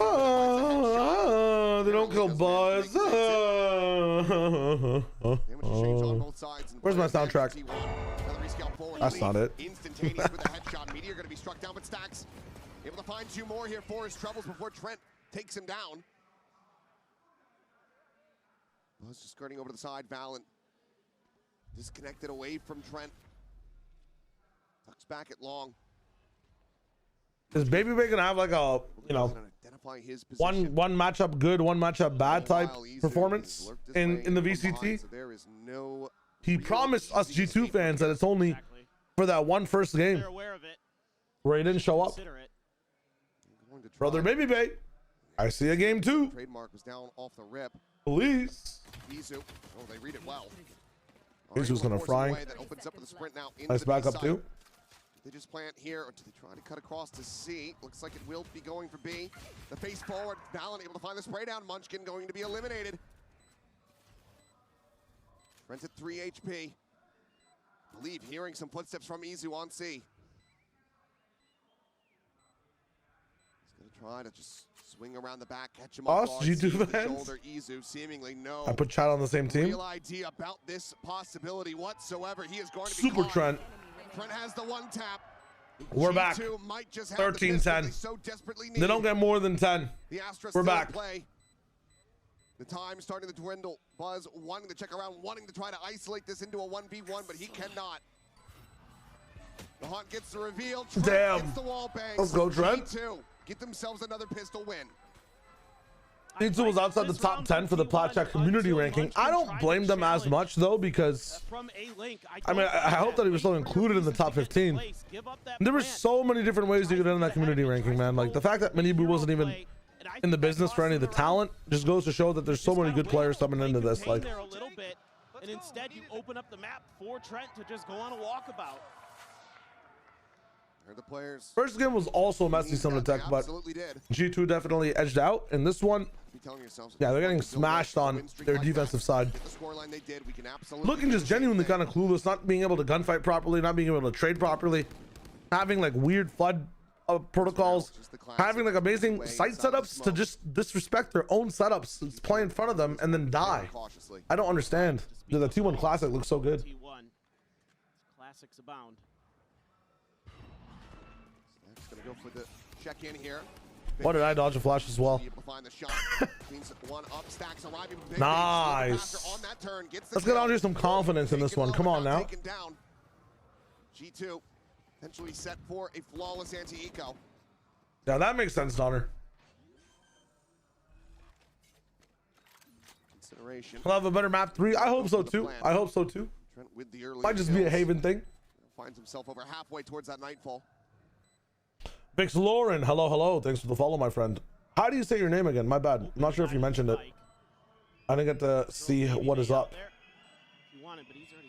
[SPEAKER 6] They don't kill Buzz. Where's my soundtrack? That's not it.
[SPEAKER 21] Instantaneous with a headshot. Meteor going to be struck down, but Stacks able to find 2 more here for his troubles before Trent takes him down. Buzz just skirting over to the side. Valiant disconnected away from Trent. Tucks back at long.
[SPEAKER 6] Is Baby Bay gonna have like a, you know, one matchup good, one matchup bad type performance in the VCT? He promised us G2 fans that it's only for that one first game where he didn't show up. Brother Baby Bay, I see a game 2.
[SPEAKER 21] Trademark was down off the rip.
[SPEAKER 6] Please.
[SPEAKER 21] Izu. Oh, they read it well.
[SPEAKER 6] Izu's gonna fry.
[SPEAKER 21] That opens up with a sprint now.
[SPEAKER 6] Nice back up too.
[SPEAKER 21] They just plant here, or do they try to cut across to C? Looks like it will be going for B. The face forward, Valen able to find the spray down. Munchkin going to be eliminated. Trent at 3 HP. I believe hearing some footsteps from Izu on C. He's gonna try to just swing around the back, catch him off guard,
[SPEAKER 6] G2 fans.
[SPEAKER 21] Izu seemingly no.
[SPEAKER 6] I put Chad on the same team.
[SPEAKER 21] Real idea about this possibility whatsoever. He is going to be
[SPEAKER 6] Super Trent.
[SPEAKER 21] Trent has the one tap.
[SPEAKER 6] We're back. 13-10. They don't get more than 10. We're back.
[SPEAKER 21] The time starting to dwindle. Buzz wanting to check around, wanting to try to isolate this into a 1v1, but he cannot. The Haunt gets the reveal. Trent gets the wall bang.
[SPEAKER 6] Let's go, Trent.
[SPEAKER 21] G2 get themselves another pistol win.
[SPEAKER 6] G2 was outside the top 10 for the Plat Check community ranking. I don't blame them as much though, because I mean, I hope that he was still included in the top 15. There were so many different ways you could end that community ranking, man. Like the fact that Manibu wasn't even in the business for any of the talent just goes to show that there's so many good players coming into this. Like,
[SPEAKER 22] and instead you open up the map for Trent to just go on a walkabout.
[SPEAKER 21] The players.
[SPEAKER 6] First game was also messy some of the tech, but G2 definitely edged out. And this one, yeah, they're getting smashed on their defensive side. Looking just genuinely kind of clueless, not being able to gunfight properly, not being able to trade properly, having like weird flood protocols, having like amazing site setups to just disrespect their own setups, play in front of them, and then die. I don't understand. The T1 Classic looks so good.
[SPEAKER 22] Classics abound.
[SPEAKER 21] Gonna go for the check in here.
[SPEAKER 6] What did I dodge a flash as well? Nice. Let's get on here some confidence in this one. Come on now.
[SPEAKER 21] G2 potentially set for a flawless anti-eco.
[SPEAKER 6] Yeah, that makes sense, Donner. We'll have a better map 3. I hope so too. I hope so too. Might just be a Haven thing.
[SPEAKER 21] Finds himself over halfway towards that nightfall.
[SPEAKER 6] Vix Lauren, hello, hello. Thanks for the follow, my friend. How do you say your name again? My bad. I'm not sure if you mentioned it. I didn't get to see what is up.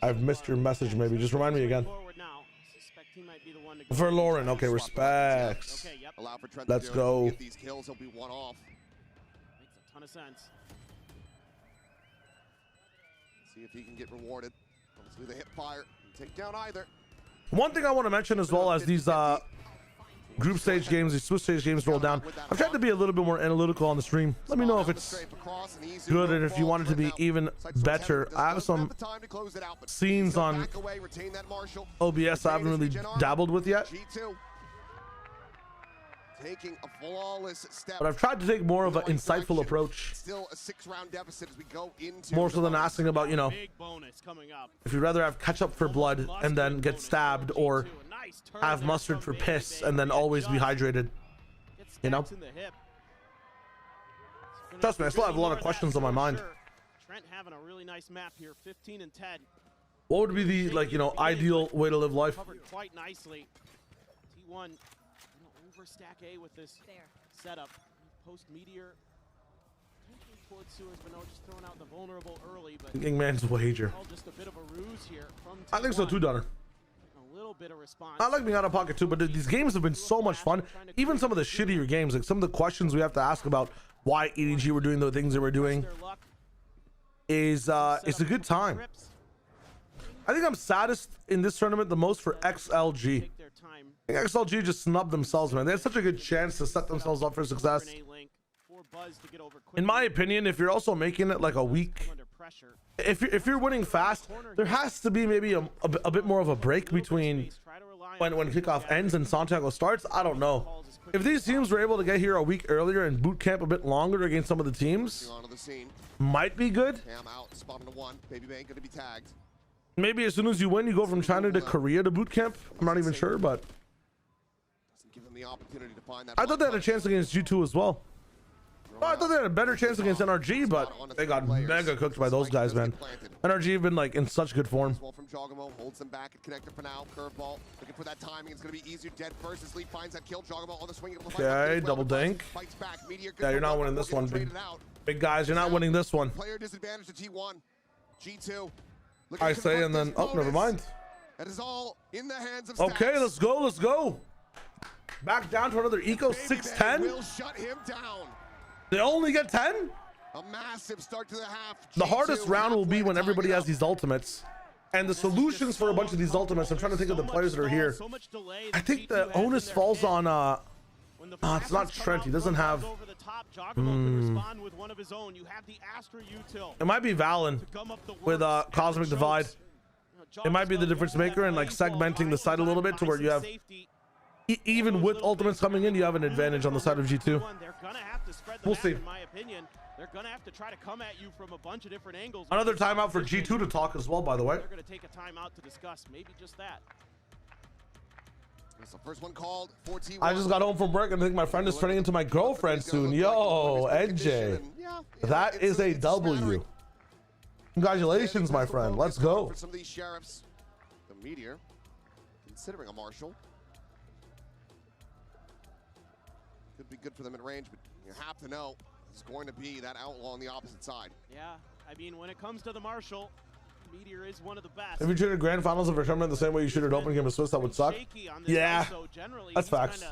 [SPEAKER 6] I've missed your message, maybe. Just remind me again. For Lauren, okay, respects. Let's go.
[SPEAKER 21] Get these kills, he'll be one off.
[SPEAKER 22] Makes a ton of sense.
[SPEAKER 21] See if he can get rewarded. Obviously, the hip fire, take down either.
[SPEAKER 6] One thing I want to mention as well as these group stage games, these Swiss stage games roll down. I've tried to be a little bit more analytical on the stream. Let me know if it's good and if you want it to be even better. I have some scenes on OBS I haven't really dabbled with yet.
[SPEAKER 21] Taking a flawless step.
[SPEAKER 6] But I've tried to take more of an insightful approach.
[SPEAKER 21] Still a 6-round deficit as we go into
[SPEAKER 6] More so than asking about, you know, if you'd rather have ketchup for blood and then get stabbed, or have mustard for piss and then always be hydrated. You know? Trust me, I still have a lot of questions on my mind.
[SPEAKER 22] Trent having a really nice map here, 15 and 10.
[SPEAKER 6] What would be the, like, you know, ideal way to live life?
[SPEAKER 22] Covered quite nicely. T1 overstack A with this setup. Post Meteor towards Sewers, but no, just throwing out the vulnerable early. But
[SPEAKER 6] Kingman's wager.
[SPEAKER 22] Just a bit of a ruse here from T1.
[SPEAKER 6] I think so too, Donner.
[SPEAKER 22] A little bit of response.
[SPEAKER 6] I like being out of pocket too, but these games have been so much fun. Even some of the shittier games, like some of the questions we have to ask about why EDG were doing the things they were doing, is a good time. I think I'm saddest in this tournament the most for XLG. I think XLG just snubbed themselves, man. They had such a good chance to set themselves up for success. In my opinion, if you're also making it like a week, if you're winning fast, there has to be maybe a bit more of a break between when kickoff ends and Santiago starts. I don't know. If these teams were able to get here a week earlier and boot camp a bit longer against some of the teams, might be good. Maybe as soon as you win, you go from China to Korea to boot camp. I'm not even sure, but I thought they had a chance against G2 as well. Oh, I thought they had a better chance against NRG, but they got mega cooked by those guys, man. NRG have been like in such good form.
[SPEAKER 21] From Jogamo, holds them back at connector for now. Curveball, looking for that timing. It's going to be easier. Dead first as Lee finds that kill. Jogamo on the swing.
[SPEAKER 6] Okay, double dink. Yeah, you're not winning this one, big guys. You're not winning this one.
[SPEAKER 21] Player disadvantage to T1. G2.
[SPEAKER 6] I say, and then oh, never mind.
[SPEAKER 21] That is all in the hands of
[SPEAKER 6] okay, let's go, let's go. Back down to another eco 6-10.
[SPEAKER 21] Will shut him down.
[SPEAKER 6] They only get 10?
[SPEAKER 21] A massive start to the half.
[SPEAKER 6] The hardest round will be when everybody has these ultimates. And the solutions for a bunch of these ultimates, I'm trying to think of the players that are here. I think the onus falls on, it's not Trent. He doesn't have... It might be Valen with Cosmic Divide. It might be the difference maker and like segmenting the side a little bit to where you have... Even with ultimates coming in, you have an advantage on the side of G2. We'll see.
[SPEAKER 22] They're gonna have to try to come at you from a bunch of different angles.
[SPEAKER 6] Another timeout for G2 to talk as well, by the way.
[SPEAKER 22] They're gonna take a timeout to discuss maybe just that.
[SPEAKER 21] That's the first one called.
[SPEAKER 6] I just got home from work and I think my friend is turning into my girlfriend soon. Yo, NJ. That is a W. Congratulations, my friend. Let's go.
[SPEAKER 21] For some of these sheriffs, the Meteor considering a Marshall. Could be good for them in range, but you have to know it's going to be that outlaw on the opposite side.
[SPEAKER 22] Yeah, I mean, when it comes to the Marshall, Meteor is one of the best.
[SPEAKER 6] If you treated grand finals of a tournament the same way you treated open game of Swiss, that would suck. Yeah, that's facts.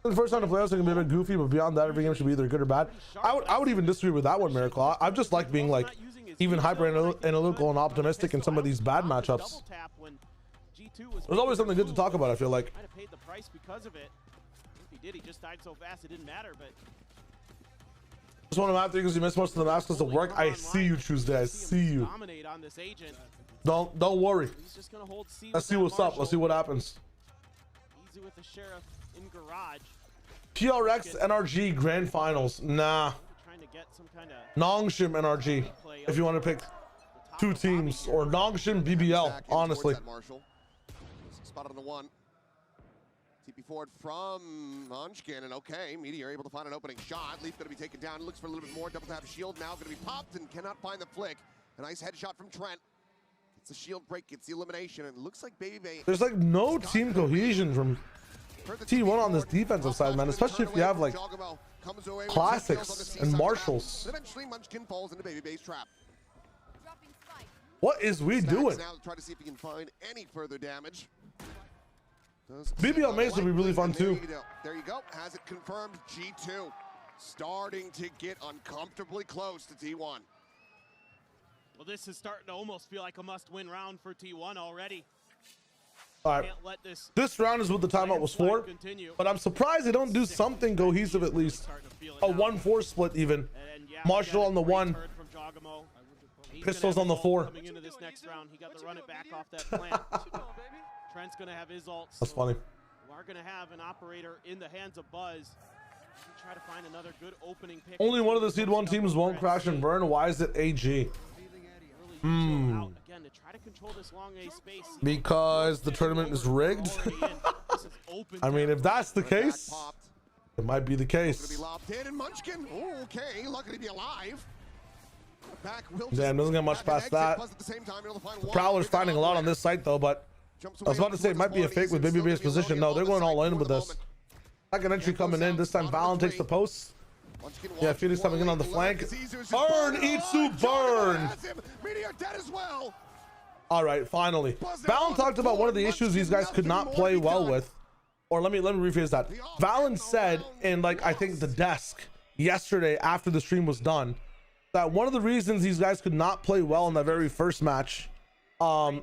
[SPEAKER 6] The first time to playoffs, it can be a bit goofy, but beyond that, every game should be either good or bad. I would even disagree with that one, Miracle. I just like being like even hyper analytical and optimistic in some of these bad matchups. There's always something good to talk about, I feel like.
[SPEAKER 22] Might have paid the price because of it. If he did, he just died so fast it didn't matter, but
[SPEAKER 6] just want to map because you missed most of the maps because of work. I see you, Tuesday. I see you. Don't worry. Let's see what's up. Let's see what happens.
[SPEAKER 22] Easy with the sheriff in garage.
[SPEAKER 6] PRX NRG Grand Finals. Nah. Nongshim NRG. If you want to pick two teams, or Nongshim BBL. Honestly.
[SPEAKER 21] Spotted on the one. TP forward from Munchkin, and okay, Meteor able to find an opening shot. Leaf going to be taken down. Looks for a little bit more. Double tap shield now going to be popped and cannot find the flick. A nice headshot from Trent. It's a shield break. It's the elimination, and it looks like Baby Bay.
[SPEAKER 6] There's like no team cohesion from T1 on this defensive side, man. Especially if you have like classics and marshals.
[SPEAKER 21] Eventually, Munchkin falls into Baby Bay's trap.
[SPEAKER 6] What is we doing?
[SPEAKER 21] Now to try to see if he can find any further damage.
[SPEAKER 6] BBL Maze would be really fun too.
[SPEAKER 21] There you go. Has it confirmed. G2 starting to get uncomfortably close to T1.
[SPEAKER 22] Well, this is starting to almost feel like a must-win round for T1 already.
[SPEAKER 6] All right. This round is what the timeout was for, but I'm surprised they don't do something cohesive at least. A 1-4 split even. Marshall on the 1. Pistols on the 4.
[SPEAKER 22] Coming into this next round, he got to run it back off that plant. Trent's going to have his ult.
[SPEAKER 6] That's funny.
[SPEAKER 22] We are going to have an operator in the hands of Buzz. Try to find another good opening pick.
[SPEAKER 6] Only one of the Seed 1 teams won't crash and burn. Why is it AG? Because the tournament is rigged. I mean, if that's the case, it might be the case.
[SPEAKER 21] Okay, lucky to be alive.
[SPEAKER 6] Damn, doesn't get much past that. The Prowler's finding a lot on this site though, but I was about to say it might be a fake with Babyface's position. No, they're going all in with this. Second entry coming in. This time Valen takes the post. Yeah, Phoenix coming in on the flank. Burn, Itsu, burn! All right, finally. Valen talked about one of the issues these guys could not play well with. Or let me rephrase that. Valen said in, like, I think the desk yesterday after the stream was done, that one of the reasons these guys could not play well in that very first match was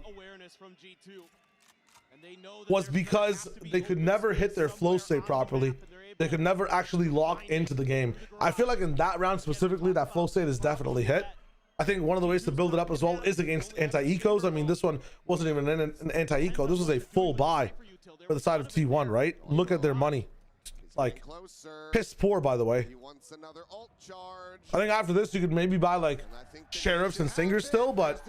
[SPEAKER 6] because they could never hit their flow state properly. They could never actually lock into the game. I feel like in that round specifically, that flow state is definitely hit. I think one of the ways to build it up as well is against anti-ecos. I mean, this one wasn't even an anti-eco. This was a full buy for the side of T1, right? Look at their money. Like, piss poor, by the way. I think after this, you could maybe buy, like, Sheriffs and Singers still, but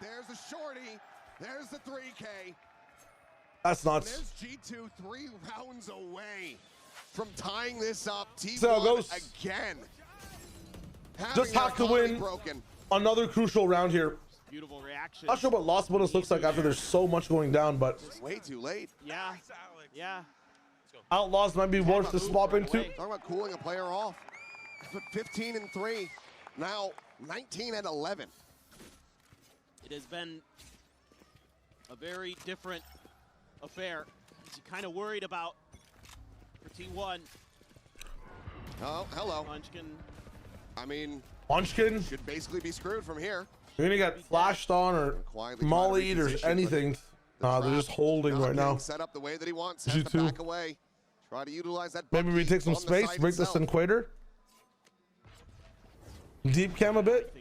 [SPEAKER 21] There's the shorty. There's the 3K.
[SPEAKER 6] That's nuts.
[SPEAKER 21] There's G2 3 rounds away from tying this up. T1
[SPEAKER 6] So it goes.
[SPEAKER 21] Again.
[SPEAKER 6] Just have to win another crucial round here.
[SPEAKER 22] Beautiful reaction.
[SPEAKER 6] Not sure what loss bonus looks like after there's so much going down, but
[SPEAKER 21] way too late.
[SPEAKER 22] Yeah. Yeah.
[SPEAKER 6] Outlaws might be worth to swap into.
[SPEAKER 21] Talking about cooling a player off. But 15 and 3. Now 19 and 11.
[SPEAKER 22] It has been a very different affair. As you kind of worried about for T1.
[SPEAKER 21] Oh, hello.
[SPEAKER 22] Munchkin.
[SPEAKER 21] I mean,
[SPEAKER 6] Munchkin
[SPEAKER 21] should basically be screwed from here.
[SPEAKER 6] You're gonna get flashed on or mollied or anything. Nah, they're just holding right now.
[SPEAKER 21] Set up the way that he wants. Has to back away. Try to utilize that.
[SPEAKER 6] Maybe we take some space, break this Equator. Deep cam a bit.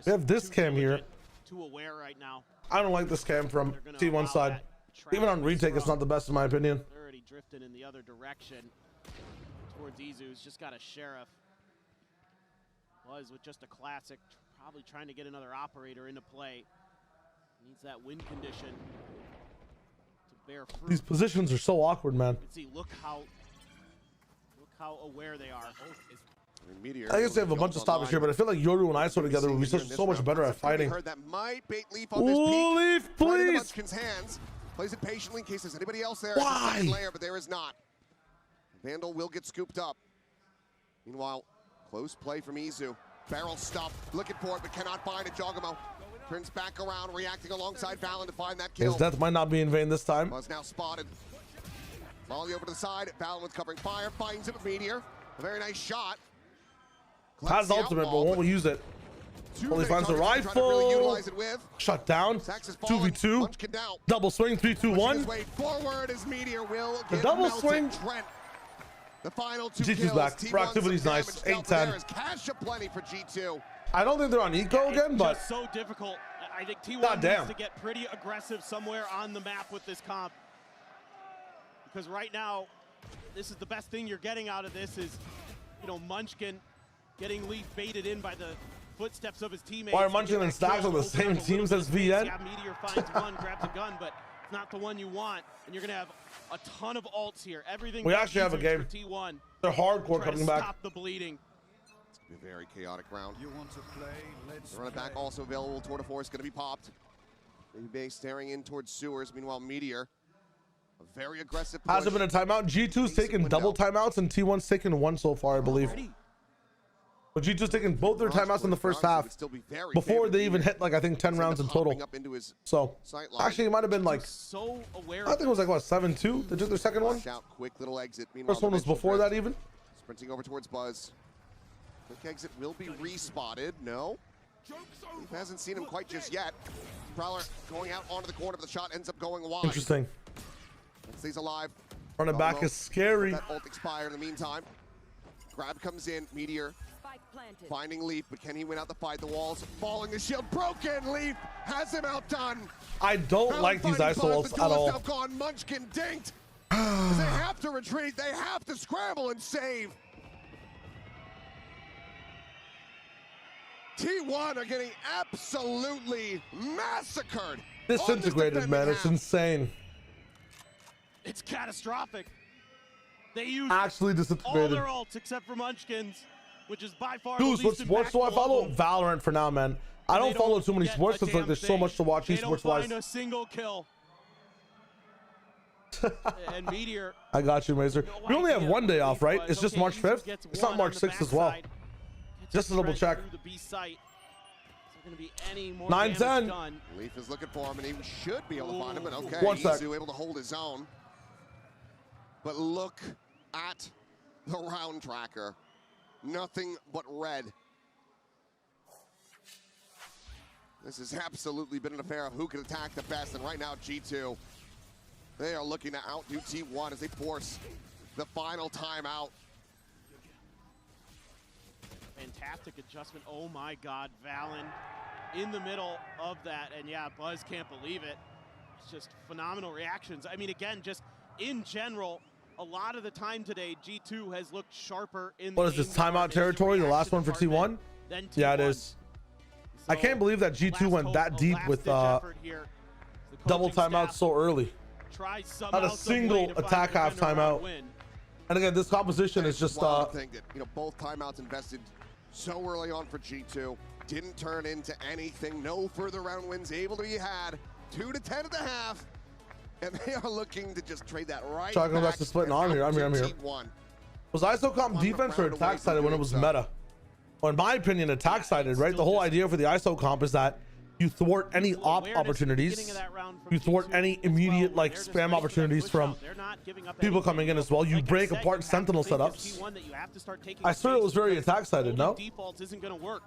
[SPEAKER 6] We have this cam here.
[SPEAKER 22] Too aware right now.
[SPEAKER 6] I don't like this cam from T1 side. Even on retake, it's not the best in my opinion.
[SPEAKER 22] They're already drifting in the other direction towards Izu's. Just got a Sheriff. Was with just a classic, probably trying to get another operator into play. Needs that win condition to bear fruit.
[SPEAKER 6] These positions are so awkward, man.
[SPEAKER 22] See, look how aware they are.
[SPEAKER 6] I guess they have a bunch of stoppers here, but I feel like Yoru and ISO together would be so much better at fighting.
[SPEAKER 21] That might bait Leaf on this peak.
[SPEAKER 6] Leaf, please.
[SPEAKER 21] Munchkin's hands. Plays it patiently in case there's anybody else there.
[SPEAKER 6] Why?
[SPEAKER 21] Layer, but there is not. Vandal will get scooped up. Meanwhile, close play from Izu. Barrel stuff, looking for it, but cannot find it. Jogamo turns back around, reacting alongside Valen to find that kill.
[SPEAKER 6] His death might not be in vain this time.
[SPEAKER 21] Was now spotted. Volley over to the side. Valen with covering fire, finds it with Meteor. A very nice shot.
[SPEAKER 6] Has ultimate, but won't use it. Only finds a rifle. Shut down. 2v2. Double swing. 3-2-1.
[SPEAKER 21] Forward as Meteor will
[SPEAKER 6] the double swing.
[SPEAKER 21] The final 2
[SPEAKER 6] G2's
[SPEAKER 21] kills.
[SPEAKER 6] back. Proactivity's nice. 8-10.
[SPEAKER 21] Cash aplenty for G2.
[SPEAKER 6] I don't think they're on eco again, but
[SPEAKER 22] just so difficult. I think T1 needs to get pretty aggressive somewhere on the map with this comp. Because right now, this is the best thing you're getting out of this is, you know, Munchkin getting Leaf baited in by the footsteps of his teammates.
[SPEAKER 6] Why are Munchkin and Stacks on the same teams as VN?
[SPEAKER 22] Yeah, Meteor finds one, grabs a gun, but it's not the one you want. And you're going to have a ton of ults here. Everything
[SPEAKER 6] we actually have a game.
[SPEAKER 22] T1.
[SPEAKER 6] They're hardcore coming back.
[SPEAKER 22] Stop the bleeding.
[SPEAKER 21] It's going to be a very chaotic round. You want to play? Let's run it back also available. Tour de Force going to be popped. Baby Bay staring in towards sewers. Meanwhile, Meteor, a very aggressive push.
[SPEAKER 6] Hasn't been a timeout. G2's taken double timeouts and T1's taken one so far, I believe. But G2's taken both their timeouts in the first half before they even hit, like, I think 10 rounds in total. So, actually, it might have been like, I think it was like, what, 7-2? They took their second one?
[SPEAKER 21] Quick little exit.
[SPEAKER 6] First one was before that even?
[SPEAKER 21] Sprinting over towards Buzz. Quick exit will be respotted. No. Leaf hasn't seen him quite just yet. Prowler going out onto the corner, but the shot ends up going wide.
[SPEAKER 6] Interesting.
[SPEAKER 21] Stays alive.
[SPEAKER 6] Running back is scary.
[SPEAKER 21] That ult expired in the meantime. Grab comes in. Meteor finding Leaf, but can he win out the fight? The walls falling. The shield broken. Leaf has him outdone.
[SPEAKER 6] I don't like these ISO ults at all.
[SPEAKER 21] Gone. Munchkin dinked. They have to retreat. They have to scramble and save. T1 are getting absolutely massacred.
[SPEAKER 6] Disintegrated, man. It's insane.
[SPEAKER 22] It's catastrophic. They use
[SPEAKER 6] actually disintegrated
[SPEAKER 22] all their ults except for Munchkins, which is by far
[SPEAKER 6] Dude,
[SPEAKER 22] the
[SPEAKER 6] what
[SPEAKER 22] least
[SPEAKER 6] sports do I
[SPEAKER 22] impactful
[SPEAKER 6] follow?
[SPEAKER 22] of them.
[SPEAKER 6] Valorant for now, man. I don't follow too many
[SPEAKER 22] get
[SPEAKER 6] sports
[SPEAKER 22] a
[SPEAKER 6] because like
[SPEAKER 22] damn
[SPEAKER 6] there's so
[SPEAKER 22] thing.
[SPEAKER 6] much to watch
[SPEAKER 22] They don't
[SPEAKER 6] esports wise.
[SPEAKER 22] find a single kill. And Meteor.
[SPEAKER 6] I got you, Mazer. We only have one day off, right? It's just March 5th. It's not March 6th as well. Just to double check. 9-10.
[SPEAKER 21] Leaf is looking for him, and he should be able to find him. But okay,
[SPEAKER 6] One sec.
[SPEAKER 21] Izu able to hold his own. But look at the round tracker. Nothing but red. This has absolutely been an affair of who can attack the best. And right now, G2, they are looking to outdo T1 as they force the final timeout.
[SPEAKER 22] Fantastic adjustment. Oh my God, Valen in the middle of that. And yeah, Buzz can't believe it. It's just phenomenal reactions. I mean, again, just in general, a lot of the time today, G2 has looked sharper in the
[SPEAKER 6] What is this, timeout territory? The last one for T1? Yeah, it is. I can't believe that G2 went that deep with double timeouts so early. Not a single attack half timeout. And again, this composition is just
[SPEAKER 21] thing that, you know, both timeouts invested so early on for G2 didn't turn into anything. No further round wins able to be had. 2-10 at the half, and they are looking to just trade that right
[SPEAKER 6] talking
[SPEAKER 21] back.
[SPEAKER 6] about the splitting on here. I'm here. Was ISO comp defense or attack sided when it was meta? Well, in my opinion, attack sided, right? The whole idea for the ISO comp is that you thwart any op opportunities. You thwart any immediate like spam opportunities from people coming in as well. You break apart Sentinel setups. I swear it was very attack sided, no?
[SPEAKER 22] Defaults isn't going to work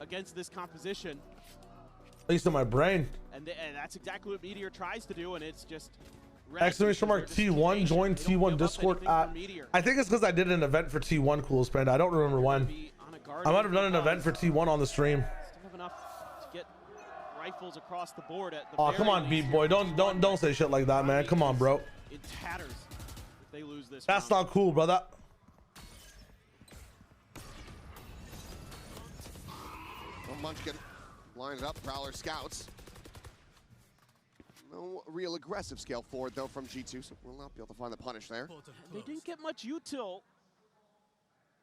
[SPEAKER 22] against this composition.
[SPEAKER 6] At least in my brain.
[SPEAKER 22] And that's exactly what Meteor tries to do, and it's just
[SPEAKER 6] exclamation mark T1 join T1 Discord at, I think it's because I did an event for T1 Coolest Panda. I don't remember when. I might have done an event for T1 on the stream.
[SPEAKER 22] Still have enough to get rifles across the board at the
[SPEAKER 6] Oh, come on, Beat Boy. Don't say shit like that, man. Come on, bro.
[SPEAKER 22] In tatters if they lose this.
[SPEAKER 6] That's not cool, brother.
[SPEAKER 21] Munchkin lines up, Prowler scouts. No real aggressive scale forward though from G2, so we'll not be able to find the punish there.
[SPEAKER 22] They didn't get much util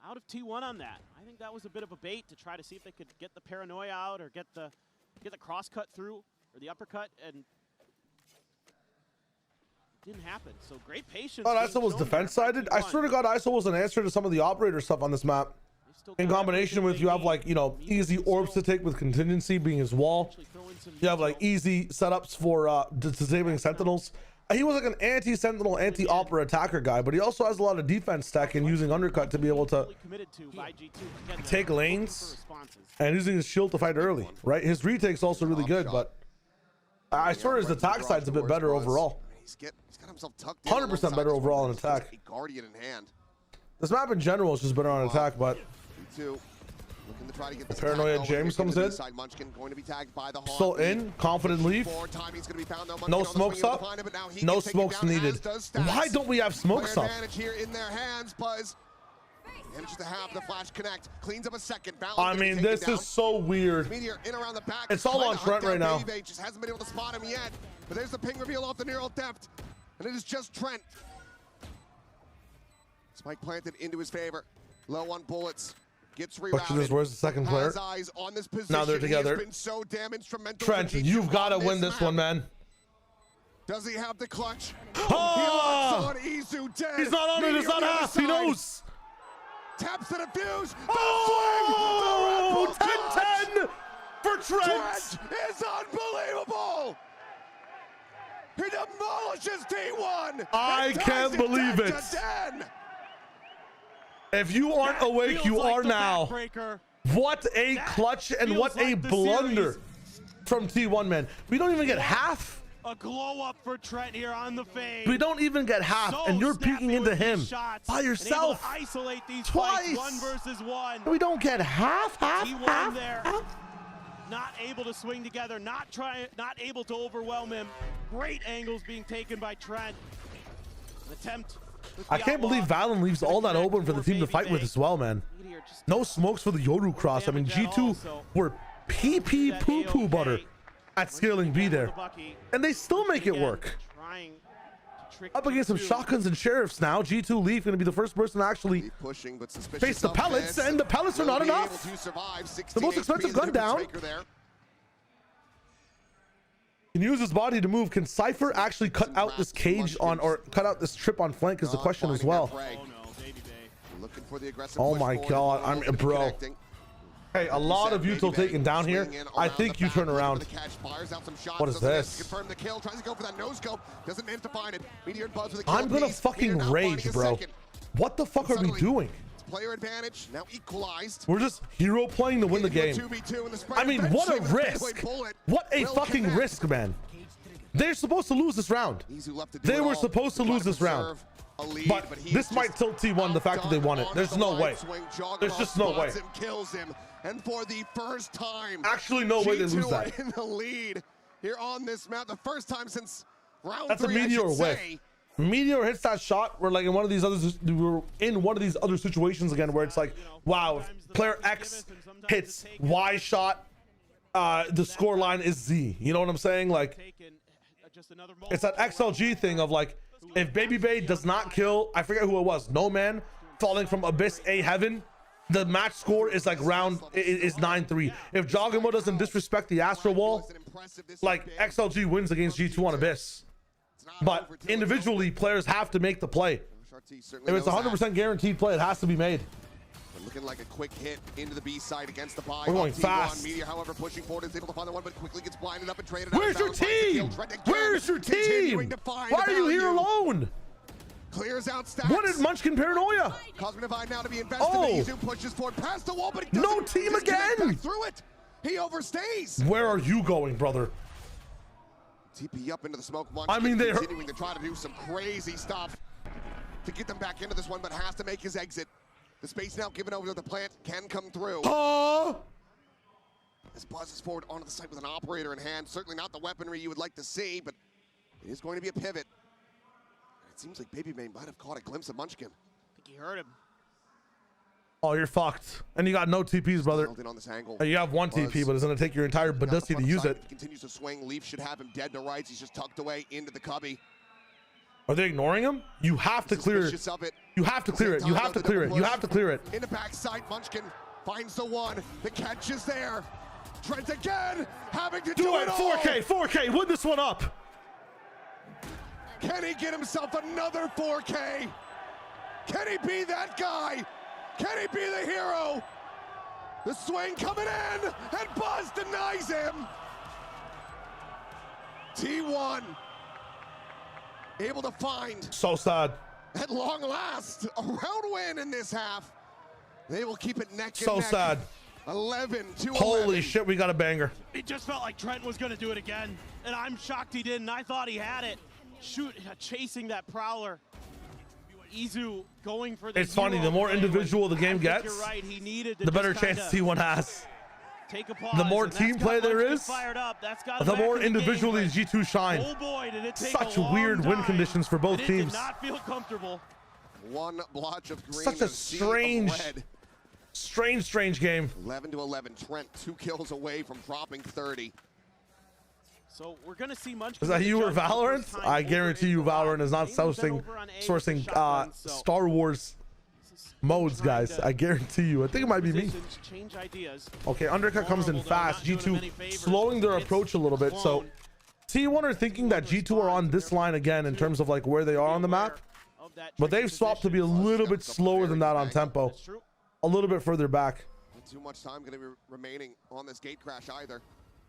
[SPEAKER 22] out of T1 on that. I think that was a bit of a bait to try to see if they could get the paranoia out or get the cross cut through or the uppercut, and it didn't happen. So great patience.
[SPEAKER 6] Oh, ISO was defense sided. I swear to God, ISO was an answer to some of the operator stuff on this map. In combination with, you have like, you know, easy orbs to take with contingency being his wall. You have like easy setups for disabling sentinels. He was like an anti-sentinel, anti-opera attacker guy, but he also has a lot of defense tech and using undercut to be able to take lanes and using his shield to fight early, right? His retake's also really good, but I swear his attack side's a bit better overall.
[SPEAKER 21] He's got himself tucked
[SPEAKER 6] 100% better overall in attack.
[SPEAKER 21] Guardian in hand.
[SPEAKER 6] This map in general is just better on attack, but
[SPEAKER 21] looking to try to get
[SPEAKER 6] the paranoia James comes in.
[SPEAKER 21] Going to be tagged by the
[SPEAKER 6] Still in, confident leave. No smokes up. No smokes needed. Why don't we have smokes up?
[SPEAKER 21] Here in their hands, Buzz manages to have the flash connect. Cleans up a second.
[SPEAKER 6] I mean, this is so weird. It's all on Trent right now.
[SPEAKER 21] Just hasn't been able to spot him yet. But there's the ping reveal off the neural depth, and it is just Trent. Spike planted into his favor. Low on bullets. Gets rerouted.
[SPEAKER 6] Where's the second player?
[SPEAKER 21] Eyes on this position.
[SPEAKER 6] Now they're together.
[SPEAKER 21] Been so damn instrumental.
[SPEAKER 6] Trent, you've got to win this one, man.
[SPEAKER 21] Does he have the clutch?
[SPEAKER 6] Oh!
[SPEAKER 21] He locks on Izu dead.
[SPEAKER 6] He's not on it. It's not half. He knows.
[SPEAKER 21] Taps the defuse.
[SPEAKER 6] Oh! 10-10 for Trent.
[SPEAKER 21] Trent is unbelievable. He demolishes T1.
[SPEAKER 6] I can't believe it. If you aren't awake, you are now. What a clutch and what a blunder from T1, man. We don't even get half.
[SPEAKER 22] A glow up for Trent here on the fade.
[SPEAKER 6] We don't even get half, and you're peeking into him by yourself
[SPEAKER 22] isolate these
[SPEAKER 6] twice.
[SPEAKER 22] Fights, 1 versus 1.
[SPEAKER 6] We don't get half.
[SPEAKER 22] T1 there. Not able to swing together, not able to overwhelm him. Great angles being taken by Trent. An attempt.
[SPEAKER 6] I can't believe Valen leaves all that open for the team to fight with as well, man. No smokes for the Yoru cross. I mean, G2 were pee poo butter at scaling B there, and they still make it work. Up against some shotguns and sheriffs now. G2 Leaf going to be the first person to actually face the pellets, and the pellets are not enough. The most expensive gun down. Can use his body to move. Can Cypher actually cut out this cage on, or cut out this trip on flank is the question as well. Oh my god, bro. Hey, a lot of util taken down here. I think you turn around. What is this? I'm gonna fucking rage, bro. What the fuck are we doing?
[SPEAKER 21] Player advantage now equalized.
[SPEAKER 6] We're just hero playing to win the game. I mean, what a risk. What a fucking risk, man. They're supposed to lose this round. They were supposed to lose this round. But this might tilt T1 the fact that they won it. There's no way. There's just no way.
[SPEAKER 21] And for the first time,
[SPEAKER 6] actually no way they lose that.
[SPEAKER 21] In the lead here on this map, the first time since round 3.
[SPEAKER 6] That's a Meteor whiff. Meteor hits that shot. We're like in one of these other situations again where it's like, wow, if player X hits Y shot, the score line is Z. You know what I'm saying? Like, it's that XLG thing of like, if Baby Bay does not kill, I forget who it was, No Man falling from Abyss A Heaven, the match score is like round is 9-3. If Jogamo doesn't disrespect the Astro Wall, like XLG wins against G2 on Abyss. But individually, players have to make the play. If it's 100% guaranteed play, it has to be made.
[SPEAKER 21] Looking like a quick hit into the B side against the buy.
[SPEAKER 6] We're going fast.
[SPEAKER 21] Meteor, however, pushing forward, is able to find the one, but quickly gets blinded up and traded.
[SPEAKER 6] Where's your team? Where's your team? Why are you here alone?
[SPEAKER 21] Clears out stats.
[SPEAKER 6] What is Munchkin Paranoia?
[SPEAKER 21] Cosmic Divide now to be invested. Izu pushes forward past the wall, but he
[SPEAKER 6] no team again.
[SPEAKER 21] Through it. He overstays.
[SPEAKER 6] Where are you going, brother?
[SPEAKER 21] TP up into the smoke.
[SPEAKER 6] I mean, they're
[SPEAKER 21] continuing to try to do some crazy stuff to get them back into this one, but has to make his exit. The space now given over to the plant can come through. As buzzes forward onto the site with an operator in hand. Certainly not the weaponry you would like to see, but it is going to be a pivot. It seems like Baby Bay might have caught a glimpse of Munchkin.
[SPEAKER 22] I think he heard him.
[SPEAKER 6] Oh, you're fucked. And you got no TPs, brother.
[SPEAKER 21] On this angle.
[SPEAKER 6] You have one TP, but it's going to take your entire Badussi to use it.
[SPEAKER 21] He continues to swing. Leaf should have him dead to rights. He's just tucked away into the cubby.
[SPEAKER 6] Are they ignoring him? You have to clear it. You have to clear it. You have to clear it. You have to clear it.
[SPEAKER 21] In the backside, Munchkin finds the one. The catch is there. Trent again, having to do it all.
[SPEAKER 6] 4K, win this one up.
[SPEAKER 21] Can he get himself another 4K? Can he be that guy? Can he be the hero? The swing coming in, and Buzz denies him. T1 able to find.
[SPEAKER 6] So sad.
[SPEAKER 21] At long last, a round win in this half. They will keep it neck and
[SPEAKER 6] neck.
[SPEAKER 21] So
[SPEAKER 6] sad.
[SPEAKER 21] 11-11.
[SPEAKER 6] Holy shit, we got a banger.
[SPEAKER 22] It just felt like Trent was going to do it again, and I'm shocked he didn't. I thought he had it. Chasing that Prowler. Izu going for the
[SPEAKER 6] It's funny, the more individual the game gets,
[SPEAKER 22] right,
[SPEAKER 6] the better chance T1 has. The more team play there is, the more individually G2 shine.
[SPEAKER 22] Oh boy, did it take
[SPEAKER 6] Such weird win conditions for both teams.
[SPEAKER 22] Did not feel comfortable.
[SPEAKER 21] One blotch of green.
[SPEAKER 6] Such a strange game.
[SPEAKER 21] 11-11. Trent 2 kills away from dropping 30.
[SPEAKER 22] So we're gonna see Munchkin.
[SPEAKER 6] Is that you or Valorant? I guarantee you Valorant is not sourcing Star Wars modes, guys. I guarantee you. I think it might be me. Okay, undercut comes in fast. G2 slowing their approach a little bit. So T1 are thinking that G2 are on this line again in terms of like where they are on the map. But they've swapped to be a little bit slower than that on tempo. A little bit further back.
[SPEAKER 21] Not too much time going to be remaining on this gate crash either.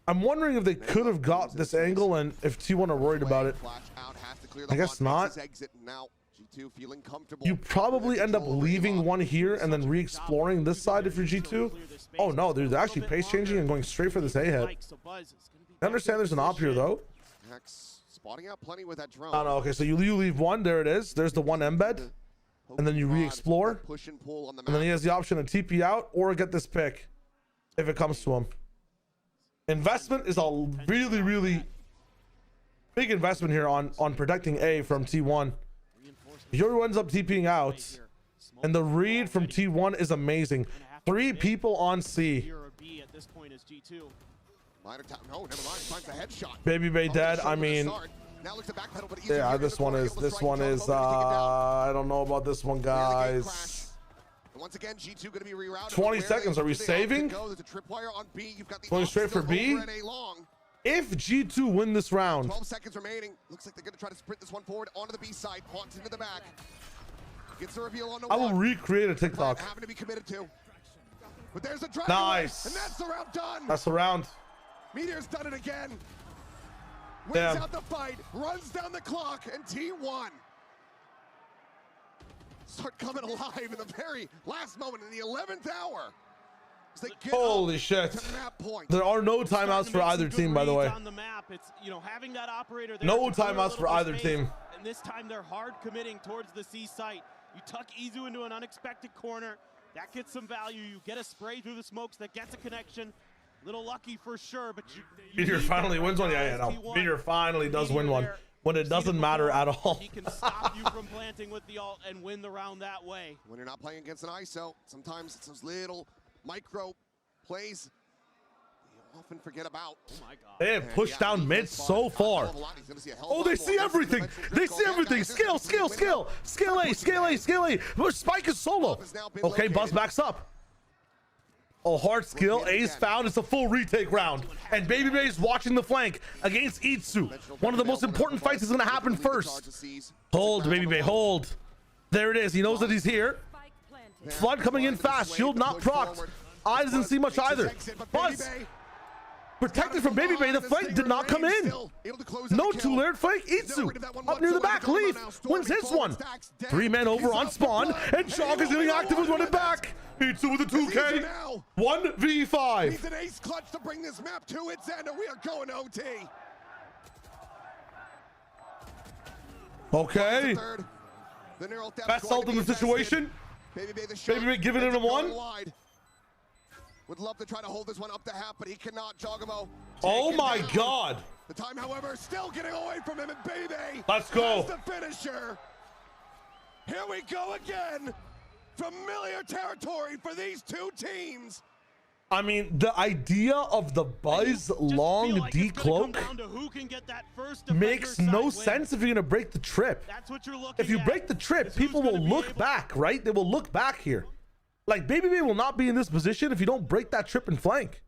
[SPEAKER 6] I'm wondering if they could have got this angle and if T1 are worried about it. I guess not. You probably end up leaving one here and then re-exploring this side if you're G2. Oh no, they're actually pace changing and going straight for this A-head. I understand there's an op here though.
[SPEAKER 21] Hex spotting out plenty with that drone.
[SPEAKER 6] Oh, no, okay, so you leave one. There it is. There's the one embed. And then you re-explore.
[SPEAKER 21] Push and pull on the map.
[SPEAKER 6] And then he has the option to TP out or get this pick if it comes to him. Investment is a really, really big investment here on protecting A from T1. Yoru ends up TPing out. And the read from T1 is amazing. 3 people on C. Baby Bay dead. I mean, yeah, this one is I don't know about this one, guys.
[SPEAKER 21] Once again, G2 going to be rerouted.
[SPEAKER 6] 20 seconds. Are we saving? Going straight for B. If G2 win this round,
[SPEAKER 21] 12 seconds remaining. Looks like they're going to try to sprint this one forward onto the B side. Haunts into the back. Gets the reveal on the
[SPEAKER 6] I will recreate a TikTok.
[SPEAKER 21] Having to be committed to. But there's a drive.
[SPEAKER 6] Nice.
[SPEAKER 21] And that's the round done.
[SPEAKER 6] That's the round.
[SPEAKER 21] Meteor's done it again. Wins
[SPEAKER 6] Damn.
[SPEAKER 21] out the fight, runs down the clock, and T1 start coming alive in the very last moment in the 11th hour. As they get
[SPEAKER 6] Holy shit.
[SPEAKER 21] to map point.
[SPEAKER 6] There are no timeouts for either team, by the way.
[SPEAKER 22] On the map, it's, you know, having that operator there
[SPEAKER 6] No
[SPEAKER 22] to clear a
[SPEAKER 6] timeouts
[SPEAKER 22] little
[SPEAKER 6] for
[SPEAKER 22] bit of
[SPEAKER 6] either
[SPEAKER 22] space,
[SPEAKER 6] team.
[SPEAKER 22] And this time they're hard committing towards the C site. You tuck Izu into an unexpected corner. That gets some value. You get a spray through the smokes that gets a connection. Little lucky for sure, but you
[SPEAKER 6] Meteor
[SPEAKER 22] need
[SPEAKER 6] finally
[SPEAKER 22] the
[SPEAKER 6] wins one. Yeah, no.
[SPEAKER 22] T1.
[SPEAKER 6] Meteor finally does win one
[SPEAKER 22] there.
[SPEAKER 6] when it doesn't matter at all.
[SPEAKER 22] He can stop you from planting with the ult and win the round that way.
[SPEAKER 21] When you're not playing against an ISO, sometimes it's those little micro plays you often forget about.
[SPEAKER 22] Oh my God.
[SPEAKER 6] They have pushed down mid so far. Oh, they see everything. They see everything. Skill, skill, skill. Skill A, skill A, skill A. But Spike is solo. Okay, Buzz backs up. Oh, hard skill. A's found. It's a full retake round. And Baby Bay's watching the flank against Itsu. One of the most important fights is going to happen first. Hold, Baby Bay, hold. There it is. He knows that he's here. Flood coming in fast. Shield not procced. Eye doesn't see much either. Buzz protected from Baby Bay. The flank did not come in. No two-layered flank. Itsu up near the back. Leaf wins his one. 3 men over on spawn. And Chalk is getting active with running back. Itsu with a 2K. 1v5.
[SPEAKER 21] He's an ace clutch to bring this map to its end, and we are going OT.
[SPEAKER 6] Okay. Best ult in the situation.
[SPEAKER 21] Baby
[SPEAKER 6] Bay giving it a 1.
[SPEAKER 21] Would love to try to hold this one up to half, but he cannot. Jogamo.
[SPEAKER 6] Oh my God.
[SPEAKER 21] The time, however, still getting away from him, and Baby.
[SPEAKER 6] Let's go.
[SPEAKER 21] Has the finisher. Here we go again. Familiar territory for these two teams.
[SPEAKER 6] I mean, the idea of the Buzz long
[SPEAKER 22] like
[SPEAKER 6] decloak makes no sense if you're gonna break the trip.
[SPEAKER 22] That's what you're looking
[SPEAKER 6] If you
[SPEAKER 22] at.
[SPEAKER 6] break the trip, people will look back, right? They will look back here. Like, Baby Bay will not be in this position if you don't break that trip and flank.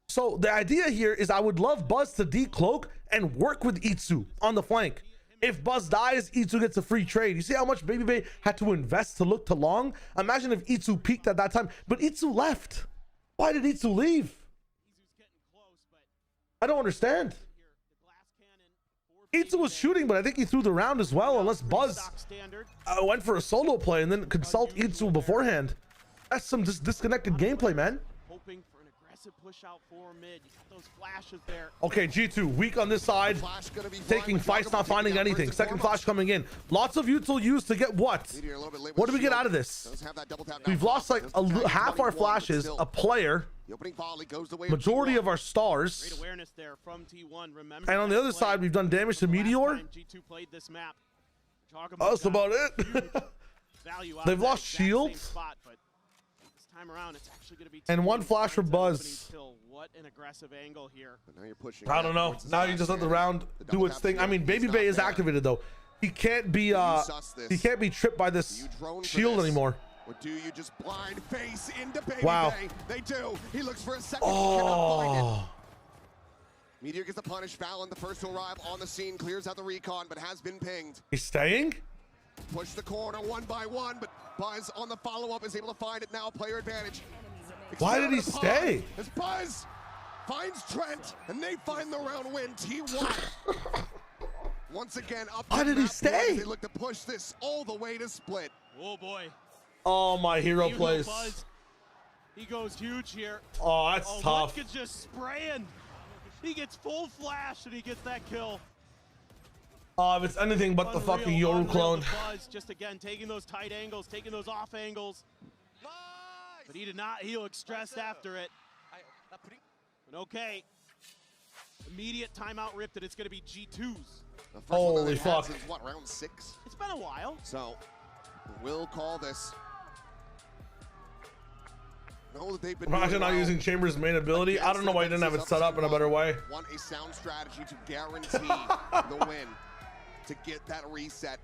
[SPEAKER 6] So the idea here is I would love Buzz to decloak and work with Itsu on the flank. If Buzz dies, Itsu gets a free trade. You see how much Baby Bay had to invest to look to long? Imagine if Itsu peaked at that time, but Itsu left. Why did Itsu leave? I don't understand. Itsu was shooting, but I think he threw the round as well, unless Buzz went for a solo play and then consult Itsu beforehand. That's some disconnected gameplay, man.
[SPEAKER 22] Hoping for an aggressive push out for mid. You got those flashes there.
[SPEAKER 6] Okay, G2 weak on this side, taking fights, not finding anything. Second flash coming in. Lots of util used to get what? What do we get out of this? We've lost like half our flashes, a player, majority of our stars,
[SPEAKER 22] Great awareness there from T1. Remember,
[SPEAKER 6] and on the other side, we've done damage to Meteor.
[SPEAKER 22] G2 played this map.
[SPEAKER 6] That's about it. They've lost shields.
[SPEAKER 22] Around, it's actually going to be
[SPEAKER 6] And one flash for Buzz.
[SPEAKER 22] What an aggressive angle here.
[SPEAKER 21] But now you're pushing.
[SPEAKER 6] I don't know. Now you just let the round do its thing. I mean, Baby Bay is activated though. He can't be tripped by this shield anymore.
[SPEAKER 21] Or do you just blind face into Baby
[SPEAKER 6] Wow.
[SPEAKER 21] Bay? They do. He looks for a second. Cannot find it. Meteor gets the punish. Fallon, the first to arrive on the scene, clears out the recon, but has been pinged.
[SPEAKER 6] He's staying?
[SPEAKER 21] Push the corner one by one, but Buzz on the follow-up is able to find it now. Player advantage.
[SPEAKER 6] Why did he stay?
[SPEAKER 21] As Buzz finds Trent, and they find the round win. T1 once again up.
[SPEAKER 6] Why did he stay?
[SPEAKER 21] They look to push this all the way to split.
[SPEAKER 22] Oh boy.
[SPEAKER 6] Oh, my hero plays.
[SPEAKER 22] Buzz, he goes huge here.
[SPEAKER 6] Oh, that's tough.
[SPEAKER 22] Lutk's just spraying. He gets full flash and he gets that kill.
[SPEAKER 6] If it's anything but the fucking Yoru clone.
[SPEAKER 22] Buzz just again taking those tight angles, taking those off angles. But he did not. He looked stressed after it. But okay. Immediate timeout ripped and it's going to be G2's.
[SPEAKER 6] Holy fuck.
[SPEAKER 21] Since, what, round 6?
[SPEAKER 22] It's been a while.
[SPEAKER 21] So, we'll call this. Know that they've been
[SPEAKER 6] Imagine not using Chambers' main ability. I don't know why he didn't have it set up in a better way.
[SPEAKER 21] Want a sound strategy to guarantee the win, to get that reset,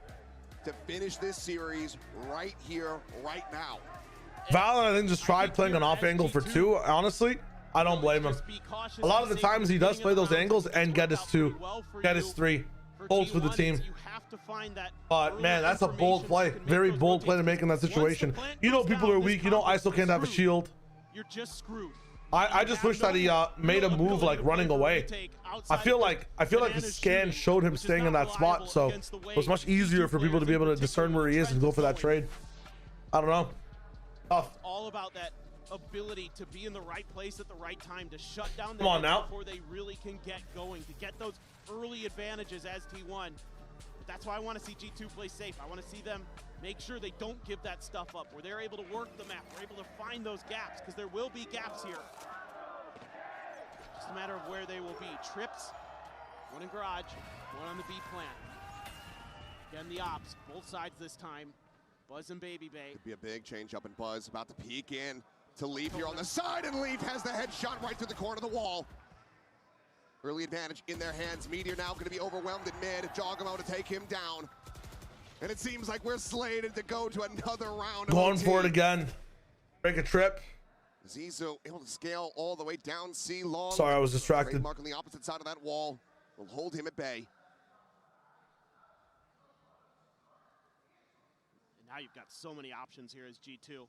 [SPEAKER 21] to finish this series right here, right now.
[SPEAKER 6] Valor, I think, just tried playing an off angle for 2. Honestly, I don't blame him. A lot of the times he does play those angles and get his 2, get his 3. Holds for the team. But man, that's a bold play. Very bold play to make in that situation. You know people are weak. You know ISO can't have a shield.
[SPEAKER 22] You're just screwed.
[SPEAKER 6] I just wish that he made a move like running away. I feel like his scan showed him staying in that spot, so it was much easier for people to be able to discern where he is and go for that trade. I don't know. Tough.
[SPEAKER 22] All about that ability to be in the right place at the right time to shut down the
[SPEAKER 6] Come on now.
[SPEAKER 22] before they really can get going, to get those early advantages as T1. But that's why I want to see G2 play safe. I want to see them make sure they don't give that stuff up, where they're able to work the map, they're able to find those gaps, because there will be gaps here. Just a matter of where they will be. Trips, one in garage, one on the B plant. Again, the ops, both sides this time. Buzz and Baby Bay.
[SPEAKER 21] Could be a big change up in Buzz, about to peek in to Leaf here on the side, and Leaf has the headshot right through the corner of the wall. Early advantage in their hands. Meteor now going to be overwhelmed in mid. Jogamo to take him down. And it seems like we're slated to go to another round.
[SPEAKER 6] Going for it again. Break a trip.
[SPEAKER 21] Zizou able to scale all the way down C long.
[SPEAKER 6] Sorry, I was distracted.
[SPEAKER 21] Mark on the opposite side of that wall will hold him at bay.
[SPEAKER 22] And now you've got so many options here as G2. You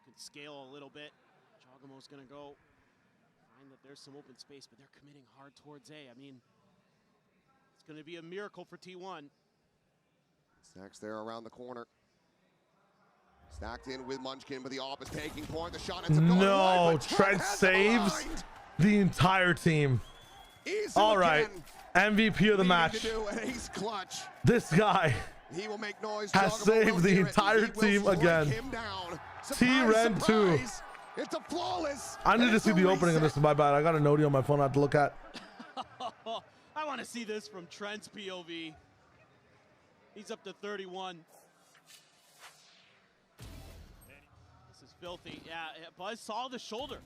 [SPEAKER 22] can scale a little bit. Jogamo's going to go find that there's some open space, but they're committing hard towards A. I mean, it's going to be a miracle for T1.
[SPEAKER 21] Stacks there around the corner. Stacked in with Munchkin, but the AWP is taking point. The shot ends up going
[SPEAKER 6] No,
[SPEAKER 21] wide,
[SPEAKER 6] Trent saves the entire team. All right, MVP of the match. This guy
[SPEAKER 21] he will make noise.
[SPEAKER 6] Has saved the entire team again. T-Ren 2.
[SPEAKER 21] It's a flawless.
[SPEAKER 6] I need to see the opening of this. My bad. I got a nodie on my phone I have to look at.
[SPEAKER 22] I want to see this from Trent's POV. He's up to 31. This is filthy. Yeah, Buzz saw the shoulder,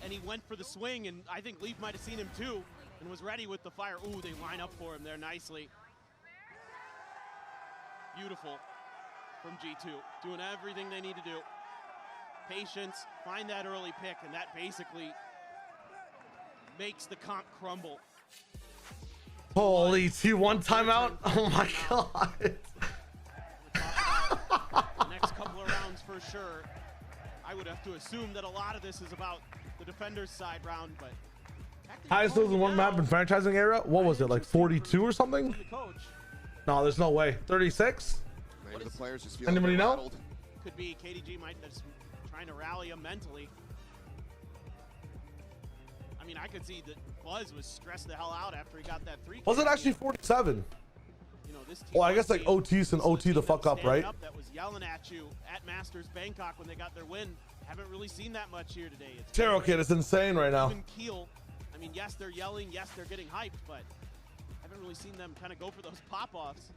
[SPEAKER 22] and he went for the swing, and I think Leaf might have seen him too, and was ready with the fire. Ooh, they line up for him there nicely. Beautiful from G2, doing everything they need to do. Patience, find that early pick, and that basically makes the comp crumble.
[SPEAKER 6] Holy T1 timeout. Oh my god.
[SPEAKER 22] The next couple of rounds for sure. I would have to assume that a lot of this is about the defender's side round, but
[SPEAKER 6] Highest lose in one map in franchising era? What was it, like 42 or something? No, there's no way. 36?
[SPEAKER 21] Maybe the players just feel
[SPEAKER 6] Anybody know?
[SPEAKER 21] rattled.
[SPEAKER 22] Could be KDG might just trying to rally him mentally. I mean, I could see that Buzz was stressed the hell out after he got that 3.
[SPEAKER 6] Was it actually 47?
[SPEAKER 22] You know, this
[SPEAKER 6] Well, I guess like OTs and OT the fuck up, right?
[SPEAKER 22] That was yelling at you at Masters Bangkok when they got their win. Haven't really seen that much here today. It's
[SPEAKER 6] Taro Kid is insane right now.
[SPEAKER 22] even keel. I mean, yes, they're yelling, yes, they're getting hyped, but haven't really seen them kind of go for those pop-offs.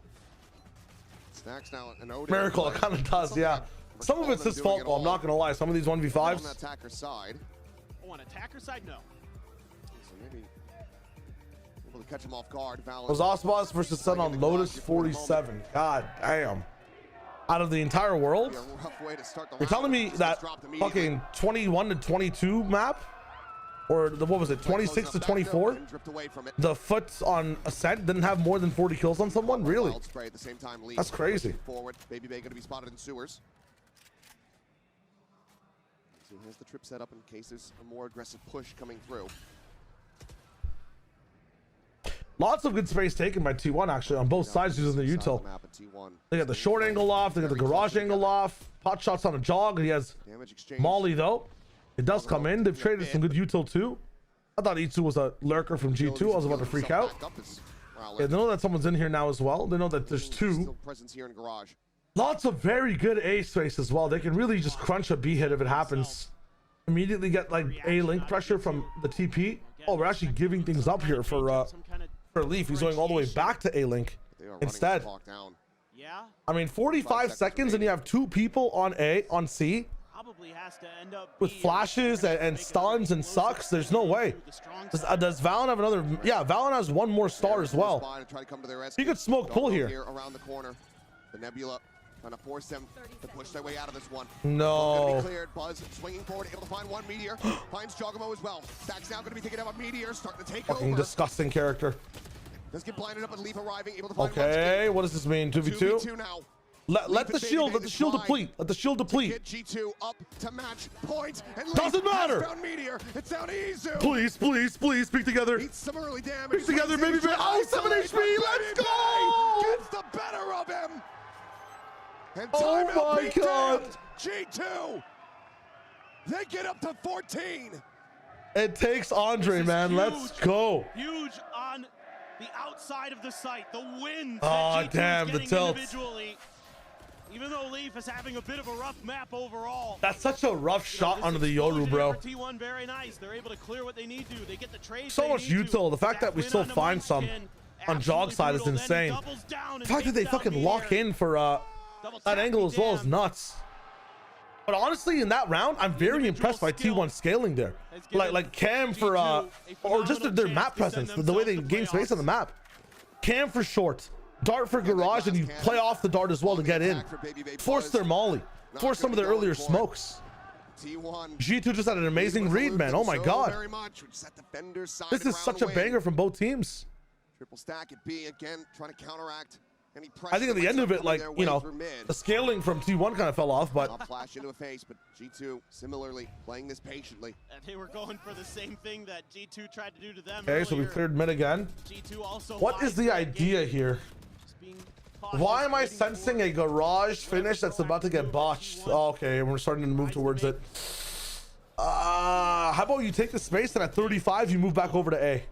[SPEAKER 21] Stacks now an Odin.
[SPEAKER 6] Miracle, it kind of does, yeah. Some of it's his fault, though. I'm not gonna lie. Some of these 1v5s.
[SPEAKER 21] On the attacker side.
[SPEAKER 22] Oh, on attacker side, no.
[SPEAKER 21] So maybe able to catch him off guard.
[SPEAKER 6] Was Osmos versus Sun on Lotus 47. God damn. Out of the entire world? You're telling me that fucking 21 to 22 map? Or the, what was it, 26 to 24? The Foots on Ascent didn't have more than 40 kills on someone? Really? That's crazy.
[SPEAKER 21] Forward. Baby Bay going to be spotted in sewers. So he has the trip set up in case there's a more aggressive push coming through.
[SPEAKER 6] Lots of good space taken by T1 actually on both sides using the util. They got the short angle off, they got the garage angle off, pot shots on a jog. He has Molly though. It does come in. They've traded some good util too. I thought E2 was a lurker from G2. I was about to freak out. Yeah, they know that someone's in here now as well. They know that there's two. Lots of very good A space as well. They can really just crunch a B hit if it happens. Immediately get like A link pressure from the TP. Oh, we're actually giving things up here for Leaf. He's going all the way back to A link instead. I mean, 45 seconds and you have two people on C. With flashes and stuns and sucks, there's no way. Does Valen have another? Yeah, Valen has one more star as well. He could smoke pull here.
[SPEAKER 21] Around the corner. The Nebula trying to force them to push their way out of this one.
[SPEAKER 6] No.
[SPEAKER 21] Gonna be cleared. Buzz swinging forward, able to find one Meteor. Finds Jogamo as well. Stack's now going to be taking out a Meteor, starting to take
[SPEAKER 6] Fucking
[SPEAKER 21] over.
[SPEAKER 6] Disgusting character.
[SPEAKER 21] Does get blinded up and Leaf arriving, able to find
[SPEAKER 6] okay, what does this mean? 2v2?
[SPEAKER 21] 2v2 now.
[SPEAKER 6] Let the shield deplete. Let the shield deplete.
[SPEAKER 21] Get G2 up to match point. And
[SPEAKER 6] doesn't matter.
[SPEAKER 21] Found Meteor. It's down to Izu.
[SPEAKER 6] Please, please, please speak together.
[SPEAKER 21] Eats some early damage.
[SPEAKER 6] Speak together, baby. Oh, 7 HP. Let's go.
[SPEAKER 21] Gets the better of him. And
[SPEAKER 6] oh my God.
[SPEAKER 21] G2. They get up to 14.
[SPEAKER 6] It takes Andre, man. Let's go.
[SPEAKER 22] Huge on the outside of the site. The wins.
[SPEAKER 6] Oh, damn, the tilt.
[SPEAKER 22] Even though Leaf is having a bit of a rough map overall.
[SPEAKER 6] That's such a rough shot onto the Yoru, bro.
[SPEAKER 22] T1 very nice. They're able to clear what they need to. They get the trade.
[SPEAKER 6] So much util. The fact that we still find some on Jog side is insane. The fact that they fucking lock in for that angle as well is nuts. But honestly, in that round, I'm very impressed by T1 scaling there. Like Cam for or just their map presence, the way they gain space on the map. Cam for short, Dart for garage, and you play off the Dart as well to get in. Force their molly, force some of their earlier smokes. G2 just had an amazing read, man. Oh my God. This is such a banger from both teams.
[SPEAKER 21] Triple stack at B again, trying to counteract.
[SPEAKER 6] I think at the end of it, like, you know, the scaling from T1 kind of fell off, but
[SPEAKER 21] I'll flash into a face, but G2 similarly playing this patiently.
[SPEAKER 22] And they were going for the same thing that G2 tried to do to them.
[SPEAKER 6] Okay, so we cleared mid again.
[SPEAKER 22] G2 also
[SPEAKER 6] what is the idea here? Why am I sensing a garage finish that's about to get botched? Oh, okay, we're starting to move towards it. How about you take the space and at 35 you move back over to A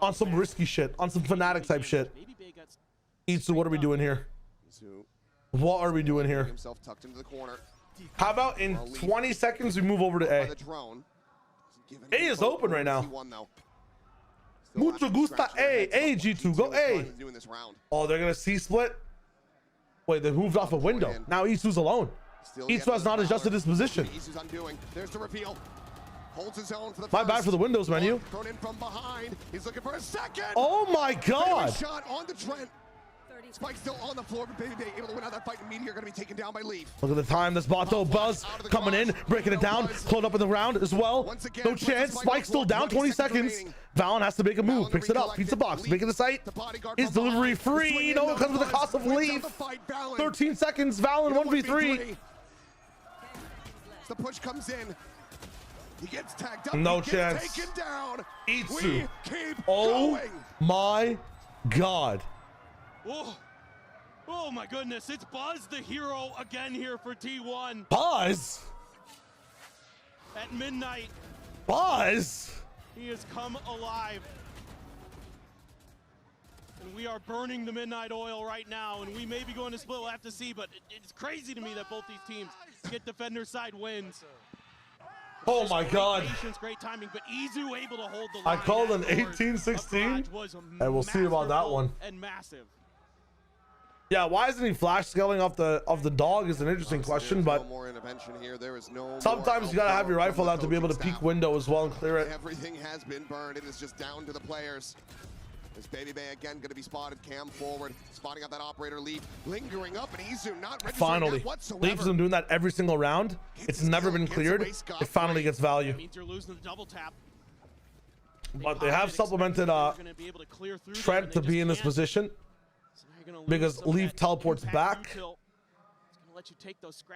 [SPEAKER 6] on some risky shit, on some Fnatic type shit. Itsu, what are we doing here? What are we doing here? How about in 20 seconds we move over to A? A is open right now. Mucho gusta A. A, G2, go A. Oh, they're gonna C split? Wait, they moved off a window. Now Itsu's alone. Itsu has not adjusted his position.
[SPEAKER 21] There's the reveal. Holds his own for the
[SPEAKER 6] my bad for the Windows menu.
[SPEAKER 21] Thrown in from behind. He's looking for a second.
[SPEAKER 6] Oh my God.
[SPEAKER 21] Shot on the Trent. Spike still on the floor, but Baby Bay able to win out that fight. And Meteor going to be taken down by Leaf.
[SPEAKER 6] Look at the time. This bot though. Buzz coming in, breaking it down. Close up in the round as well. No chance. Spike still down. 20 seconds. Valen has to make a move. Picks it up. Pizza box. Making the site. Is delivery free? No, it comes with the cost of Leaf. 13 seconds. Valen 1v3.
[SPEAKER 21] The push comes in. He gets tagged up.
[SPEAKER 6] No chance.
[SPEAKER 21] Taken down.
[SPEAKER 6] Itsu. Oh my God.
[SPEAKER 22] Oh my goodness, it's Buzz the hero again here for T1.
[SPEAKER 6] Buzz?
[SPEAKER 22] At midnight.
[SPEAKER 6] Buzz?
[SPEAKER 22] He has come alive. And we are burning the midnight oil right now, and we may be going to split, we'll have to see, but it's crazy to me that both these teams get defender side wins.
[SPEAKER 6] Oh my God.
[SPEAKER 22] Patience, great timing, but Izu able to hold the line.
[SPEAKER 6] I called an 18-16, and we'll see about that one.
[SPEAKER 22] And massive.
[SPEAKER 6] Yeah, why isn't he flash scaling off the dog is an interesting question, but sometimes you gotta have your rifle out to be able to peek window as well and clear it.
[SPEAKER 21] Everything has been burned. It is just down to the players. This Baby Bay again going to be spotted. Cam forward, spotting out that operator Leaf, lingering up, and Izu not registering
[SPEAKER 6] finally
[SPEAKER 21] whatsoever.
[SPEAKER 6] Leaf's been doing that every single round. It's never been cleared. It finally gets value.
[SPEAKER 22] Means you're losing the double tap.
[SPEAKER 6] But they have supplemented Trent to be in this position because Leaf teleports back.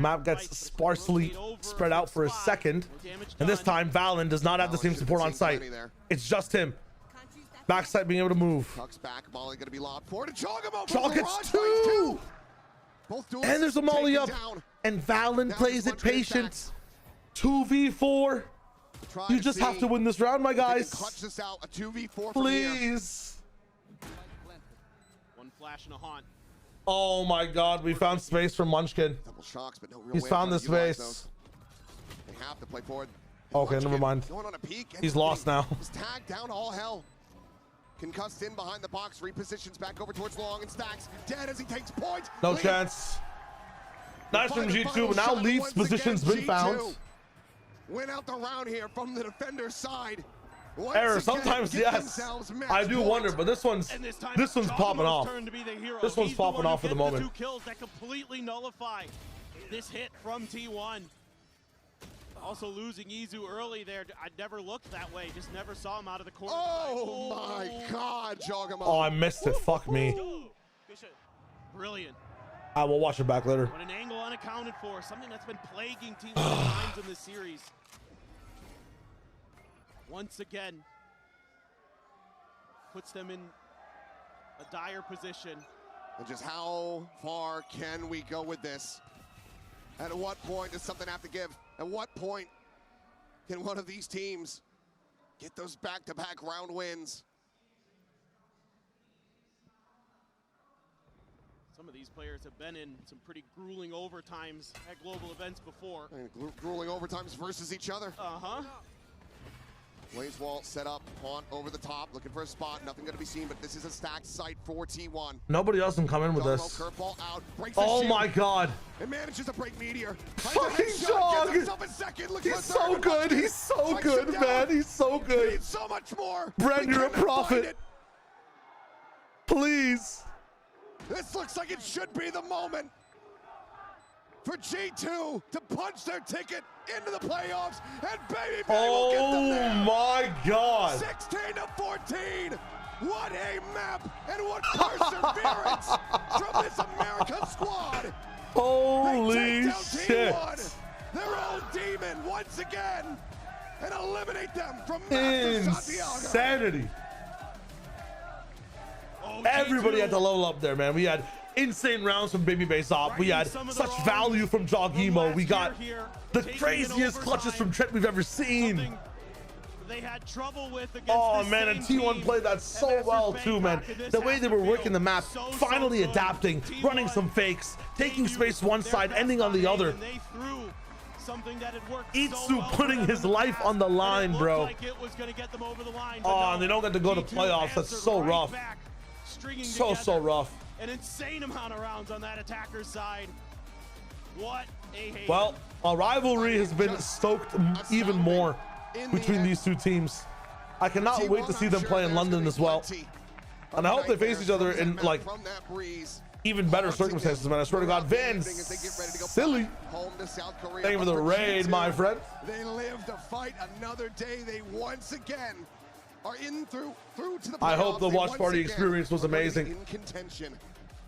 [SPEAKER 6] Map gets sparsely spread out for a second, and this time Valen does not have the same support on site. It's just him. Backside being able to move. Chalk gets two! And there's a molly up. And Valen plays it patient. 2v4. You just have to win this round, my guys.
[SPEAKER 21] Clutch this out. A 2v4
[SPEAKER 6] Please.
[SPEAKER 22] One flash and a haunt.
[SPEAKER 6] Oh my God, we found space from Munchkin.
[SPEAKER 21] Double shocks, but no real
[SPEAKER 6] He's
[SPEAKER 21] way
[SPEAKER 6] found
[SPEAKER 21] to
[SPEAKER 6] the
[SPEAKER 21] utilize
[SPEAKER 6] space.
[SPEAKER 21] those. They have to play forward.
[SPEAKER 6] Okay,
[SPEAKER 21] Munchkin
[SPEAKER 6] never mind.
[SPEAKER 21] going on a peak.
[SPEAKER 6] He's lost now.
[SPEAKER 21] He's tagged down all hell. Concussed in behind the box, repositions back over towards Long and Stacks. Dead as he takes point.
[SPEAKER 6] No
[SPEAKER 21] Leaf.
[SPEAKER 6] chance. Nice from G2, but now Leaf's position's been found.
[SPEAKER 21] Win out the round here from the defender's side.
[SPEAKER 6] Error, sometimes yes. I do wonder, but this one's popping off. This one's popping off for the moment.
[SPEAKER 22] Two kills that completely nullify this hit from T1. Also losing Izu early there. I never looked that way. Just never saw him out of the corner.
[SPEAKER 21] Oh my God, Jogamo.
[SPEAKER 6] Oh, I missed it. Fuck me.
[SPEAKER 22] Brilliant.
[SPEAKER 6] I will watch it back later.
[SPEAKER 22] But an angle unaccounted for. Something that's been plaguing T1 times in this series. Once again, puts them in a dire position.
[SPEAKER 21] And just how far can we go with this? At what point does something have to give? At what point can one of these teams get those back-to-back round wins?
[SPEAKER 22] Some of these players have been in some pretty grueling overtimes at global events before.
[SPEAKER 21] And grueling overtimes versus each other.
[SPEAKER 22] Uh-huh.
[SPEAKER 21] Blaze wall set up, Haunt over the top, looking for a spot, nothing gonna be seen, but this is a stacked site for T1.
[SPEAKER 6] Nobody else can come in with this.
[SPEAKER 21] Curveball out,
[SPEAKER 6] Oh my God.
[SPEAKER 21] It manages to break Meteor.
[SPEAKER 6] Fucking Jog! He's so good, he's so good, man, he's so good.
[SPEAKER 21] So much more.
[SPEAKER 6] Brent, you're a prophet. Please.
[SPEAKER 21] This looks like it should be the moment for G2 to punch their ticket into the playoffs, and Baby Bay will get them there.
[SPEAKER 6] Oh my God.
[SPEAKER 21] 16-14. What a map and what perseverance from this America squad.
[SPEAKER 6] Holy shit.
[SPEAKER 21] T1, their old demon once again, and eliminate them from Masters Santiago.
[SPEAKER 6] Insanity. Everybody had to level up there, man. We had insane rounds from Baby Base Op. We had such value from Jogimo. We got the craziest clutches from Trent we've ever seen.
[SPEAKER 22] They had trouble with against
[SPEAKER 6] oh man, and T1 played that so well too, man. The way they were working the map, finally adapting, running some fakes, taking space one side, ending on the other. Itsu putting his life on the line, bro. Oh, and they don't get to go to playoffs. That's so rough. So rough.
[SPEAKER 22] An insane amount of rounds on that attacker's side. What a hate.
[SPEAKER 6] Well, a rivalry has been stoked even more between these two teams. I cannot wait to see them play in London as well. And I hope they face each other in like even better circumstances, man. I swear to God, Van Silly. Thank you for the raid, my friend.
[SPEAKER 21] They live to fight another day. They once again are in through to the playoffs.
[SPEAKER 6] I hope the watch party experience was amazing.
[SPEAKER 21] In contention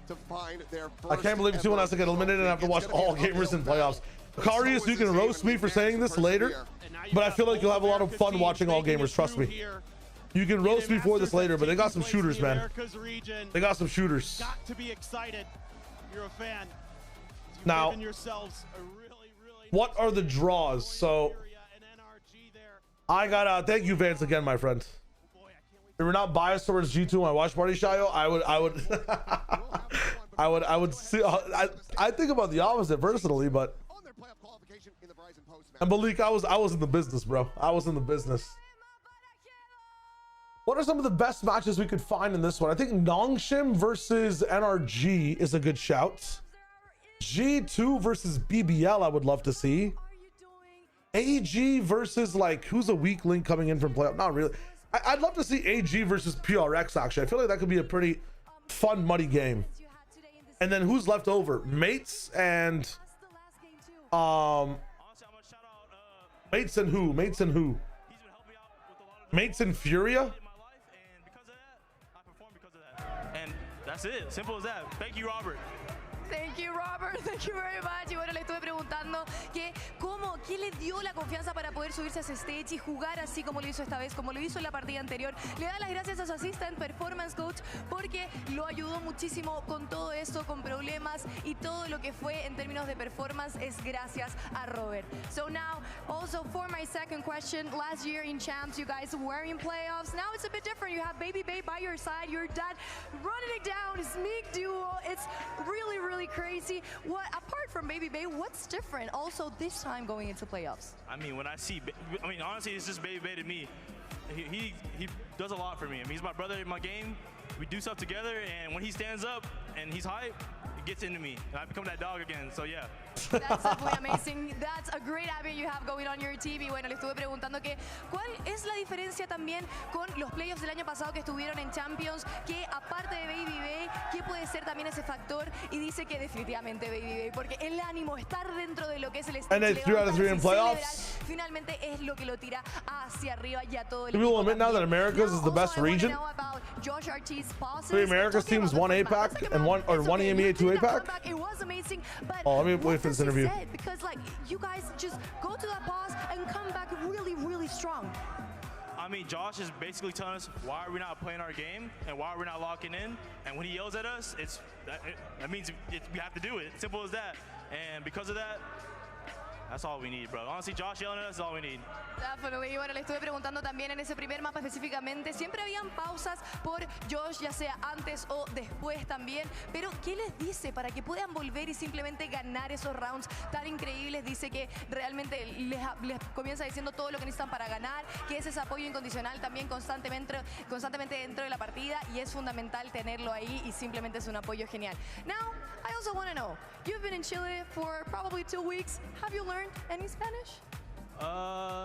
[SPEAKER 21] to find their
[SPEAKER 6] I can't believe T1 has to get eliminated and have to watch all gamers in playoffs. Karius, you can roast me for saying this later, but I feel like you'll have a lot of fun watching all gamers, trust me. You can roast me for this later, but they got some shooters, man. They got some shooters.
[SPEAKER 22] Got to be excited. You're a fan.
[SPEAKER 6] Now, what are the draws? So, I got thank you, Vance, again, my friend. If we're not biased towards G2 on my watch party, Shayo, I would see. I think about the opposite personally, but. And Malik, I was in the business, bro. I was in the business. What are some of the best matches we could find in this one? I think Nongshim versus NRG is a good shout. G2 versus BBL, I would love to see. AG versus like who's a weak link coming in from playoff? Not really. I'd love to see AG versus PRX actually. I feel like that could be a pretty fun muddy game. And then who's left over? Mates and Mates and who? Mates and who? Mates and Furia?
[SPEAKER 7] And that's it. Simple as that. Thank you, Robert.
[SPEAKER 15] Thank you, Robert. Thank you very much. Y bueno, le estuve preguntando que qué le dio la confianza para poder subirse a ese stage y jugar así como lo hizo esta vez, como lo hizo en la partida anterior. Le da las gracias a su assistant performance coach porque lo ayudó muchísimo con todo esto, con problemas y todo lo que fue en términos de performance es gracias a Robert. So now, also for my second question, last year in Champs, you guys were in playoffs. Now it's a bit different. You have Baby Bay by your side, your dad running it down, Sneak duo. It's really, really crazy. What, apart from Baby Bay, what's different also this time going into playoffs?
[SPEAKER 7] I mean, when I see, honestly, it's just Baby Bay to me. He does a lot for me. I mean, he's my brother in my game. We do stuff together, and when he stands up and he's hype, it gets into me, and I become that dog again. So yeah.
[SPEAKER 15] That's definitely amazing. That's a great habit you have going on your team. Y bueno, le estuve preguntando que cuál es la diferencia también con los playoffs del año pasado que estuvieron en Champions, que aparte de Baby Bay, ¿qué puede ser también ese factor? Y dice que definitivamente Baby Bay, porque el ánimo, estar dentro de lo que es el stage,
[SPEAKER 6] And it's 3 out of 3 in playoffs.
[SPEAKER 15] Finalmente es lo que lo tira hacia arriba y a todo el
[SPEAKER 6] We will admit now that Americas is the best region.
[SPEAKER 15] Josh Art's pauses.
[SPEAKER 6] 3 Americas teams, 1 APAC and 1 EMEA, 2 APAC.
[SPEAKER 15] It was amazing, but
[SPEAKER 6] oh, let me wait for this interview.
[SPEAKER 15] Because like you guys just go to that pause and come back really, really strong.
[SPEAKER 7] I mean, Josh is basically telling us why are we not playing our game and why are we not locking in. And when he yells at us, that means we have to do it. Simple as that. And because of that, that's all we need, bro. Honestly, Josh yelling at us is all we need.
[SPEAKER 15] Definitely. Y bueno, le estuve preguntando también en ese primer mapa específicamente. Siempre habían pausas por Josh, ya sea antes o después también. Pero, ¿qué les dice para que puedan volver y simplemente ganar esos rounds tan increíbles? Dice que realmente les comienza diciendo todo lo que necesitan para ganar, que es ese apoyo incondicional también constantemente dentro de la partida y es fundamental tenerlo ahí y simplemente es un apoyo genial. Now, I also want to know, you've been in Chile for probably 2 weeks. Have you learned any Spanish?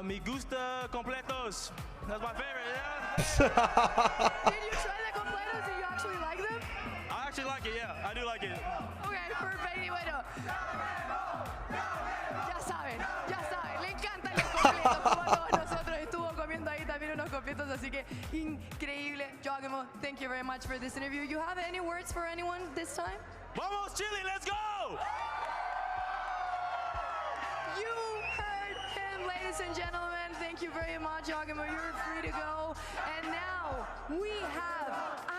[SPEAKER 7] Me gusta completos. That's my favorite, yeah.
[SPEAKER 15] Did you try the completos? Did you actually like them?
[SPEAKER 7] I actually like it, yeah. I do like it.
[SPEAKER 15] Okay, perfect. Y bueno, ya saben, le encantan los completos, como a todos nosotros. Estuvo comiendo ahí también unos completos, así que increíble. Giacomo, thank you very much for this interview. You have any words for anyone this time?
[SPEAKER 7] Vamos, Chile, let's go!
[SPEAKER 15] You heard him, ladies and gentlemen. Thank you very much, Giacomo. You're free to go. And now we have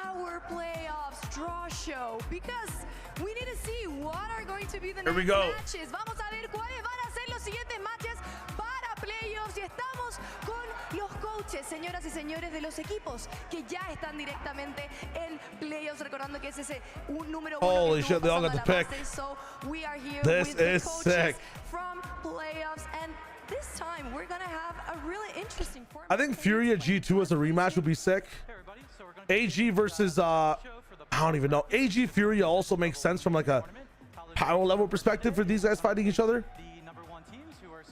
[SPEAKER 15] our playoffs draw show because we need to see what are going to be the next matches. Vamos a ver cuáles van a ser los siguientes matches para playoffs y estamos con los coaches, señoras y señores de los equipos que ya están directamente en playoffs, recordando que es ese un número uno.
[SPEAKER 6] Holy shit, they all got the pick.
[SPEAKER 15] So we are here
[SPEAKER 6] This
[SPEAKER 15] with the
[SPEAKER 6] is
[SPEAKER 15] coaches
[SPEAKER 6] sick.
[SPEAKER 15] from playoffs, and this time we're gonna have a really interesting format.
[SPEAKER 6] I think Furia G2 as a rematch would be sick. AG versus I don't even know. AG Furia also makes sense from like a power level perspective for these guys fighting each other.
[SPEAKER 20] The number 1 teams who are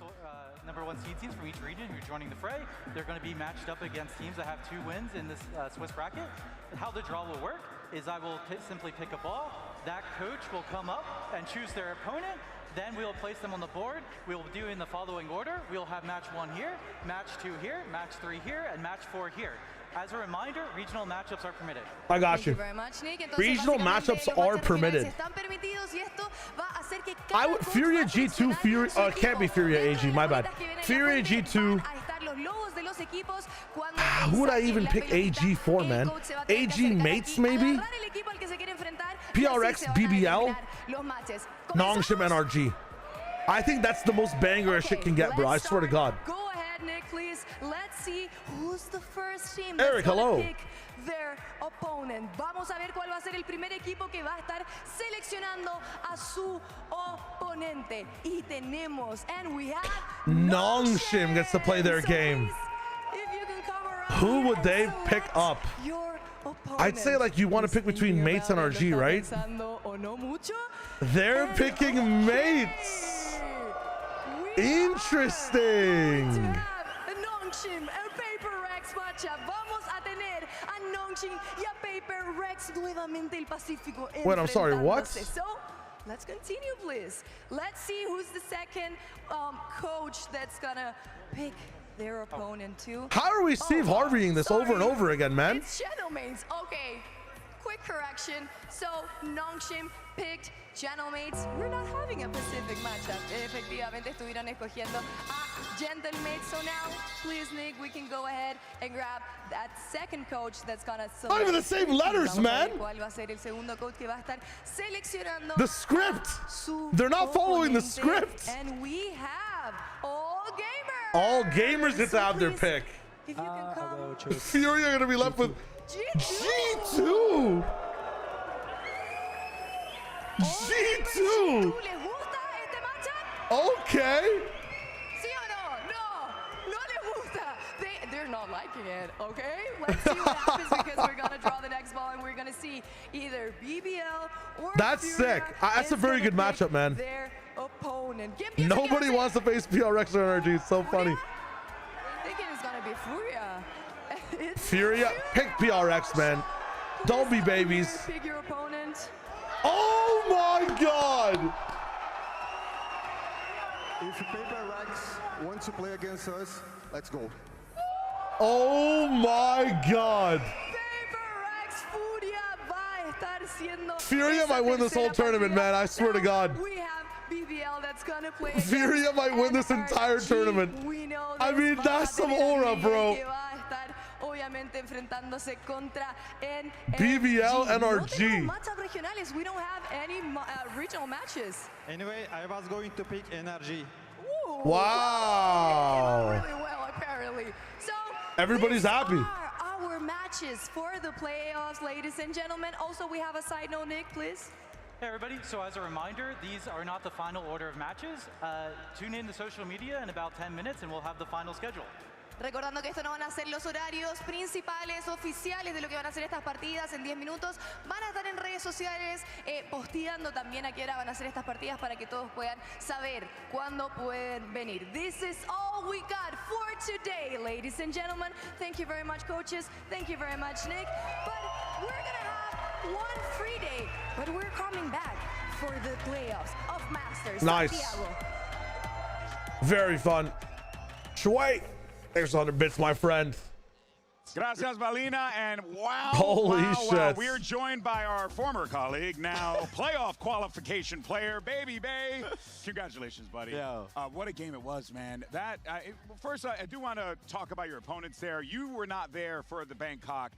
[SPEAKER 20] number 1 seed teams from each region who are joining the fray. They're going to be matched up against teams that have 2 wins in this Swiss bracket. How the draw will work is I will simply pick a ball. That coach will come up and choose their opponent. Then we'll place them on the board. We'll do in the following order. We'll have match 1 here, match 2 here, match 3 here, and match 4 here. As a reminder, regional matchups are permitted.
[SPEAKER 6] I got you. Regional matchups are permitted. I would Furia G2 Furia can't be Furia AG, my bad. Furia G2. Who would I even pick AG for, man? AG mates maybe? PRX BBL? Nongshim NRG. I think that's the most banger shit can get, bro. I swear to God.
[SPEAKER 15] Go ahead, Nick, please. Let's see who's the first team
[SPEAKER 6] Eric, hello.
[SPEAKER 15] Pick their opponent. Vamos a ver cuál va a ser el primer equipo que va a estar seleccionando a su oponente. Y tenemos, and we have
[SPEAKER 6] Nongshim gets to play their game. Who would they pick up? I'd say like you want to pick between mates and RG, right? They're picking mates. Interesting.
[SPEAKER 15] Nongshim and Paper Rex matchup. Vamos a tener a Nongshim y a Paper Rex nuevamente el Pacífico.
[SPEAKER 6] Wait, I'm sorry, what?
[SPEAKER 15] So, let's continue, please. Let's see who's the second coach that's gonna pick their opponent too.
[SPEAKER 6] How are we Steve Harveying this over and over again, man?
[SPEAKER 15] It's Shadow Mains. Okay. quick correction. So Nongshim picked Gentlemates. We're not having a Pacific matchup. Efectivamente estuvieron escogiendo a Gentlemates. So now, please, Nick, we can go ahead and grab that second coach that's gonna select.
[SPEAKER 6] Not even the same letters, man.
[SPEAKER 15] ¿Cuál va a ser el segundo coach que va a estar seleccionando?
[SPEAKER 6] The script. They're not following the script.
[SPEAKER 15] And we have All Gamers.
[SPEAKER 6] All Gamers get to have their pick.
[SPEAKER 15] If you can come.
[SPEAKER 6] Fury are gonna be left with G2. G2. Okay.
[SPEAKER 15] ¿Sí o no? No, no le gusta. They're not liking it, okay? Let's see what happens because we're gonna draw the next ball and we're gonna see either BBL or
[SPEAKER 6] That's
[SPEAKER 15] Furia
[SPEAKER 6] sick. That's a very good matchup, man.
[SPEAKER 15] Their opponent.
[SPEAKER 6] Nobody wants to face PRX or NRG. It's so funny.
[SPEAKER 15] Thinking it's gonna be Furia.
[SPEAKER 6] Furia, pick PRX, man. Don't be babies.
[SPEAKER 15] Pick your opponent.
[SPEAKER 6] Oh my God!
[SPEAKER 11] If Paper Rex wants to play against us, let's go.
[SPEAKER 6] Oh my God! Furia might win this whole tournament, man. I swear to God.
[SPEAKER 15] We have BBL that's gonna play.
[SPEAKER 6] Furia might win this entire tournament. I mean, that's some aura, bro.
[SPEAKER 15] Obviamente enfrentándose contra
[SPEAKER 6] BBL NRG.
[SPEAKER 15] Matchup regionales. We don't have any regional matches.
[SPEAKER 14] Anyway, I was going to pick NRG.
[SPEAKER 15] Ooh,
[SPEAKER 6] Wow.
[SPEAKER 15] really well, apparently. So
[SPEAKER 6] Everybody's happy.
[SPEAKER 15] our matches for the playoffs, ladies and gentlemen. Also, we have a side note, Nick, please.
[SPEAKER 20] Hey everybody, so as a reminder, these are not the final order of matches. Tune in to social media in about 10 minutes and we'll have the final schedule.
[SPEAKER 15] Recordando que esto no van a ser los horarios principales, oficiales de lo que van a ser estas partidas en 10 minutos. Van a estar en redes sociales posteando también a qué hora van a ser estas partidas para que todos puedan saber cuándo pueden venir. This is all we got for today, ladies and gentlemen. Thank you very much, coaches. Thank you very much, Nick. But we're going to have one free day, but we're coming back for the playoffs of Masters Santiago.
[SPEAKER 6] Very fun. Shui. Thanks for 100 bits, my friend.
[SPEAKER 3] Gracias, Valina, and wow,
[SPEAKER 6] Holy
[SPEAKER 3] wow,
[SPEAKER 6] shit.
[SPEAKER 3] we are joined by our former colleague, now playoff qualification player, Baby Bay. Congratulations, buddy.
[SPEAKER 23] Yeah.
[SPEAKER 3] What a game it was, man. First, I do want to talk about your opponents there. You were not there for the Bangkok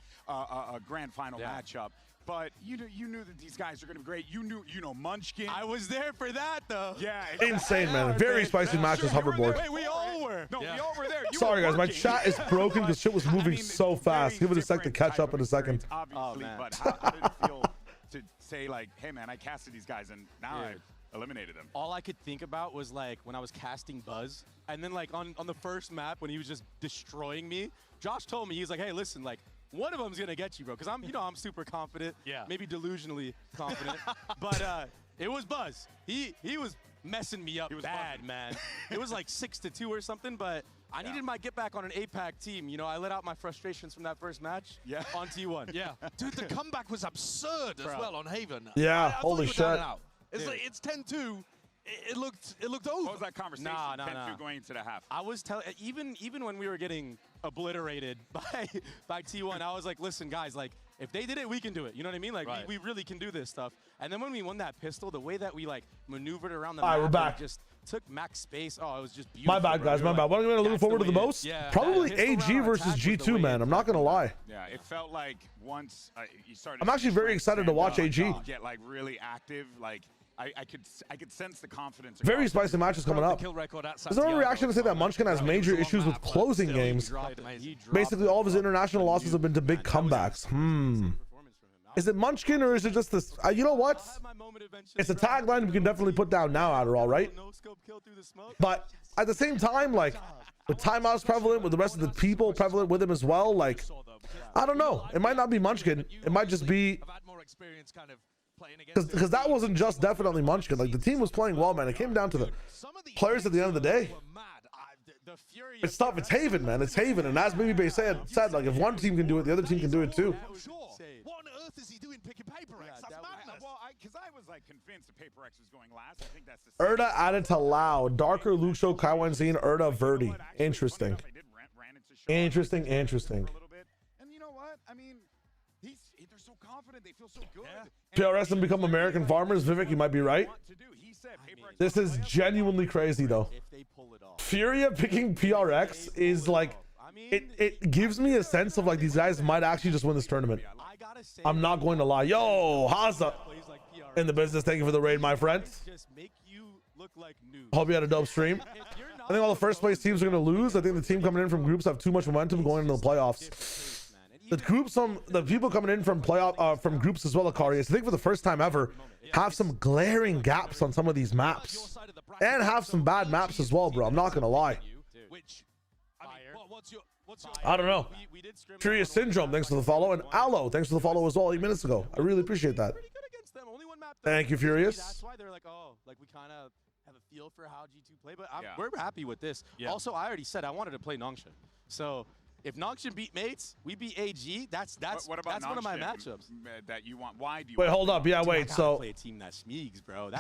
[SPEAKER 3] grand final matchup. But you knew that these guys are going to be great. You know Munchkin.
[SPEAKER 22] I was there for that, though.
[SPEAKER 3] Yeah.
[SPEAKER 6] Insane, man. Very spicy matches, hoverboard.
[SPEAKER 22] Wait, we all were.
[SPEAKER 3] No, we all were there.
[SPEAKER 6] Sorry, guys. My chat is broken because shit was moving so fast. Give it a sec to catch up in a second.
[SPEAKER 3] Obviously, but how did it feel to say, like, hey, man, I casted these guys, and now I eliminated them?
[SPEAKER 22] All I could think about was, like, when I was casting Buzz, and then, like, on the first map when he was just destroying me, Josh told me, he's like, hey, listen, like, one of them's gonna get you, bro, because I'm super confident, maybe delusionally confident, but it was Buzz. He was messing me up bad, man. It was like 6-2 or something, but I needed my get back on an APAC team. You know, I let out my frustrations from that first match on T1.
[SPEAKER 2] Yeah, dude, the comeback was absurd as well on Haven.
[SPEAKER 6] Yeah,
[SPEAKER 2] I
[SPEAKER 6] holy shit.
[SPEAKER 2] It's like, it's 10-2. It looked over.
[SPEAKER 3] What was that conversation?
[SPEAKER 22] Nah.
[SPEAKER 3] 10-2 going into the half.
[SPEAKER 22] I was telling, even when we were getting obliterated by T1, I was like, listen, guys, like, if they did it, we can do it. You know what I mean? Like, we really can do this stuff. And then when we won that pistol, the way that we, like, maneuvered around the map,
[SPEAKER 6] we're back.
[SPEAKER 22] Just took max space. Oh, it was just beautiful.
[SPEAKER 6] My bad, guys. My bad. What am I looking forward to the most?
[SPEAKER 22] Yeah,
[SPEAKER 6] Probably AG versus G2, man. I'm not going to lie.
[SPEAKER 3] Yeah, it felt like once you started.
[SPEAKER 6] I'm actually very excited to watch AG.
[SPEAKER 3] Get, like, really active, like. I could sense the confidence.
[SPEAKER 6] Very spicy matches coming up. There's no reaction to say that Munchkin has major issues with closing games. Basically, all of his international losses have been to big comebacks. Is it Munchkin or is it just this? You know what? It's a tagline we can definitely put down now, Adderall, right? But at the same time, like, with timeouts prevalent, with the rest of the people prevalent with him as well, like, I don't know. It might not be Munchkin. It might just be... Because that wasn't just definitely Munchkin. Like, the team was playing well, man. It came down to the players at the end of the day. It's tough. It's Haven, man. It's Haven. And as Baby Bay said, like, if one team can do it, the other team can do it too.
[SPEAKER 3] What on earth is he doing picking Paper X? That's madness. Well, because I was, like, convinced that Paper X was going last. I think that's the
[SPEAKER 6] Erda added to Lao. Darker, Luxo, Kaiwan Zine, Erda, Verdi. Interesting. Interesting.
[SPEAKER 3] And you know what? I mean, They're so confident. They feel so good.
[SPEAKER 6] PRX and become American farmers. Vivek, you might be right. This is genuinely crazy, though. Furia picking PRX is like, it gives me a sense of like these guys might actually just win this tournament. I'm not going to lie. Yo, Haza in the business. Thank you for the raid, my friend. Hope you had a dope stream. I think all the first place teams are going to lose. I think the team coming in from groups have too much momentum going into the playoffs. The people coming in from from groups as well, Akarius, I think for the first time ever, have some glaring gaps on some of these maps, and have some bad maps as well, bro. I'm not gonna lie. I don't know. Curious Syndrome, thanks for the follow, and Aloe, thanks for the follow as well 8 minutes ago. I really appreciate that. Thank you, Furious.
[SPEAKER 4] That's why they're like, oh, like we kind of have a feel for how G2 play, but we're happy with this. Also, I already said I wanted to play Nongshin, so. If Nongshin beat Mates, we beat AG. That's one of my matchups
[SPEAKER 3] that you want. Why do you?
[SPEAKER 6] Wait, hold up. Yeah, wait. So
[SPEAKER 4] play a team that Smeegs, bro.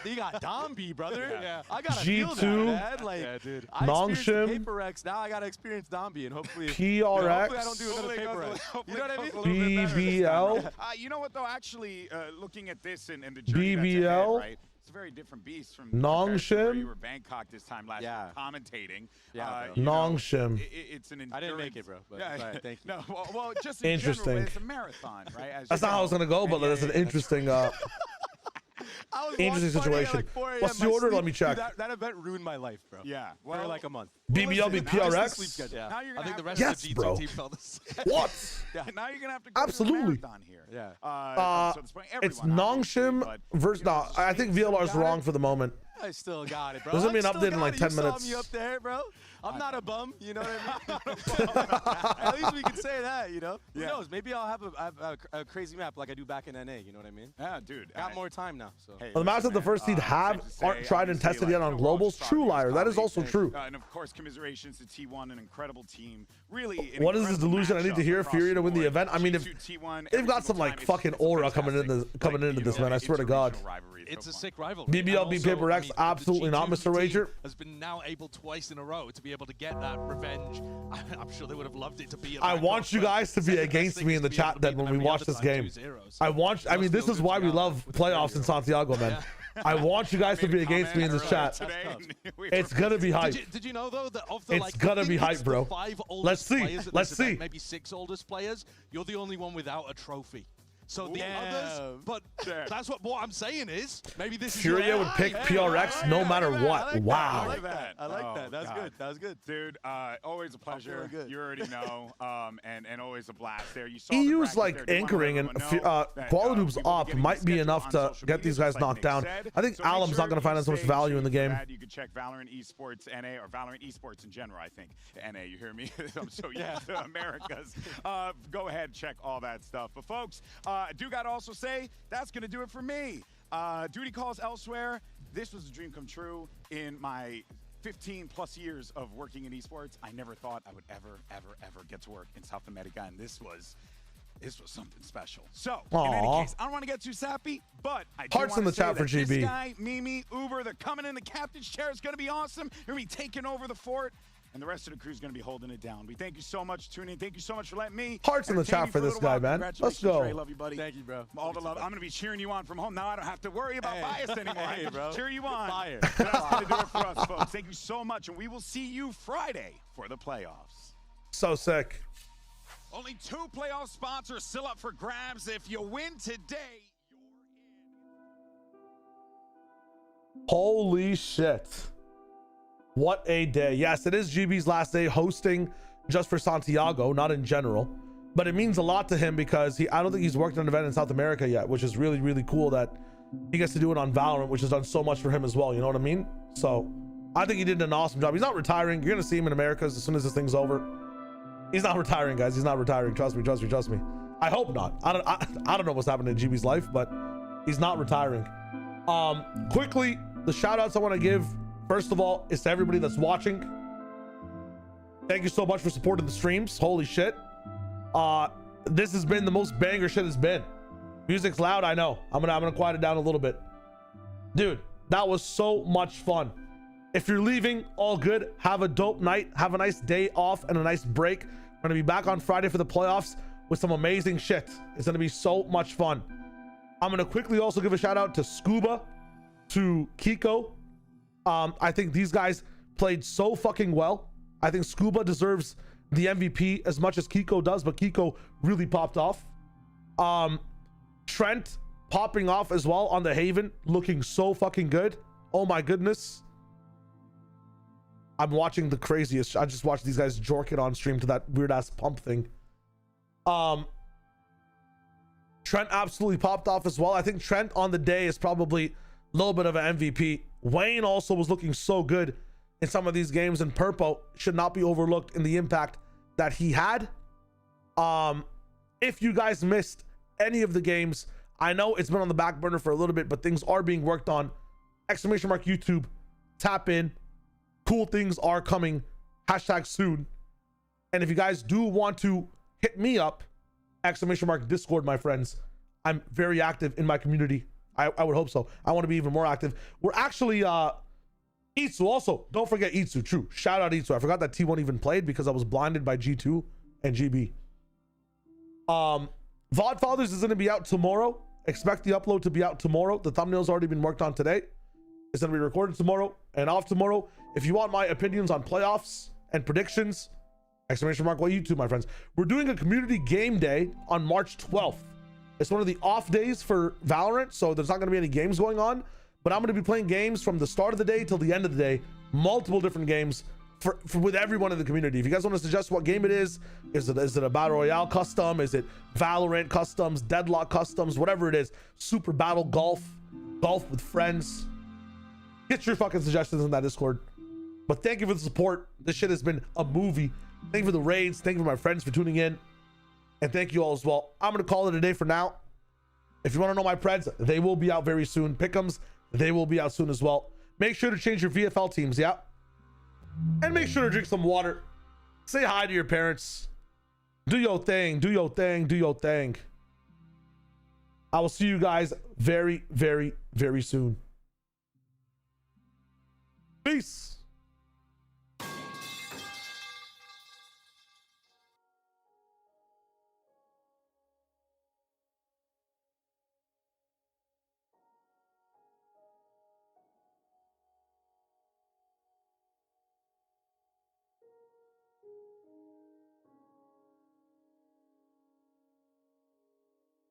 [SPEAKER 4] They got Domby, brother.
[SPEAKER 6] G2.
[SPEAKER 4] I gotta feel that, man. Like,
[SPEAKER 6] dude.
[SPEAKER 4] I
[SPEAKER 6] Nongshin.
[SPEAKER 4] Paper X. Now I gotta experience Domby, and hopefully
[SPEAKER 6] PRX.
[SPEAKER 4] Hopefully I don't do another Paper X. You know what I mean?
[SPEAKER 6] BBL.
[SPEAKER 3] You know what though? Actually, looking at this and the journey that's ahead, right? It's a very different beast from
[SPEAKER 6] Nongshin.
[SPEAKER 3] You were Bangkok this time last year commentating.
[SPEAKER 6] Nongshin.
[SPEAKER 3] It's an endurance.
[SPEAKER 4] I didn't make it, bro. But thank you.
[SPEAKER 3] No, well, just in
[SPEAKER 6] interesting.
[SPEAKER 3] general, it's a marathon, right?
[SPEAKER 6] That's not how I was gonna go, but that's an interesting. Interesting situation. What's the order? Let me check.
[SPEAKER 4] Dude, that event ruined my life, bro.
[SPEAKER 3] Yeah.
[SPEAKER 4] For like a month.
[SPEAKER 6] BBL beat PRX?
[SPEAKER 4] Yeah.
[SPEAKER 3] I think the rest
[SPEAKER 6] yes,
[SPEAKER 3] of the G2
[SPEAKER 6] bro.
[SPEAKER 3] team felt the same.
[SPEAKER 6] What?
[SPEAKER 3] Now you're going to have to go
[SPEAKER 6] absolutely.
[SPEAKER 3] to the marathon here.
[SPEAKER 6] Yeah. It's Nongshim versus... No, I think VLR's wrong for the moment.
[SPEAKER 4] I still got it, bro.
[SPEAKER 6] There's going to be an update in like 10 minutes.
[SPEAKER 4] You saw me up there, bro. I'm not a bum, you know what I mean? At least we can say that, you know? Who knows? Maybe I'll have a crazy map like I do back in NA, you know what I mean?
[SPEAKER 3] Yeah, dude.
[SPEAKER 4] Got more time now, so.
[SPEAKER 6] Well, the maps that the first seed aren't tried and tested yet on globals. True liar. That is also true.
[SPEAKER 3] And of course, commiserations to T1, an incredible team. Really,
[SPEAKER 6] what is this delusion? I need to hear Fury to win the event. I mean, if they've got some like fucking aura coming into this, man. I swear to God.
[SPEAKER 2] It's a sick rivalry.
[SPEAKER 6] BBL beat Paper X. Absolutely not, Mr. Rager.
[SPEAKER 2] Has been now able twice in a row to be able to get that revenge. I'm sure they would have loved it to be.
[SPEAKER 6] I want you guys to be against me in the chat then when we watch this game. I mean, this is why we love playoffs in Santiago, man. I want you guys to be against me in this chat. It's gonna be hype.
[SPEAKER 2] Did you know though that of the
[SPEAKER 6] it's gonna be hype, bro.
[SPEAKER 2] 5
[SPEAKER 6] Let's see.
[SPEAKER 2] Players
[SPEAKER 6] Let's see.
[SPEAKER 2] Event, maybe 6 oldest players. You're the only one without a trophy. So the others, but that's what I'm saying is maybe this
[SPEAKER 6] Furia
[SPEAKER 2] is
[SPEAKER 6] would pick PRX no matter what. Wow.
[SPEAKER 3] I like that.
[SPEAKER 4] I like that. That's good. That was good.
[SPEAKER 3] Dude, always a pleasure. You already know. And always a blast there. You saw
[SPEAKER 6] EU's like anchoring and Quality's op might be enough to get these guys knocked down. I think Alam's not going to find as much value in the game.
[SPEAKER 3] You can check Valorant Esports NA or Valorant Esports in general, I think. NA, you hear me? I'm so used to Americas. Go ahead, check all that stuff. But folks, I do got to also say, that's going to do it for me. Duty calls elsewhere. This was a dream come true in my 15 plus years of working in esports. I never thought I would ever get to work in South America, and this was something special. So, in any case, I don't want to get too sappy, but I do
[SPEAKER 6] Hearts in the chat for GB.
[SPEAKER 3] This guy, Mimi, Uber, they're coming in the captain's chair. It's going to be awesome. You're going to be taking over the fort. And the rest of the crew is going to be holding it down. We thank you so much for tuning in. Thank you so much for letting me.
[SPEAKER 6] Hearts in the chat for this guy, man. Let's go.
[SPEAKER 3] Trey, love you, buddy.
[SPEAKER 4] Thank you, bro.
[SPEAKER 3] All the love. I'm going to be cheering you on from home. Now I don't have to worry about bias anymore. I can
[SPEAKER 4] bro.
[SPEAKER 3] cheer you on.
[SPEAKER 4] Fire.
[SPEAKER 3] That's going to do it for us, folks. Thank you so much. And we will see you Friday for the playoffs.
[SPEAKER 6] So sick.
[SPEAKER 3] Only 2 playoff spots are still up for grabs. If you win today, you're in.
[SPEAKER 6] Holy shit. What a day. Yes, it is GB's last day hosting just for Santiago, not in general. But it means a lot to him because I don't think he's worked on an event in South America yet, which is really, really cool that he gets to do it on Valorant, which has done so much for him as well. You know what I mean? So I think he did an awesome job. He's not retiring. You're going to see him in Americas as soon as this thing's over. He's not retiring, guys. He's not retiring. Trust me, trust me, trust me. I hope not. I don't know what's happening in GB's life, but he's not retiring. Quickly, the shout outs I want to give, first of all, is to everybody that's watching. Thank you so much for supporting the streams. Holy shit. This has been the most banger shit it's been. Music's loud, I know. I'm gonna quiet it down a little bit. Dude, that was so much fun. If you're leaving, all good. Have a dope night. Have a nice day off and a nice break. We're gonna be back on Friday for the playoffs. with some amazing shit. It's gonna be so much fun. I'm gonna quickly also give a shout out to Scuba, to Kiko. I think these guys played so fucking well. I think Scuba deserves the MVP as much as Kiko does, but Kiko really popped off. Trent popping off as well on the Haven, looking so fucking good. Oh my goodness. I'm watching the craziest. I just watched these guys jork it on stream to that weird ass pump thing. Trent absolutely popped off as well. I think Trent on the day is probably a little bit of an MVP. Wayne also was looking so good in some of these games, and Purpo should not be overlooked in the impact that he had. If you guys missed any of the games, I know it's been on the back burner for a little bit, but things are being worked on. Exclamation mark YouTube, tap in. Cool things are coming. Hashtag soon. And if you guys do want to hit me up, exclamation mark Discord, my friends. I'm very active in my community. I would hope so. I want to be even more active. We're actually Itsu also. Don't forget Itsu. True. Shout out Itsu. I forgot that T1 even played because I was blinded by G2 and GB. VOD Fathers is going to be out tomorrow. Expect the upload to be out tomorrow. The thumbnail's already been worked on today. It's going to be recorded tomorrow and off tomorrow. If you want my opinions on playoffs and predictions, exclamation mark, well, YouTube, my friends. We're doing a community game day on March 12th. It's one of the off days for Valorant, so there's not going to be any games going on, but I'm going to be playing games from the start of the day till the end of the day, multiple different games for with everyone in the community. If you guys want to suggest what game it is it a Battle Royale custom? Is it Valorant customs, Deadlock customs, whatever it is, Super Battle Golf, Golf with friends? Get your fucking suggestions in that Discord. But thank you for the support. This shit has been a movie. Thank you for the raids. Thank you for my friends for tuning in. And thank you all as well. I'm going to call it a day for now. If you want to know my Preds, they will be out very soon. Pick'ems, they will be out soon as well. Make sure to change your VFL teams, yeah? And make sure to drink some water. Say hi to your parents. Do your thing. Do your thing. Do your thing. I will see you guys very, very, very soon. Peace.